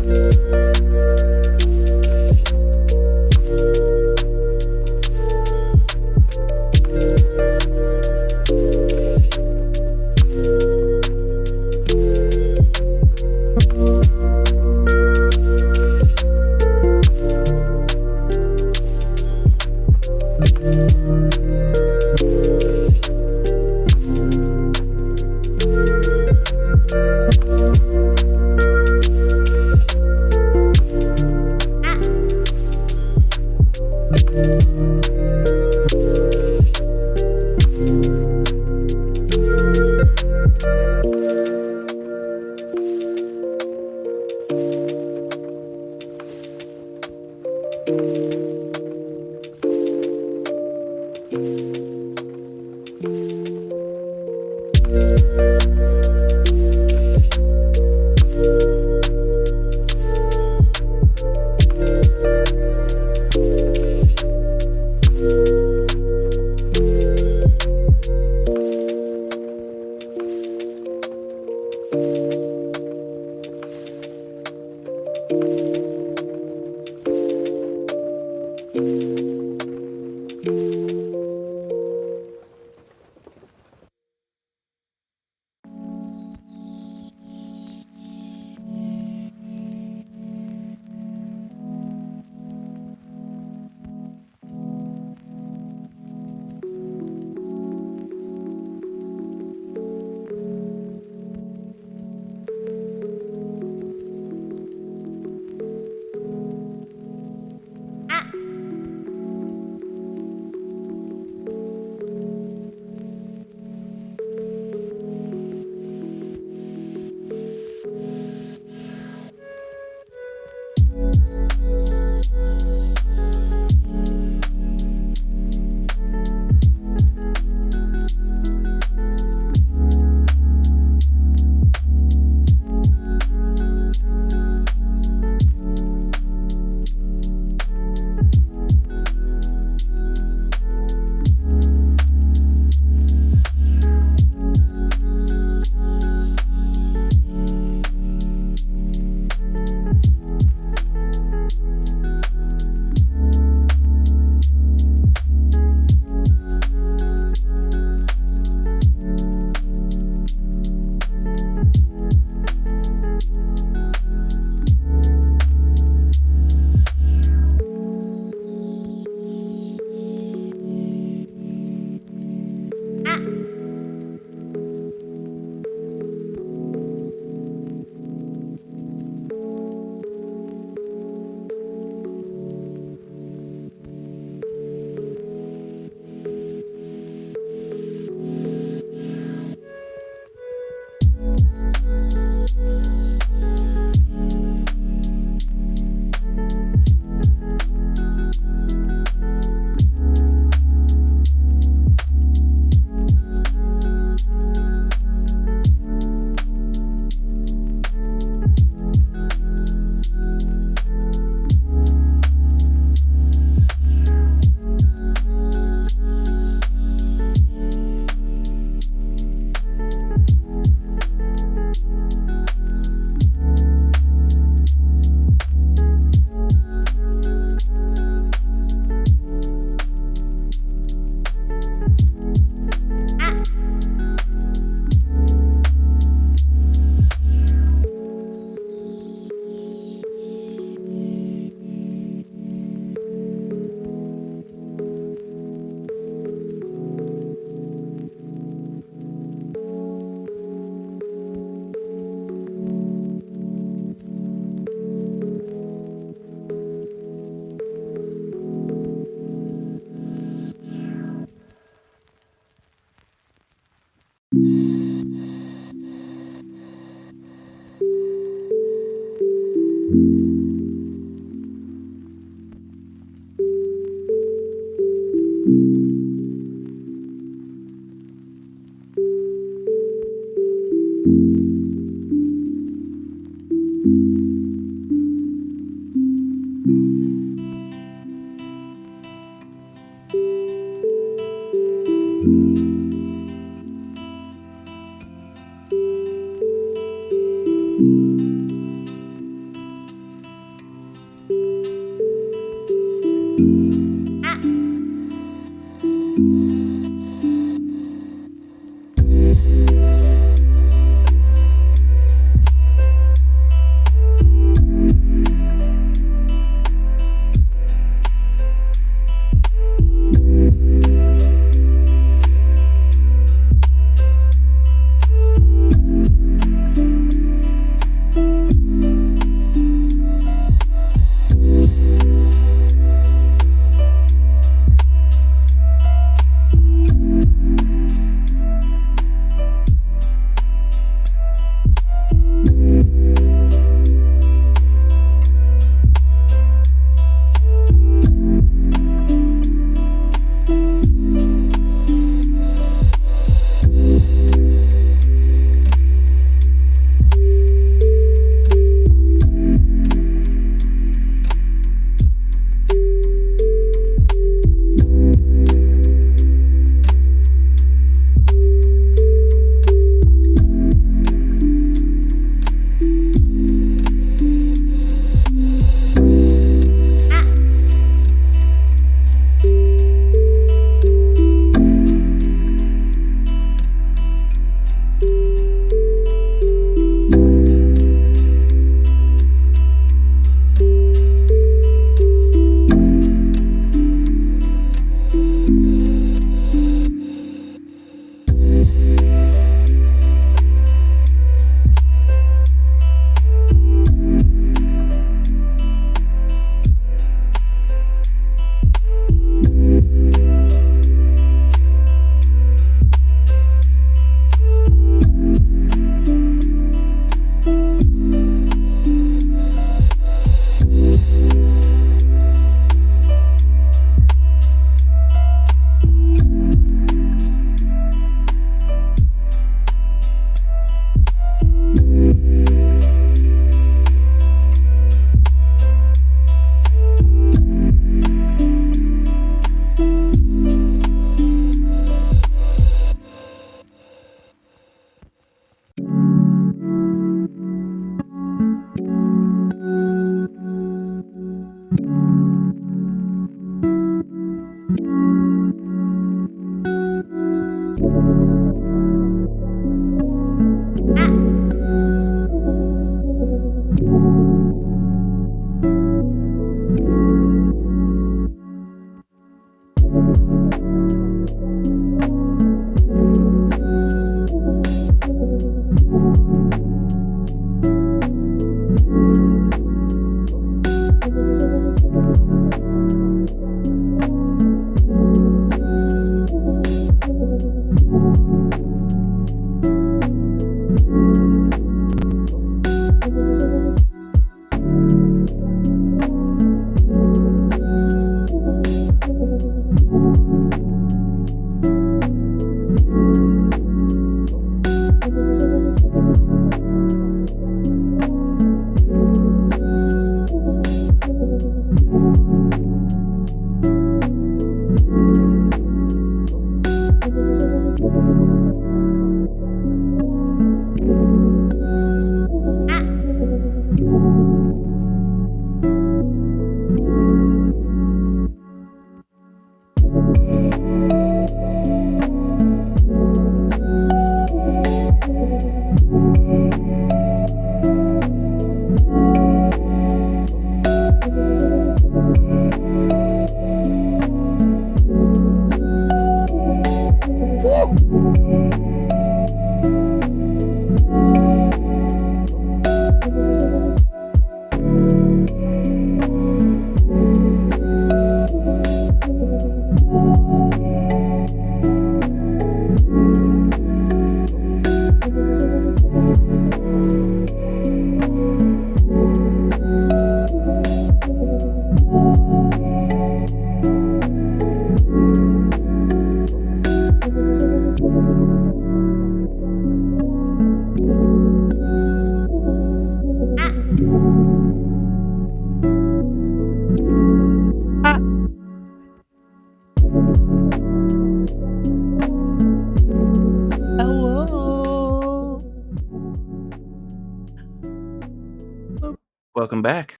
Welcome back.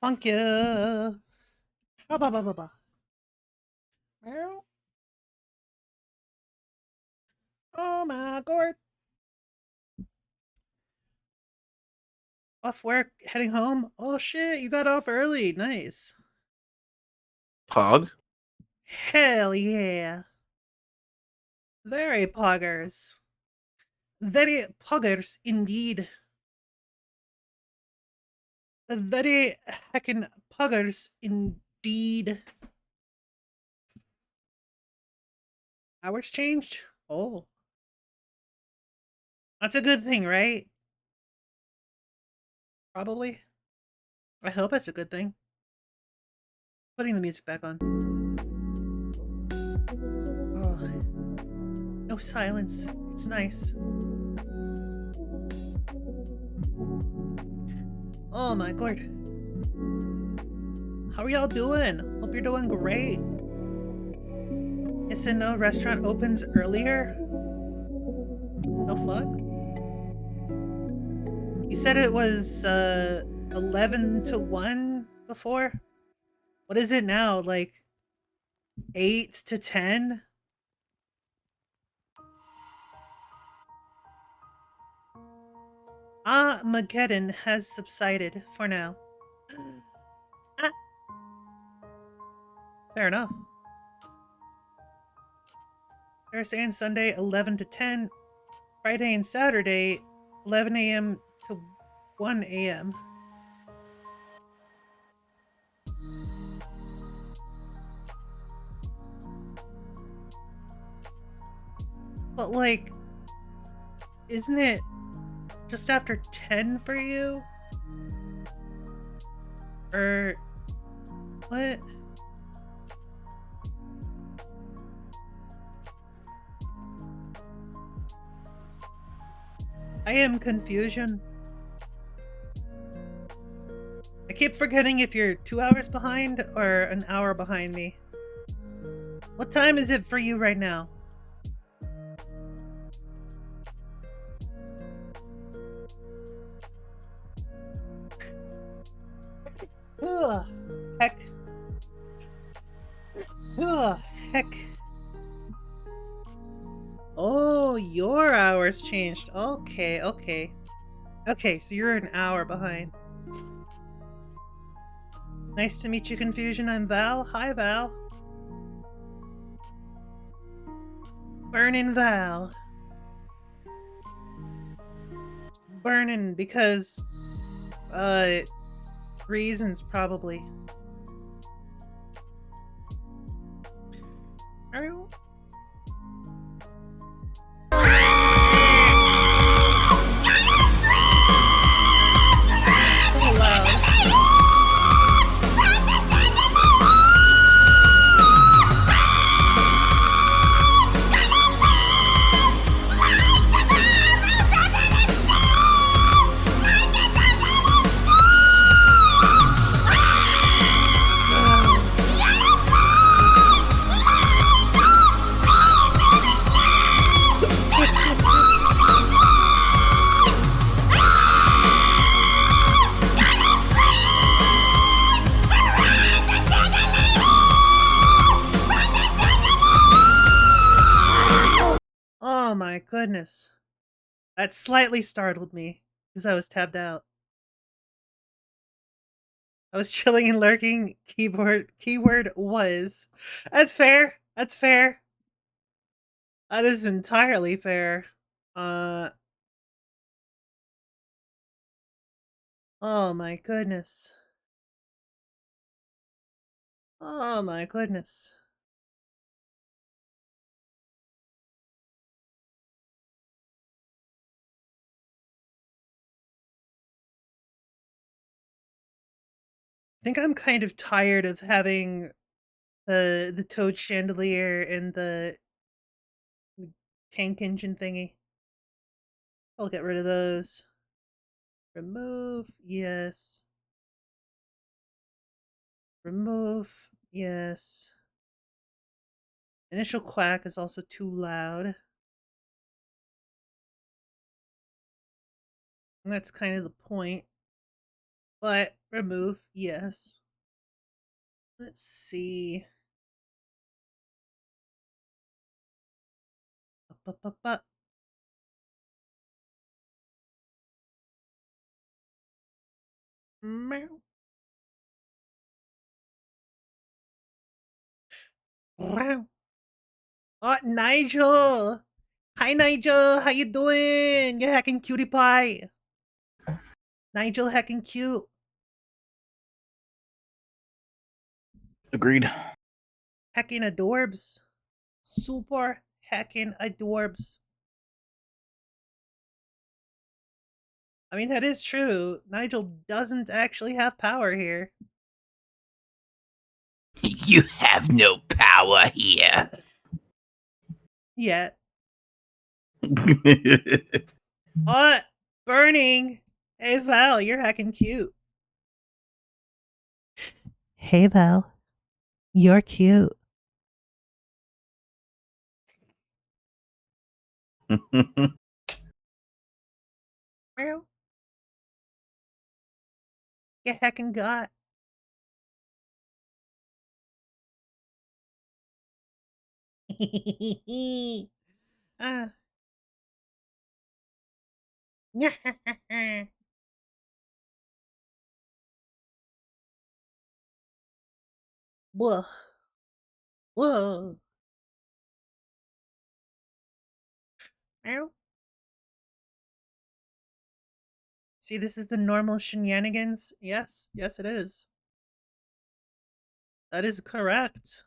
Thank you. Ba ba ba ba ba. Oh my god. Off work, heading home. Oh shit, you got off early. Nice. Pog. Hell yeah. Very poggers. Very poggers indeed. Very heckin' poggers indeed. Hours changed? Oh. That's a good thing, right? Probably. I hope it's a good thing. Putting the music back on. Oh. No silence. It's nice. Oh my god. How are y'all doing? Hope you're doing great. Yes and no restaurant opens earlier? The fuck? You said it was 11 to 1 before? What is it now? Like 8 to 10? Mageddon has subsided for now. Fair enough. Thursday and Sunday 11 to 10. Friday and Saturday 11 a.m. to 1 a.m. But like, isn't it just after 10 for you? Or what? I am confusion. I keep forgetting if you're 2 hours behind or an hour behind me. What time is it for you right now? Ugh, heck. Ugh, heck. Oh, your hours changed. Okay, okay. Okay, so you're an hour behind. Nice to meet you, Confusion. I'm Val. Hi, Val. Burnin' Val. It's burning because, reasons probably. Are you? So loud. Oh my goodness. That slightly startled me because I was tabbed out. I was chilling and lurking. Keyword was. That's fair. That's fair. That is entirely fair. Oh my goodness. Oh my goodness. I think I'm kind of tired of having the toad chandelier and the tank engine thingy. I'll get rid of those. Remove, yes. Remove, yes. Initial quack is also too loud. And that's kind of the point. But remove, yes. Let's see. Ba-ba-ba-ba. Meow. Wow. Oh, Nigel! Hi, Nigel! How you doing? You hacking cutie pie. Nigel hacking cute. Agreed. Hacking adorbs. Super hacking adorbs. I mean, that is true. Nigel doesn't actually have power here. You have no power here. Yet. Oh, burning. Hey, Val, you're hacking cute. Hey, Val. You're cute. Meow. You heckin' got. Ah. Whoa. Whoa. Meow. See, this is the normal shenanigans. Yes, yes, it is. That is correct.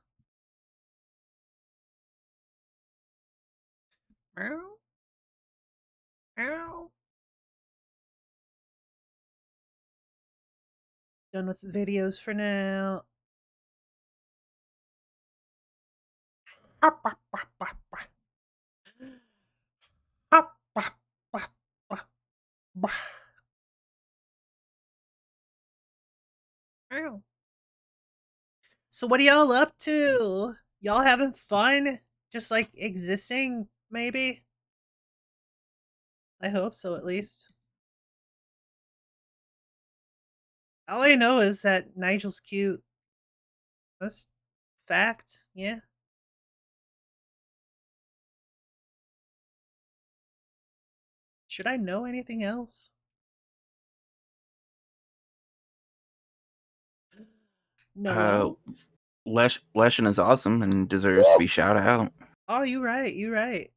Meow. Meow. Done with videos for now. Meow. So what are y'all up to? Y'all having fun? Just like existing, maybe? I hope so, at least. All I know is that Nigel's cute. That's fact, yeah. Should I know anything else? No. Leshin is awesome and deserves to be shouted out. Oh, you're right, you're right.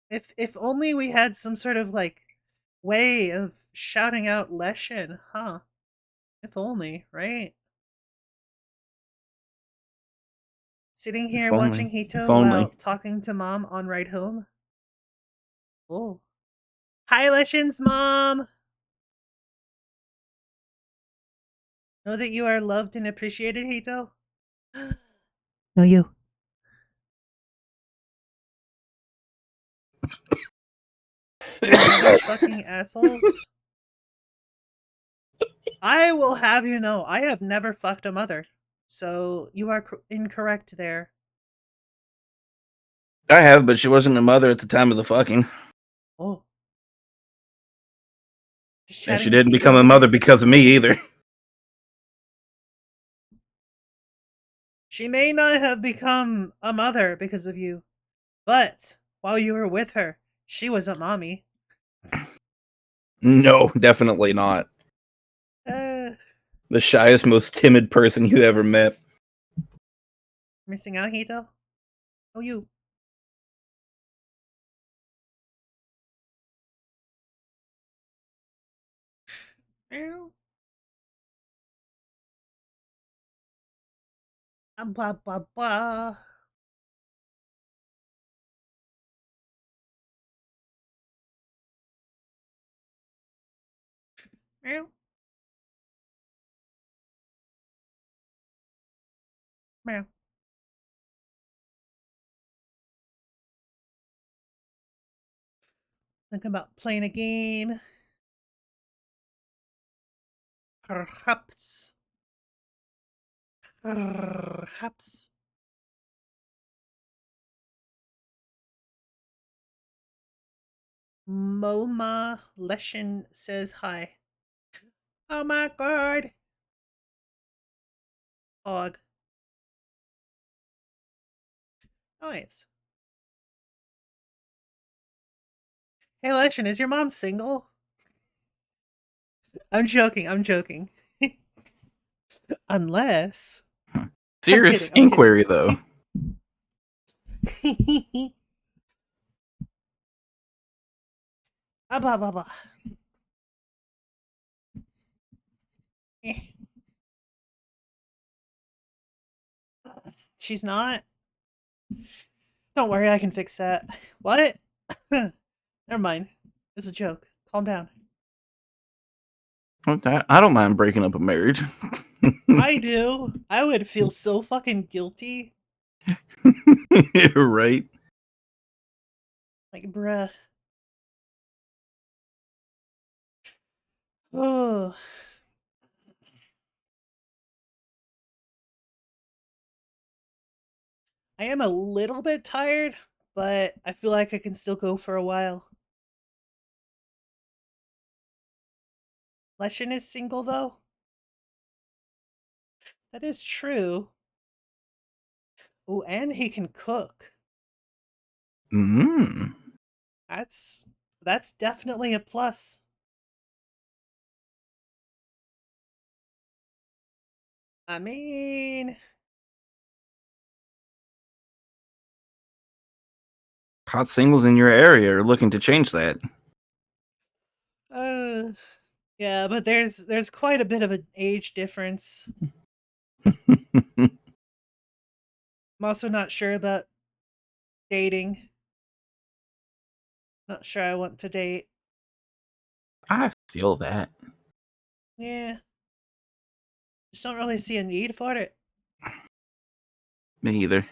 If only we had some sort of like way of shouting out Leshin, huh? If only, right? Sitting here watching If Hito only. while talking to mom on ride home. Oh. Hi, Leshin's mom! Know that you are loved and appreciated, Hito? No, you. You motherfucking assholes. I will have you know, I have never fucked a mother. So you are incorrect there. I have, but she wasn't a mother at the time of the fucking. Oh. And she didn't become a mother because of me either. She may not have become a mother because of you, but while you were with her, she was a mommy. No, definitely not. The shyest, most timid person you ever met. Missing out, Hito? Oh, you. Meow. Blah, blah, blah. Meow. Meow. Thinking about playing a game. Perhaps. Perhaps. Moma Leshin says hi. Oh my god. Dog. Nice. Hey, Leshen, is your mom single? I'm joking. I'm joking. Unless. Serious I'm inquiry, kidding. though. Ah, blah, blah, blah. She's not? Don't worry, I can fix that. What? Never mind. It's a joke. Calm down. I don't mind breaking up a marriage. I do. I would feel so fucking guilty. You're right. Like, bruh. Oh. I am a little bit tired, but I feel like I can still go for a while. Leshen is single, though. That is true. Oh, and he can cook. Mm. That's definitely a plus. I mean, Hot singles in your area are looking to change that. yeah, but there's quite a bit of an age difference. I'm also not sure about dating. Not sure I want to date. I feel that. Yeah. Just don't really see a need for it. Me either.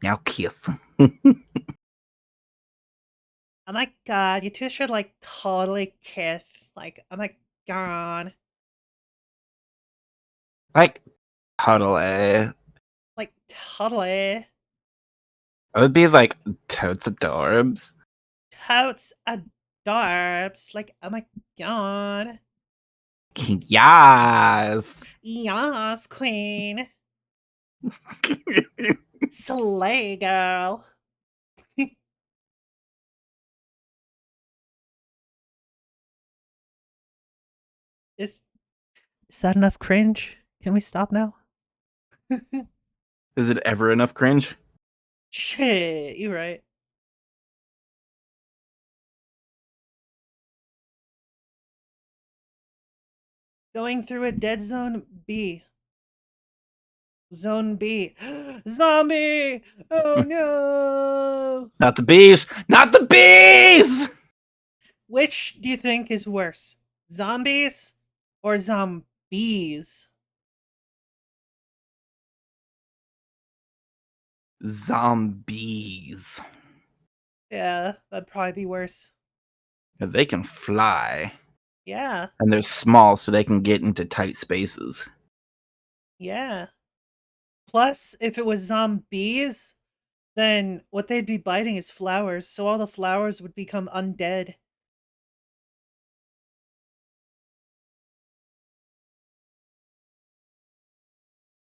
Now kiss. Oh my god, you two should like totally kiss. Like, oh my god. Like, totally. Like, totally. It would be like totes adorbs. Totes adorbs. Like, oh my god. Yes. Yas, queen. Slay, girl. Is that enough cringe? Can we stop now? Is it ever enough cringe? Shit, you're right. Going through a dead zone B. Zone B. Zombie! Oh no! Not the bees! Not the bees! Which do you think is worse? Zombies or zombies? Zombies. Yeah, that'd probably be worse. They can fly. Yeah, And they're small, so they can get into tight spaces. yeah. Plus, if it was zombies, then what they'd be biting is flowers, so all the flowers would become undead.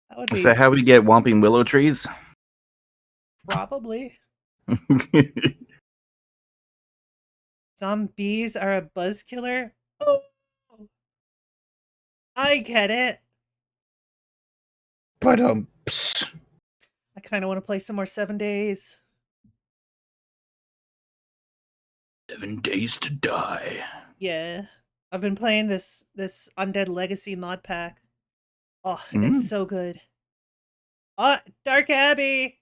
That would Is be that how we get Whomping Willow trees? probably. Zombies are a buzz killer? Oh, I get it. But I kind of want to play some more 7 days. 7 days to die. Yeah. I've been playing this Undead Legacy mod pack. Oh, it's so good. Oh, Dark Abbey!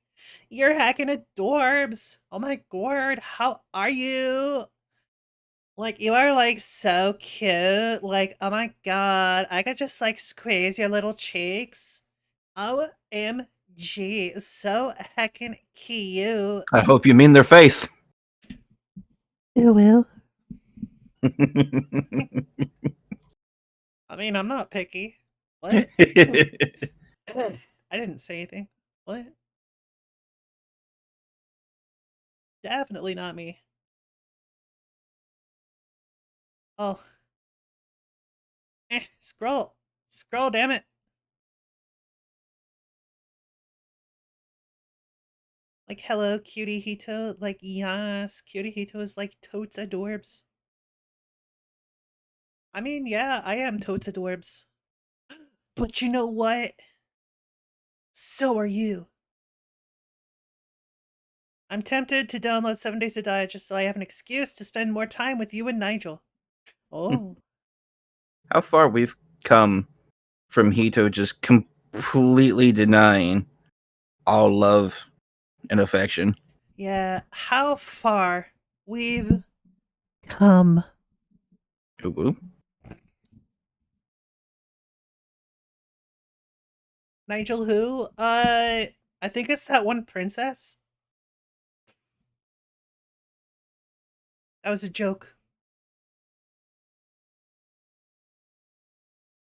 You're hacking adorbs! Oh my god, how are you? Like, you are, like, so cute. Like, oh my god, I could just, like, squeeze your little cheeks. OMG, so heckin' cute. I hope you mean their face. You will. I mean, I'm not picky. What? I didn't say anything. What? Definitely not me. Oh. Scroll. Scroll, damn it. Like, hello, cutie Hito. Like, yes, cutie Hito is like totes adorbs. I mean, yeah, I am totes adorbs. But you know what? So are you. I'm tempted to download 7 Days to Die just so I have an excuse to spend more time with you and Nigel. Oh. How far we've come from Hito just completely denying all love and affection. Yeah, how far we've come. Ooh. Nigel who? I think it's that one princess. That was a joke.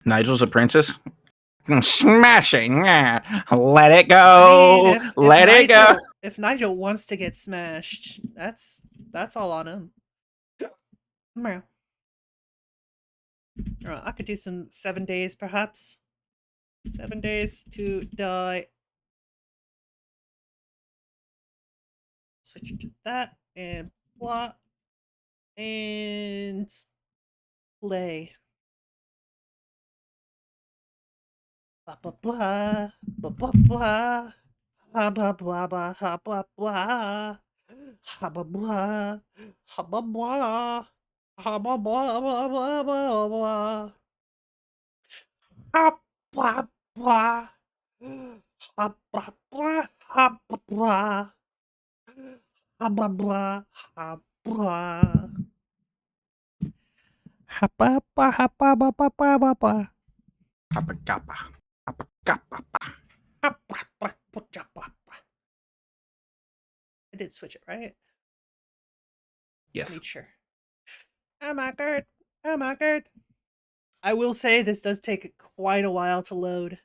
Nigel's a princess? Smashing! Let it go! I mean, Let it go! If Nigel wants to get smashed, that's all on him. I could do some 7 days, perhaps. 7 days to die. Switch to that and plot and play. Ba ba ba ba ba ba. Ha ba ba ba ha ba ba. Ha ba ba ha ba ba. Ha ba ba ba ba ba ba. Ha ba ba. Ha ba ba ha ba ba. Ha ba ba ha ba. Ha ba ba ha ba ba ba ba ba ba. Ha ba ga ba. Ha ba ga ba ba. Ha ba ba ba ja ba ba. I did switch it, right? Yes. Just make sure. Oh my god. Oh my god. I will say this does take quite a while to load.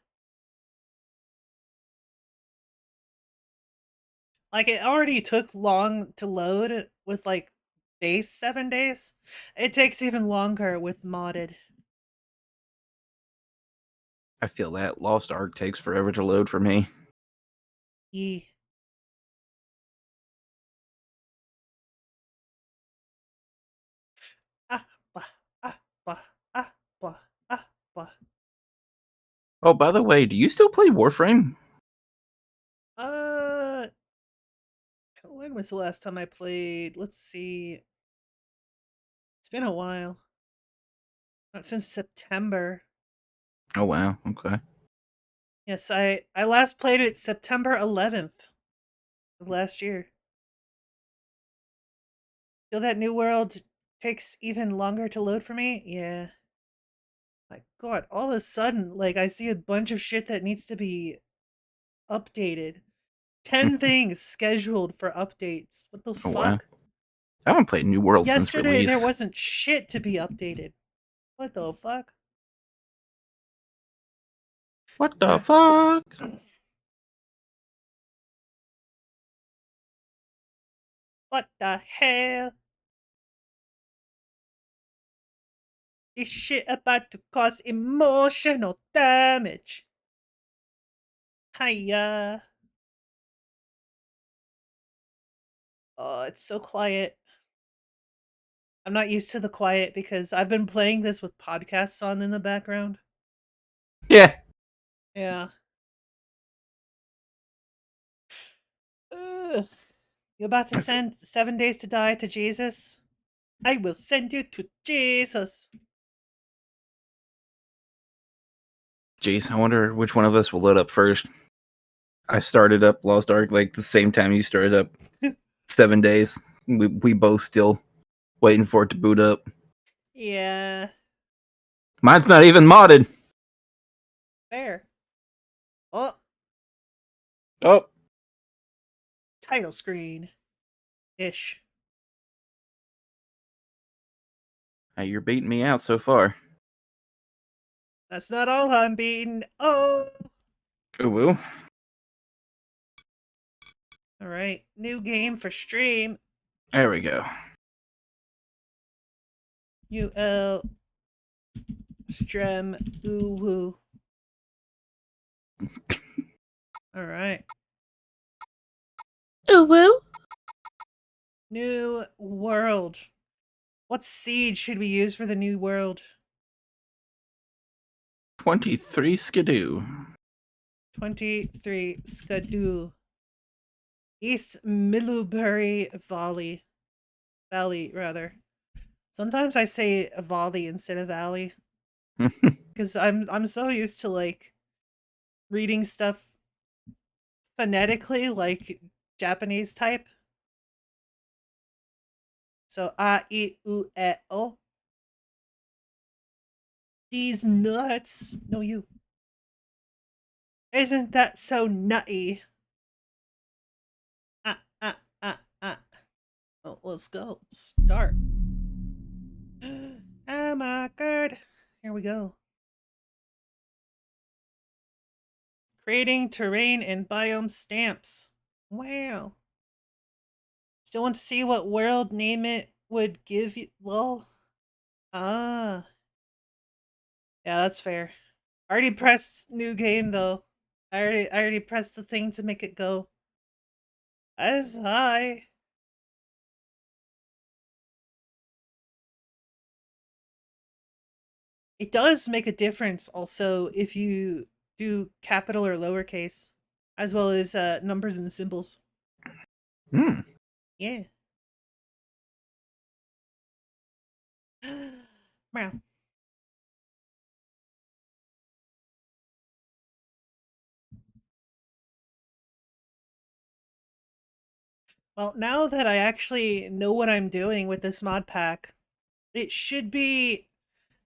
Like, it already took long to load with, like, base 7 days. It takes even longer with modded. I feel that Lost Ark takes forever to load for me. Yee. Ah, bah, ah, bah, ah, bah, ah, bah. Oh, by the way, do you still play Warframe? When was the last time I played? Let's see. It's been a while. Not since September. Oh, wow. Okay. Yes, I last played it September 11th of last year. Feel that New World takes even longer to load for me? Yeah. My god, all of a sudden, like, I see a bunch of shit that needs to be updated. 10 things scheduled for updates. What the Oh, fuck? wow. I haven't played New World since Yesterday, release. there wasn't shit to be updated. What the fuck? What the fuck? What the hell? This shit about to cause emotional damage. Hiya. Oh, it's so quiet. I'm not used to the quiet because I've been playing this with podcasts on in the background. Yeah. Yeah. Ugh. You about to send 7 days to die to Jesus? I will send you to Jesus. Jeez, I wonder which one of us will load up first. I started up Lost Ark like the same time you started up 7 days. We both still waiting for it to boot up. Yeah. Mine's not even modded. Fair. Oh. Oh. Title screen. Ish. Hey, you're beating me out so far. That's not all I'm beating. Oh. Ooh. Alright. New game for stream. There we go. UL Strem Uwu. Alright. Uwu. New world. What seed should we use for the new world? 23 Skidoo. 23 Skidoo. East Middlebury Valley. Valley, rather. Sometimes I say Valley instead of Valley. Because I'm so used to like reading stuff phonetically, like Japanese type. So A I U E O. These nuts. No, you. Isn't that so nutty? Oh, let's go. Start. Oh my god. Here we go. Creating terrain and biome stamps. Wow. Still want to see what world name it would give you. Lol. Ah. Yeah, that's fair. I already pressed new game though. I already pressed the thing to make it go. As high. It does make a difference also if you do capital or lowercase, as well as numbers and symbols. Hmm. Yeah. Meow. Well, now that I actually know what I'm doing with this mod pack, it should be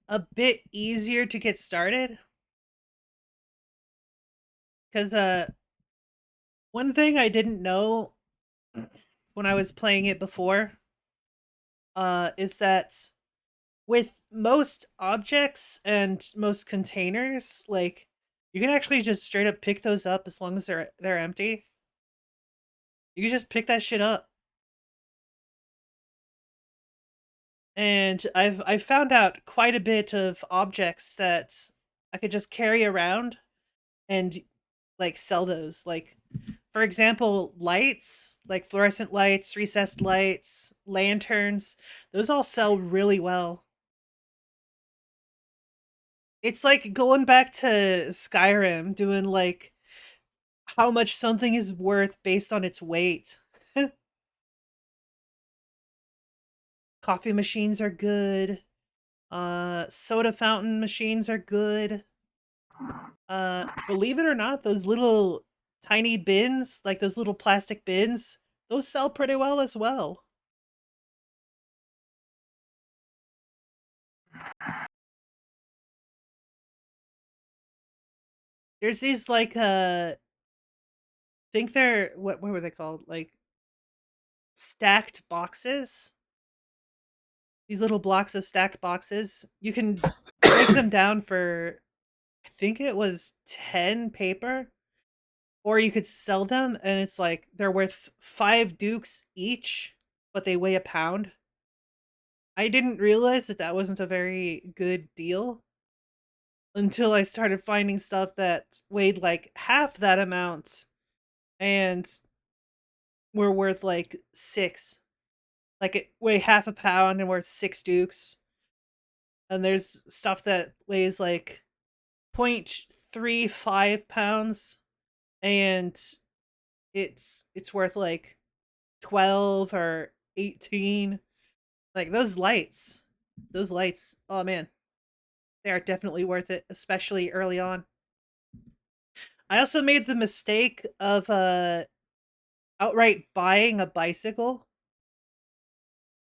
a bit easier to get started. Because one thing I didn't know when I was playing it before is that with most objects and most containers, like you can actually just straight up pick those up as long as they're empty. You can just pick that shit up. And I've found out quite a bit of objects that I could just carry around and like sell those. Like for example, lights, like fluorescent lights, recessed lights, lanterns, those all sell really well. It's like going back to Skyrim, doing like how much something is worth based on its weight. Coffee machines are good. Soda fountain machines are good. Believe it or not, those little tiny bins, like those little plastic bins, those sell pretty well as well. There's these like think they're what were they called? Like stacked boxes. These little blocks of stacked boxes. You can break them down for I think it was 10 paper, or you could sell them and it's like they're worth 5 dukes each, but they weigh a pound. I didn't realize that that wasn't a very good deal until I started finding stuff that weighed like half that amount and were worth like 6. Like it weigh half a pound and worth 6 dukes. And there's stuff that weighs like 0.35 pounds and it's worth like 12 or 18. Like those lights, oh man, they are definitely worth it, especially early on. I also made the mistake of outright buying a bicycle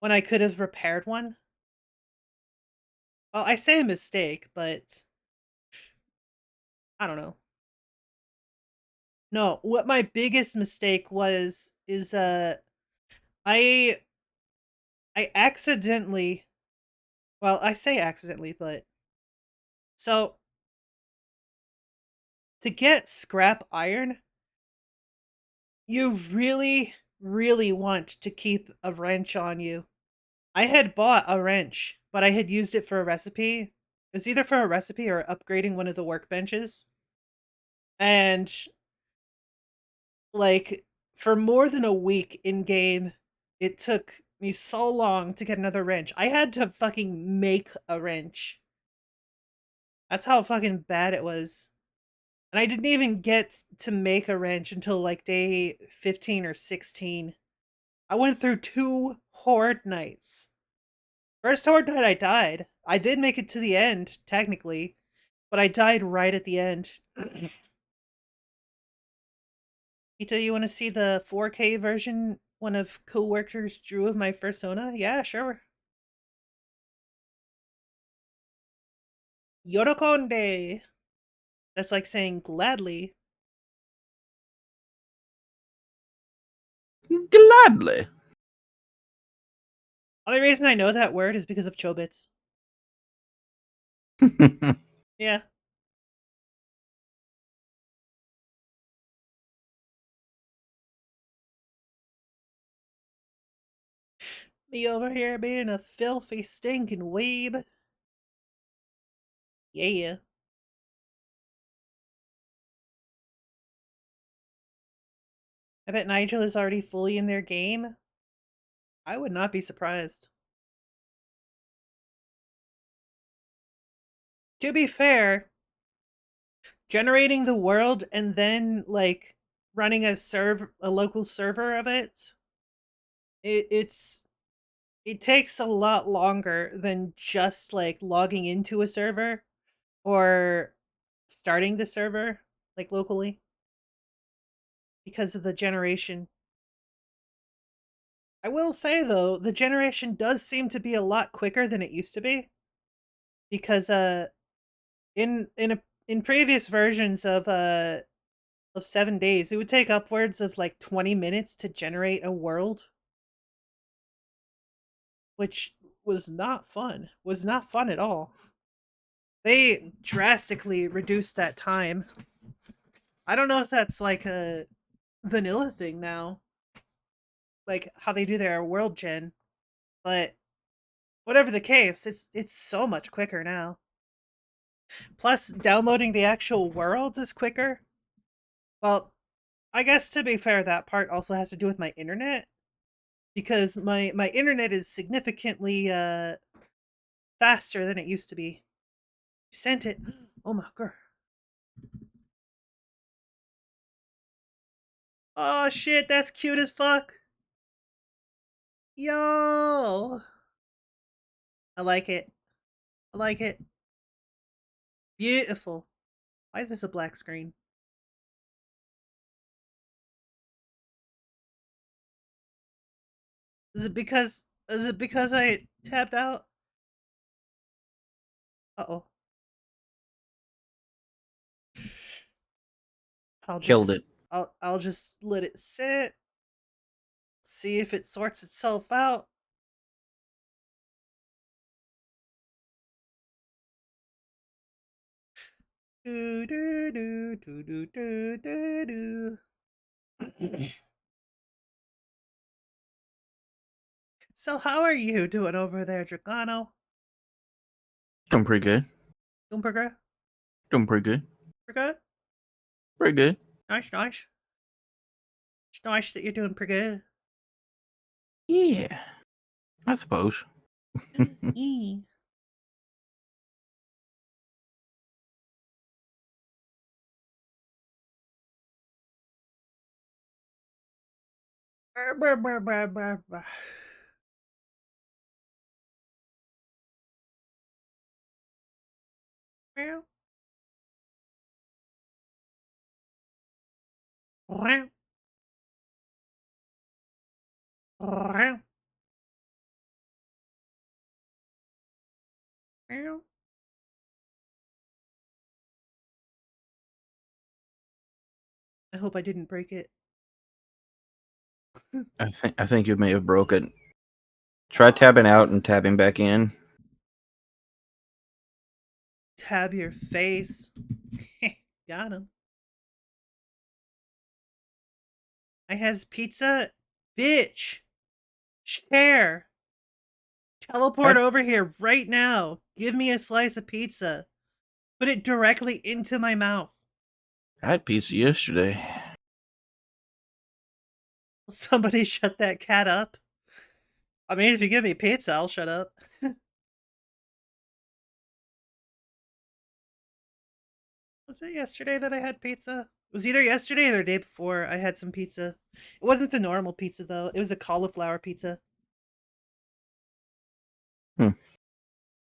when I could have repaired one. Well, I say a mistake, but I don't know. No, what my biggest mistake was is I accidentally, well, I say accidentally, but so to get scrap iron, you really, really want to keep a wrench on you. I had bought a wrench, but I had used it for a recipe was either for a recipe or upgrading one of the workbenches. And like for more than a week in game, it took me so long to get another wrench. I had to fucking make a wrench. That's how fucking bad it was. And I didn't even get to make a wrench until like day 15 or 16. I went through 2 horde nights. First horde night I died. I did make it to the end, technically, but I died right at the end. Ito, you want to see the 4K version one of co-workers drew of my persona? Yeah, sure. Yorokonde. That's like saying gladly. Gladly. Only reason I know that word is because of Chobits. Yeah. Me over here being a filthy, stinking weeb. Yeah. I bet Nigel is already fully in their game. I would not be surprised. To be fair, generating the world and then like running a local server of it, it takes a lot longer than just like logging into a server or starting the server like locally because of the generation. I will say though, the generation does seem to be a lot quicker than it used to be, because in previous versions of 7 days, it would take upwards of like 20 minutes to generate a world, which was not fun. Was not fun at all. They drastically reduced that time. I don't know if that's like a vanilla thing now, like how they do their world gen, but whatever the case, it's so much quicker now. Plus, downloading the actual worlds is quicker. Well, I guess to be fair, that part also has to do with my internet, because my internet is significantly faster than it used to be. You sent it. Oh my god. Oh shit, that's cute as fuck. Yo. I like it. I like it. Beautiful. Why is this a black screen? Is it because I tapped out? Uh-oh. Killed it. I'll just let it sit. See if it sorts itself out. Do do do do do do do do. So how are you doing over there, Dragano? Doing pretty good. Doing pretty good? Doing pretty good. Pretty good? Pretty good. Nice, nice. It's nice that you're doing pretty good. Yeah. I suppose. Eee. Brr, brr, brr, brr, brr. Meow. Meow. Meow. Meow. I hope I didn't break it. I think you may have broke it. Try tabbing out and tabbing back in. Tab your face. Got him. I has pizza. Bitch. Share. Teleport over here right now. Give me a slice of pizza. Put it directly into my mouth. I had pizza yesterday. Will somebody shut that cat up? I mean, if you give me pizza, I'll shut up. Was it yesterday that I had pizza? It was either yesterday or the day before I had some pizza. It wasn't a normal pizza, though. It was a cauliflower pizza. Hmm.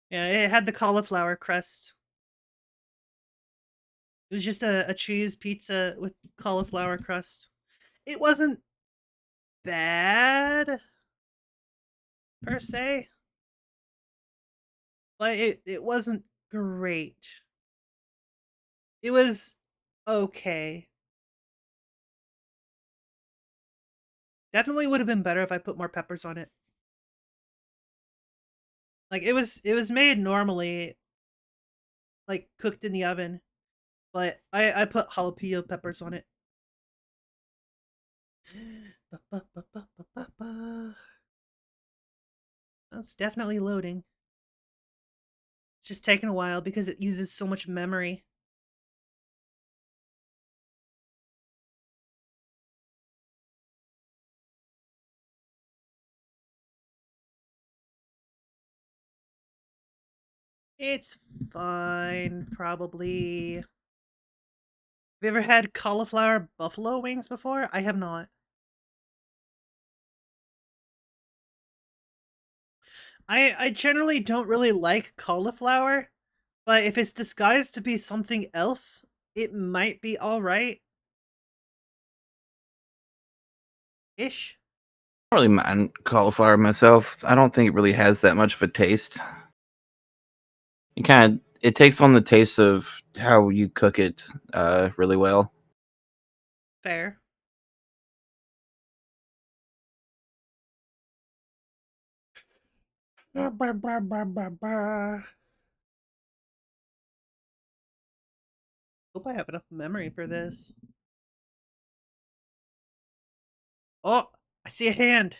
Yeah, it had the cauliflower crust. It was just a cheese pizza with cauliflower crust. It wasn't bad, per se. But it wasn't great. It was okay. Definitely would have been better if I put more peppers on it. Like, it was made normally, like, cooked in the oven. But I put jalapeno peppers on it. It's definitely loading. It's just taking a while because it uses so much memory. It's fine, probably. Have you ever had cauliflower buffalo wings before? I have not. I generally don't really like cauliflower, but if it's disguised to be something else, it might be alright. Ish. I don't really mind cauliflower myself. I don't think it really has that much of a taste. It takes on the taste of how you cook it really well. Fair. Hope I have enough memory for this. Oh, I see a hand.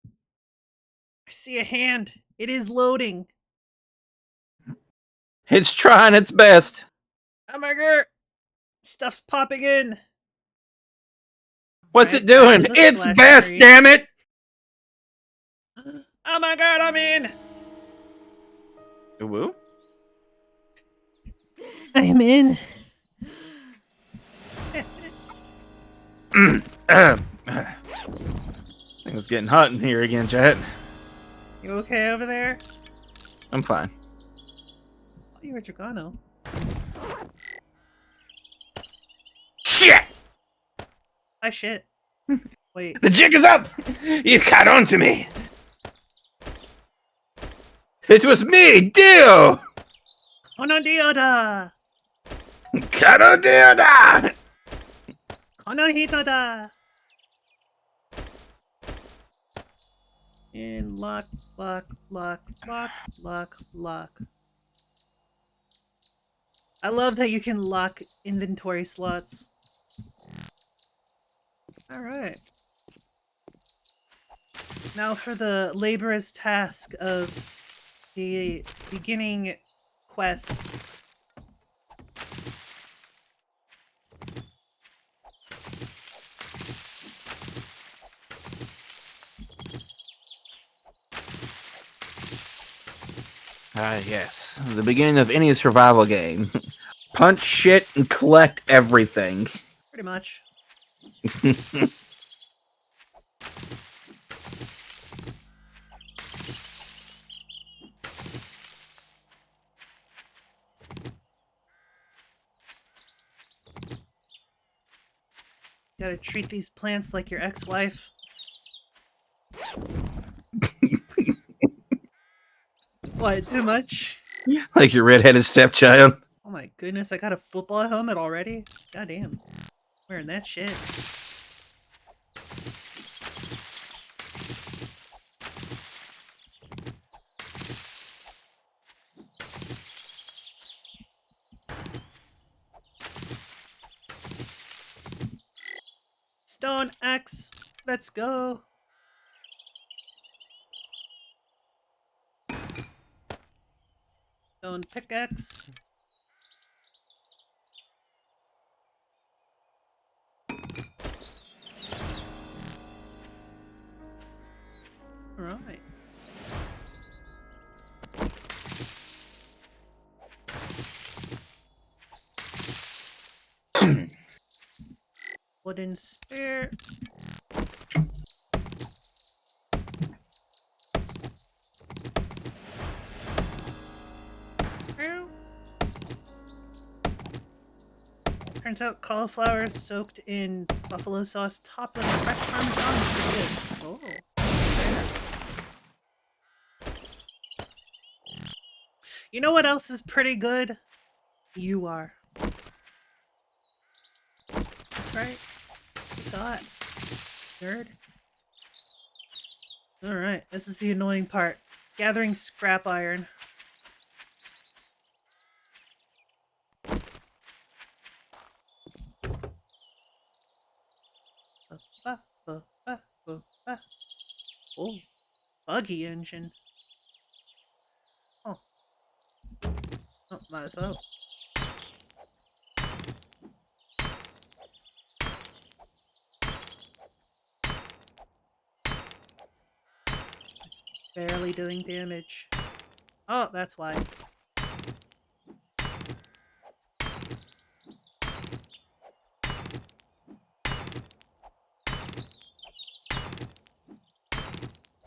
I see a hand. It is loading. It's trying its best. Oh my god. Stuff's popping in. What's it doing? It's best, screen. damn it! Oh my god, I'm in. Woo? I am in. It's getting hot in here again, chat. You okay over there? I'm fine. Oh, you were Dragano. Shit! I shit. Wait. The jig is up! You caught on to me! It was me, Dio! Konodioda! Konodioda! Konohitoda! And lock. I love that you can lock inventory slots. Alright. Now for the laborious task of the beginning quest. Ah, yes. The beginning of any survival game. Punch shit and collect everything. Pretty much. Gotta treat these plants like your ex-wife. What, too much? Like your redheaded stepchild. Oh my goodness, I got a football helmet already? Goddamn. Wearing that shit. Stone axe, let's go. Stone pickaxe. Alright. Wooden spear. Turns out cauliflower soaked in buffalo sauce topped with fresh parmesan is pretty good. Oh. You know what else is pretty good? You are. That's right. You thought. Nerd. Alright, this is the annoying part. Gathering scrap iron. Oh, buggy engine. Oh. Oh, might as well. It's barely doing damage. Oh, that's why.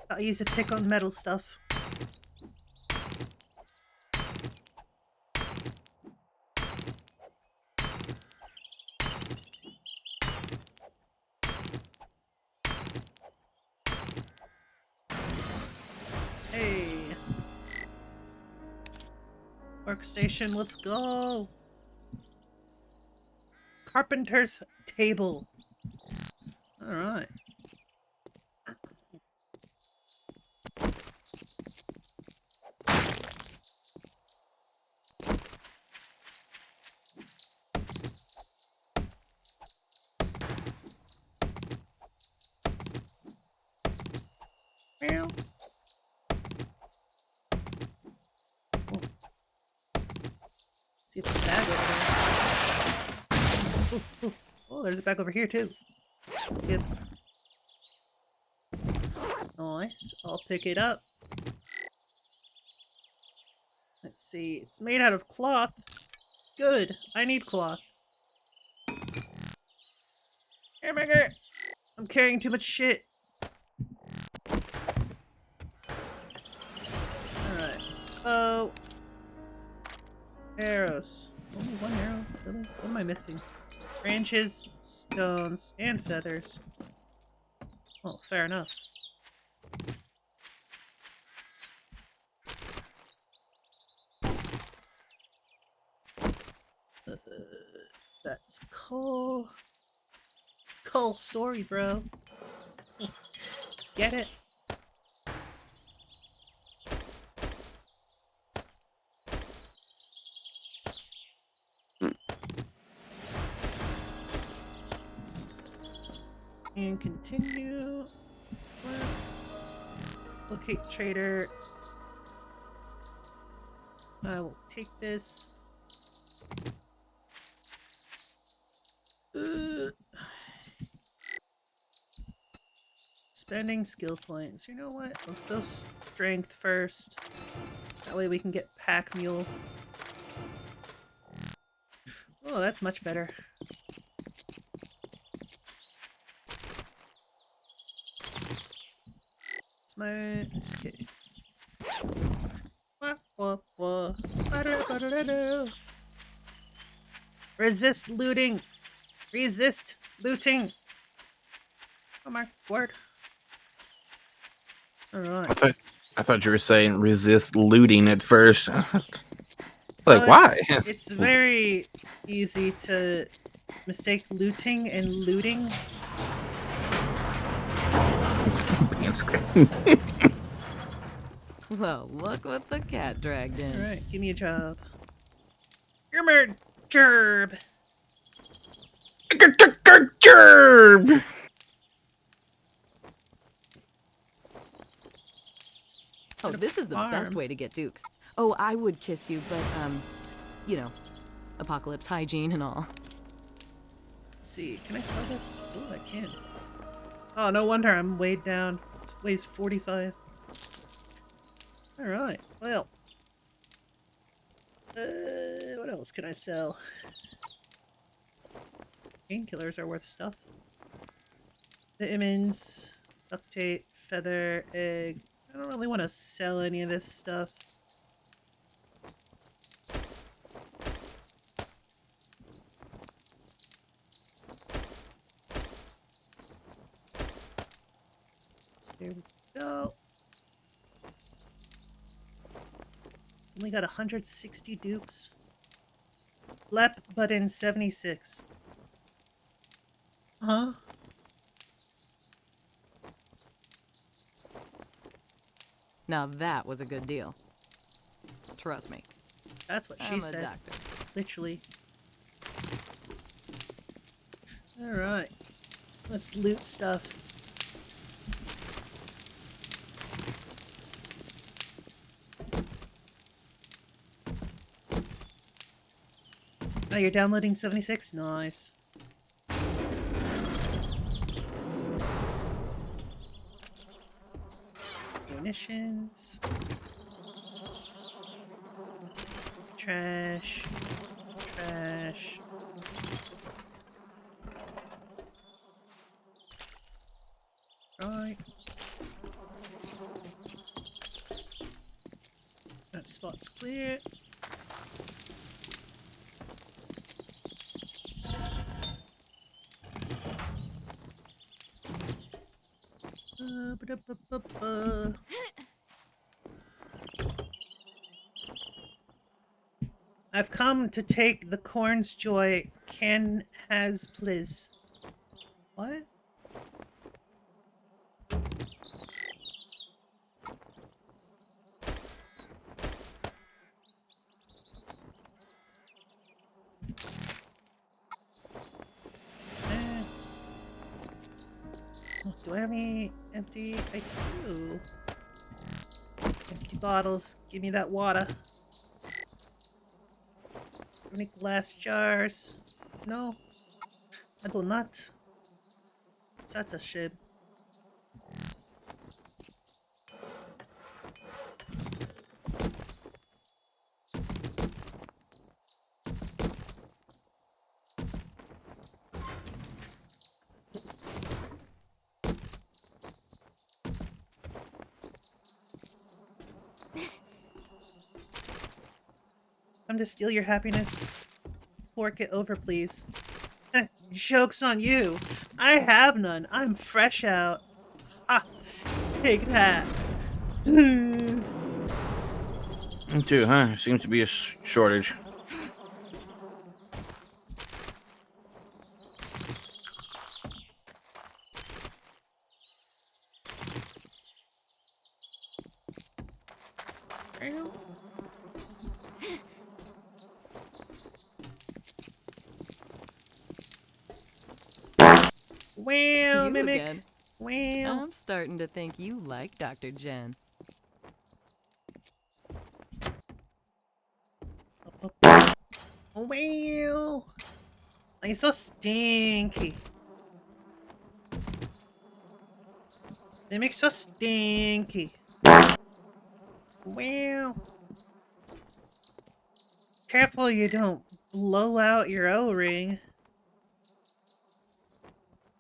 I'll use a pick on metal stuff. Hey. Workstation, let's go. Carpenter's table. All right. Meow. See if there's a bag over there. Ooh, ooh. Oh, there's a bag over here too. Yep. Nice. I'll pick it up. Let's see. It's made out of cloth. Good. I need cloth. Hamburger! I'm carrying too much shit. Alright. Oh. Arrows. Only one arrow? Really? What am I missing? Branches, stones, and feathers. Well, fair enough. That's coal. Coal story, bro. Get it? And continue. Locate trader. I will take this. Spending skill points. You know what? Let's go strength first. That way we can get pack mule. Oh, that's much better. It's my escape. Resist looting. Resist looting. Oh my word. Alright. I thought you were saying resist looting at first. Like, Well, why? It's very easy to mistake looting and looting. Well, look what the cat dragged in. Alright, give me a job. Give me a job. Gerb. Oh, this is the best way to get dukes. Oh, I would kiss you, but, you know, apocalypse hygiene and all. Let's see, can I sell this? Oh, I can. Oh, no wonder I'm weighed down. It weighs 45. Alright, well. What else can I sell? Painkillers are worth stuff. Vitamins, duct tape, feather, egg. I don't really want to sell any of this stuff. There we go. Only got 160 dukes. Lep button 76. Huh? Now that was a good deal. Trust me. That's what she I'm said. a doctor. Literally. Alright. Let's loot stuff. Oh, you're downloading 76? Nice. Munitions. Trash. Trash. Right. That spot's clear. Ba-da-ba-ba-ba. I've come to take the corn's joy. Can has please. What? Do I have any empty? I do. Empty bottles. Give me that water. Any glass jars? No. I do not. That's a shame. Come to steal your happiness. Fork it over, please. Joke's on you. I have none. I'm fresh out. Ah, take that. Me too, huh? Seems to be a shortage. Well, You Mimic. again. Well. I'm starting to think you like Dr. Jen. Well. I'm so stinky. Mimic's so stinky. Well. Careful you don't blow out your O-ring.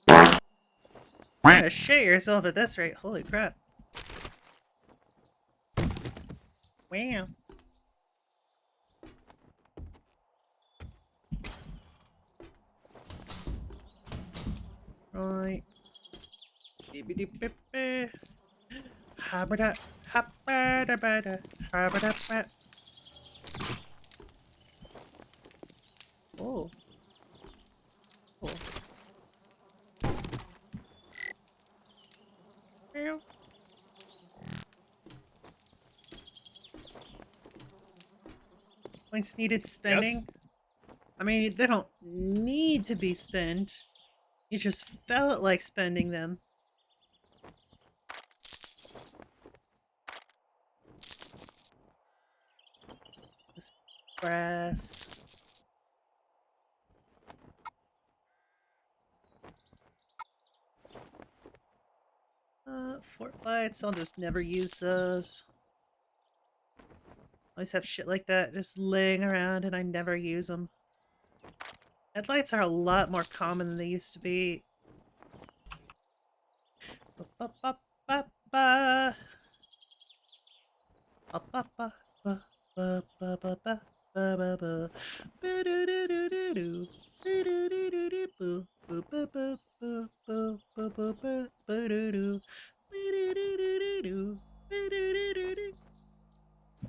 You're gonna shit yourself at this rate. Holy crap. Wow. Right. Beep-a-dee-beep-a. Habba-da, habba-da-ba-da, habba-da-ba. Oh. Cool. Meow. Points needed spending? Yes. I mean, they don't need to be spent. You just felt like spending them. Grass. Fort lights. I'll just never use those. Always have shit like that just laying around and I never use them. Headlights are a lot more common than they used to be.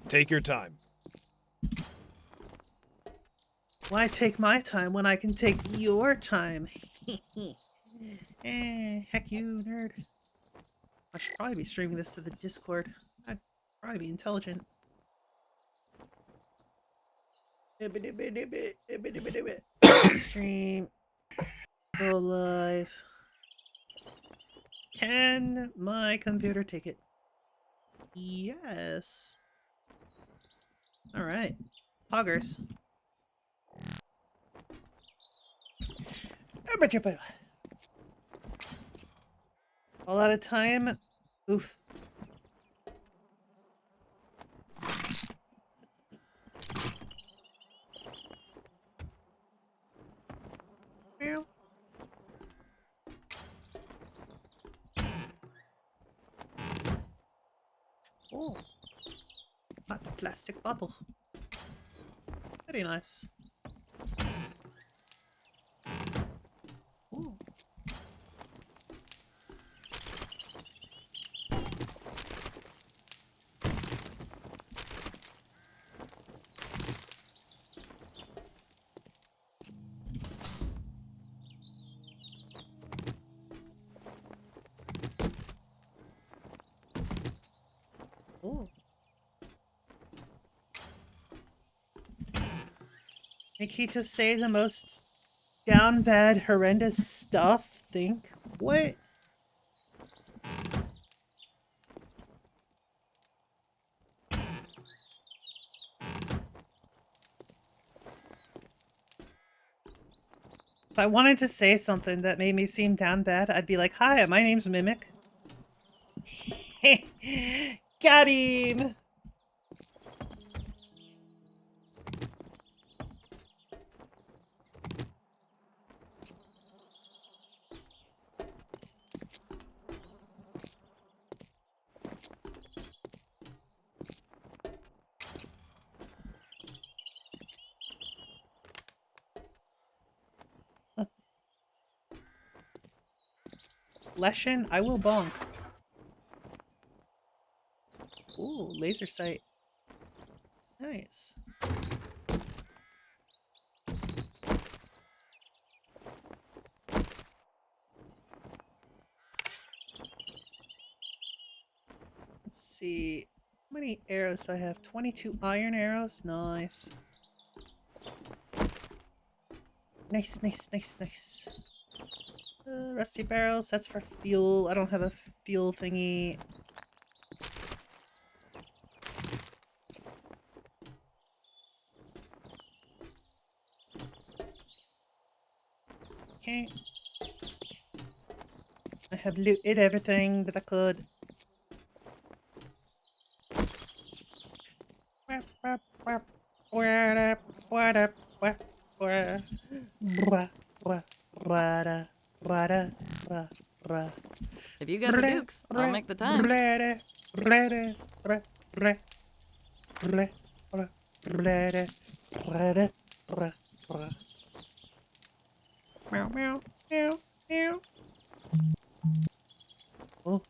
Take your time. Why take my time when I can take your time? Heck you, nerd. I should probably be streaming this to the Discord. I'd probably be intelligent. Stream. Go live. Can my computer take it? Yes. Alright. Poggers. All out of time. Oof. Meow. Oh. Hot plastic bottle. Very nice. Ooh. Ooh. Did he just say the most down bad, horrendous stuff? Think? What? If I wanted to say something that made me seem down bad, I'd be like, hi, my name's Mimic. Got him! Leshen, I will bonk. Ooh, laser sight. Nice. Let's see. How many arrows do I have? 22 iron arrows? Nice. Nice, nice, nice, nice. Rusty barrels, that's for fuel. I don't have a fuel thingy. Okay. I have looted everything that I could. If you got the dukes, I'll make the time. Meow, meow, meow, meow. Oh.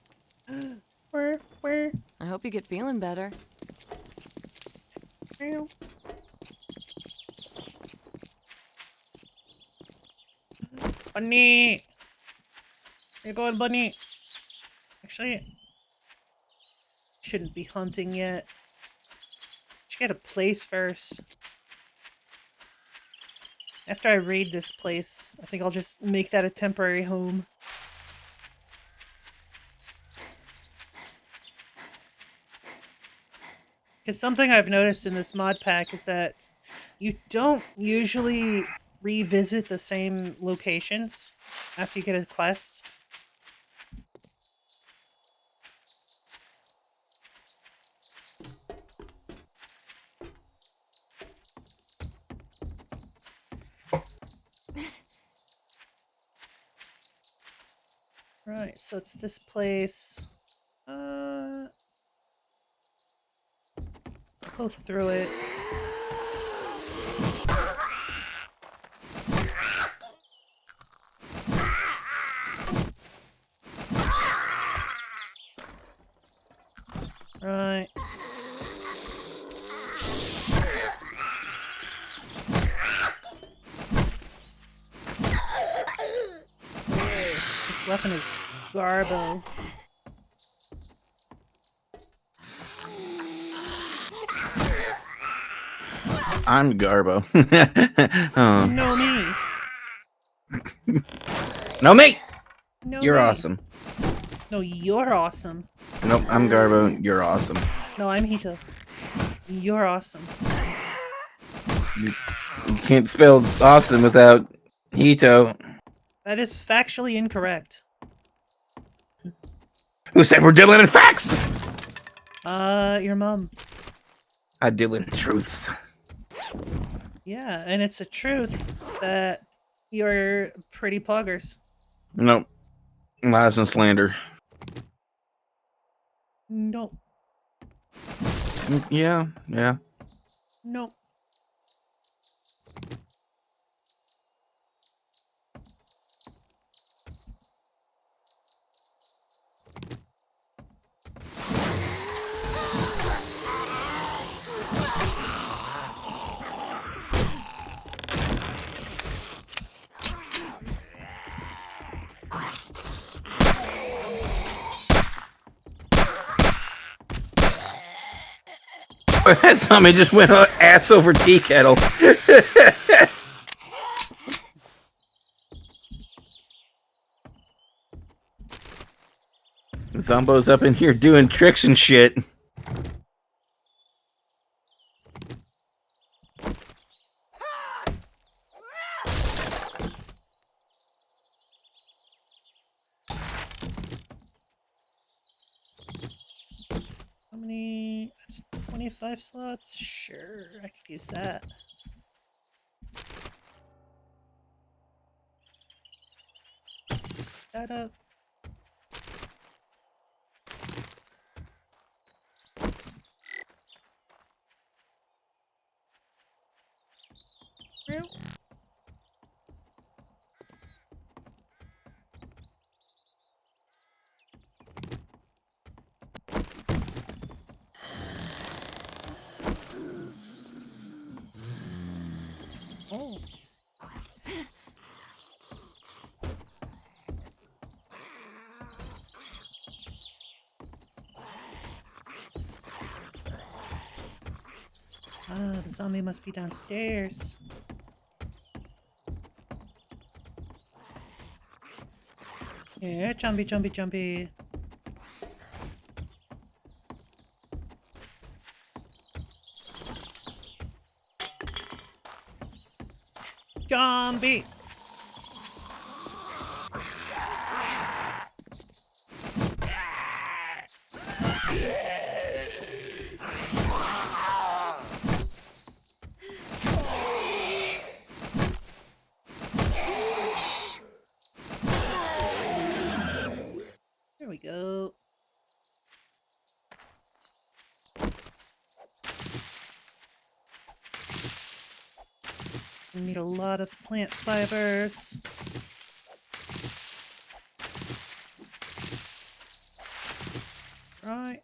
Where? I hope you get feeling better. Meow. Bunny! Where you going, Bunny? Actually, shouldn't be hunting yet. Should get a place first. After I raid this place, I think I'll just make that a temporary home. Because something I've noticed in this mod pack is that You don't usually revisit the same locations after you get a quest. Right, so it's this place. Go through it. Right. This weapon is Garbo. I'm Garbo. Oh. No me. No me. No You're me. awesome. No, you're awesome. Nope, I'm Garbo. You're awesome. No, I'm Hito. You're awesome. You can't spell awesome without Hito. That is factually incorrect. Who said we're dealing in facts? Your mom. I deal in truths. Yeah, and it's a truth that you're pretty poggers. Nope. Lies and slander. No. Yeah, yeah. No. That zombie just went ass over tea kettle. Zombo's up in here doing tricks and shit. How many? That's 25 slots? Sure, I could use that. That up. Real? Oh. Ah, the zombie must be downstairs. Yeah, jumpy, jumpy, jumpy. Zombie! There we go. We need a lot of plant fibers. Right.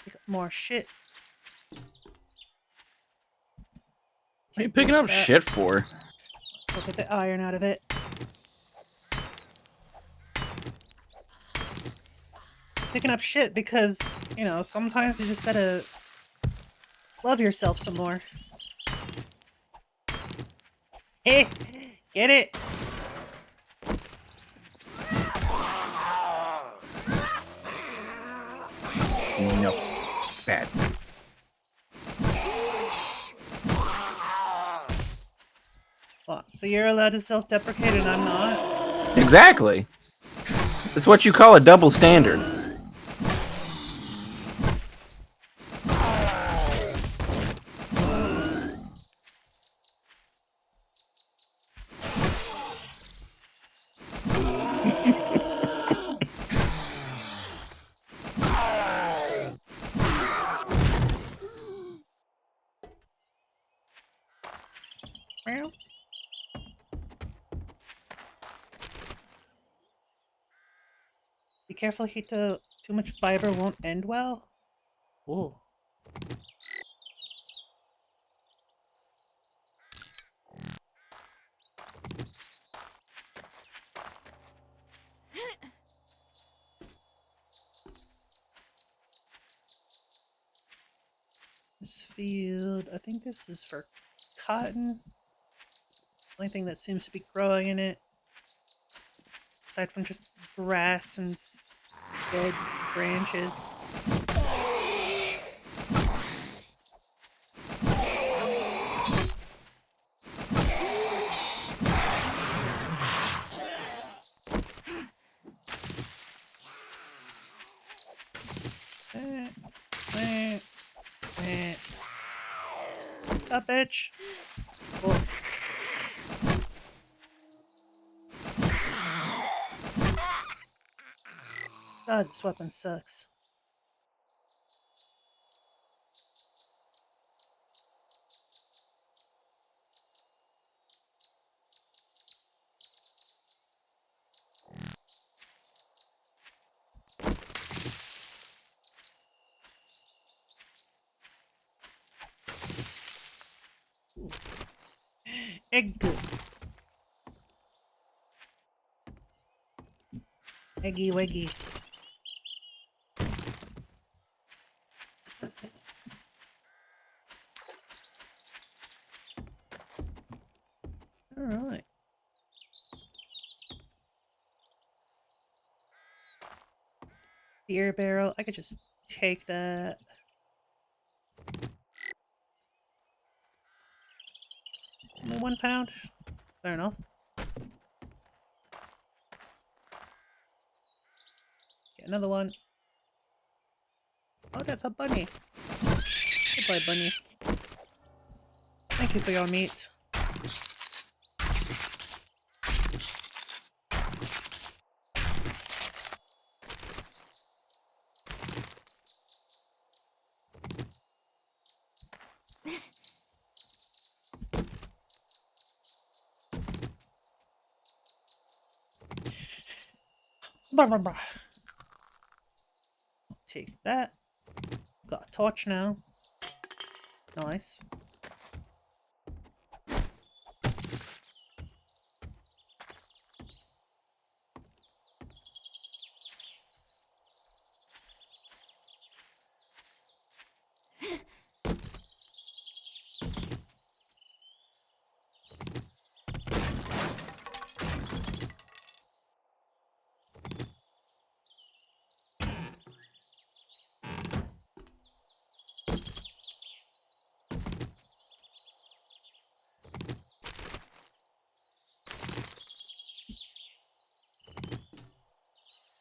Pick up more shit. What are you picking up shit for? Let's look at the iron out of it. picking up shit because, you know, sometimes you just gotta love yourself some more. Hey, get it? No. Bad. Well, so you're allowed to self-deprecate and I'm not? Exactly. It's what you call a double standard. Well. Be careful, too much fiber won't end well. Ooh. This field, I think this is for cotton. Only thing that seems to be growing in it, aside from just grass and dead branches. What's up, bitch? Oh. God, this weapon sucks. Egg. Eggy weggy. Alright. Beer barrel. I could just take that. Only 1 pound? Fair enough. Get another one. Oh, that's a bunny. Goodbye, bunny. Thank you for your meat. Take that. Got a torch now. Nice.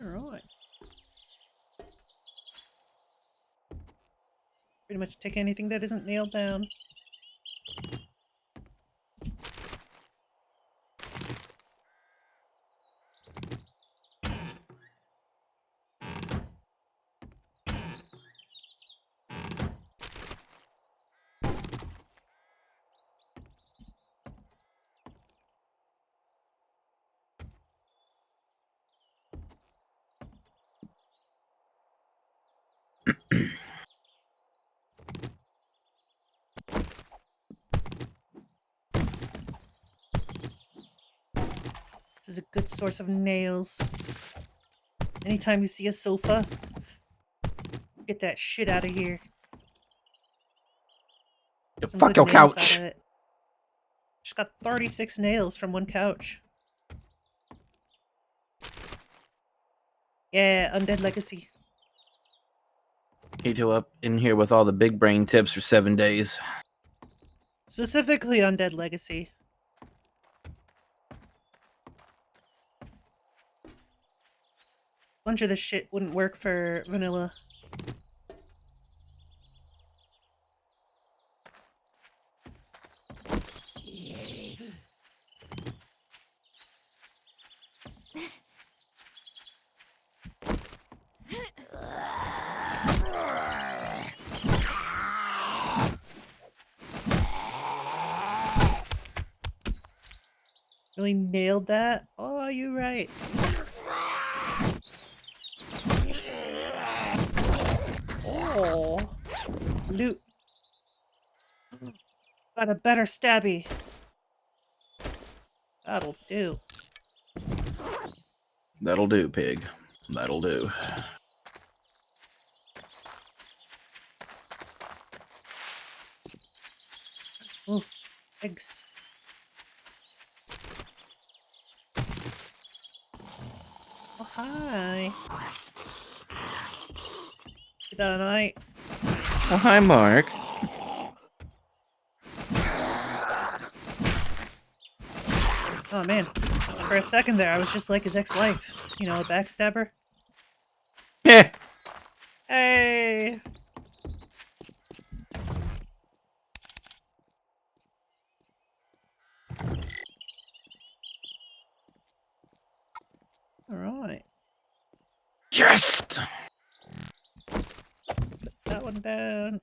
Alright. Pretty much take anything that isn't nailed down. This is a good source of nails. Anytime you see a sofa, Get that shit out of here. Some Fuck good your nails couch. out of it. Just got 36 nails from one couch. Yeah, Undead Legacy. You two up in here with all the big brain tips for 7 days. Specifically Undead Legacy. Bunch of this shit wouldn't work for vanilla. Really nailed that? Oh, you're right. Oh, loot. Got a better stabby. That'll do. That'll do, pig. That'll do. Ooh, eggs. Oh, hi. Good night. Oh, hi, Mark. Oh, man. For a second there, I was just like his ex-wife. You know, a backstabber. Yeah. Hey! Alright. Yes! Put that one down.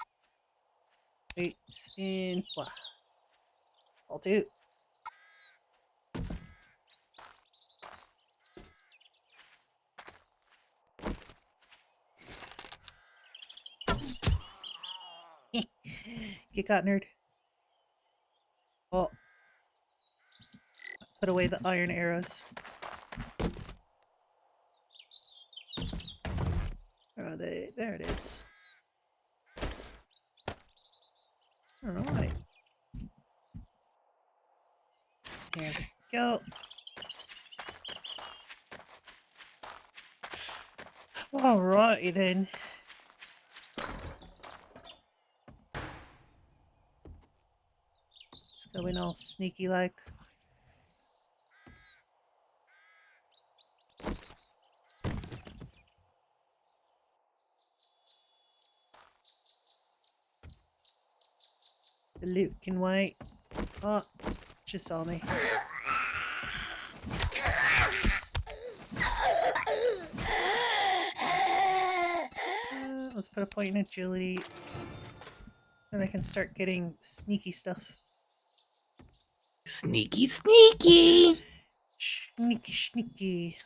8 in... Wow. I'll do. Get got, nerd. Oh. Put away the iron arrows. Where are they? There it is. Alright. There we go. Alrighty then. Let's go in all sneaky like. The loot can wait. Oh, just saw me. Let's put a point in agility. Then I can start getting sneaky stuff. Sneaky, sneaky! Sneaky, sneaky.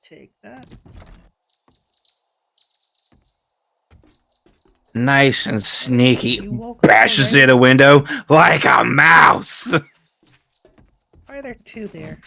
Take that. Nice and sneaky. Bashes in a window like a mouse! Why are there two there?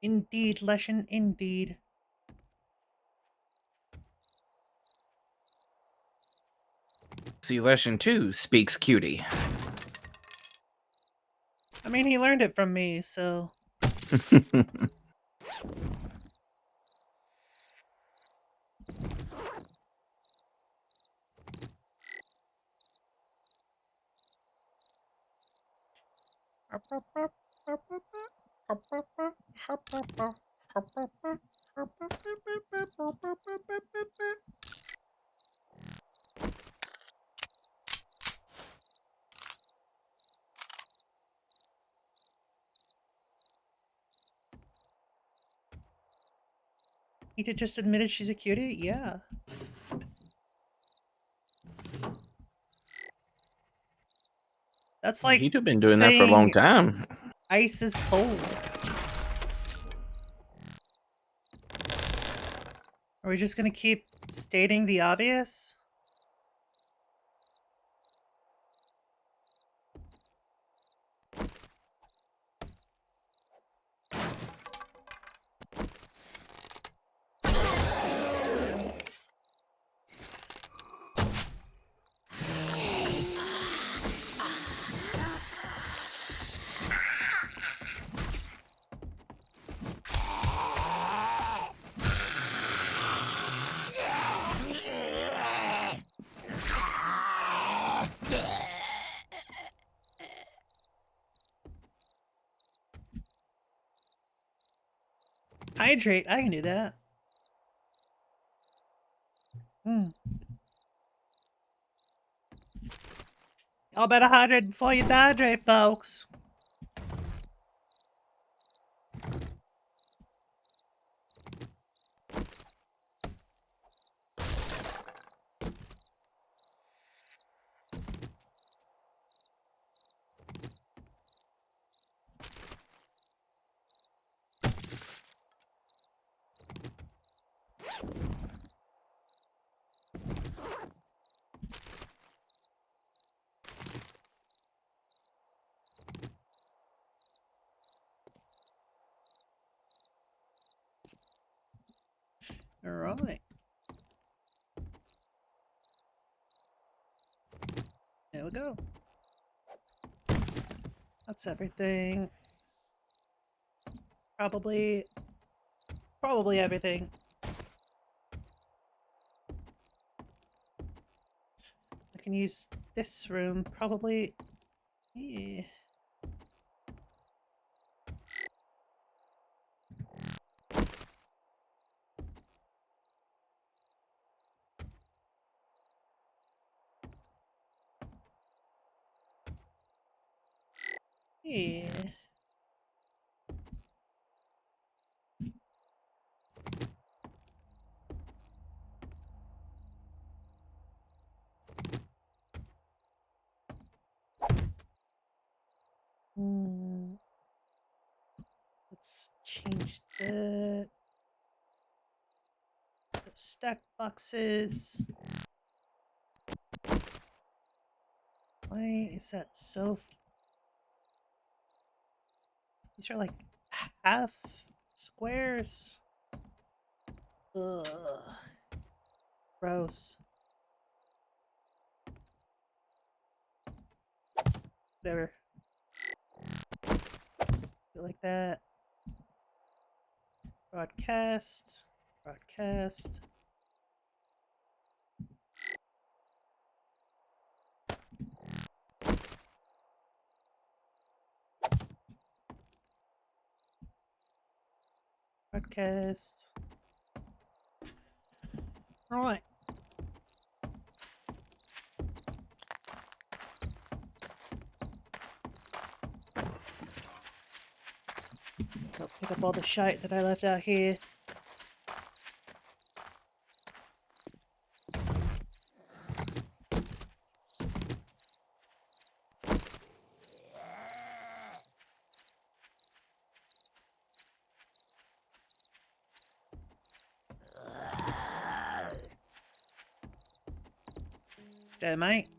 Indeed, Leshen, indeed. See, Leshen too speaks cutie. I mean, he learned it from me, so... Ita just admitted she's a cutie? Yeah. That's like He'd been doing that for a long time. Ice is cold. Are we just gonna keep stating the obvious? Hydrate, I can do that. Y'all better hydrate before you dehydrate, folks. All right. There we go. That's everything. Probably everything. I can use this room, probably. Yeah. Yeah. Let's change that. stack boxes. Why is that so? These are like half squares. Ugh. Gross. Whatever. Do it like that. Broadcast. Broadcast. Broadcast. All right. Go pick up all the shite that I left out here. There, mate.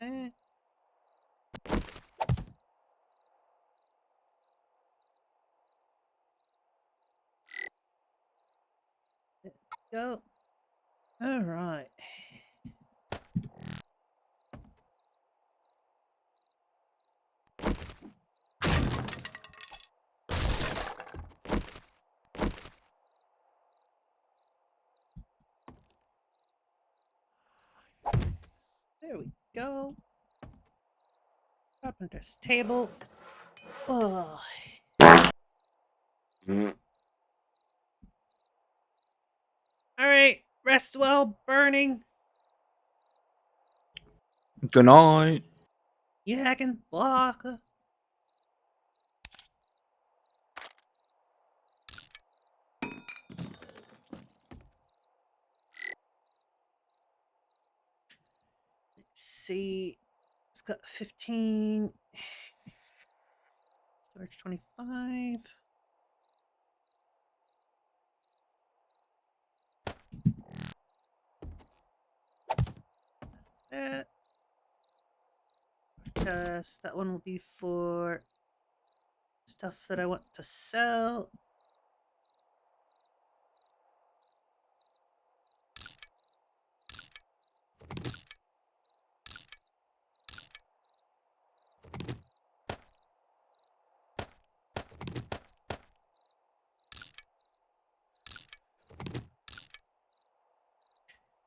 Eh. Go. All right. There we go. Carpenter's table. Oh. Alright, rest well, burning. Good night. You hacking block. Let's see. It's got 15. Storage 25. That. Because that one will be for stuff that I want to sell.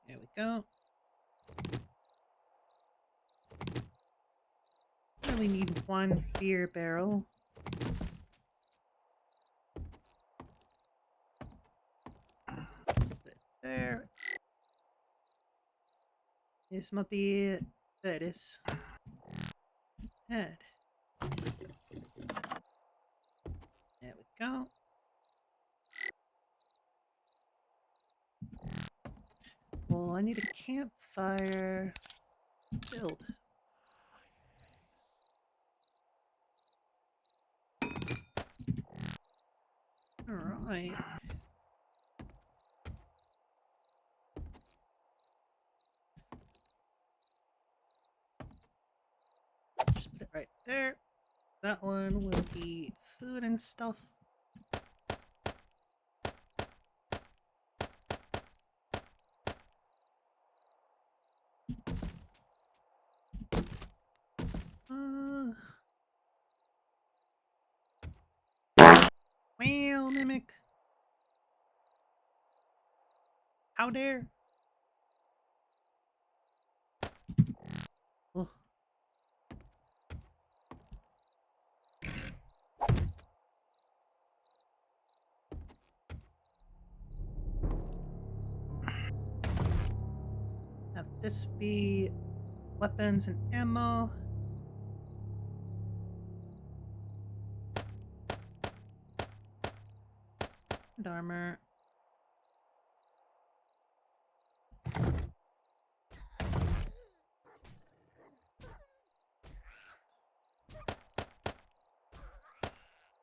There we go. Really need one beer barrel. Put it there. This might be it. There it is. Head. There we go. Well, I need a campfire. Build. Alright. Just put it right there. That one will be food and stuff. Well, Mimic. How dare? this be weapons and ammo. And armor.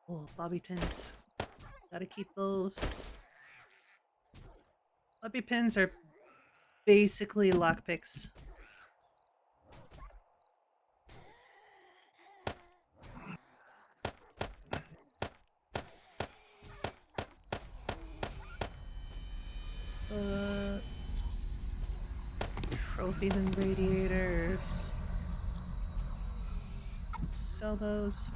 Oh, bobby pins. Gotta keep those. Bobby pins are basically lockpicks. Trophies and radiators. Sell those.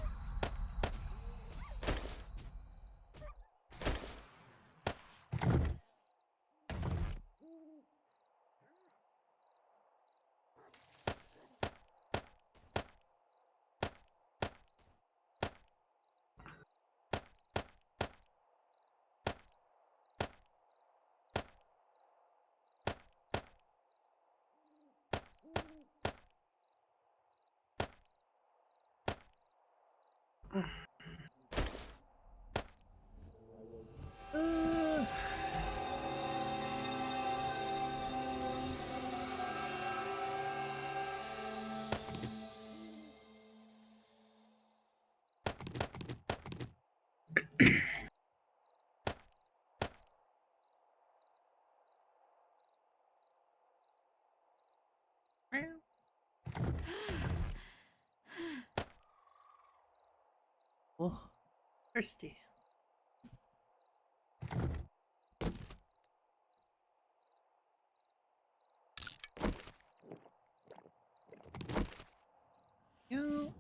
Oh, thirsty. You.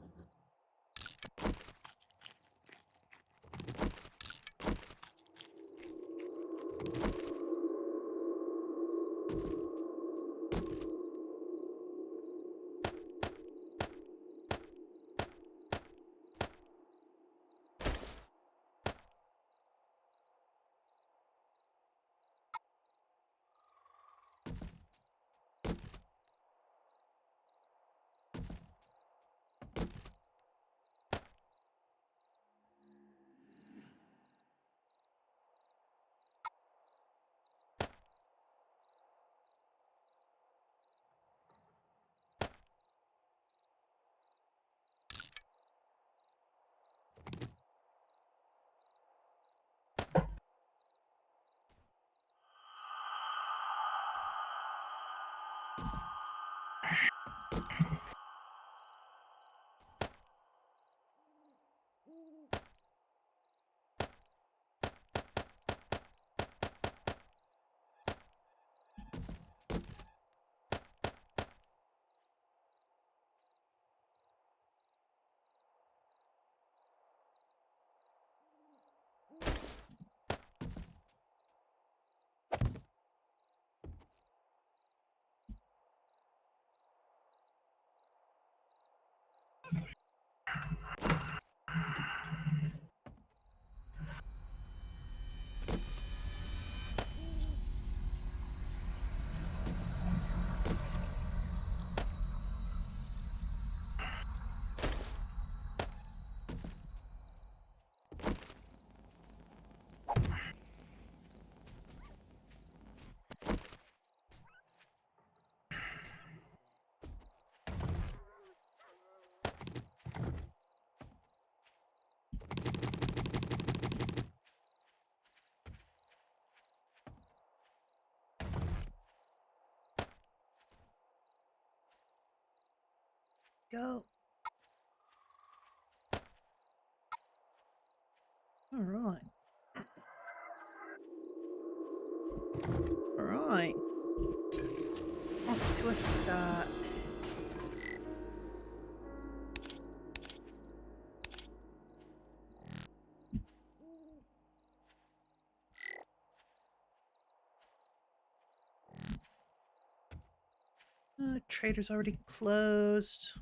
Go. All right. All right. Off to a start. Trader's already closed.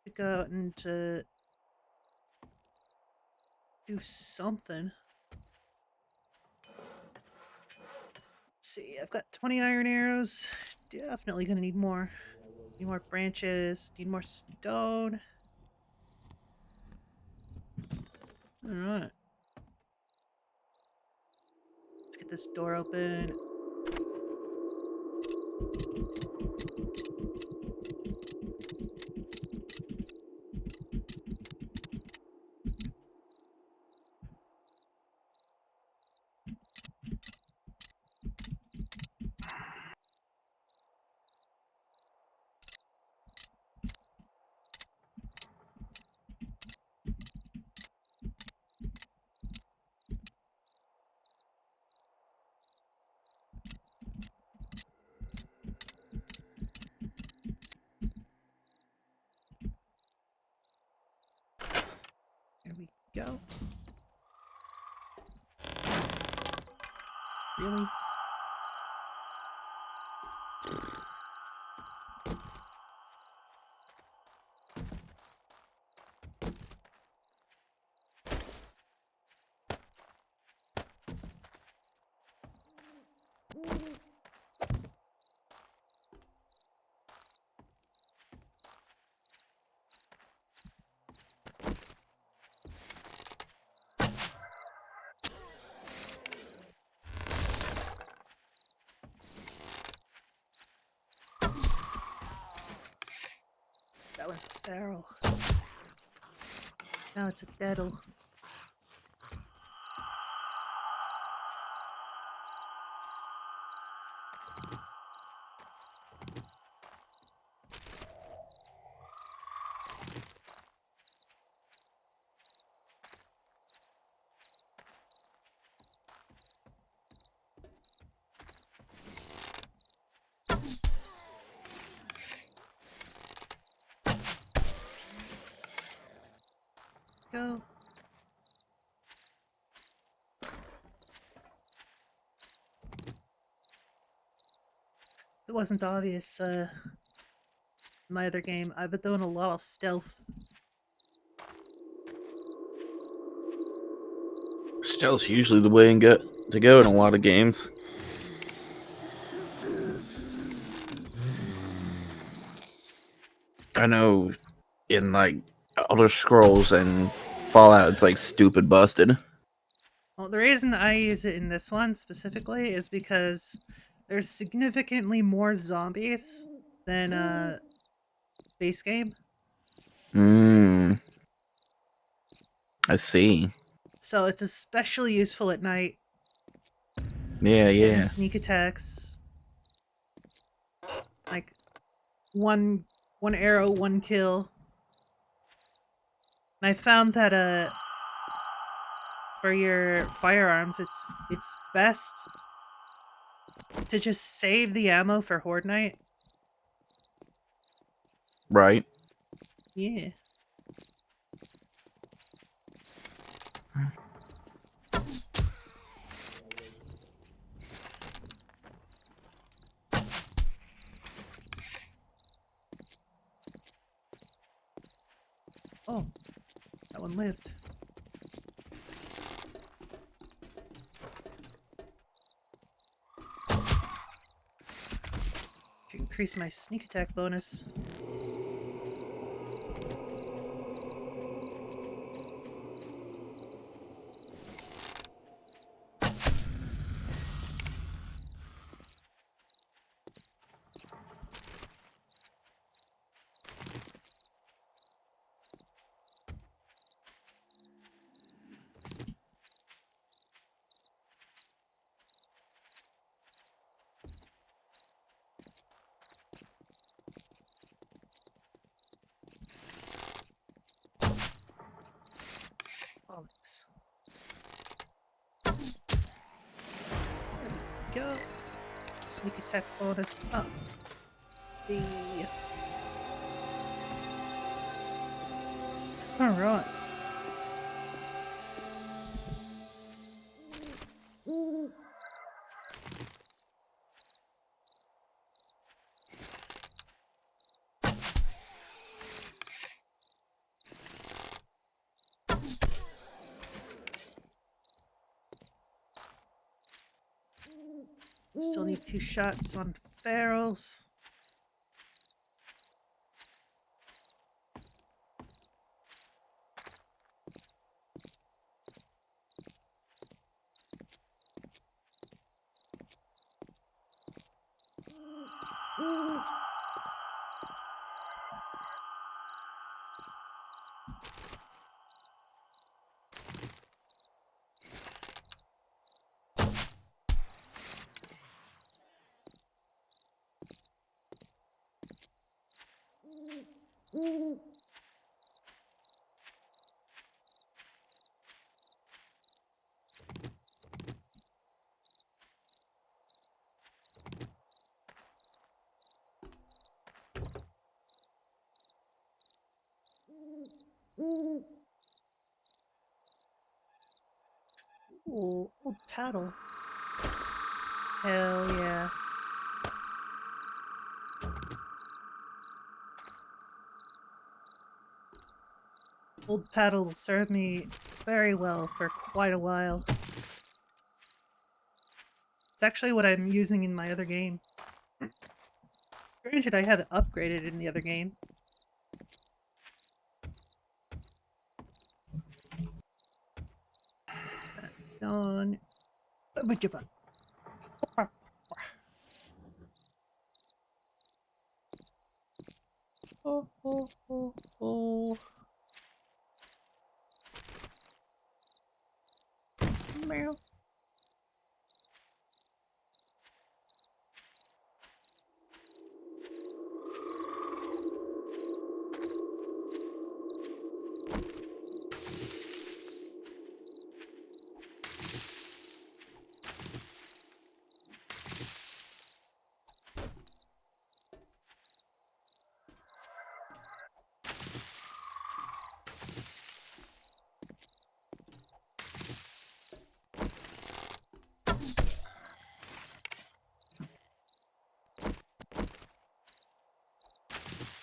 To go out and do something. see. I've got 20 iron arrows. Definitely gonna need more. Need more branches. Need more stone. Alright. Let's get this door open. There we go. Really? That was a feral. Now it's a deadle. Go. It wasn't obvious, in my other game, I've been doing a lot of stealth. Stealth's usually the way to go in a lot of games. I know in like Elder Scrolls and Fallout, it's like stupid busted. Well, the reason I use it in this one specifically is because there's significantly more zombies than base game. I see. So it's especially useful at night. Yeah. And sneak attacks. Like one arrow, one kill. And I found that for your firearms, it's best to just save the ammo for Horde Night. Right. Yeah. Oh, that one lived. To increase my sneak attack bonus. Go. Sneak attack bonus up. Alright. Still need 2 shots on ferals. Ooh, old paddle. Hell yeah. Old paddle will serve me very well for quite a while. It's actually what I'm using in my other game. Granted, I had it upgraded in the other game. Done. Oh, oh, oh, oh. Meow.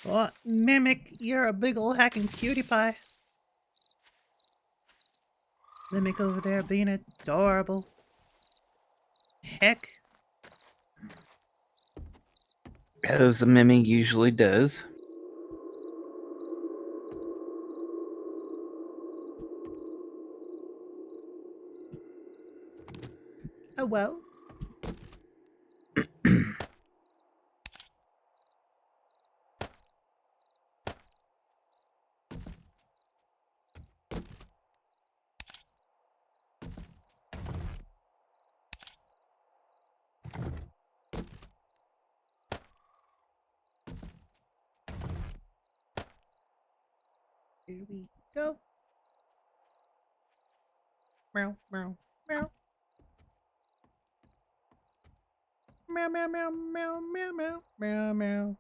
Oh, Mimic, you're a big ol' hacking cutie pie. Mimic over there being adorable. Heck. As a mimic usually does. Oh well. Here we go. Meow, meow, meow. Meow, meow, meow, meow, meow, meow, meow, meow.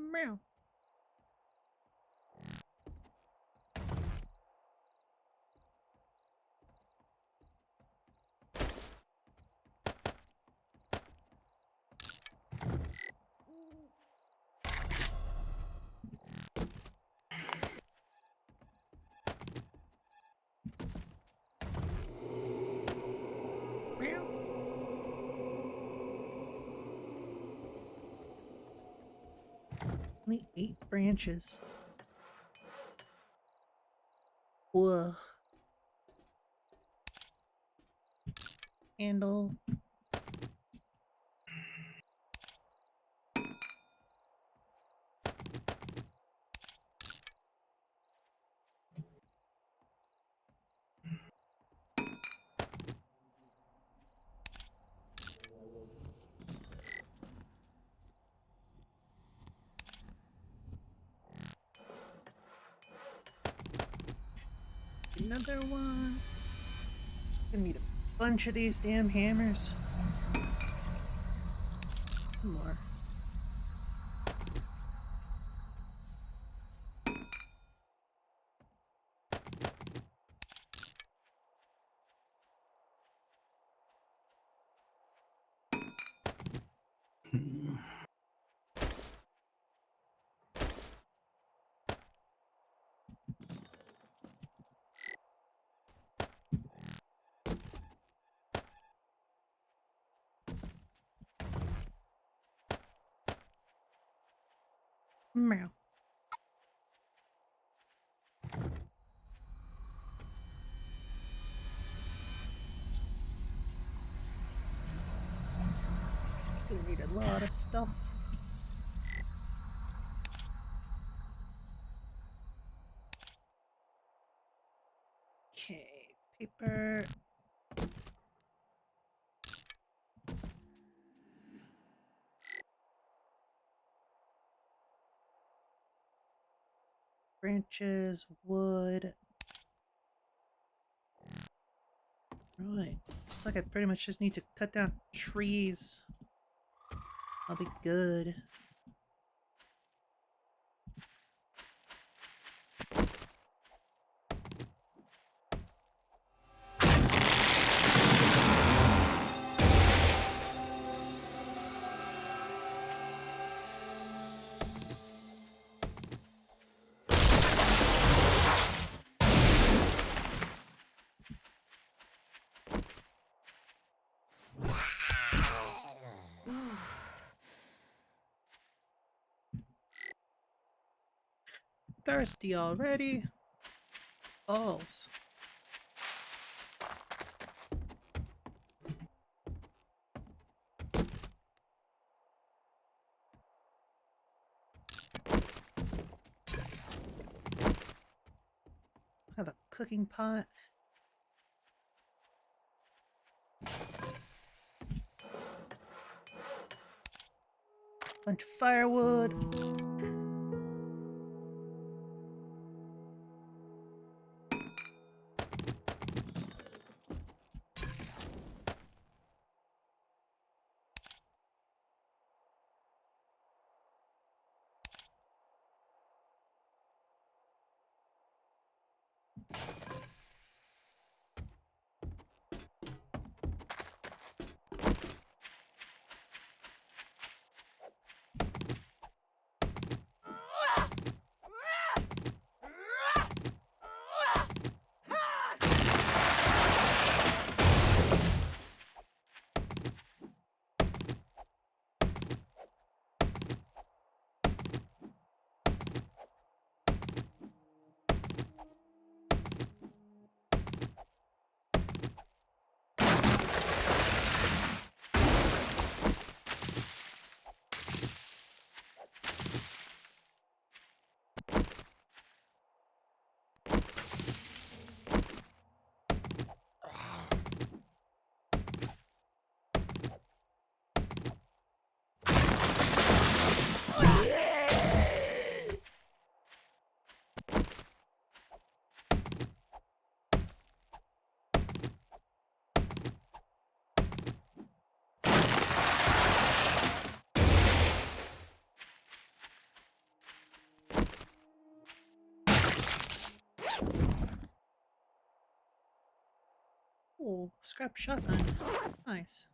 Meow. Meow. Only 8 branches. Whoa. Handle. Another one. Gonna need a bunch of these damn hammers. More. Meow. It's gonna need a lot of stuff. Okay, paper. Branches, wood. Right. Looks like I pretty much just need to cut down trees. I'll be good. Thirsty already. Balls. Have a cooking pot. Bunch of firewood. Oh, scrap shotgun. Nice.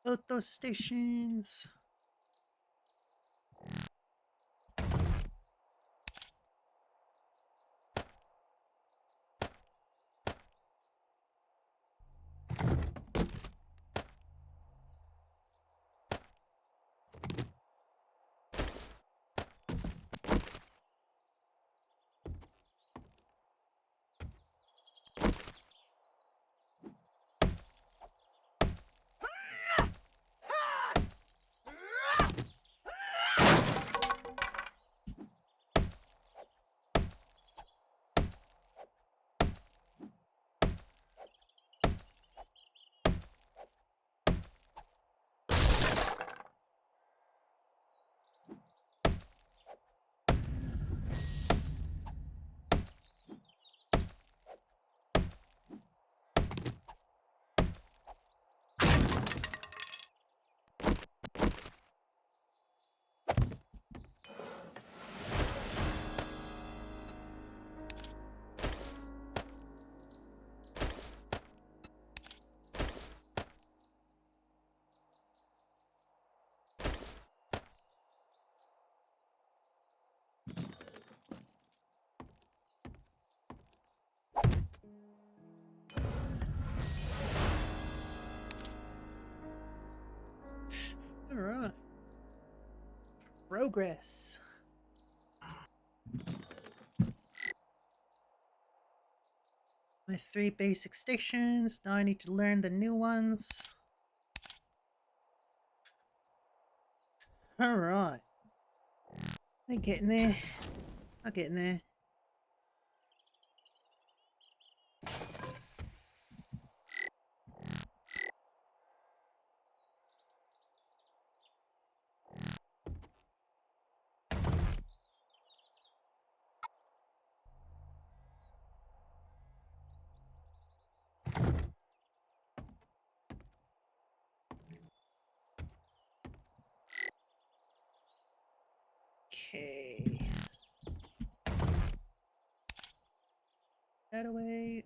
Both those stations. Progress. My 3 basic stations. Now I need to learn the new ones. Alright. I'm getting there. I'm getting there. Okay. That away.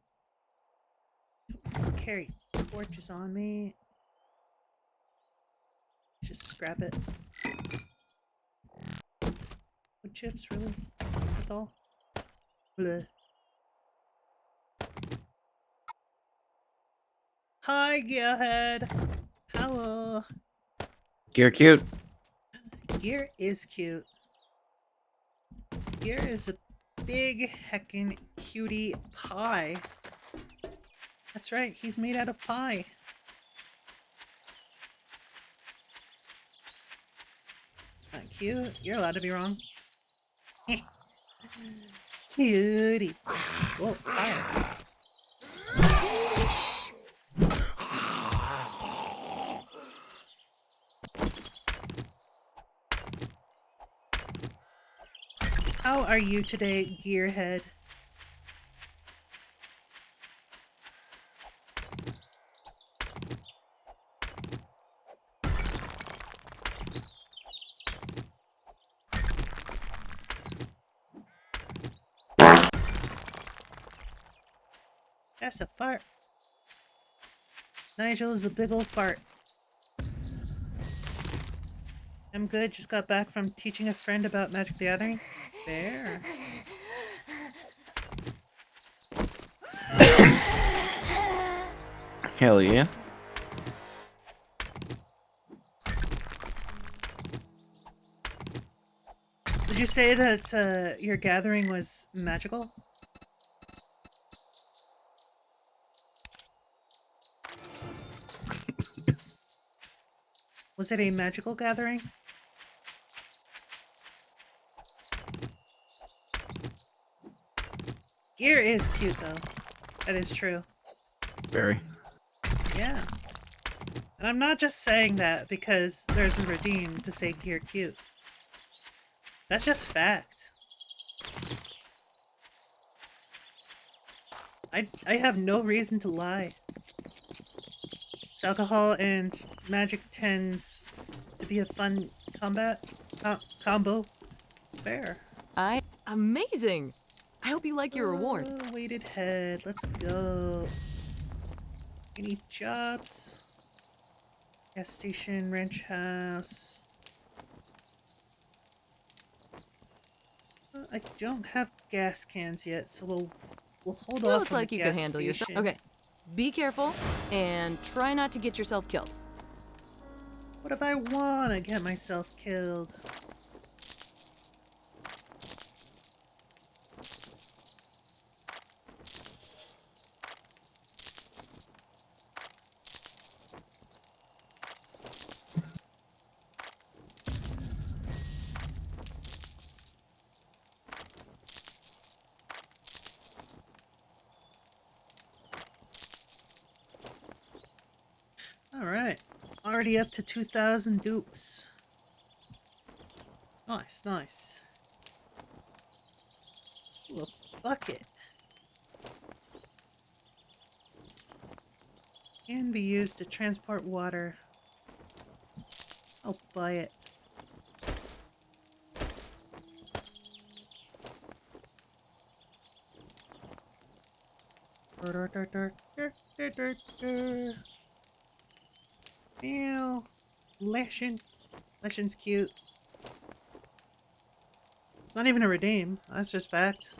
Carry torches on me. Just scrap it. Wood chips, really? That's all? Bleh. Hi, Gearhead. Hello. Gear cute. Gear is cute. Gear is a big heckin' cutie pie. That's right, he's made out of pie. Not cute. You're allowed to be wrong. Cutie. Whoa, fire. How are you today, Gearhead? That's a fart. Nigel is a big old fart. I'm good, just got back from teaching a friend about Magic the Gathering. There. Hell yeah. Did you say that your gathering was magical? Was it a magical gathering? Gear is cute though. That is true. Very. Yeah. And I'm not just saying that because there's a redeem to say gear cute. That's just fact. I have no reason to lie. So alcohol and magic tends to be a fun combo. Fair. Amazing! I hope you like your reward. Weighted head. Let's go. Any jobs? Gas station, ranch house. I don't have gas cans yet, so we'll hold You off look on like the you gas can handle yourself. station. Okay, be careful and try not to get yourself killed. What if I want to get myself killed? Alright, already up to 2,000 dukes. Nice, nice. Ooh, a bucket. Can be used to transport water. I'll buy it. Ew. Leshin. Leshin's cute. It's not even a redeem. That's just fact.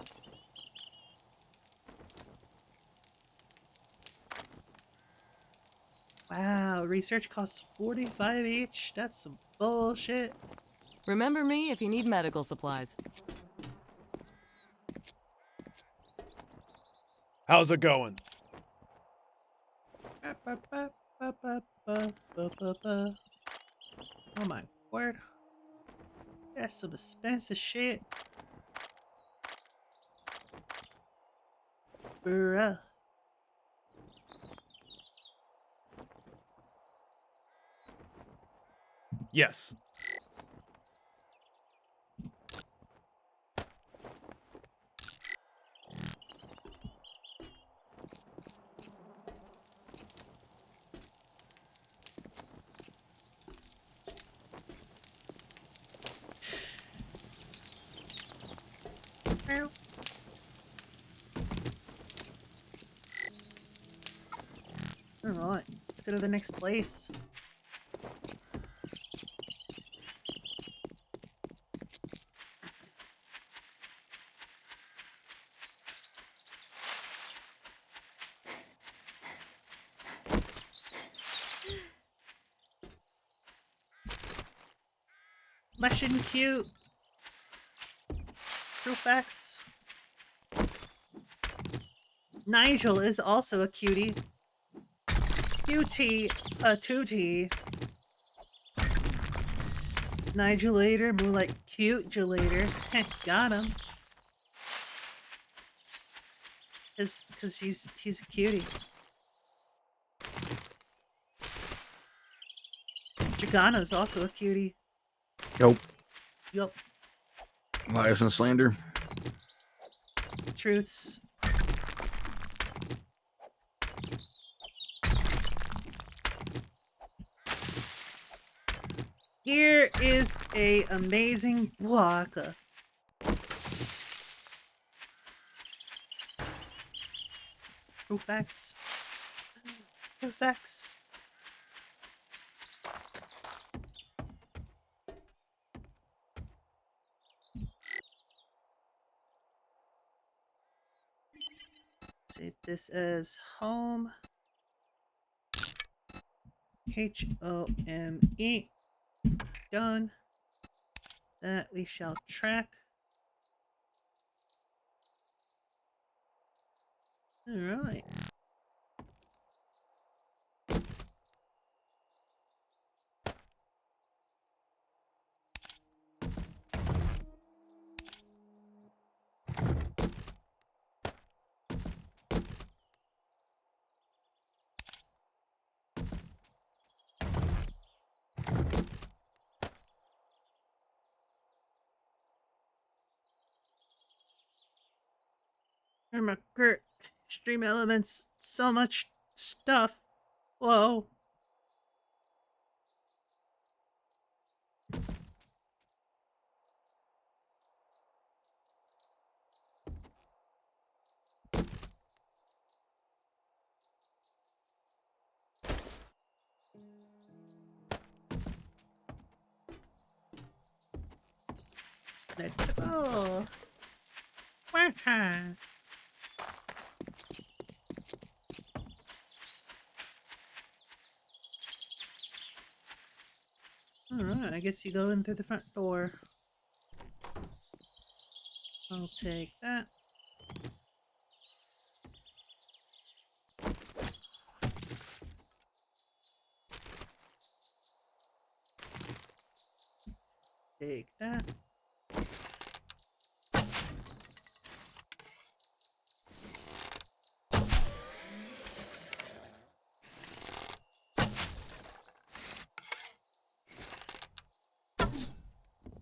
Wow, research costs 45 each? That's some bullshit. Remember me if you need medical supplies. How's it going? Oh my word. That's some expensive shit. Bruh. Yes. Alright, let's go to the next place. Lush and cute. True facts. Nigel is also a cutie. Cutie, a tootie. Nigelator, more like cute-gelator. Got him. Cause he's a cutie. Dragano's also a cutie. Yup. Yup. Lies and slander. Truths. Here is a amazing Waka. True facts. True facts. Save this as home. HOME. Done. That we shall track. Alright. Gert, Extreme Elements, so much stuff. Whoa. Let's go. Welcome. Alright, I guess you go in through the front door. I'll take that. Take that.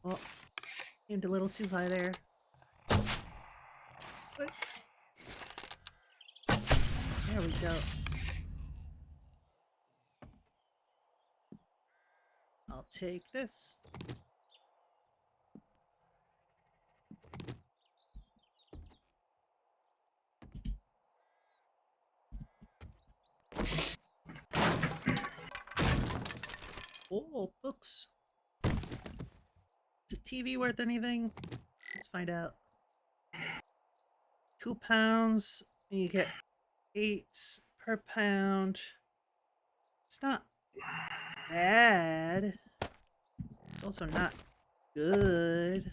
Oh, aimed a little too high there. But there we go. I'll take this. Oh, books. Is a TV worth anything? Let's find out. £2, and you get 8 per pound. It's not bad. It's also not good.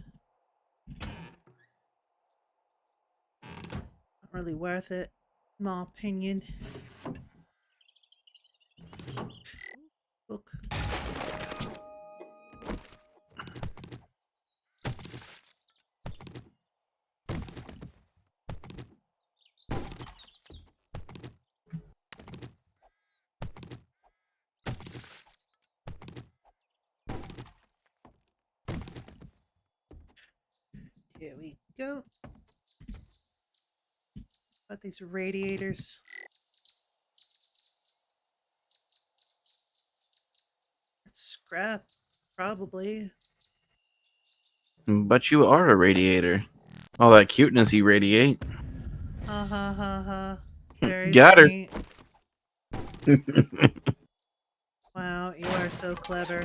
Not really worth it, in my opinion. Book. Here we go. Got these radiators. Scrap, probably. But you are a radiator. All that cuteness you radiate. Ha ha ha ha. Very Got funny. Wow, you are so clever.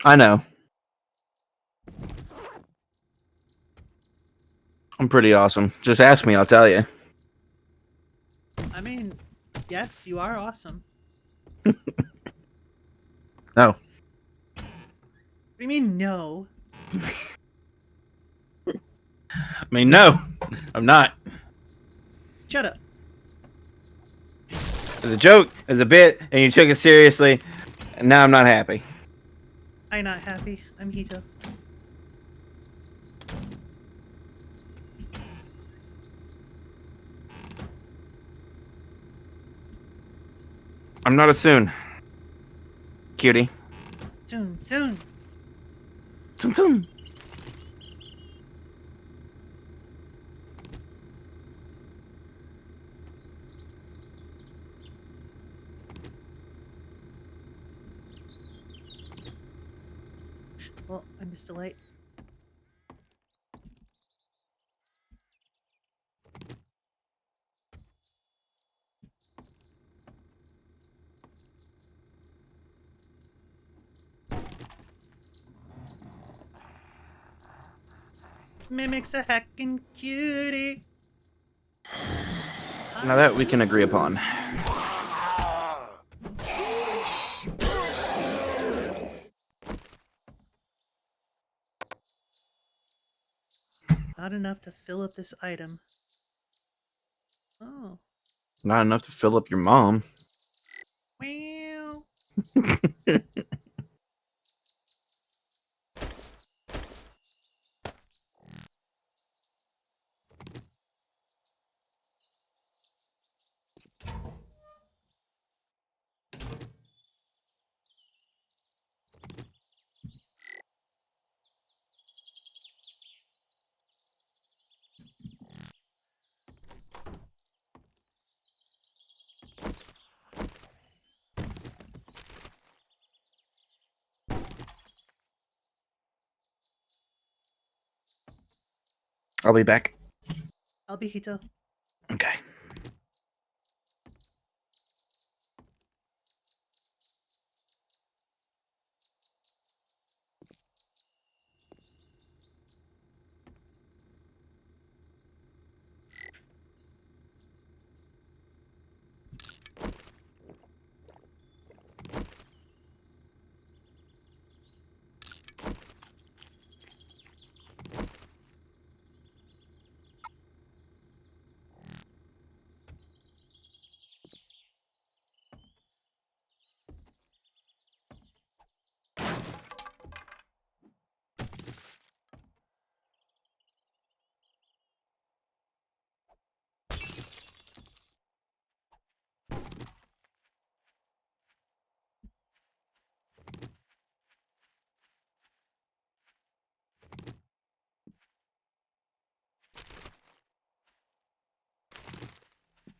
I know. I'm pretty awesome. Just ask me, I'll tell you. I mean, yes, you are awesome. No. What do you mean, no? I mean, no. I'm not. Shut up. It was a joke, it was a bit, and you took it seriously, and now I'm not happy. I'm not happy. I'm Hito. I'm not a soon. Cutie. Soon, soon. Soon, soon. Well, I missed a light. Mimics a hacking cutie. Now that we can agree upon. Not enough to fill up this item. Oh. Not enough to fill up your mom. Well. I'll be back. I'll be Hito. Okay.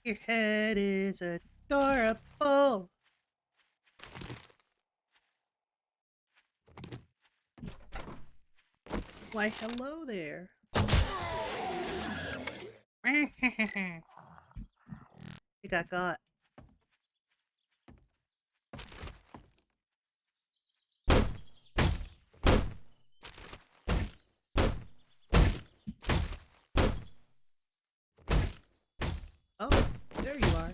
Your head is adorable. Why, hello there. You got. Oh, there you are.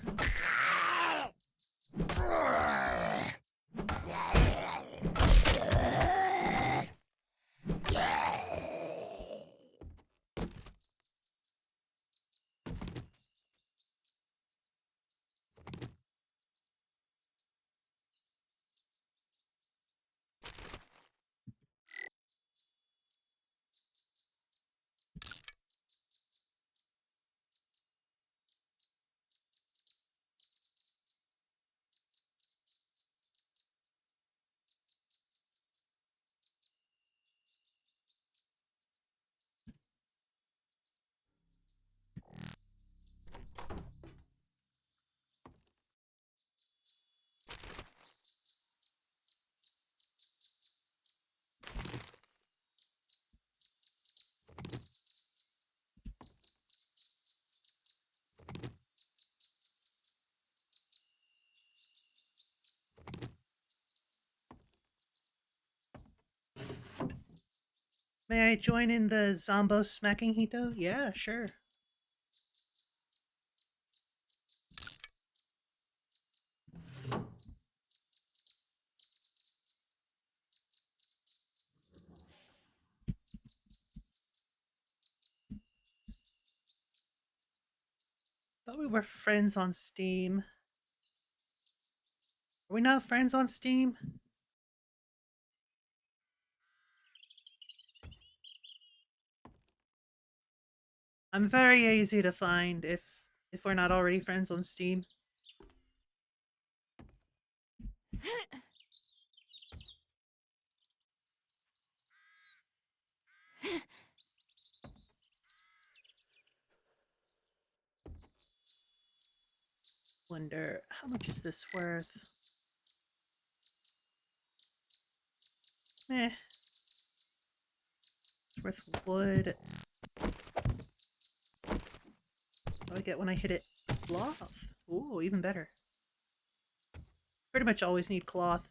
May I join in the Zombo smacking Hito? Yeah, sure. Thought we were friends on Steam. Are we now friends on Steam? I'm very easy to find if we're not already friends on Steam. Wonder how much is this worth? Meh. It's worth wood. What do I get when I hit it? Cloth. Ooh, even better. Pretty much always need cloth.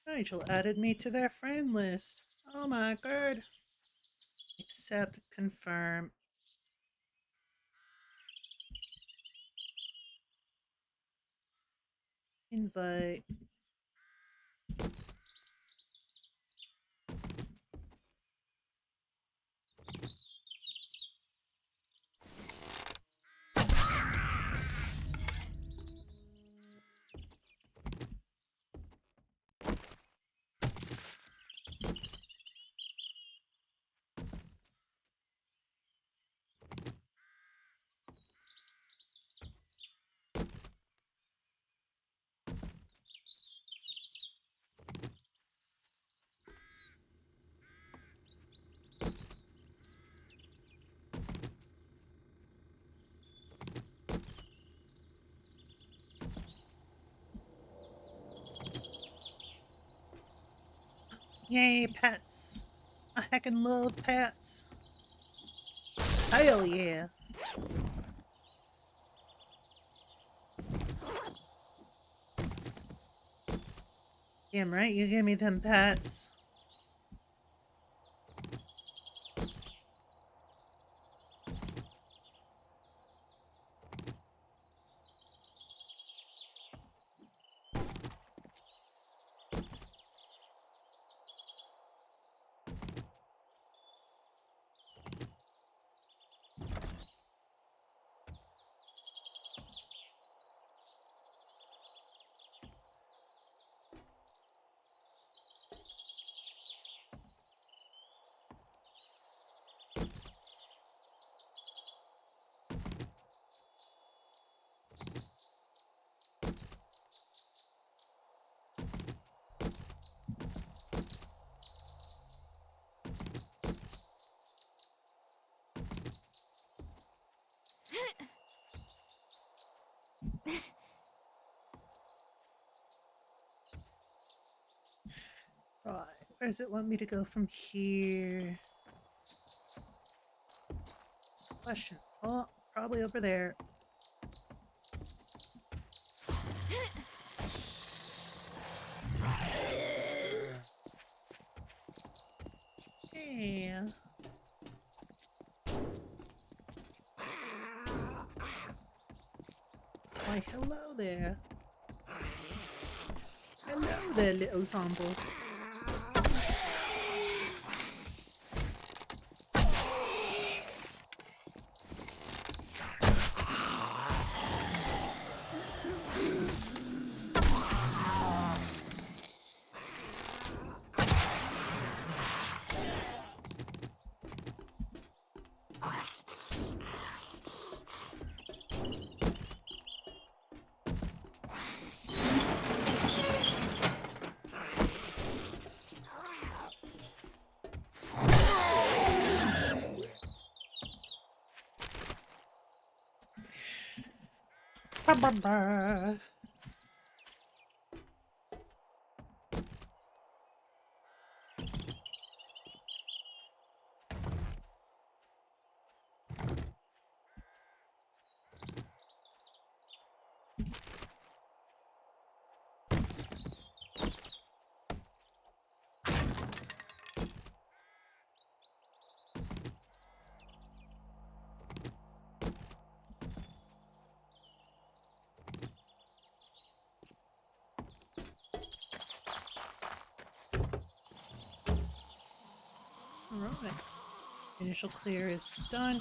Nigel added me to their friend list. Oh my god. Accept, confirm. Invite. Yay, pets. I heckin' love pets. Hell yeah. Damn right, you give me them pets. Right, where does it want me to go from here? That's the question. Oh, probably over there. Yeah. Why, hello there. Hello there, little Zombo. Alright. Initial clear is done.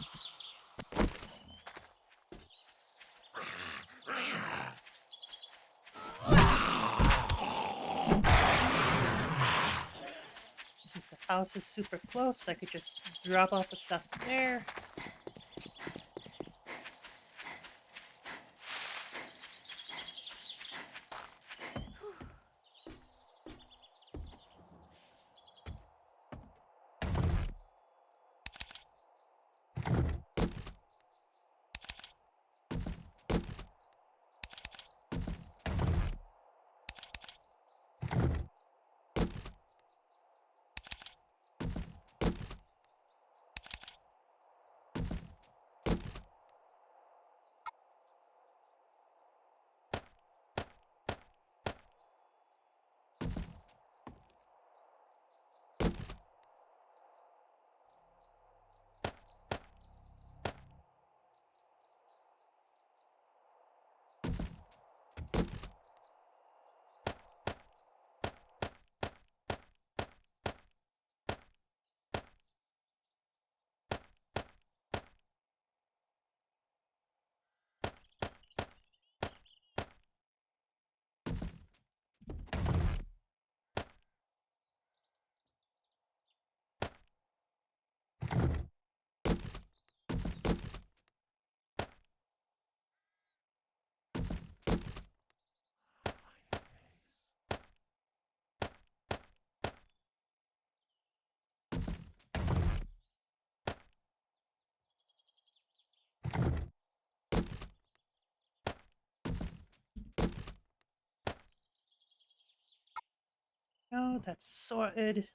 Since the house is super close, I could just drop off the stuff there. Oh, that's sorted.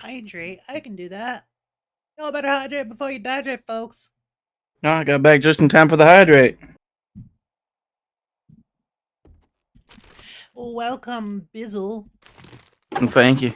Hydrate? I can do that. Y'all better hydrate before you dehydrate, folks. No, I got back just in time for the hydrate. Welcome, Bizzle. Thank you.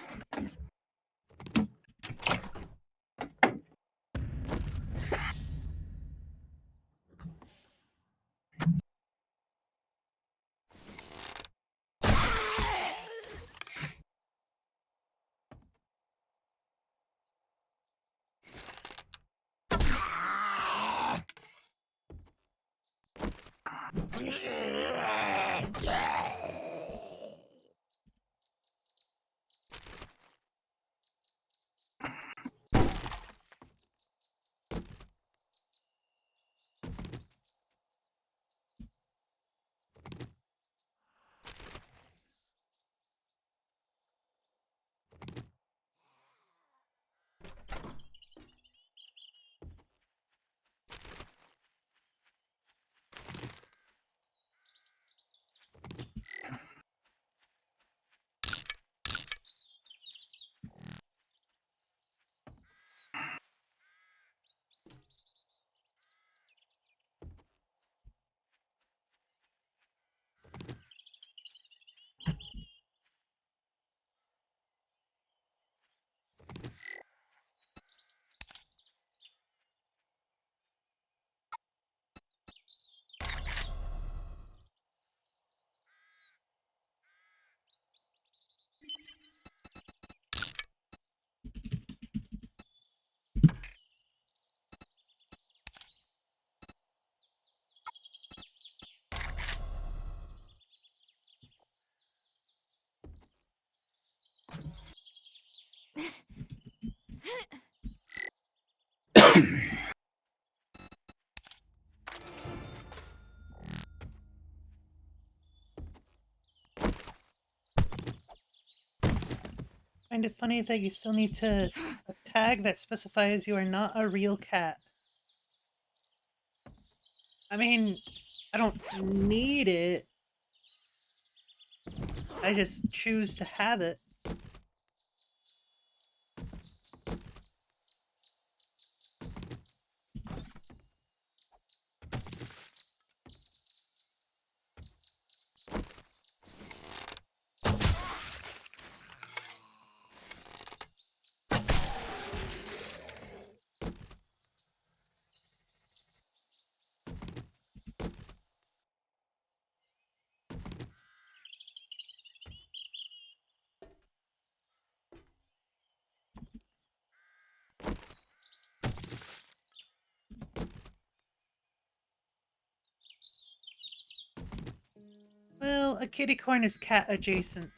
Find it funny that you still need a tag that specifies you are not a real cat. I mean, I don't need it. I just choose to have it. Well, a kittycorn is cat adjacent.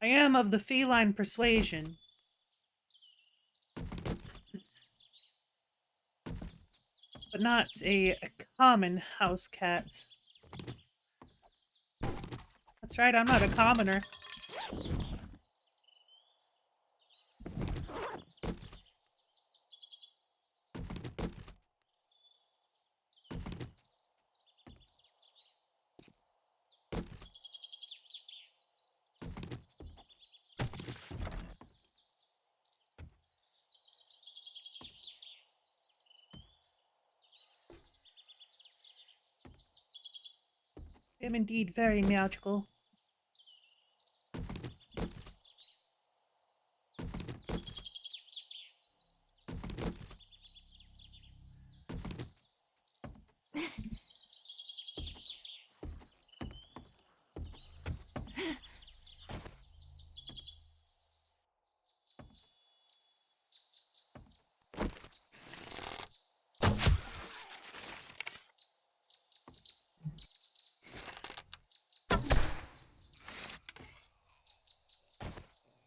I am of the feline persuasion. But not a common house cat. That's right, I'm not a commoner. I am indeed very magical.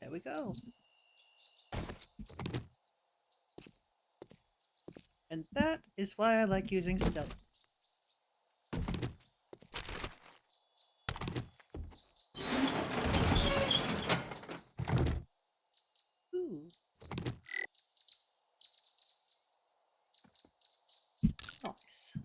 There we go. And that is why I like using stealth. Ooh. Nice.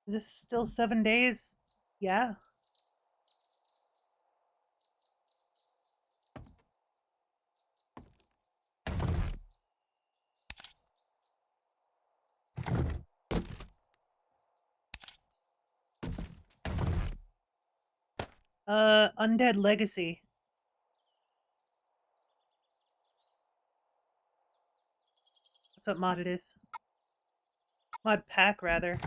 Is this still 7 days? Yeah. Undead Legacy. That's what mod it is. Mod pack, rather.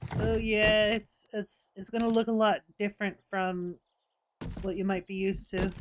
So yeah, it's gonna look a lot different from what you might be used to.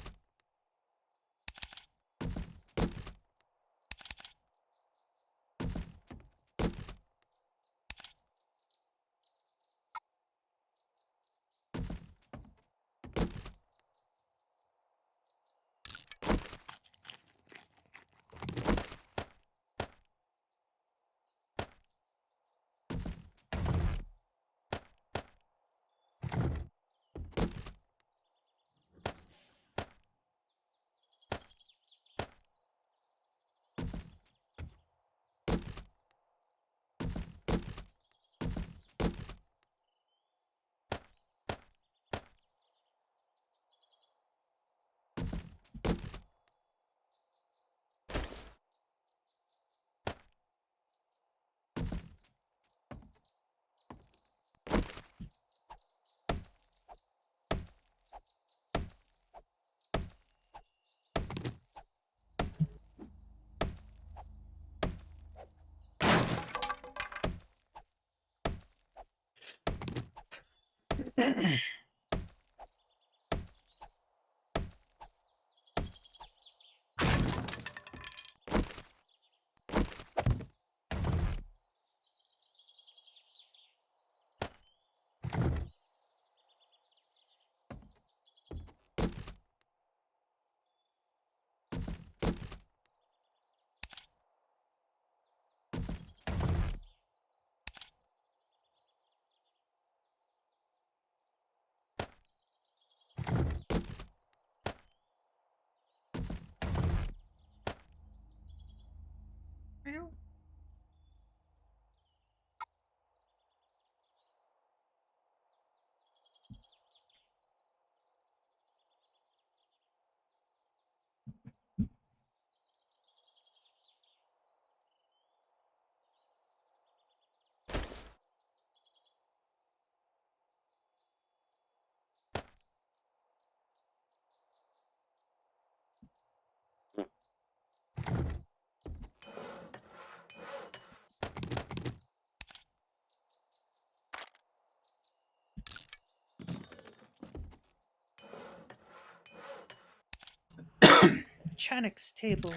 Mechanics table.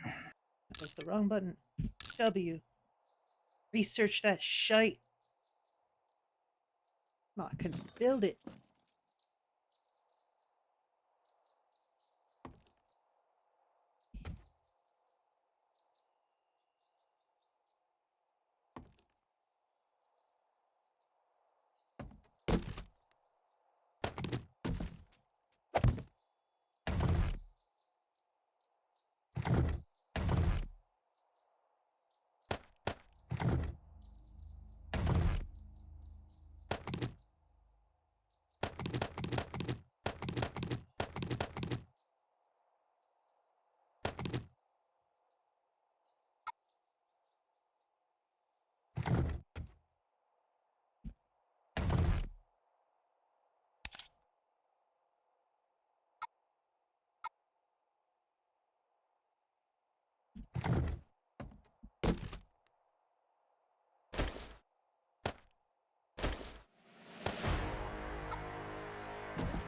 That was the wrong button. W. Research that shite. No, I couldn't build it.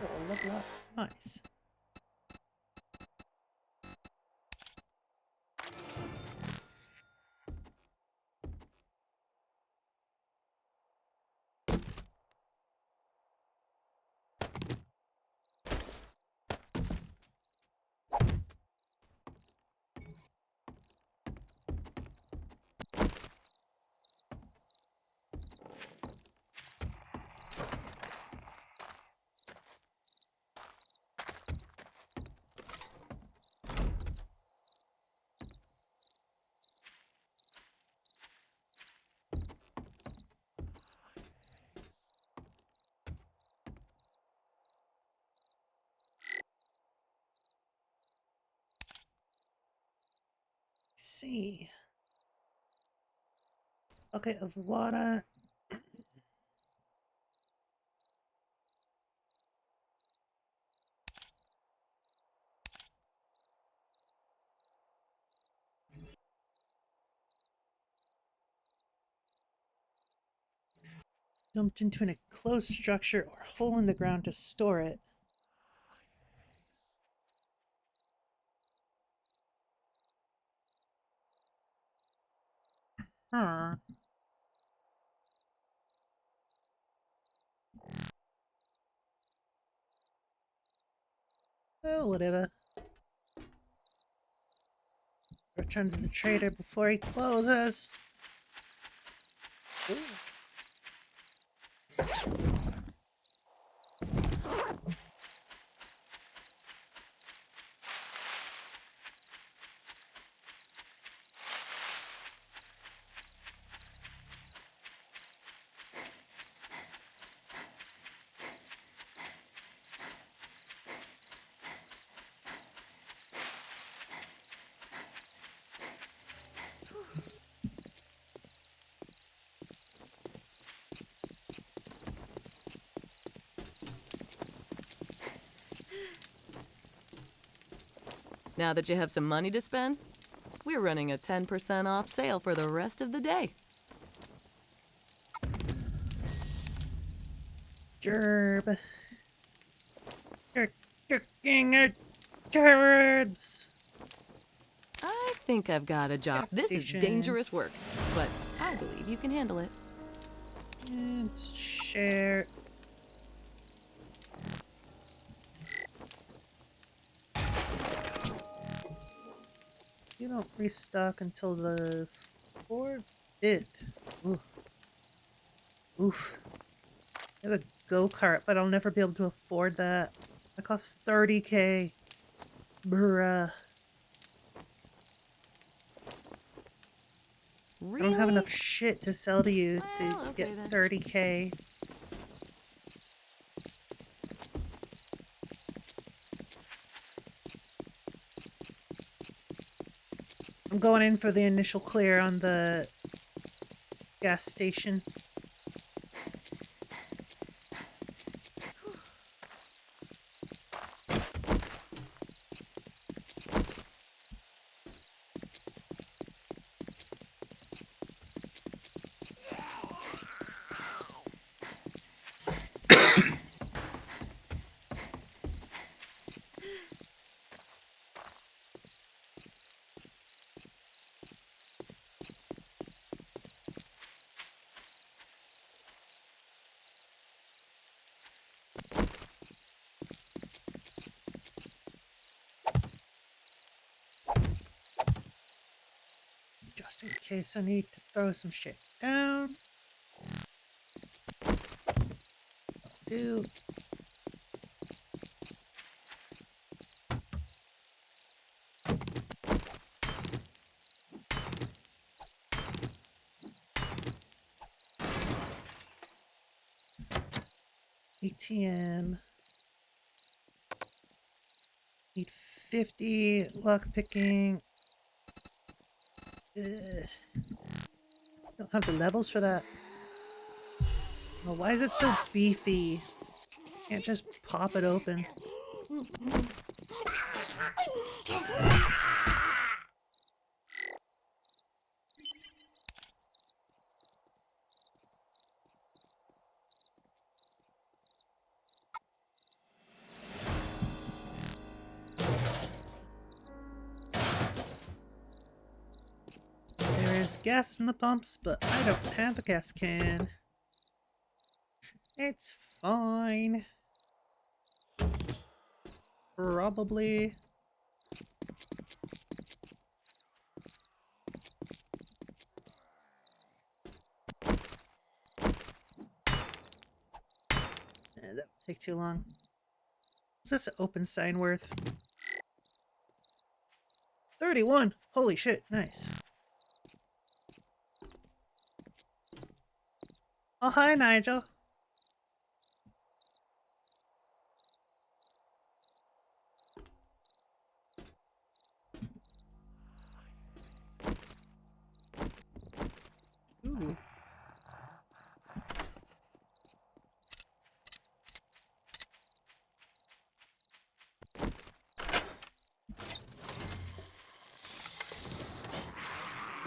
Oh, level up. Nice. see. Bucket of water. Dumped into an enclosed structure or hole in the ground to store it. Huh. Well, whatever. Return to the trader before he closes. Ooh. Now that you have some money to spend, we're running a 10% off sale for the rest of the day. Gerb. You're cooking at turds. I think I've got a job. Gas This station. is dangerous work, but I believe you can handle it. And share. You don't restock until the 4th. Oof. Oof. I have a go-kart, but I'll never be able to afford that. That costs 30K. Bruh. Really? I don't have enough shit to sell to you to Well, okay get then. 30K. I'm going in for the initial clear on the gas station. Just in case I need to throw some shit down. I'll do. ATM. Need 50 lock picking. Don't have the levels for that. Oh, why is it so beefy? Can't just pop it open. There's gas in the pumps, but I don't have a gas can. It's fine. Probably. That would take too long. What's this open sign worth? 31! Holy shit, nice. Oh, hi, Nigel.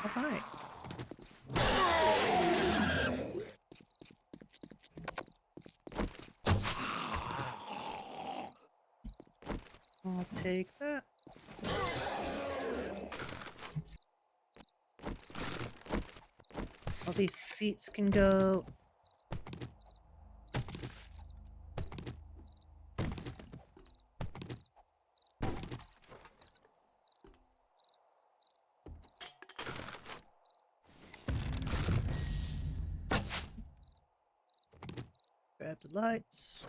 Oh, hi. I'll take that. All these seats can go. Grab the lights.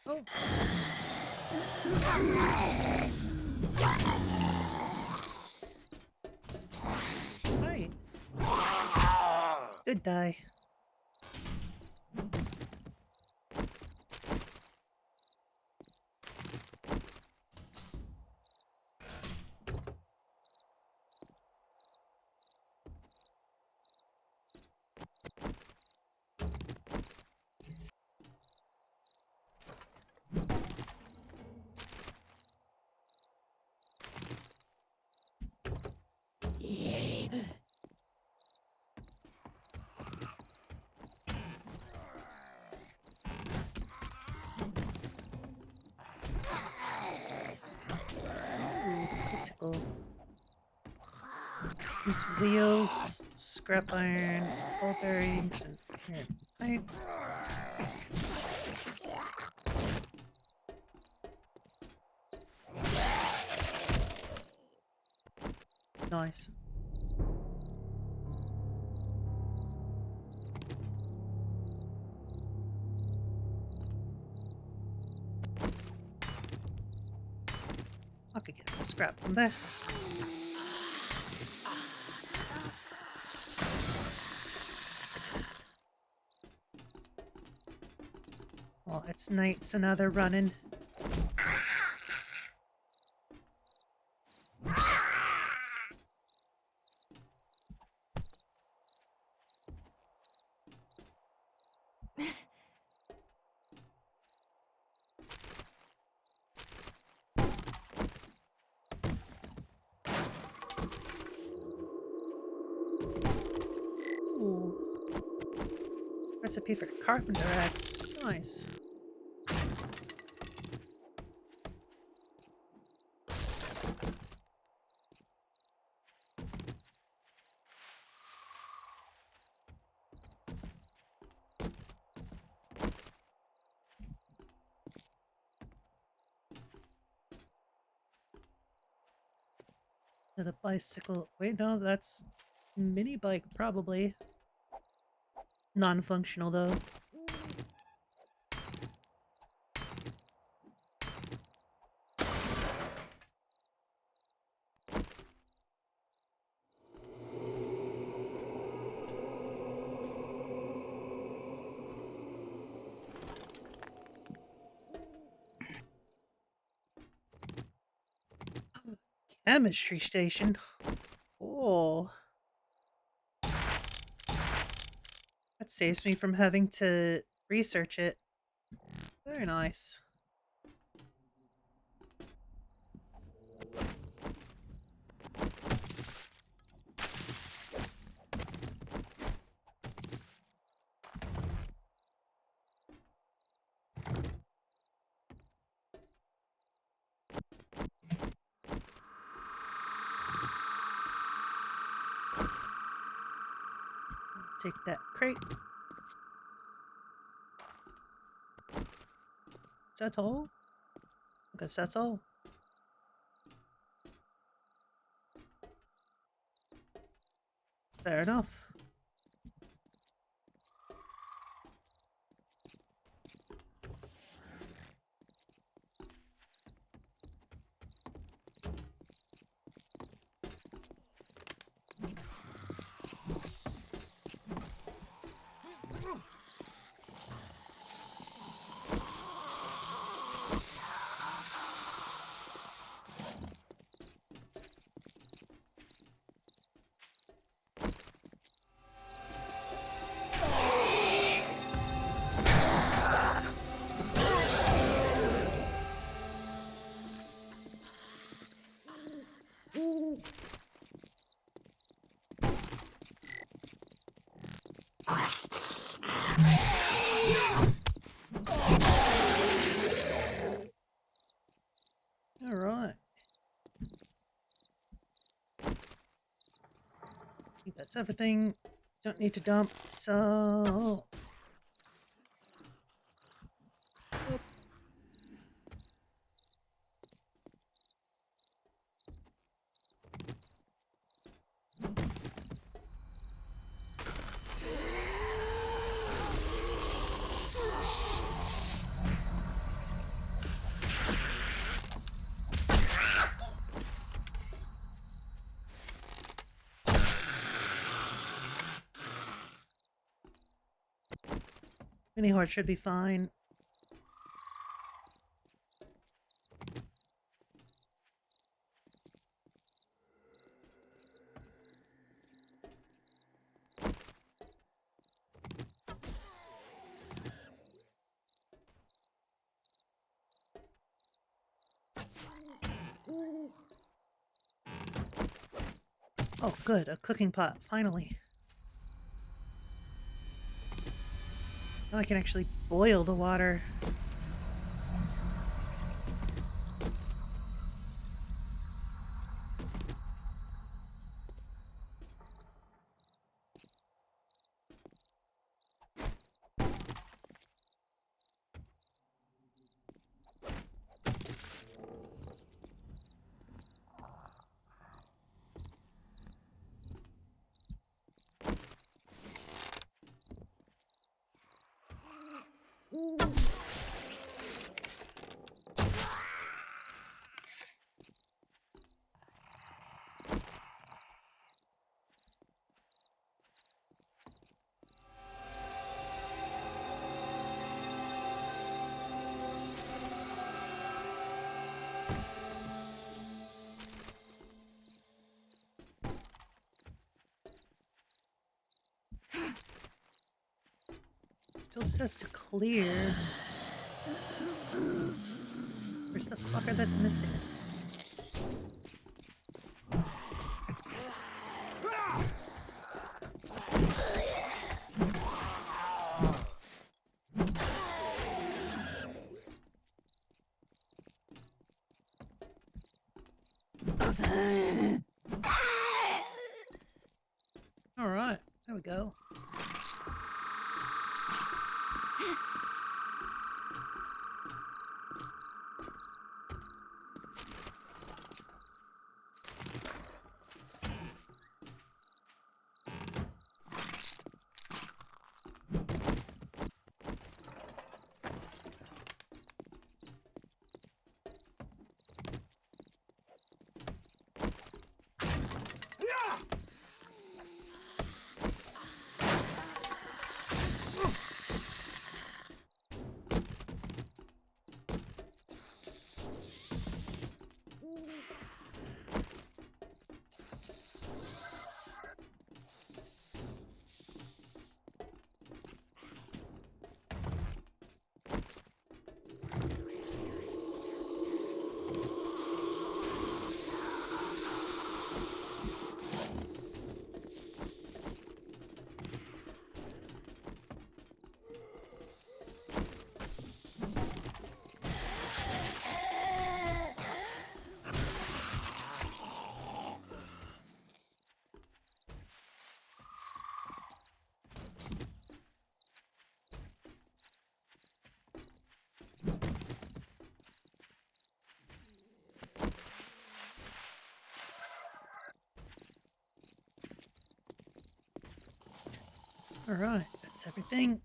Oh. Hi. Good die. Bicycle. It's wheels, scrap iron, ball bearings, and iron pipe. Nice. I could get some scrap from this. Well, it's night, so now they're running. Ooh. Recipe for carpenter axe. Nice. The bicycle. Wait, no, that's mini bike, probably. Non-functional, though. Chemistry station. Oh. That saves me from having to research it. Very nice. Take that crate. That's all? I guess that's all. Fair enough. All right. I think that's everything. Don't need to dump, so... Oop. Mini Horde should be fine. Oh, good. A cooking pot, finally. Now I can actually boil the water. Still says to clear. Where's the fucker that's missing? All right, there we go. Alright, that's everything.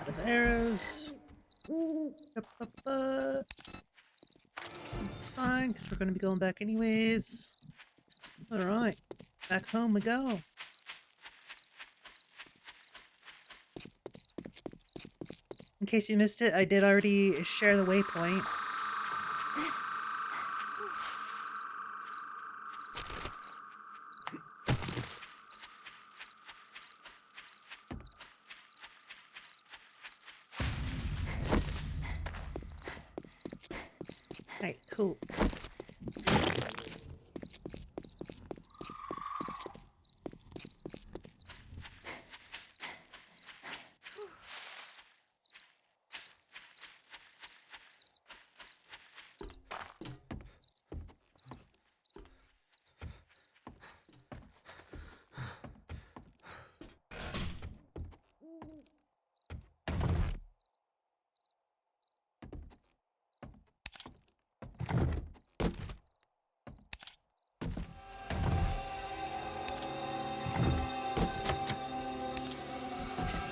Out of arrows. It's fine, because we're going to be going back anyways. Alright, back home we go. In case you missed it, I did already share the waypoint. Alright, cool.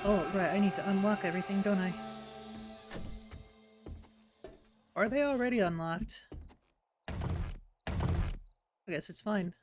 Oh, right, I need to unlock everything, don't I? Are they already unlocked? I guess it's fine.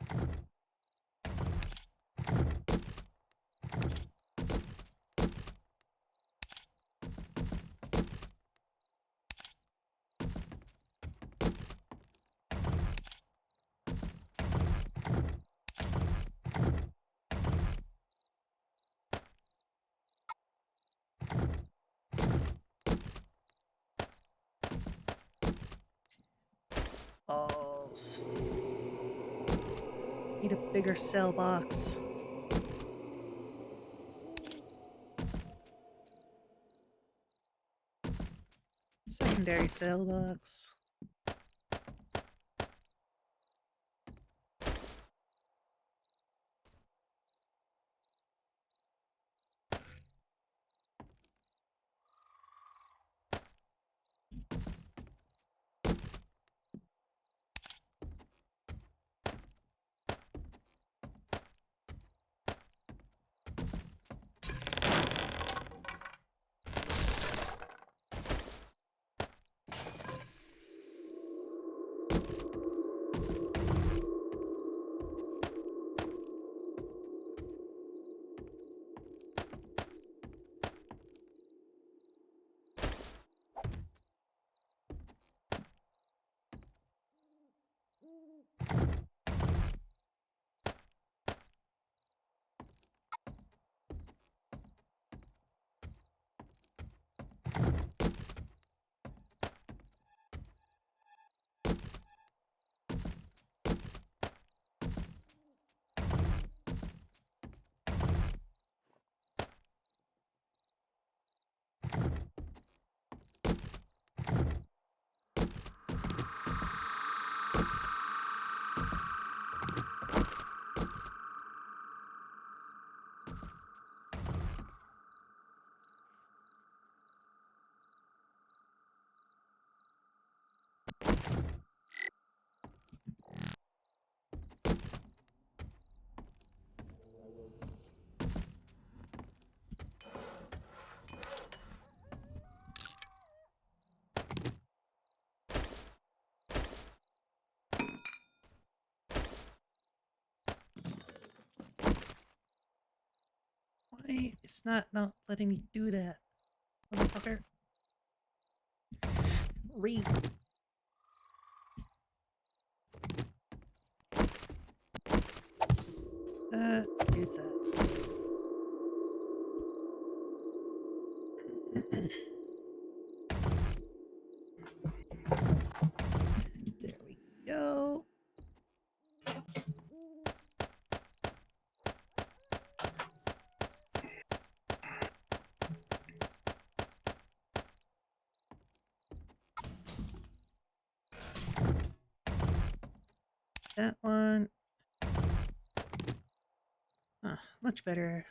Balls. Need a bigger cell box. Secondary cell box. Why? It's not letting me do that. Motherfucker. Read. Do that. There we go. that one. Much better.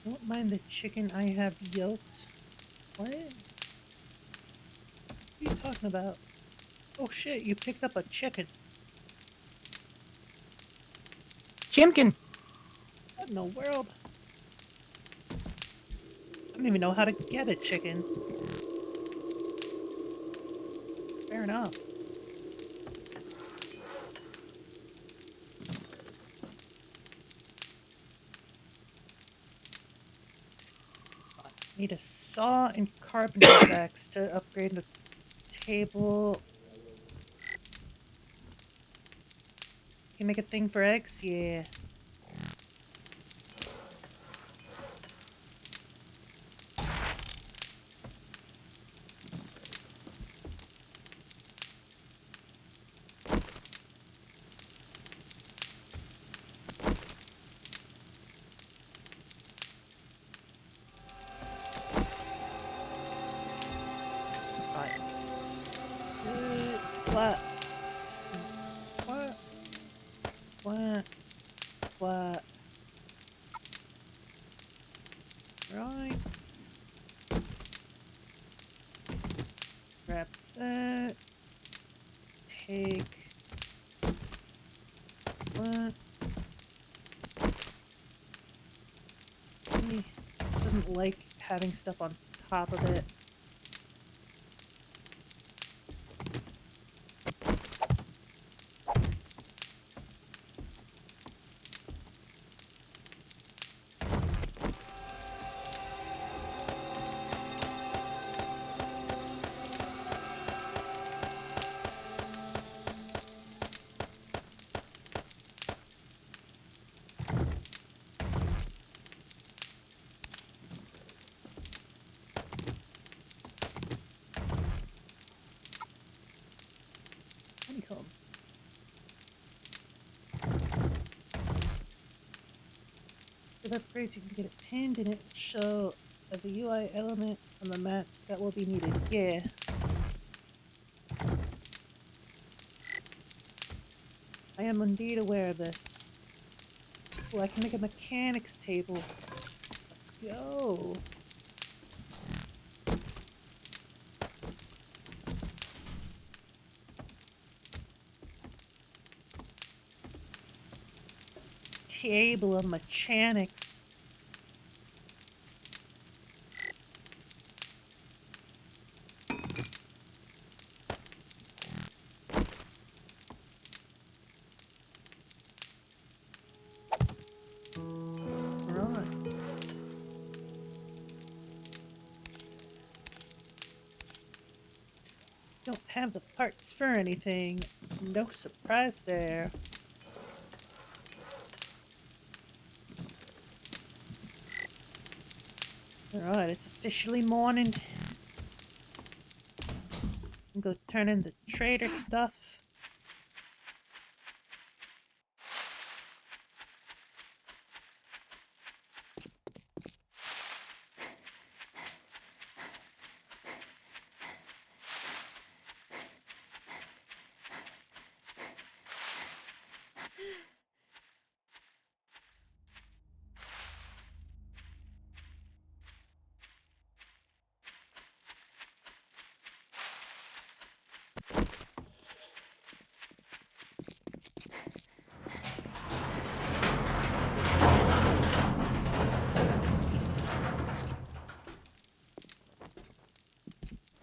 Don't mind the chicken I have yoked. What? What are you talking about? Oh shit, you picked up a chicken. Chimkin. What in the world? I don't even know how to get a chicken. Fair enough. Need a saw and carpenter's axe to upgrade the table. Can make a thing for eggs? Yeah. What? What? What? What? Right. Grab that. Take. What? This doesn't like having stuff on top of it. Honeycomb. With upgrades, you can get it pinned and it will show as a UI element on the mats that will be needed. Yeah. I am indeed aware of this. Oh, I can make a mechanics table. Let's go. Table of mechanics. Right. Don't have the parts for anything. No surprise there. Alright, it's officially morning. I'm gonna go turn in the trader stuff.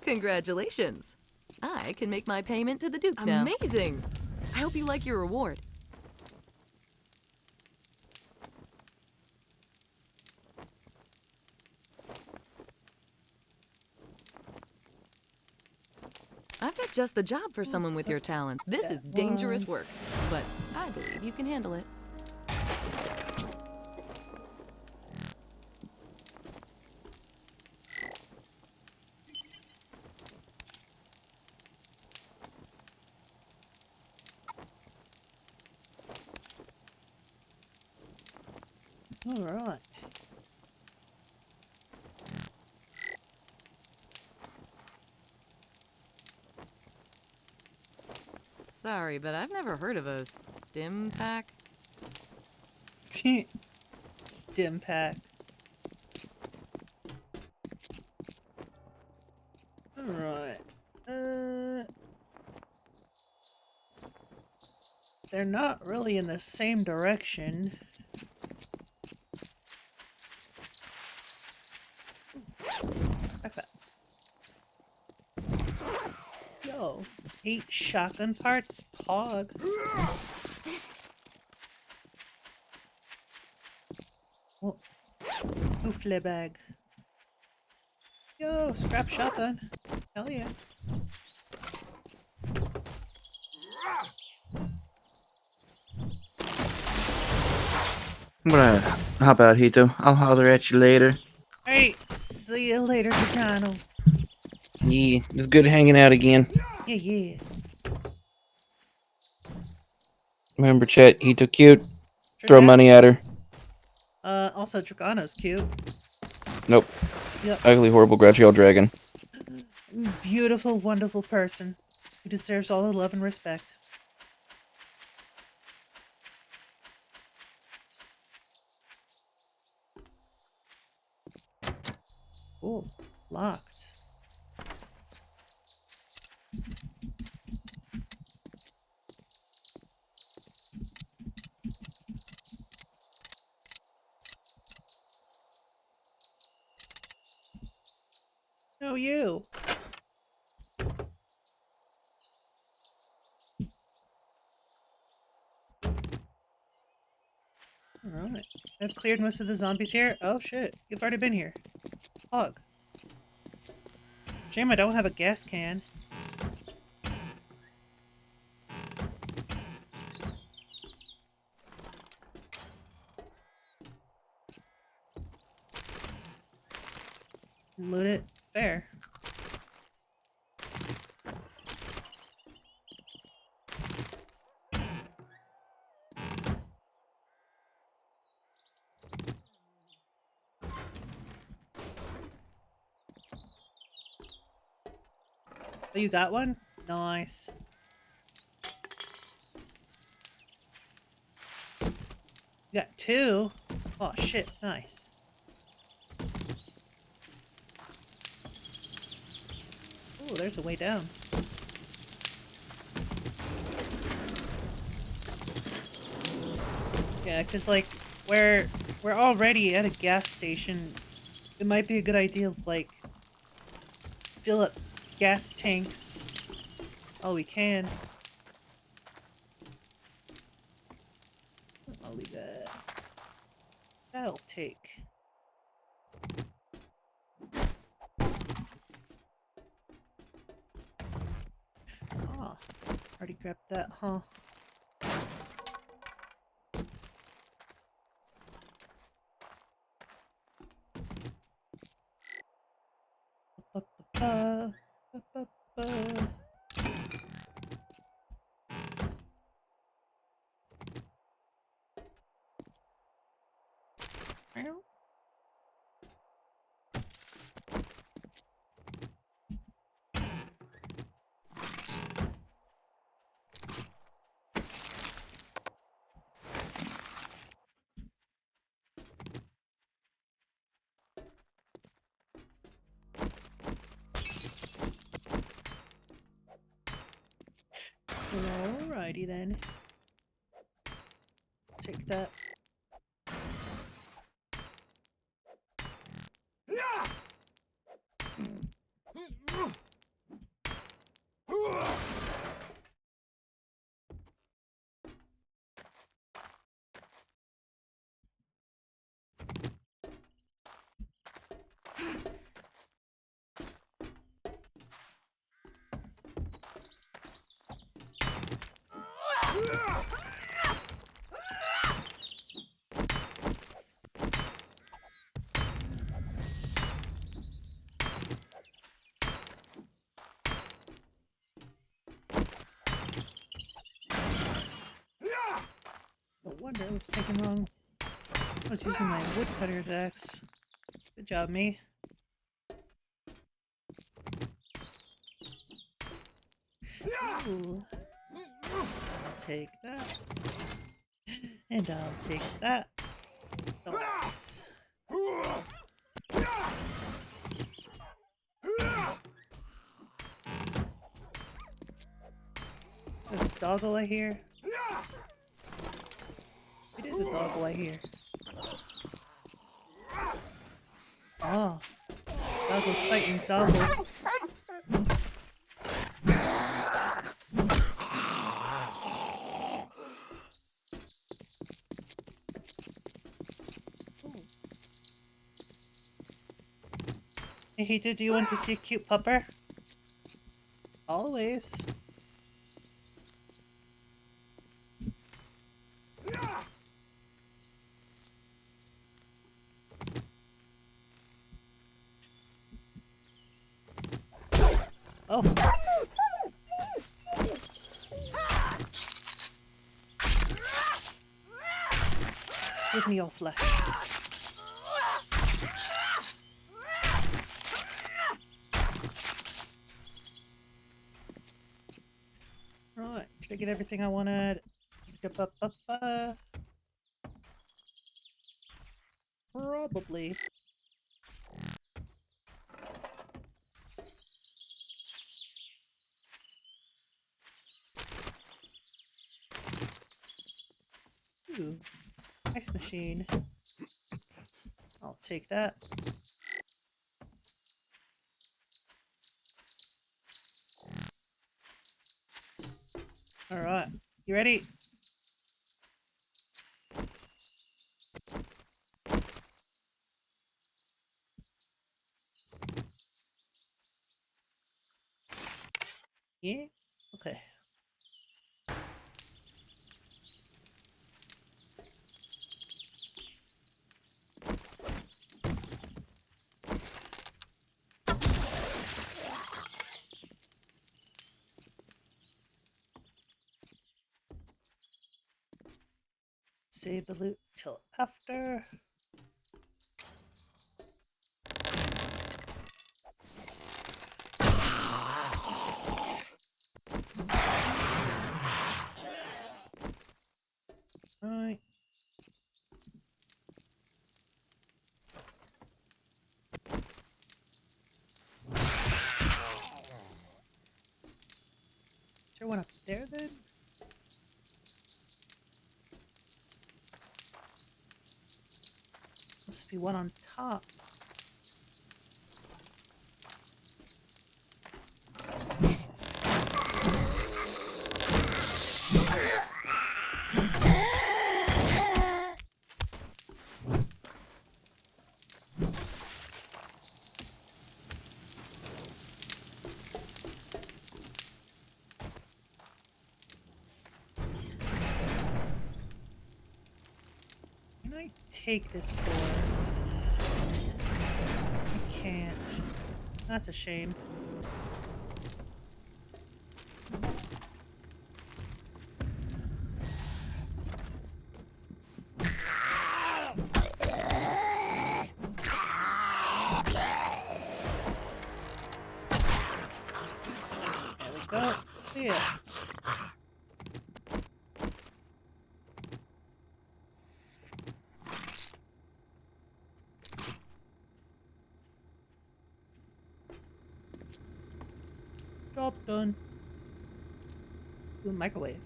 Congratulations. I can make my payment to the Duke now. Amazing! I hope you like your reward. I've got just the job for someone with your talent. This is dangerous work, but I believe you can handle it. All right. Sorry, but I've never heard of a stim pack. Stim pack. All right. They're not really in the same direction. Yo, 8 shotgun parts, pog. Oh, oofle bag. Yo, scrap shotgun. Hell yeah. I'm gonna hop out, Hito. I'll holler at you later. Alright, see you later, Gitano. Yeah, it was good hanging out again. Yeah, yeah. Remember, chat, Hito cute. Sure Throw that. money at her. Also, Dragano's cute. Nope. Yep. Ugly, horrible, grouchy old dragon. Beautiful, wonderful person who deserves all the love and respect. Oh, locked. No, you. Alright. I've cleared most of the zombies here. Oh shit, you've already been here. Hug. Shame I don't have a gas can. Loot it. Fair. Oh, you got one? Nice. You got 2? Oh shit, nice. Oh, there's a way down. Yeah, cause like we're already at a gas station. It might be a good idea to like fill up gas tanks while we can. I'll leave that. That'll take. Ah, already grabbed that, huh? Alrighty then. Take that. No wonder it was taking long. I was using my woodcutter's axe. Good job, me. Ooh. I'll take that. And I'll take that. Nice. There's a doggo I hear. It is a doggo I hear. Oh. Doggo's fighting Zombo. Hey, do you want to see a cute pupper? Always. Oh. Just give me your flesh. Right, did I get everything I wanted? Probably. Ooh, ice machine. I'll take that. Alright, you ready? Yeah? Okay. Save the loot till after. Right. Is there one up there then? Must be one on top. Can I take this door? I can't. That's a shame. There we go. Yeah. Job done. Do a microwave.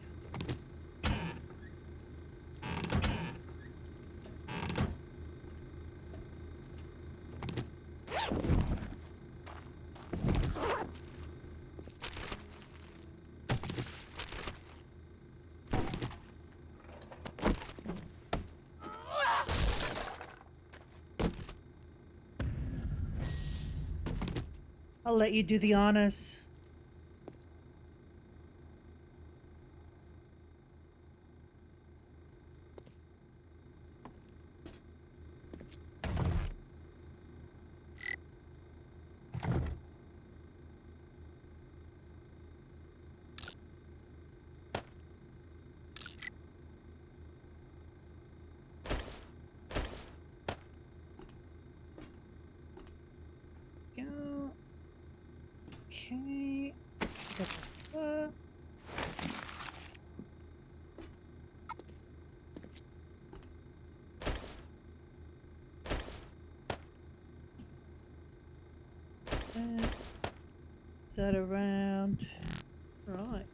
I'll let you do the honors. Okay. That around. Right.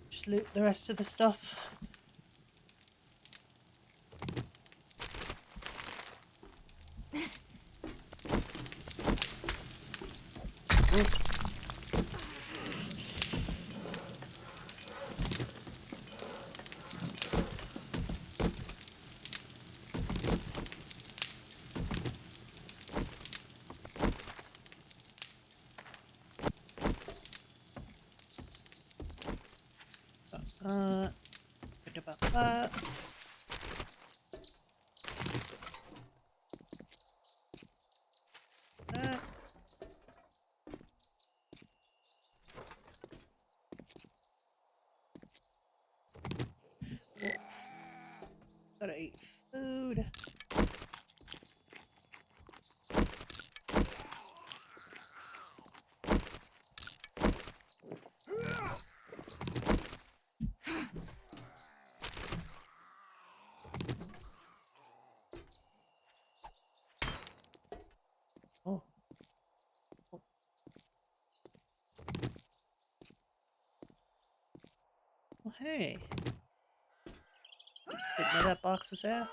Just loot the rest of the stuff. Bit about that. That. Gotta eat food. Oh. Well, hey. Didn't know that box was there.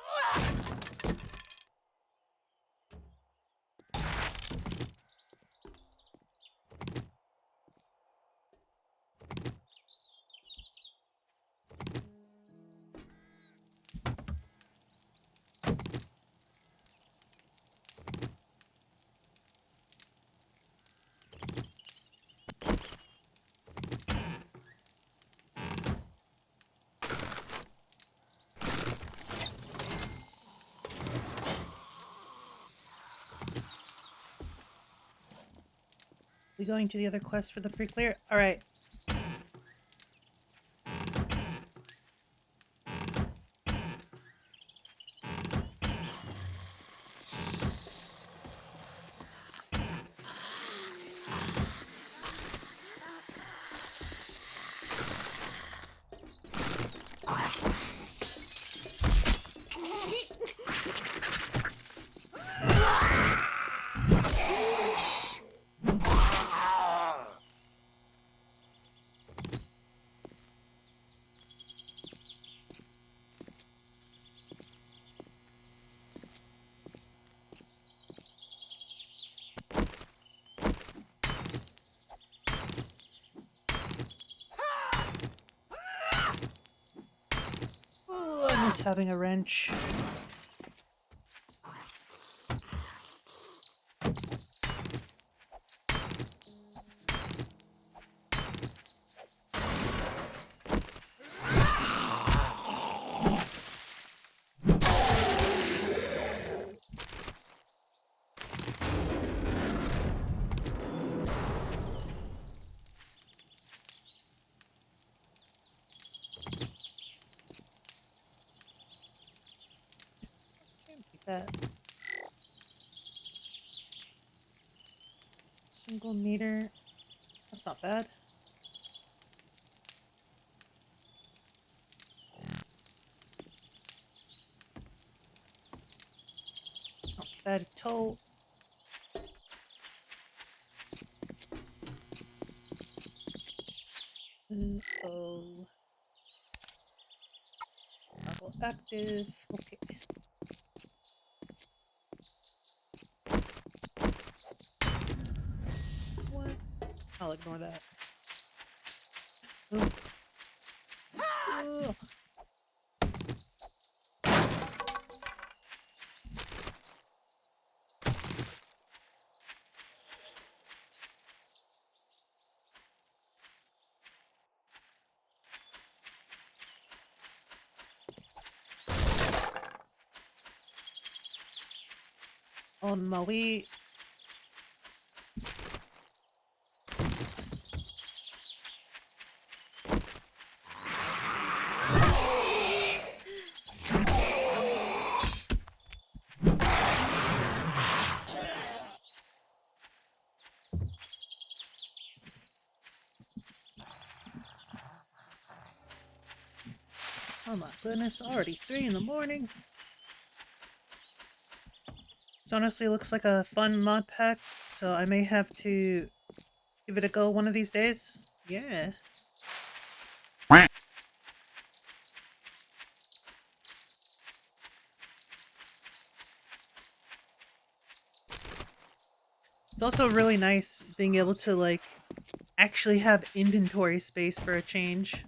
We going to the other quest for the pre-clear? Alright. Oh, I miss having a wrench. That single meter, that's not bad. Not bad at all. Oh, level active. Okay. What? I'll ignore that. Oh. on my way. Oh my goodness, already 3 in the morning. This honestly looks like a fun mod pack, so I may have to give it a go one of these days. Yeah. It's also really nice being able to, like, actually have inventory space for a change.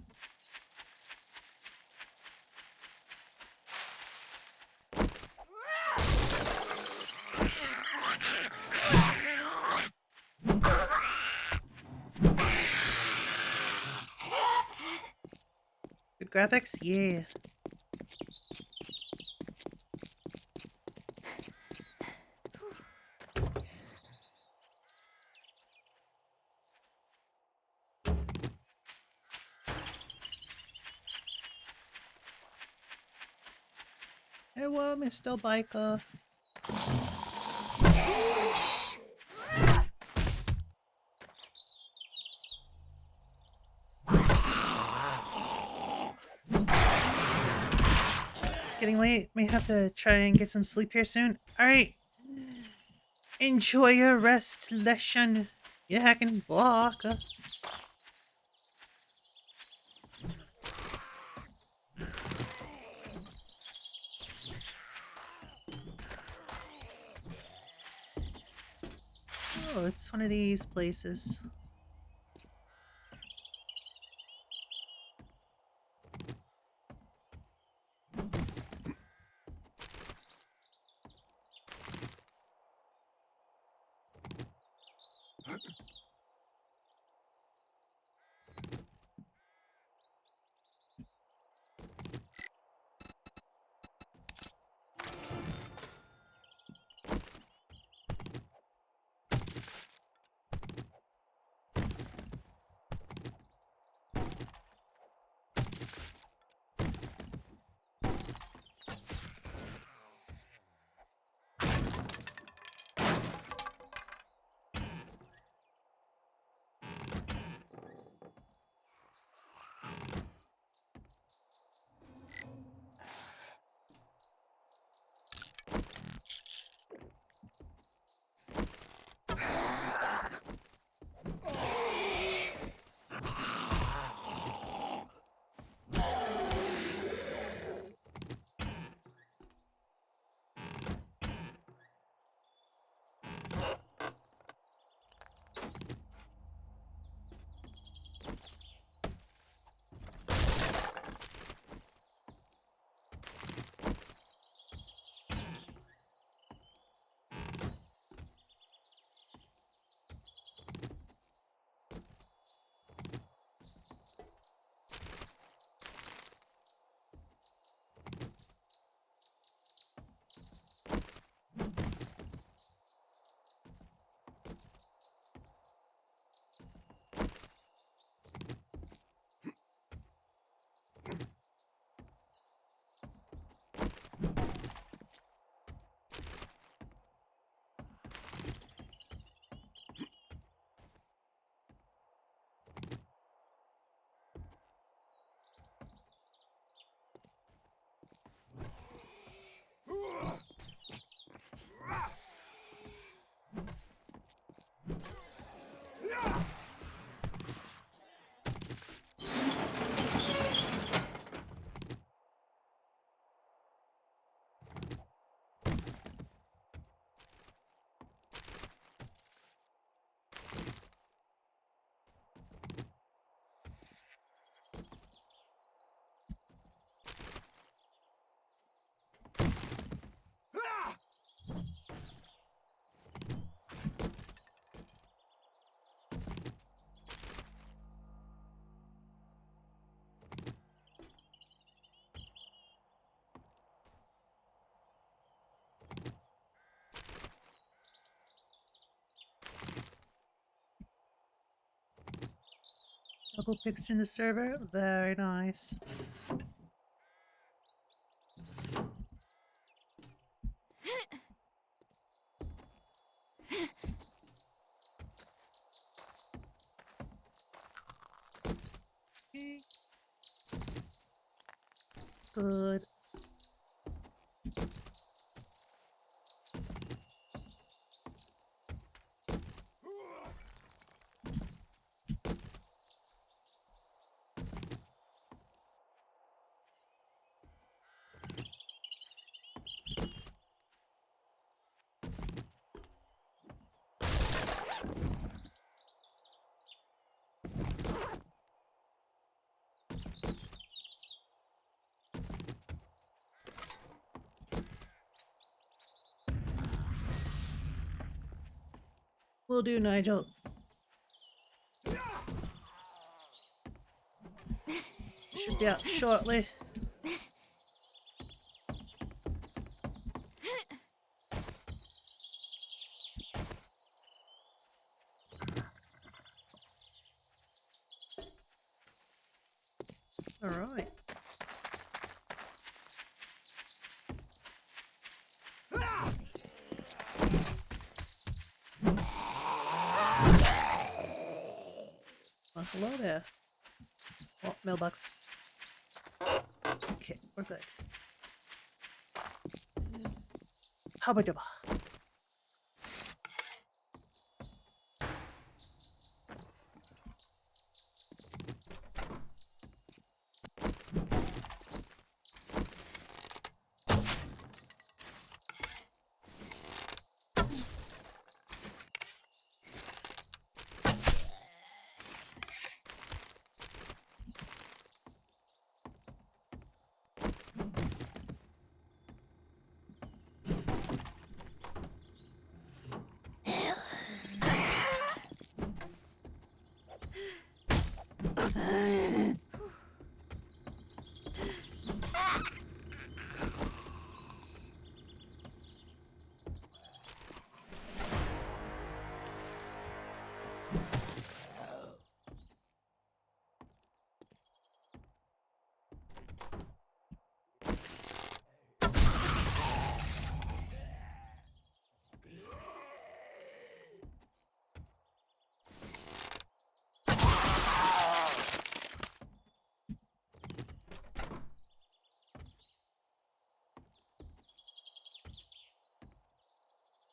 Good graphics? Yeah. Hello, Mr. Biker. It's getting late. May have to try and get some sleep here soon. Alright. Enjoy your rest, lesson. You hacking blocker. Oh, it's one of these places. Double pics in the server. Very nice. Good. Will do, Nigel. Should be out shortly. All right. Well, hello there. Oh, mailbox. Okay, we're good. Hubba dubba.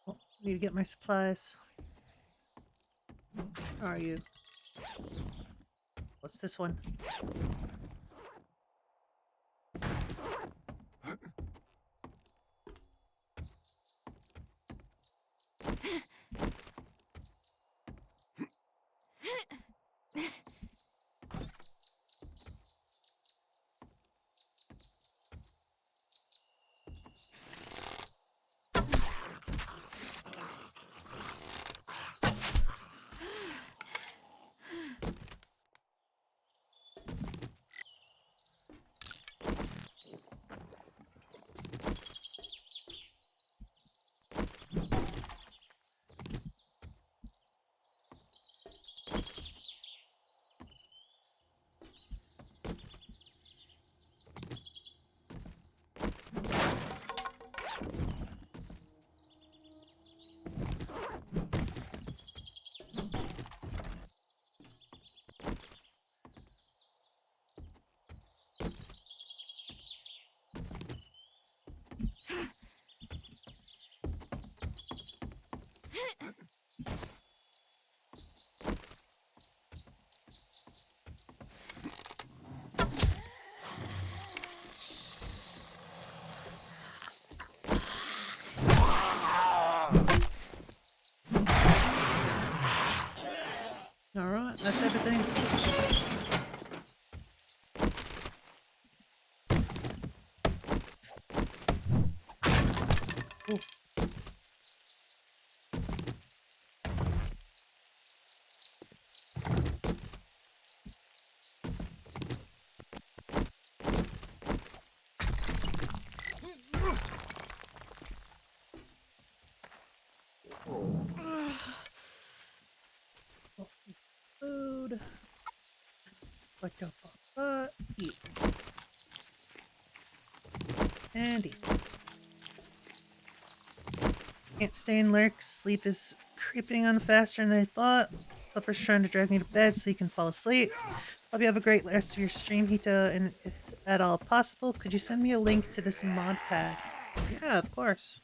Oh, need to get my supplies. How are you? What's this one? Alright, that's everything. Ooh. Food. Eat. And eat. Can't stay in lurks. Sleep is creeping on faster than I thought. Flipper's trying to drag me to bed so you can fall asleep. Hope you have a great rest of your stream, Hito, and if at all possible, could you send me a link to this mod pack? Yeah, of course.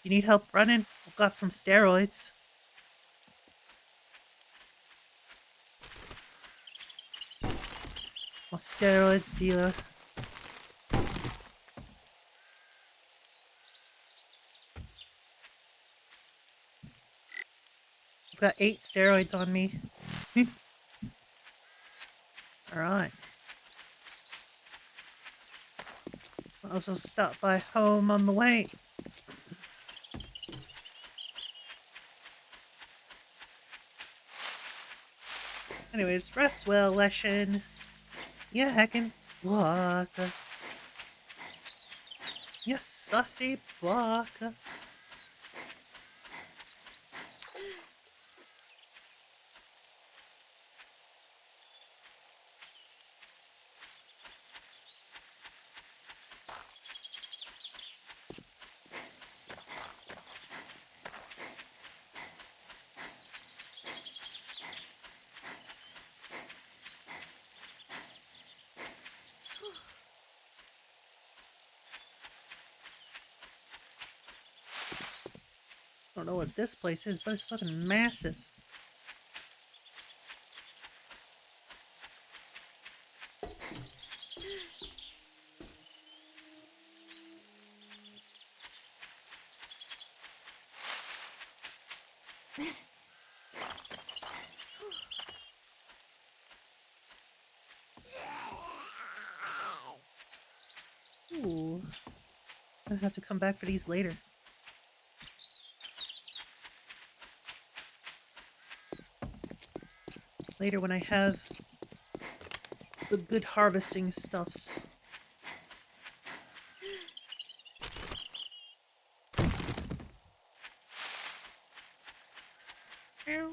You need help running? I've got some steroids. Well, steroids dealer. I've got 8 steroids on me. Alright. Might as well stop by home on the way. Anyways, rest well, Leshen. Yeah, I can walk. Yes, sussy walk. I don't know what this place is, but it's fucking massive. Ooh. I'm gonna have to come back for these later. Later when I have the good harvesting stuffs. Ow.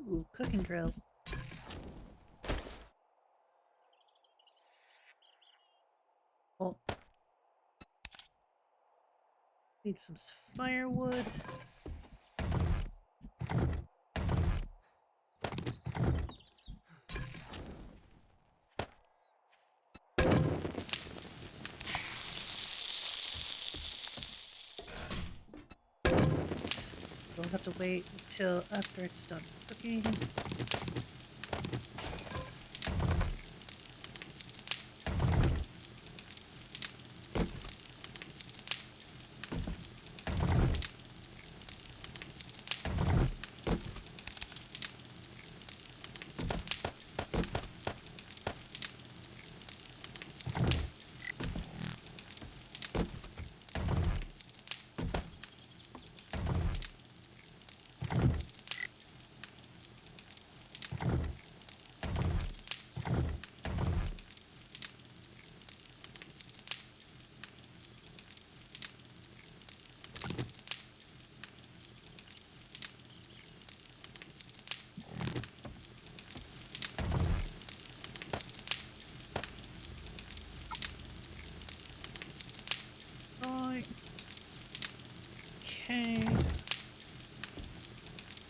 Ooh, cooking grill. Oh. Need some firewood. We'll have to wait until after it's done cooking.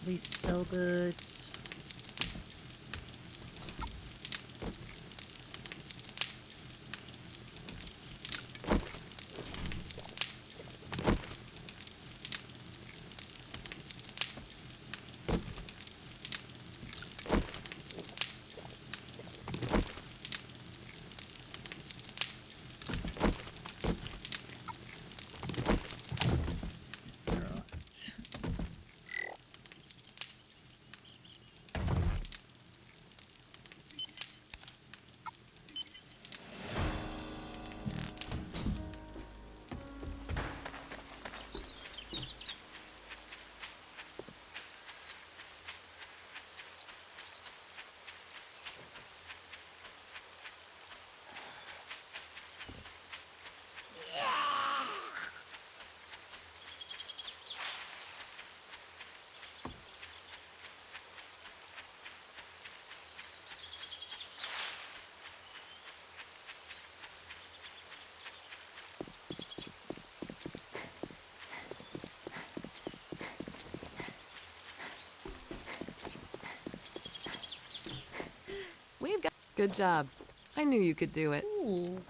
These sell goods. We've got... Good job. I knew you could do it. Ooh.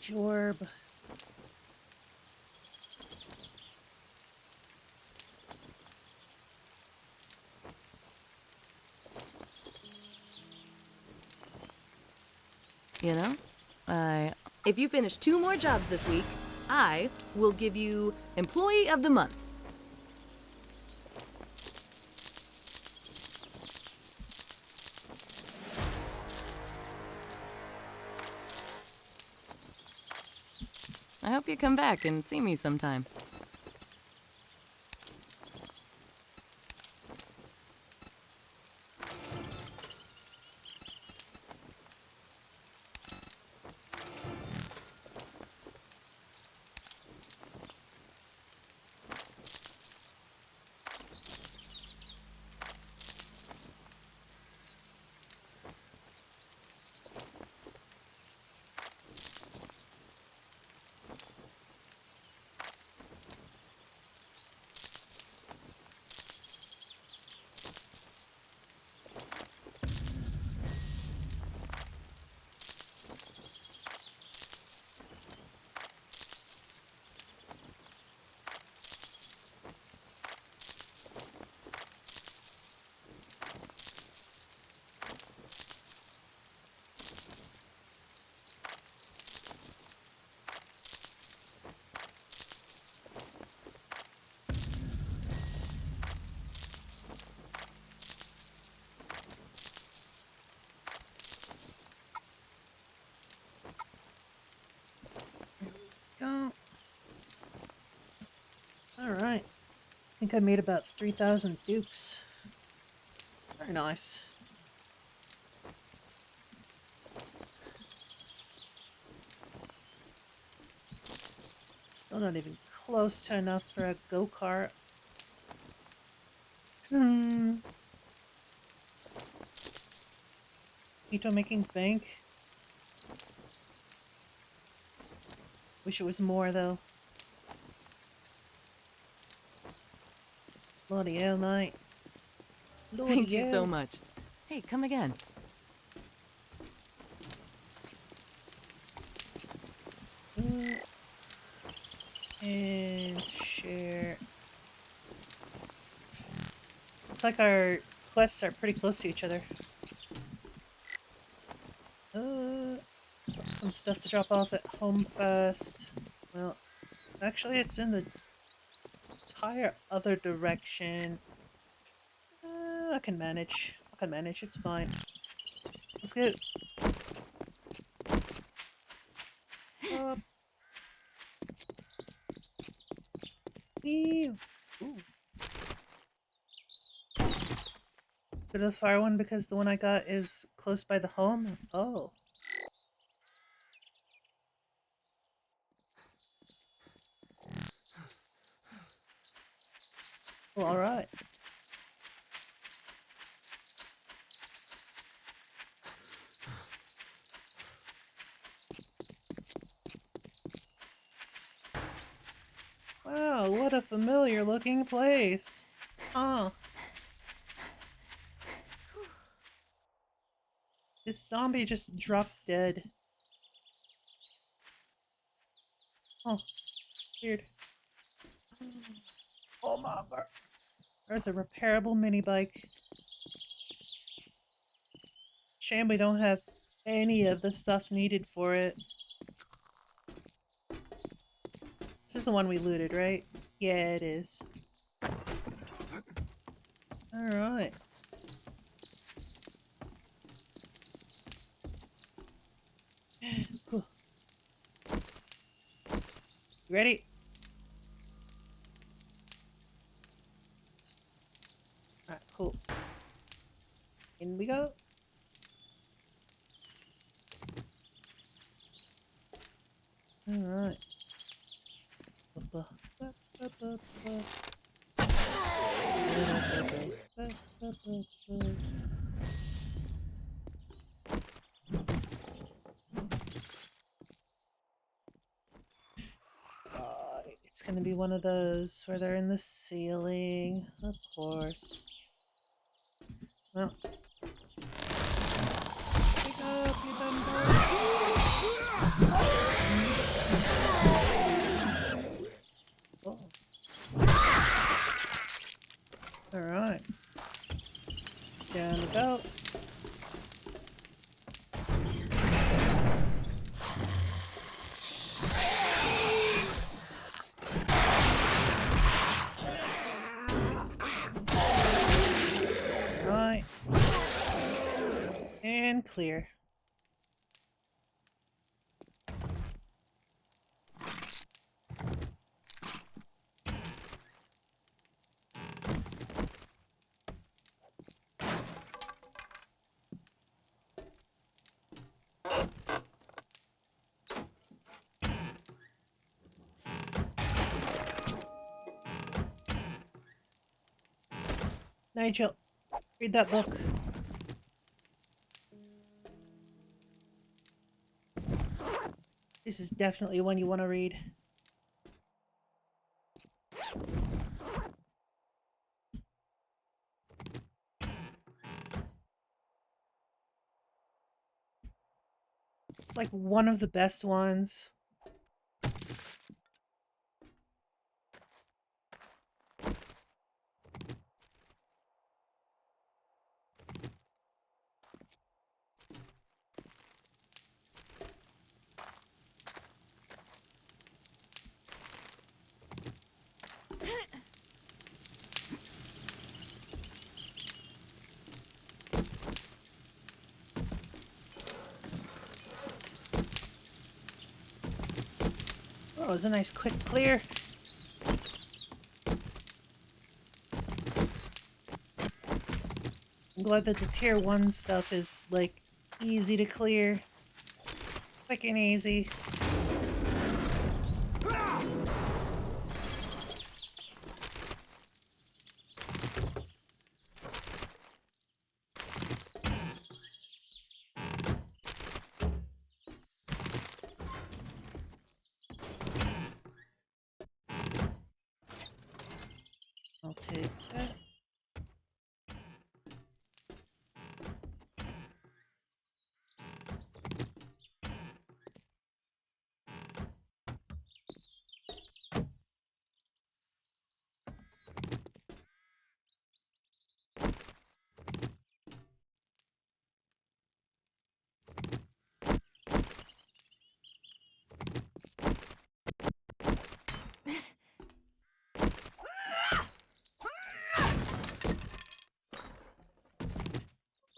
Jorb. You know, if you finish 2 more jobs this week, I will give you Employee of the Month. I hope you come back and see me sometime. Go. Alright. I think I made about 3,000 dukes. Very nice. Still not even close to enough for a go-kart. Ito making bank. Wish it was more though. Bloody hell, mate. Bloody Thank you so hell. much. Hey, come again. And share. Looks like our quests are pretty close to each other. Some stuff to drop off at home first. Well, actually it's in the entire other direction. I can manage. It's fine. Let's go. Ew. Ooh. Go to the fire one because the one I got is close by the home? Oh. Well, alright. Oh, what a familiar looking place. Oh. This zombie just dropped dead. Oh, weird. Oh my god. There's a repairable mini bike. Shame we don't have any of the stuff needed for it. This is the one we looted, right? Yeah, it is. Alright. You ready? Alright, cool. In we go. Alright. It's gonna be one of those where they're in the ceiling, of course. Well. Pick up, you dumb dog. Oh. Alright. Down we go. Right. And clear. Nigel, read that book. This is definitely one you want to read. It's like one of the best ones. Oh, it was a nice quick clear. I'm glad that the tier 1 stuff is, like, easy to clear. Quick and easy. I'll take that.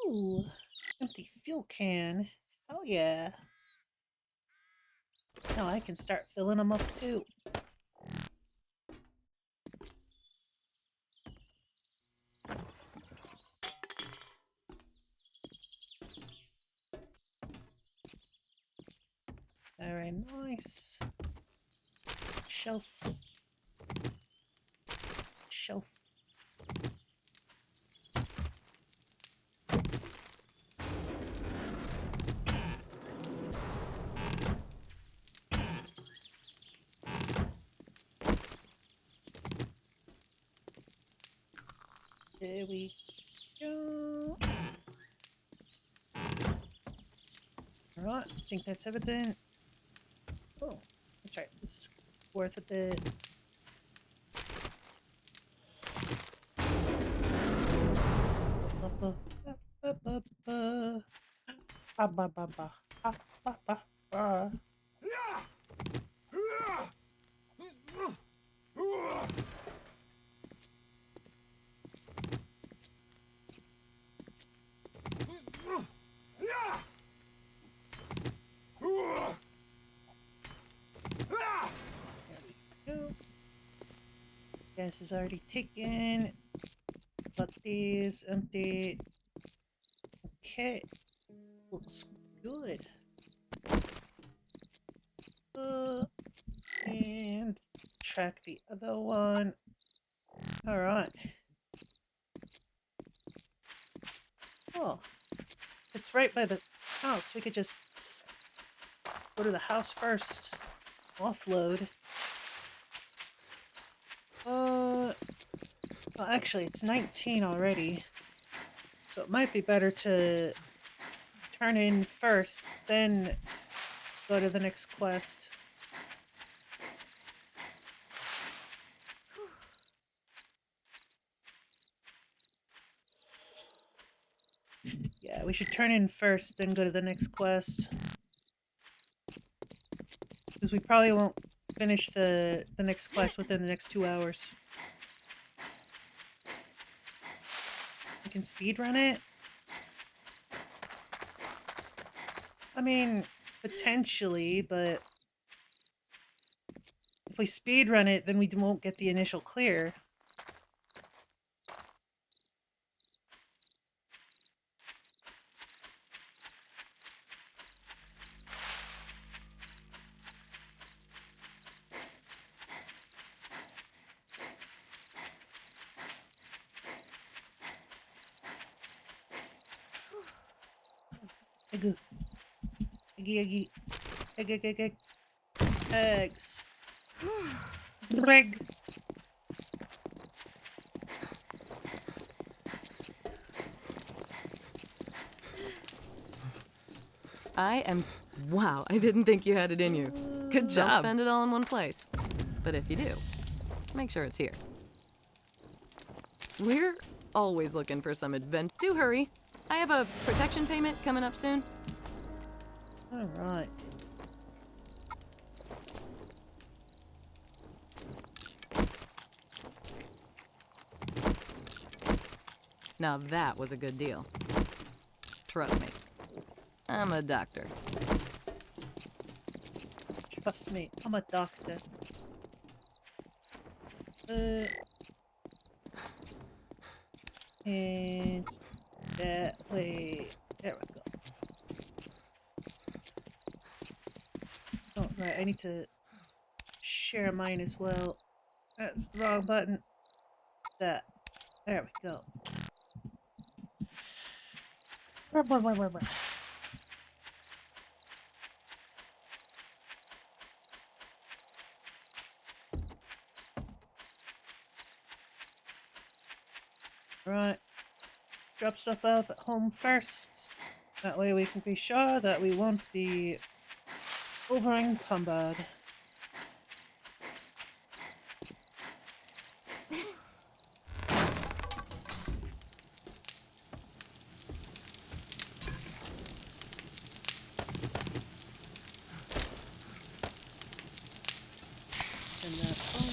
Ooh, empty fuel can. Oh yeah. Now I can start filling them up too. Very nice. Shelf. Shelf. There we go. Alright, I think that's everything. Oh, that's right. This is worth a bit. Gas is already taken. Got these empty. Okay. Looks good. And track the other one. Alright. Oh. It's right by the house. We could just go to the house first. Offload. Well, actually, it's 19 already. So it might be better to turn in first, then go to the next quest. Yeah, we should turn in first, then go to the next quest. Because we probably won't finish the next quest within the next 2 hours. We can speedrun it? I mean, potentially, but if we speedrun it, then we won't get the initial clear. Egg. Eggy. Egg. Eggs. Egg. I am... Wow, I didn't think you had it in you. Good job. Don't spend it all in one place. But if you do, make sure it's here. We're always looking for some adventure. Do hurry. I have a protection payment coming up soon. Alright. Now that was a good deal. Trust me. I'm a doctor. Trust me, I'm a doctor. And that way. There we go. Oh, right, I need to share mine as well. That's the wrong button. That. There we go. Where? Right. Drop stuff off at home first. That way we can be sure that we won't be over-encumbered. And that's all.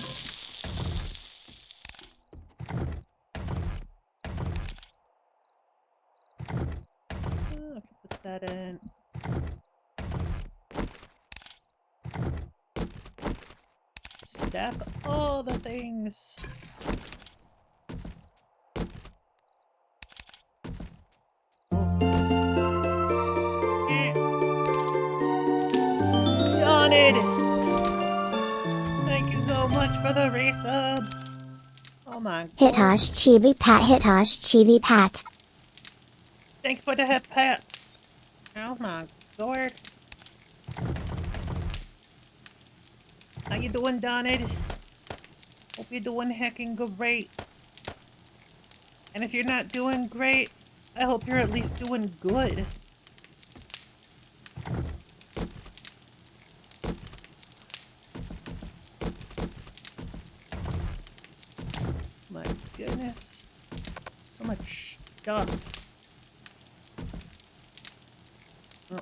I can put that in. Stack all the things. Done it! Thank you so much for the resub. Oh my god. Hitosh Chibi Pat Hitosh Chibi Pat. Thanks for the hip pats. Oh my god. How you doing, Donald? Hope you're doing heckin' great. And if you're not doing great, I hope you're at least doing good. My goodness. So much stuff. Oh.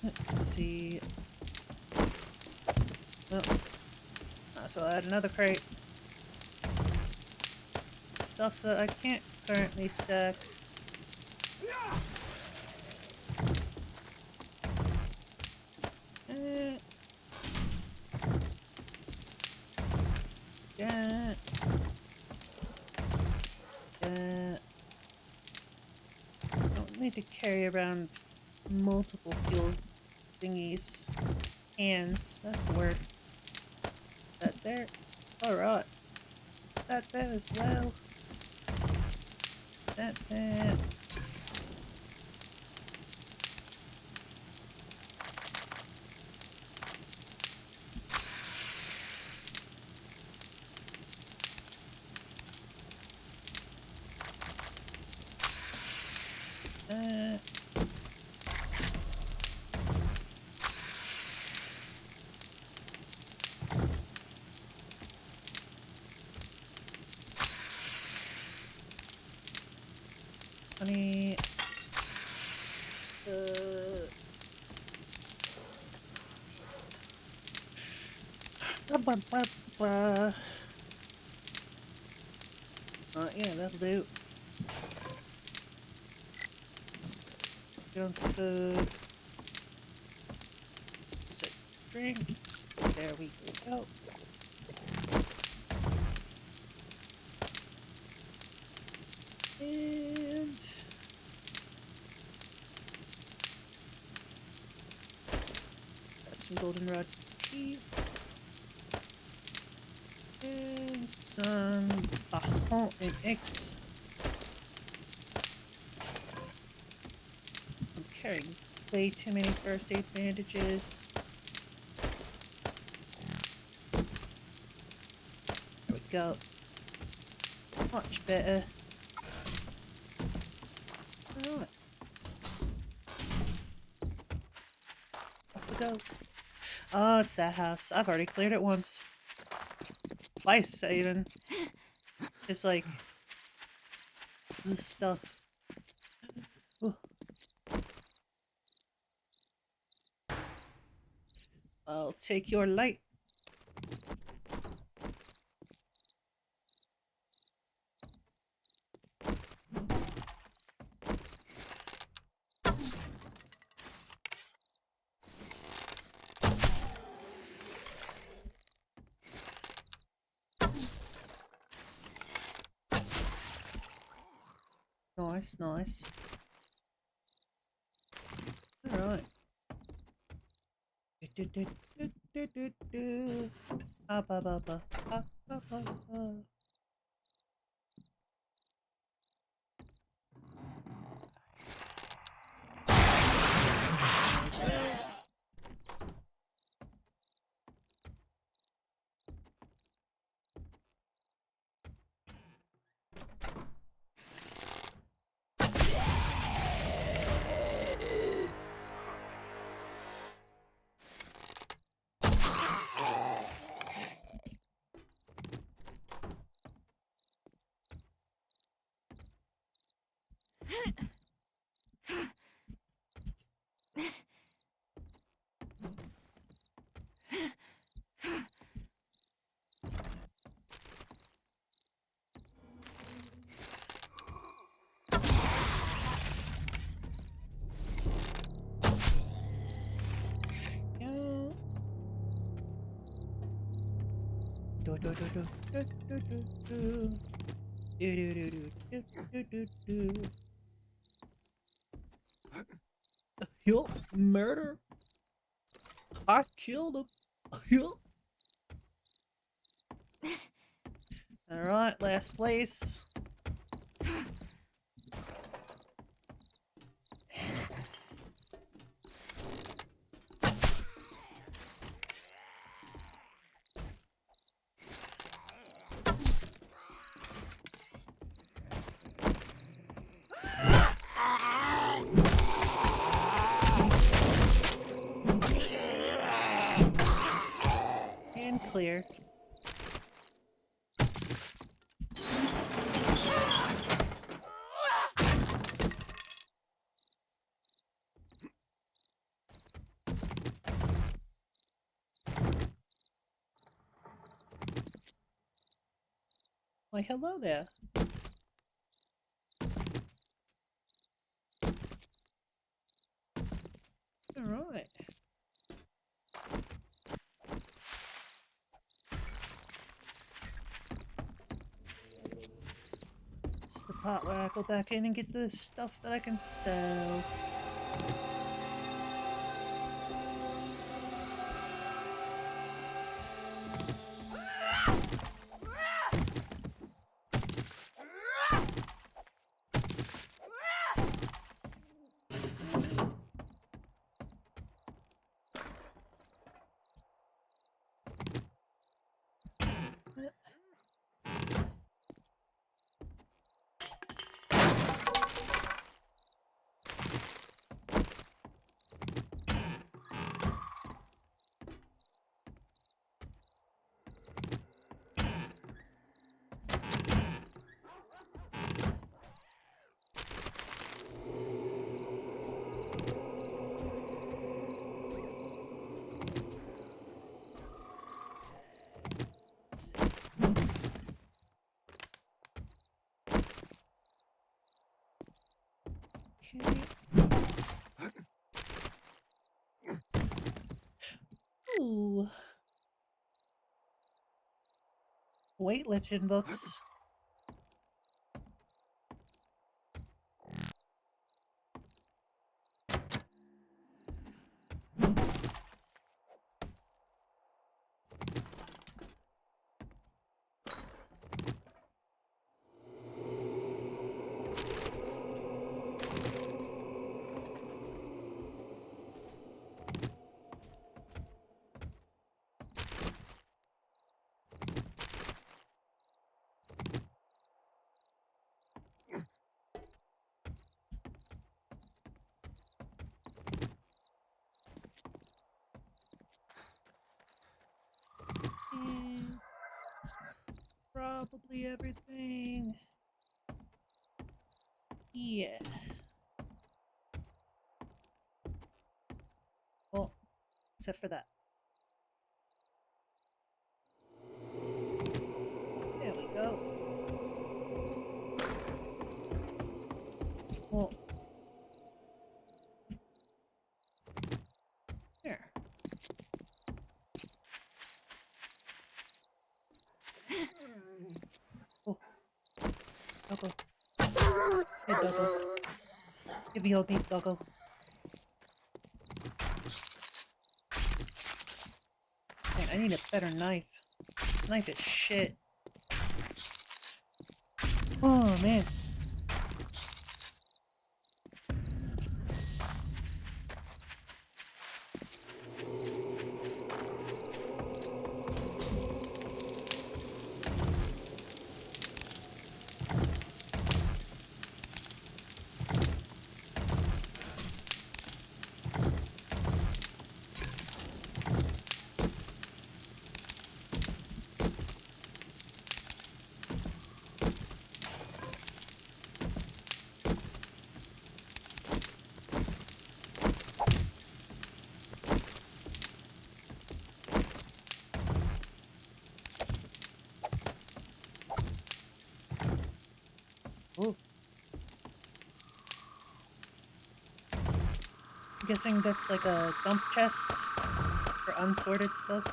Let's see. Oh. So I'll add another crate. Stuff that I can't currently stack. Yeah. Don't need to carry around multiple fuel thingies. Hands, that's the word. That there. Alright. That there as well. That there. Honey. Yeah, that'll do. Get on food. Set drink. There we go. And grab some goldenrod tea. And some bacon and eggs. I'm carrying way too many first aid bandages. There we go. Much better. Alright. Off we go. Oh, it's that house. I've already cleared it once. Twice, even. Just like this stuff. Ooh. I'll take your light. Nice, nice. Alright. Yo, murder. I killed him. Yo. Alright, last place. Why, hello there. Alright. This is the part where I go back in and get the stuff that I can sell. Ooh. Weightlifting books. Probably everything. Yeah. Well, except for that. There we go. Well. Here. Oh. Doggo. Hey, Doggo. Give me your meat, Doggo. Man, I need a better knife. This knife is shit. Oh, man. Ooh. I'm guessing that's like a dump chest for unsorted stuff.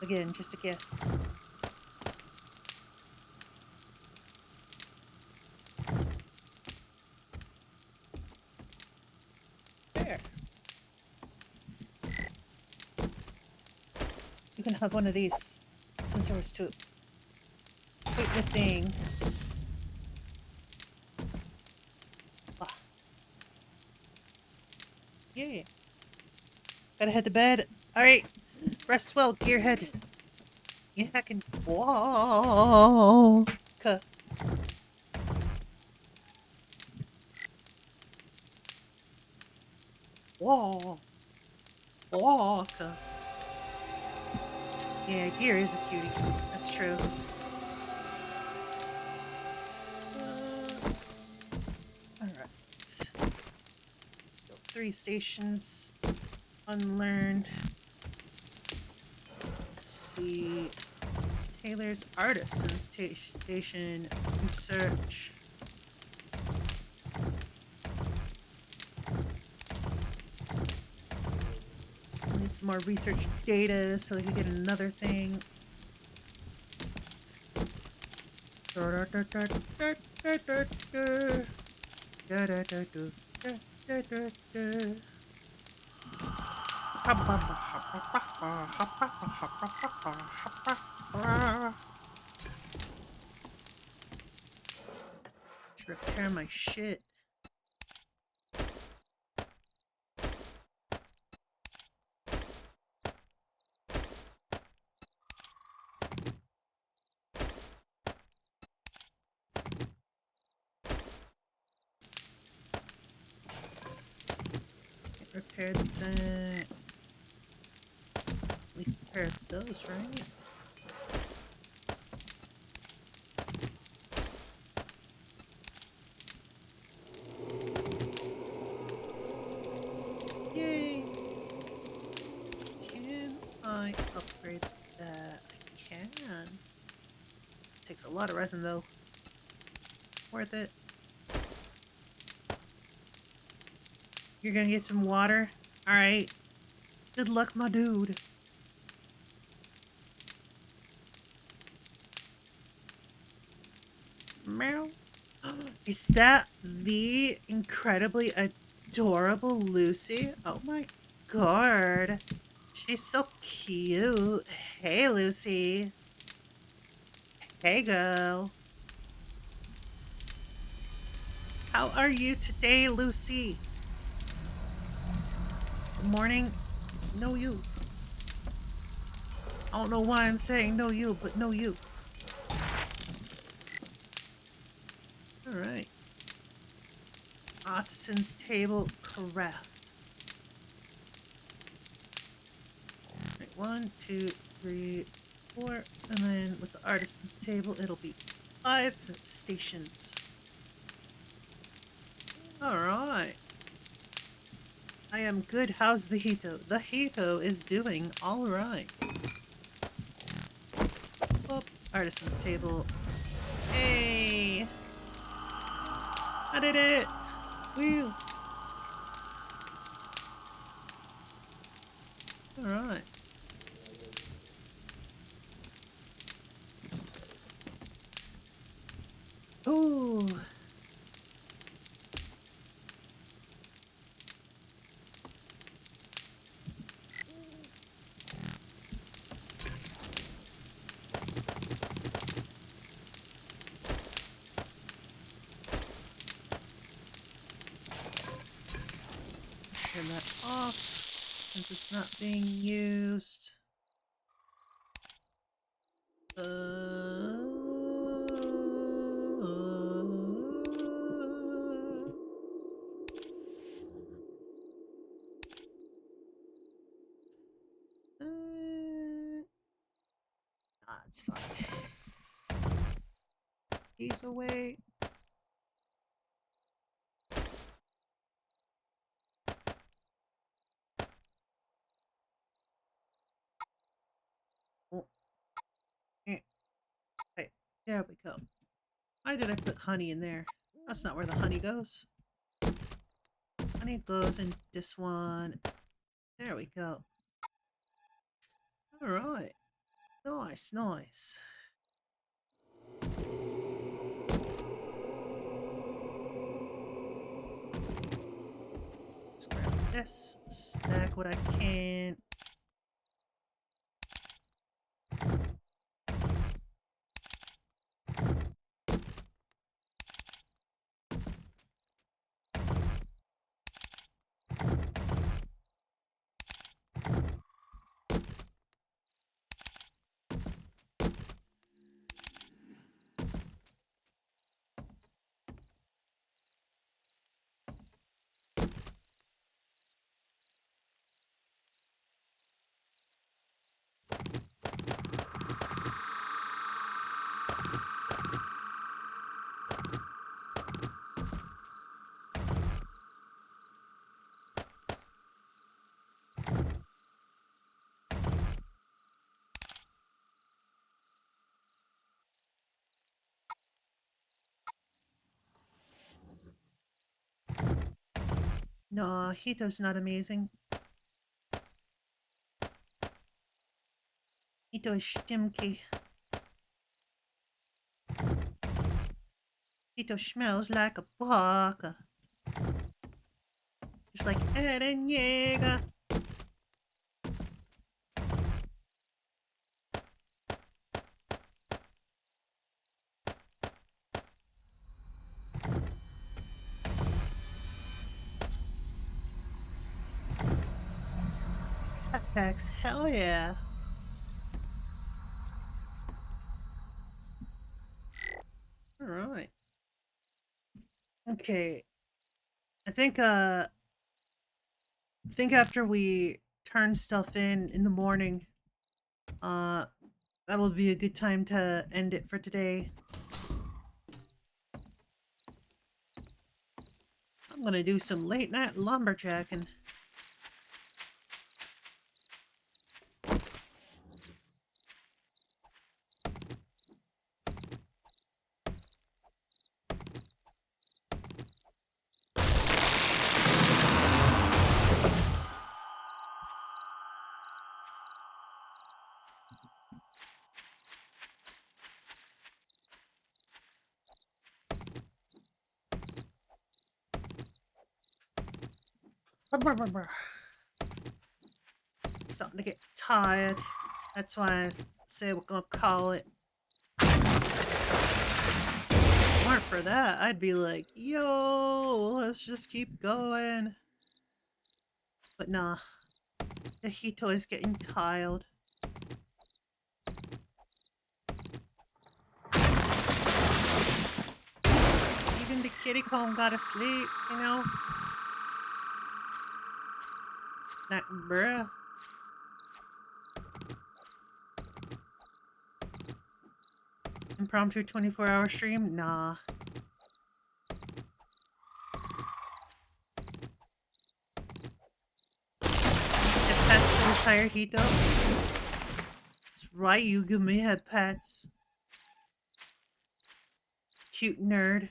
Again, just a guess. There. You can have one of these, since there was two. Weightlifting. Ah. Yeah. Gotta head to bed. Alright. Rest well, gearhead. Yeah, I can walk. Walk. Walk. Yeah, Gear is a cutie. That's true. Alright. Let's go 3 stations. Unlearned. Let's see. Taylor's Artisan Station research. Still need some more research data so we can get another thing. To repair my shit. Repaired that. We repaired those, right? Yay! Can I upgrade that? I can. Takes a lot of resin though. Worth it. You're gonna get some water? Alright. Good luck, my dude. Meow. Is that the incredibly adorable Lucy? Oh my god. She's so cute. Hey, Lucy. Hey, girl. How are you today, Lucy? Good morning. No, you. I don't know why I'm saying no, you, but no, you. Alright. Artisan's table craft. Right, 1, 2, 3, 4. And then with the artisan's table, it'll be 5 stations. Alright. I am good. How's the Hito? The Hito is doing alright. Oh, artisan's table. Hey! I did it! Woo! Alright. Ooh. Turn that off since it's not being used. It's fine. These away. Oh. Hey, there we go. Why did I put honey in there? That's not where the honey goes. Honey goes in this one. There we go. Alright. Nice, nice. Let's grab this, stack what I can. No, Hito's not amazing. Hito is stinky. Hito smells like a baka. Just like Eren Yeager. Backpacks, hell yeah. Alright. Okay. I think after we turn stuff in the morning, that'll be a good time to end it for today. I'm gonna do some late night lumberjacking. Starting to get tired. That's why I say we're gonna call it. If it weren't for that, I'd be like, yo, let's just keep going. But nah, the Hito is getting tired. Even the Kittycorn gotta sleep, you know? Like, bruh. Impromptu 24-hour stream? Nah. If pets to retire Hito? That's right, Yugumi had pets. Cute nerd.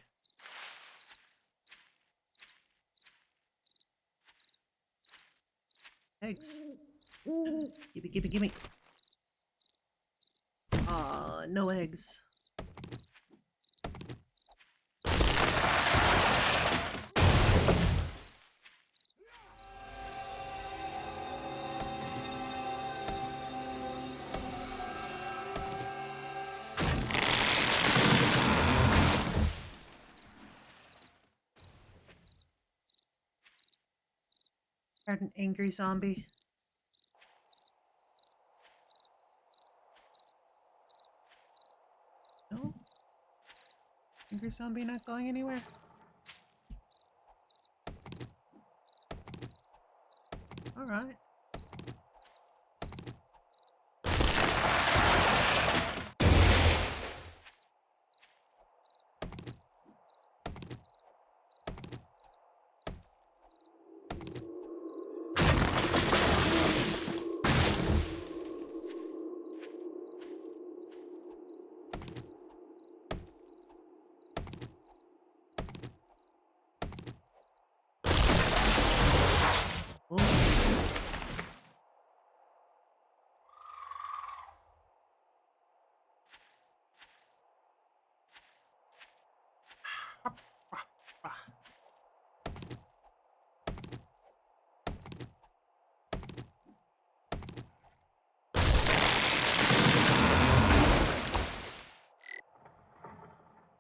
Eggs. Gimme, gimme, gimme. Aw, no eggs. Heard an angry zombie. No? Angry zombie not going anywhere? Alright.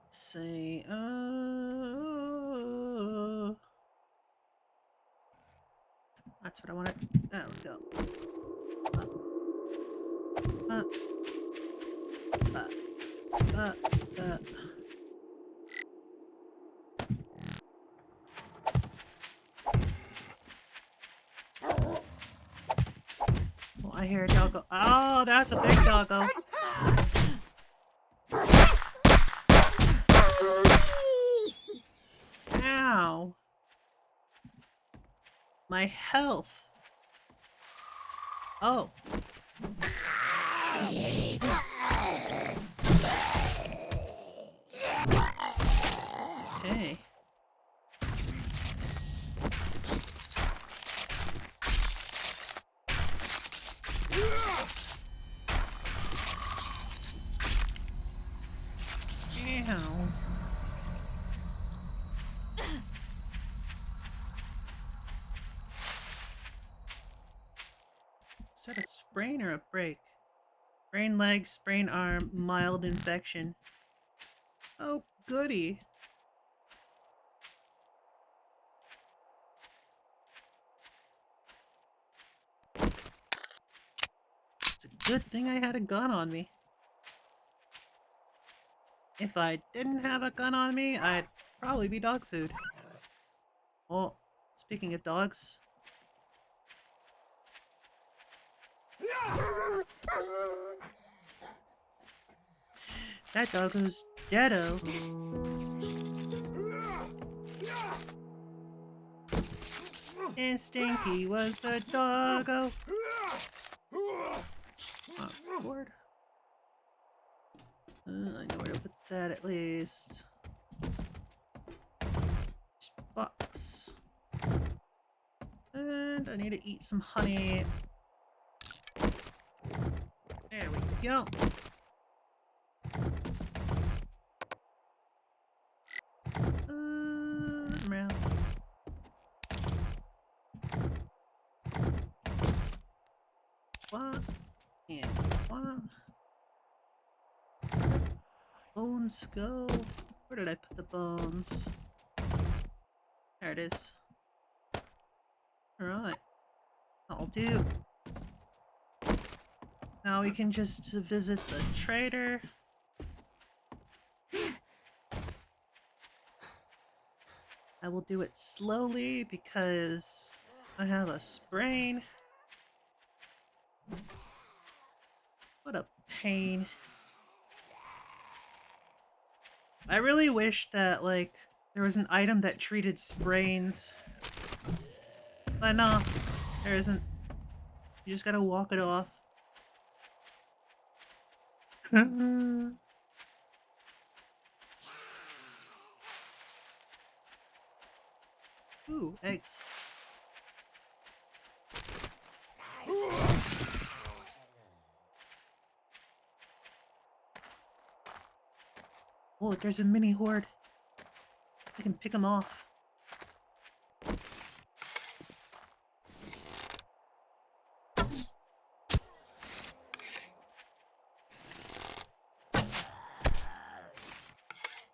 See, that's what I wanted. There we go. Oh, I hear a doggo. Oh, that's a big doggo. Ow. My health. Oh. Okay. that a sprain or a break? Sprain leg, sprain arm, mild infection. Oh, goody. It's a good thing I had a gun on me. If I didn't have a gun on me, I'd probably be dog food. Oh, speaking of dogs. That doggo's deado. And Stinky was the doggo. Oh, Lord. I know where to put that at least. Box. And I need to eat some honey. There we go. Around. What? And what? Bones go. Where did I put the bones? There it is. Alright. That'll do. Now we can just visit the trader. I will do it slowly because I have a sprain. What a pain. I really wish that, like, there was an item that treated sprains. But no, there isn't. You just gotta walk it off. Ooh, eggs. Oh, there's a mini horde. I can pick them off.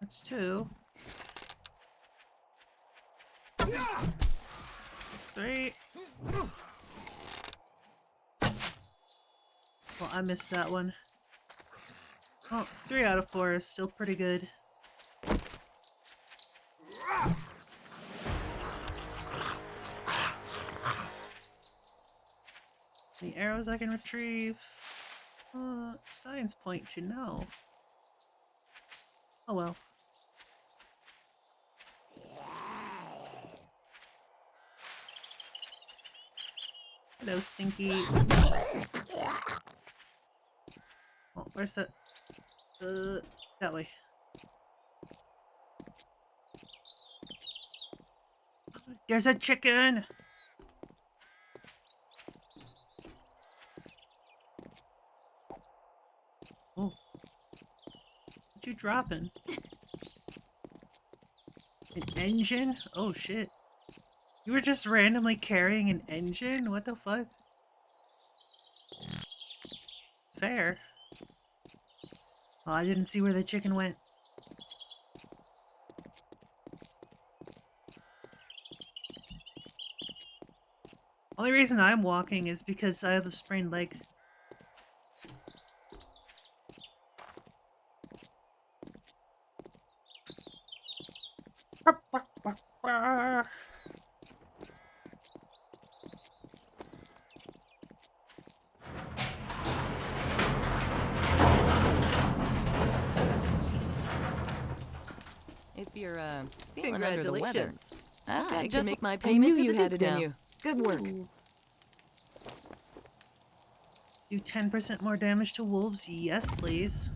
That's 2. 3. Well, I missed that one. Oh, 3 out of 4 is still pretty good. The arrows I can retrieve. Science point to know. Oh well. Hello, Stinky. Oh, where's that? That way. There's a chicken! Oh. What you dropping? An engine? Oh shit. You were just randomly carrying an engine? What the fuck? Fair. Oh, I didn't see where the chicken went. Only reason I'm walking is because I have a sprained leg. If you're feeling under the weather, I just make my I payment knew to you the had Duke it in now. you. Good work. Ooh. Do 10% more damage to wolves? Yes, please.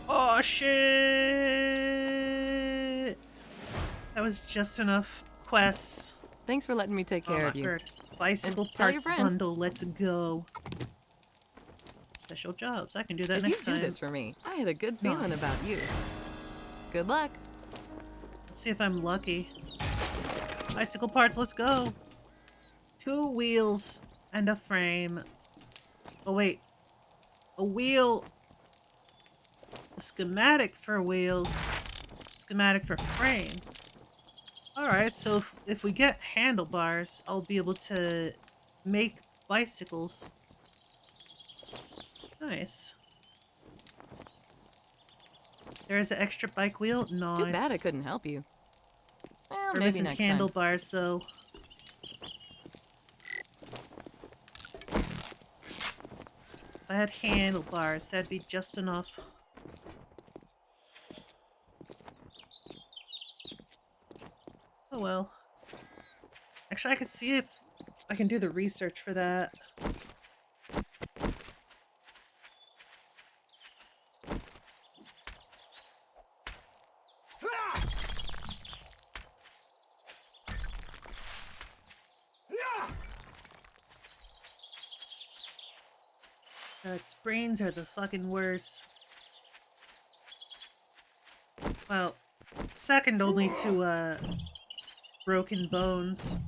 Oh, shit! That was just enough quests. Thanks for letting me take care of you. Word. Bicycle And tell your parts friends. bundle, let's go. Special jobs, I can do that If next you time. do this for me, I had a good feeling Nice. about you. Good luck. Let's see if I'm lucky. Bicycle parts, let's go. 2 wheels. And a frame. Oh wait. A wheel. A schematic for wheels. Schematic for frame. Alright, so if we get handlebars, I'll be able to make bicycles. Nice. There's an extra bike wheel. Nice. It's too bad I couldn't help you. Well, We're maybe missing next handlebars though. If I had handlebars, that'd be just enough. Oh well. Actually, I could see if I can do the research for that. Sprains are the fucking worst. Well, second only to, broken bones.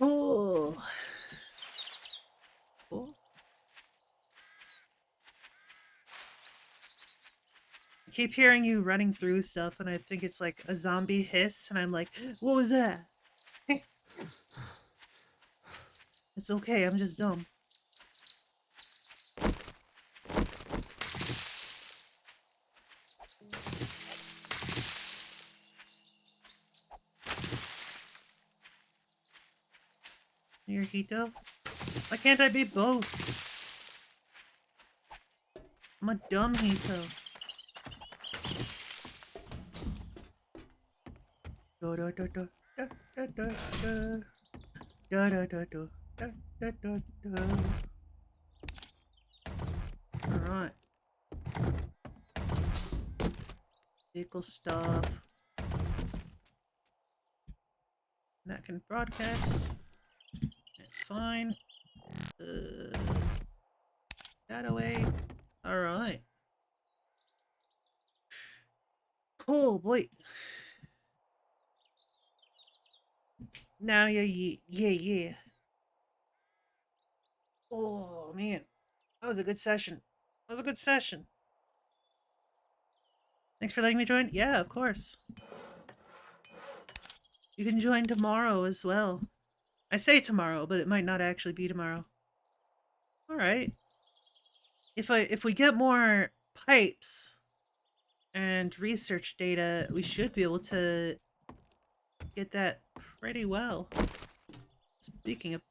Oh. Oh. I keep hearing you running through stuff and I think it's like a zombie hiss and I'm like, what was that? It's okay, I'm just dumb. You're Hito? Why can't I be both? I'm a dumb Hito. Da da da da da da da da da da da da da da da. Alright. Vehicle stuff. That can broadcast. That's fine. That away. Alright. Oh boy. Now yeah. Oh man. That was a good session. That was a good session. Thanks for letting me join. Yeah, of course. You can join tomorrow as well. I say tomorrow, but it might not actually be tomorrow. Alright. If we get more pipes and research data, we should be able to get that pretty well. Speaking of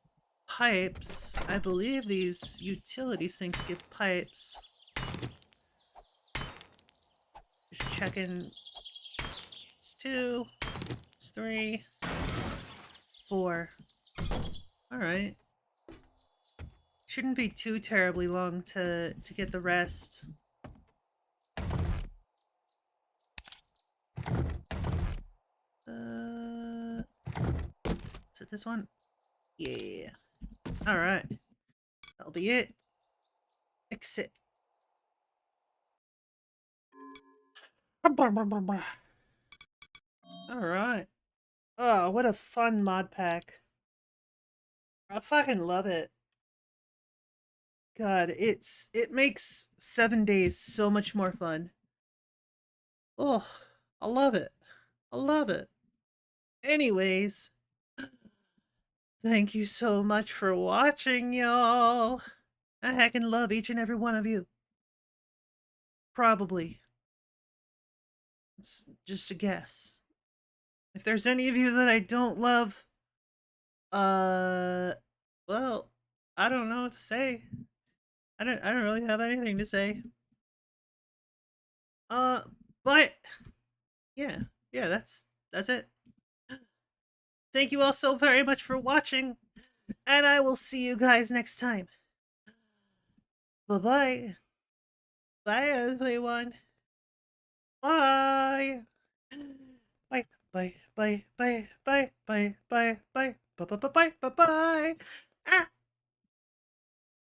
pipes, I believe these utility sinks give pipes. Just checking. It's 2. It's 3. 4. Alright. Shouldn't be too terribly long to get the rest. Is it this one? Yeah. Alright. That'll be it. Exit. Alright. Oh, what a fun mod pack. I fucking love it. God, it makes 7 days so much more fun. Oh, I love it. I love it. Anyways, thank you so much for watching, y'all. I heckin' love each and every one of you. Probably. It's just a guess. If there's any of you that I don't love, well, I don't know what to say. I don't really have anything to say. But yeah, that's it. Thank you all so very much for watching, and I will see you guys next time. Bye-bye. Bye, everyone. Bye. Bye, bye, bye, bye, bye, bye, bye, bye, bye, bye, bye, bye, bye. Ah.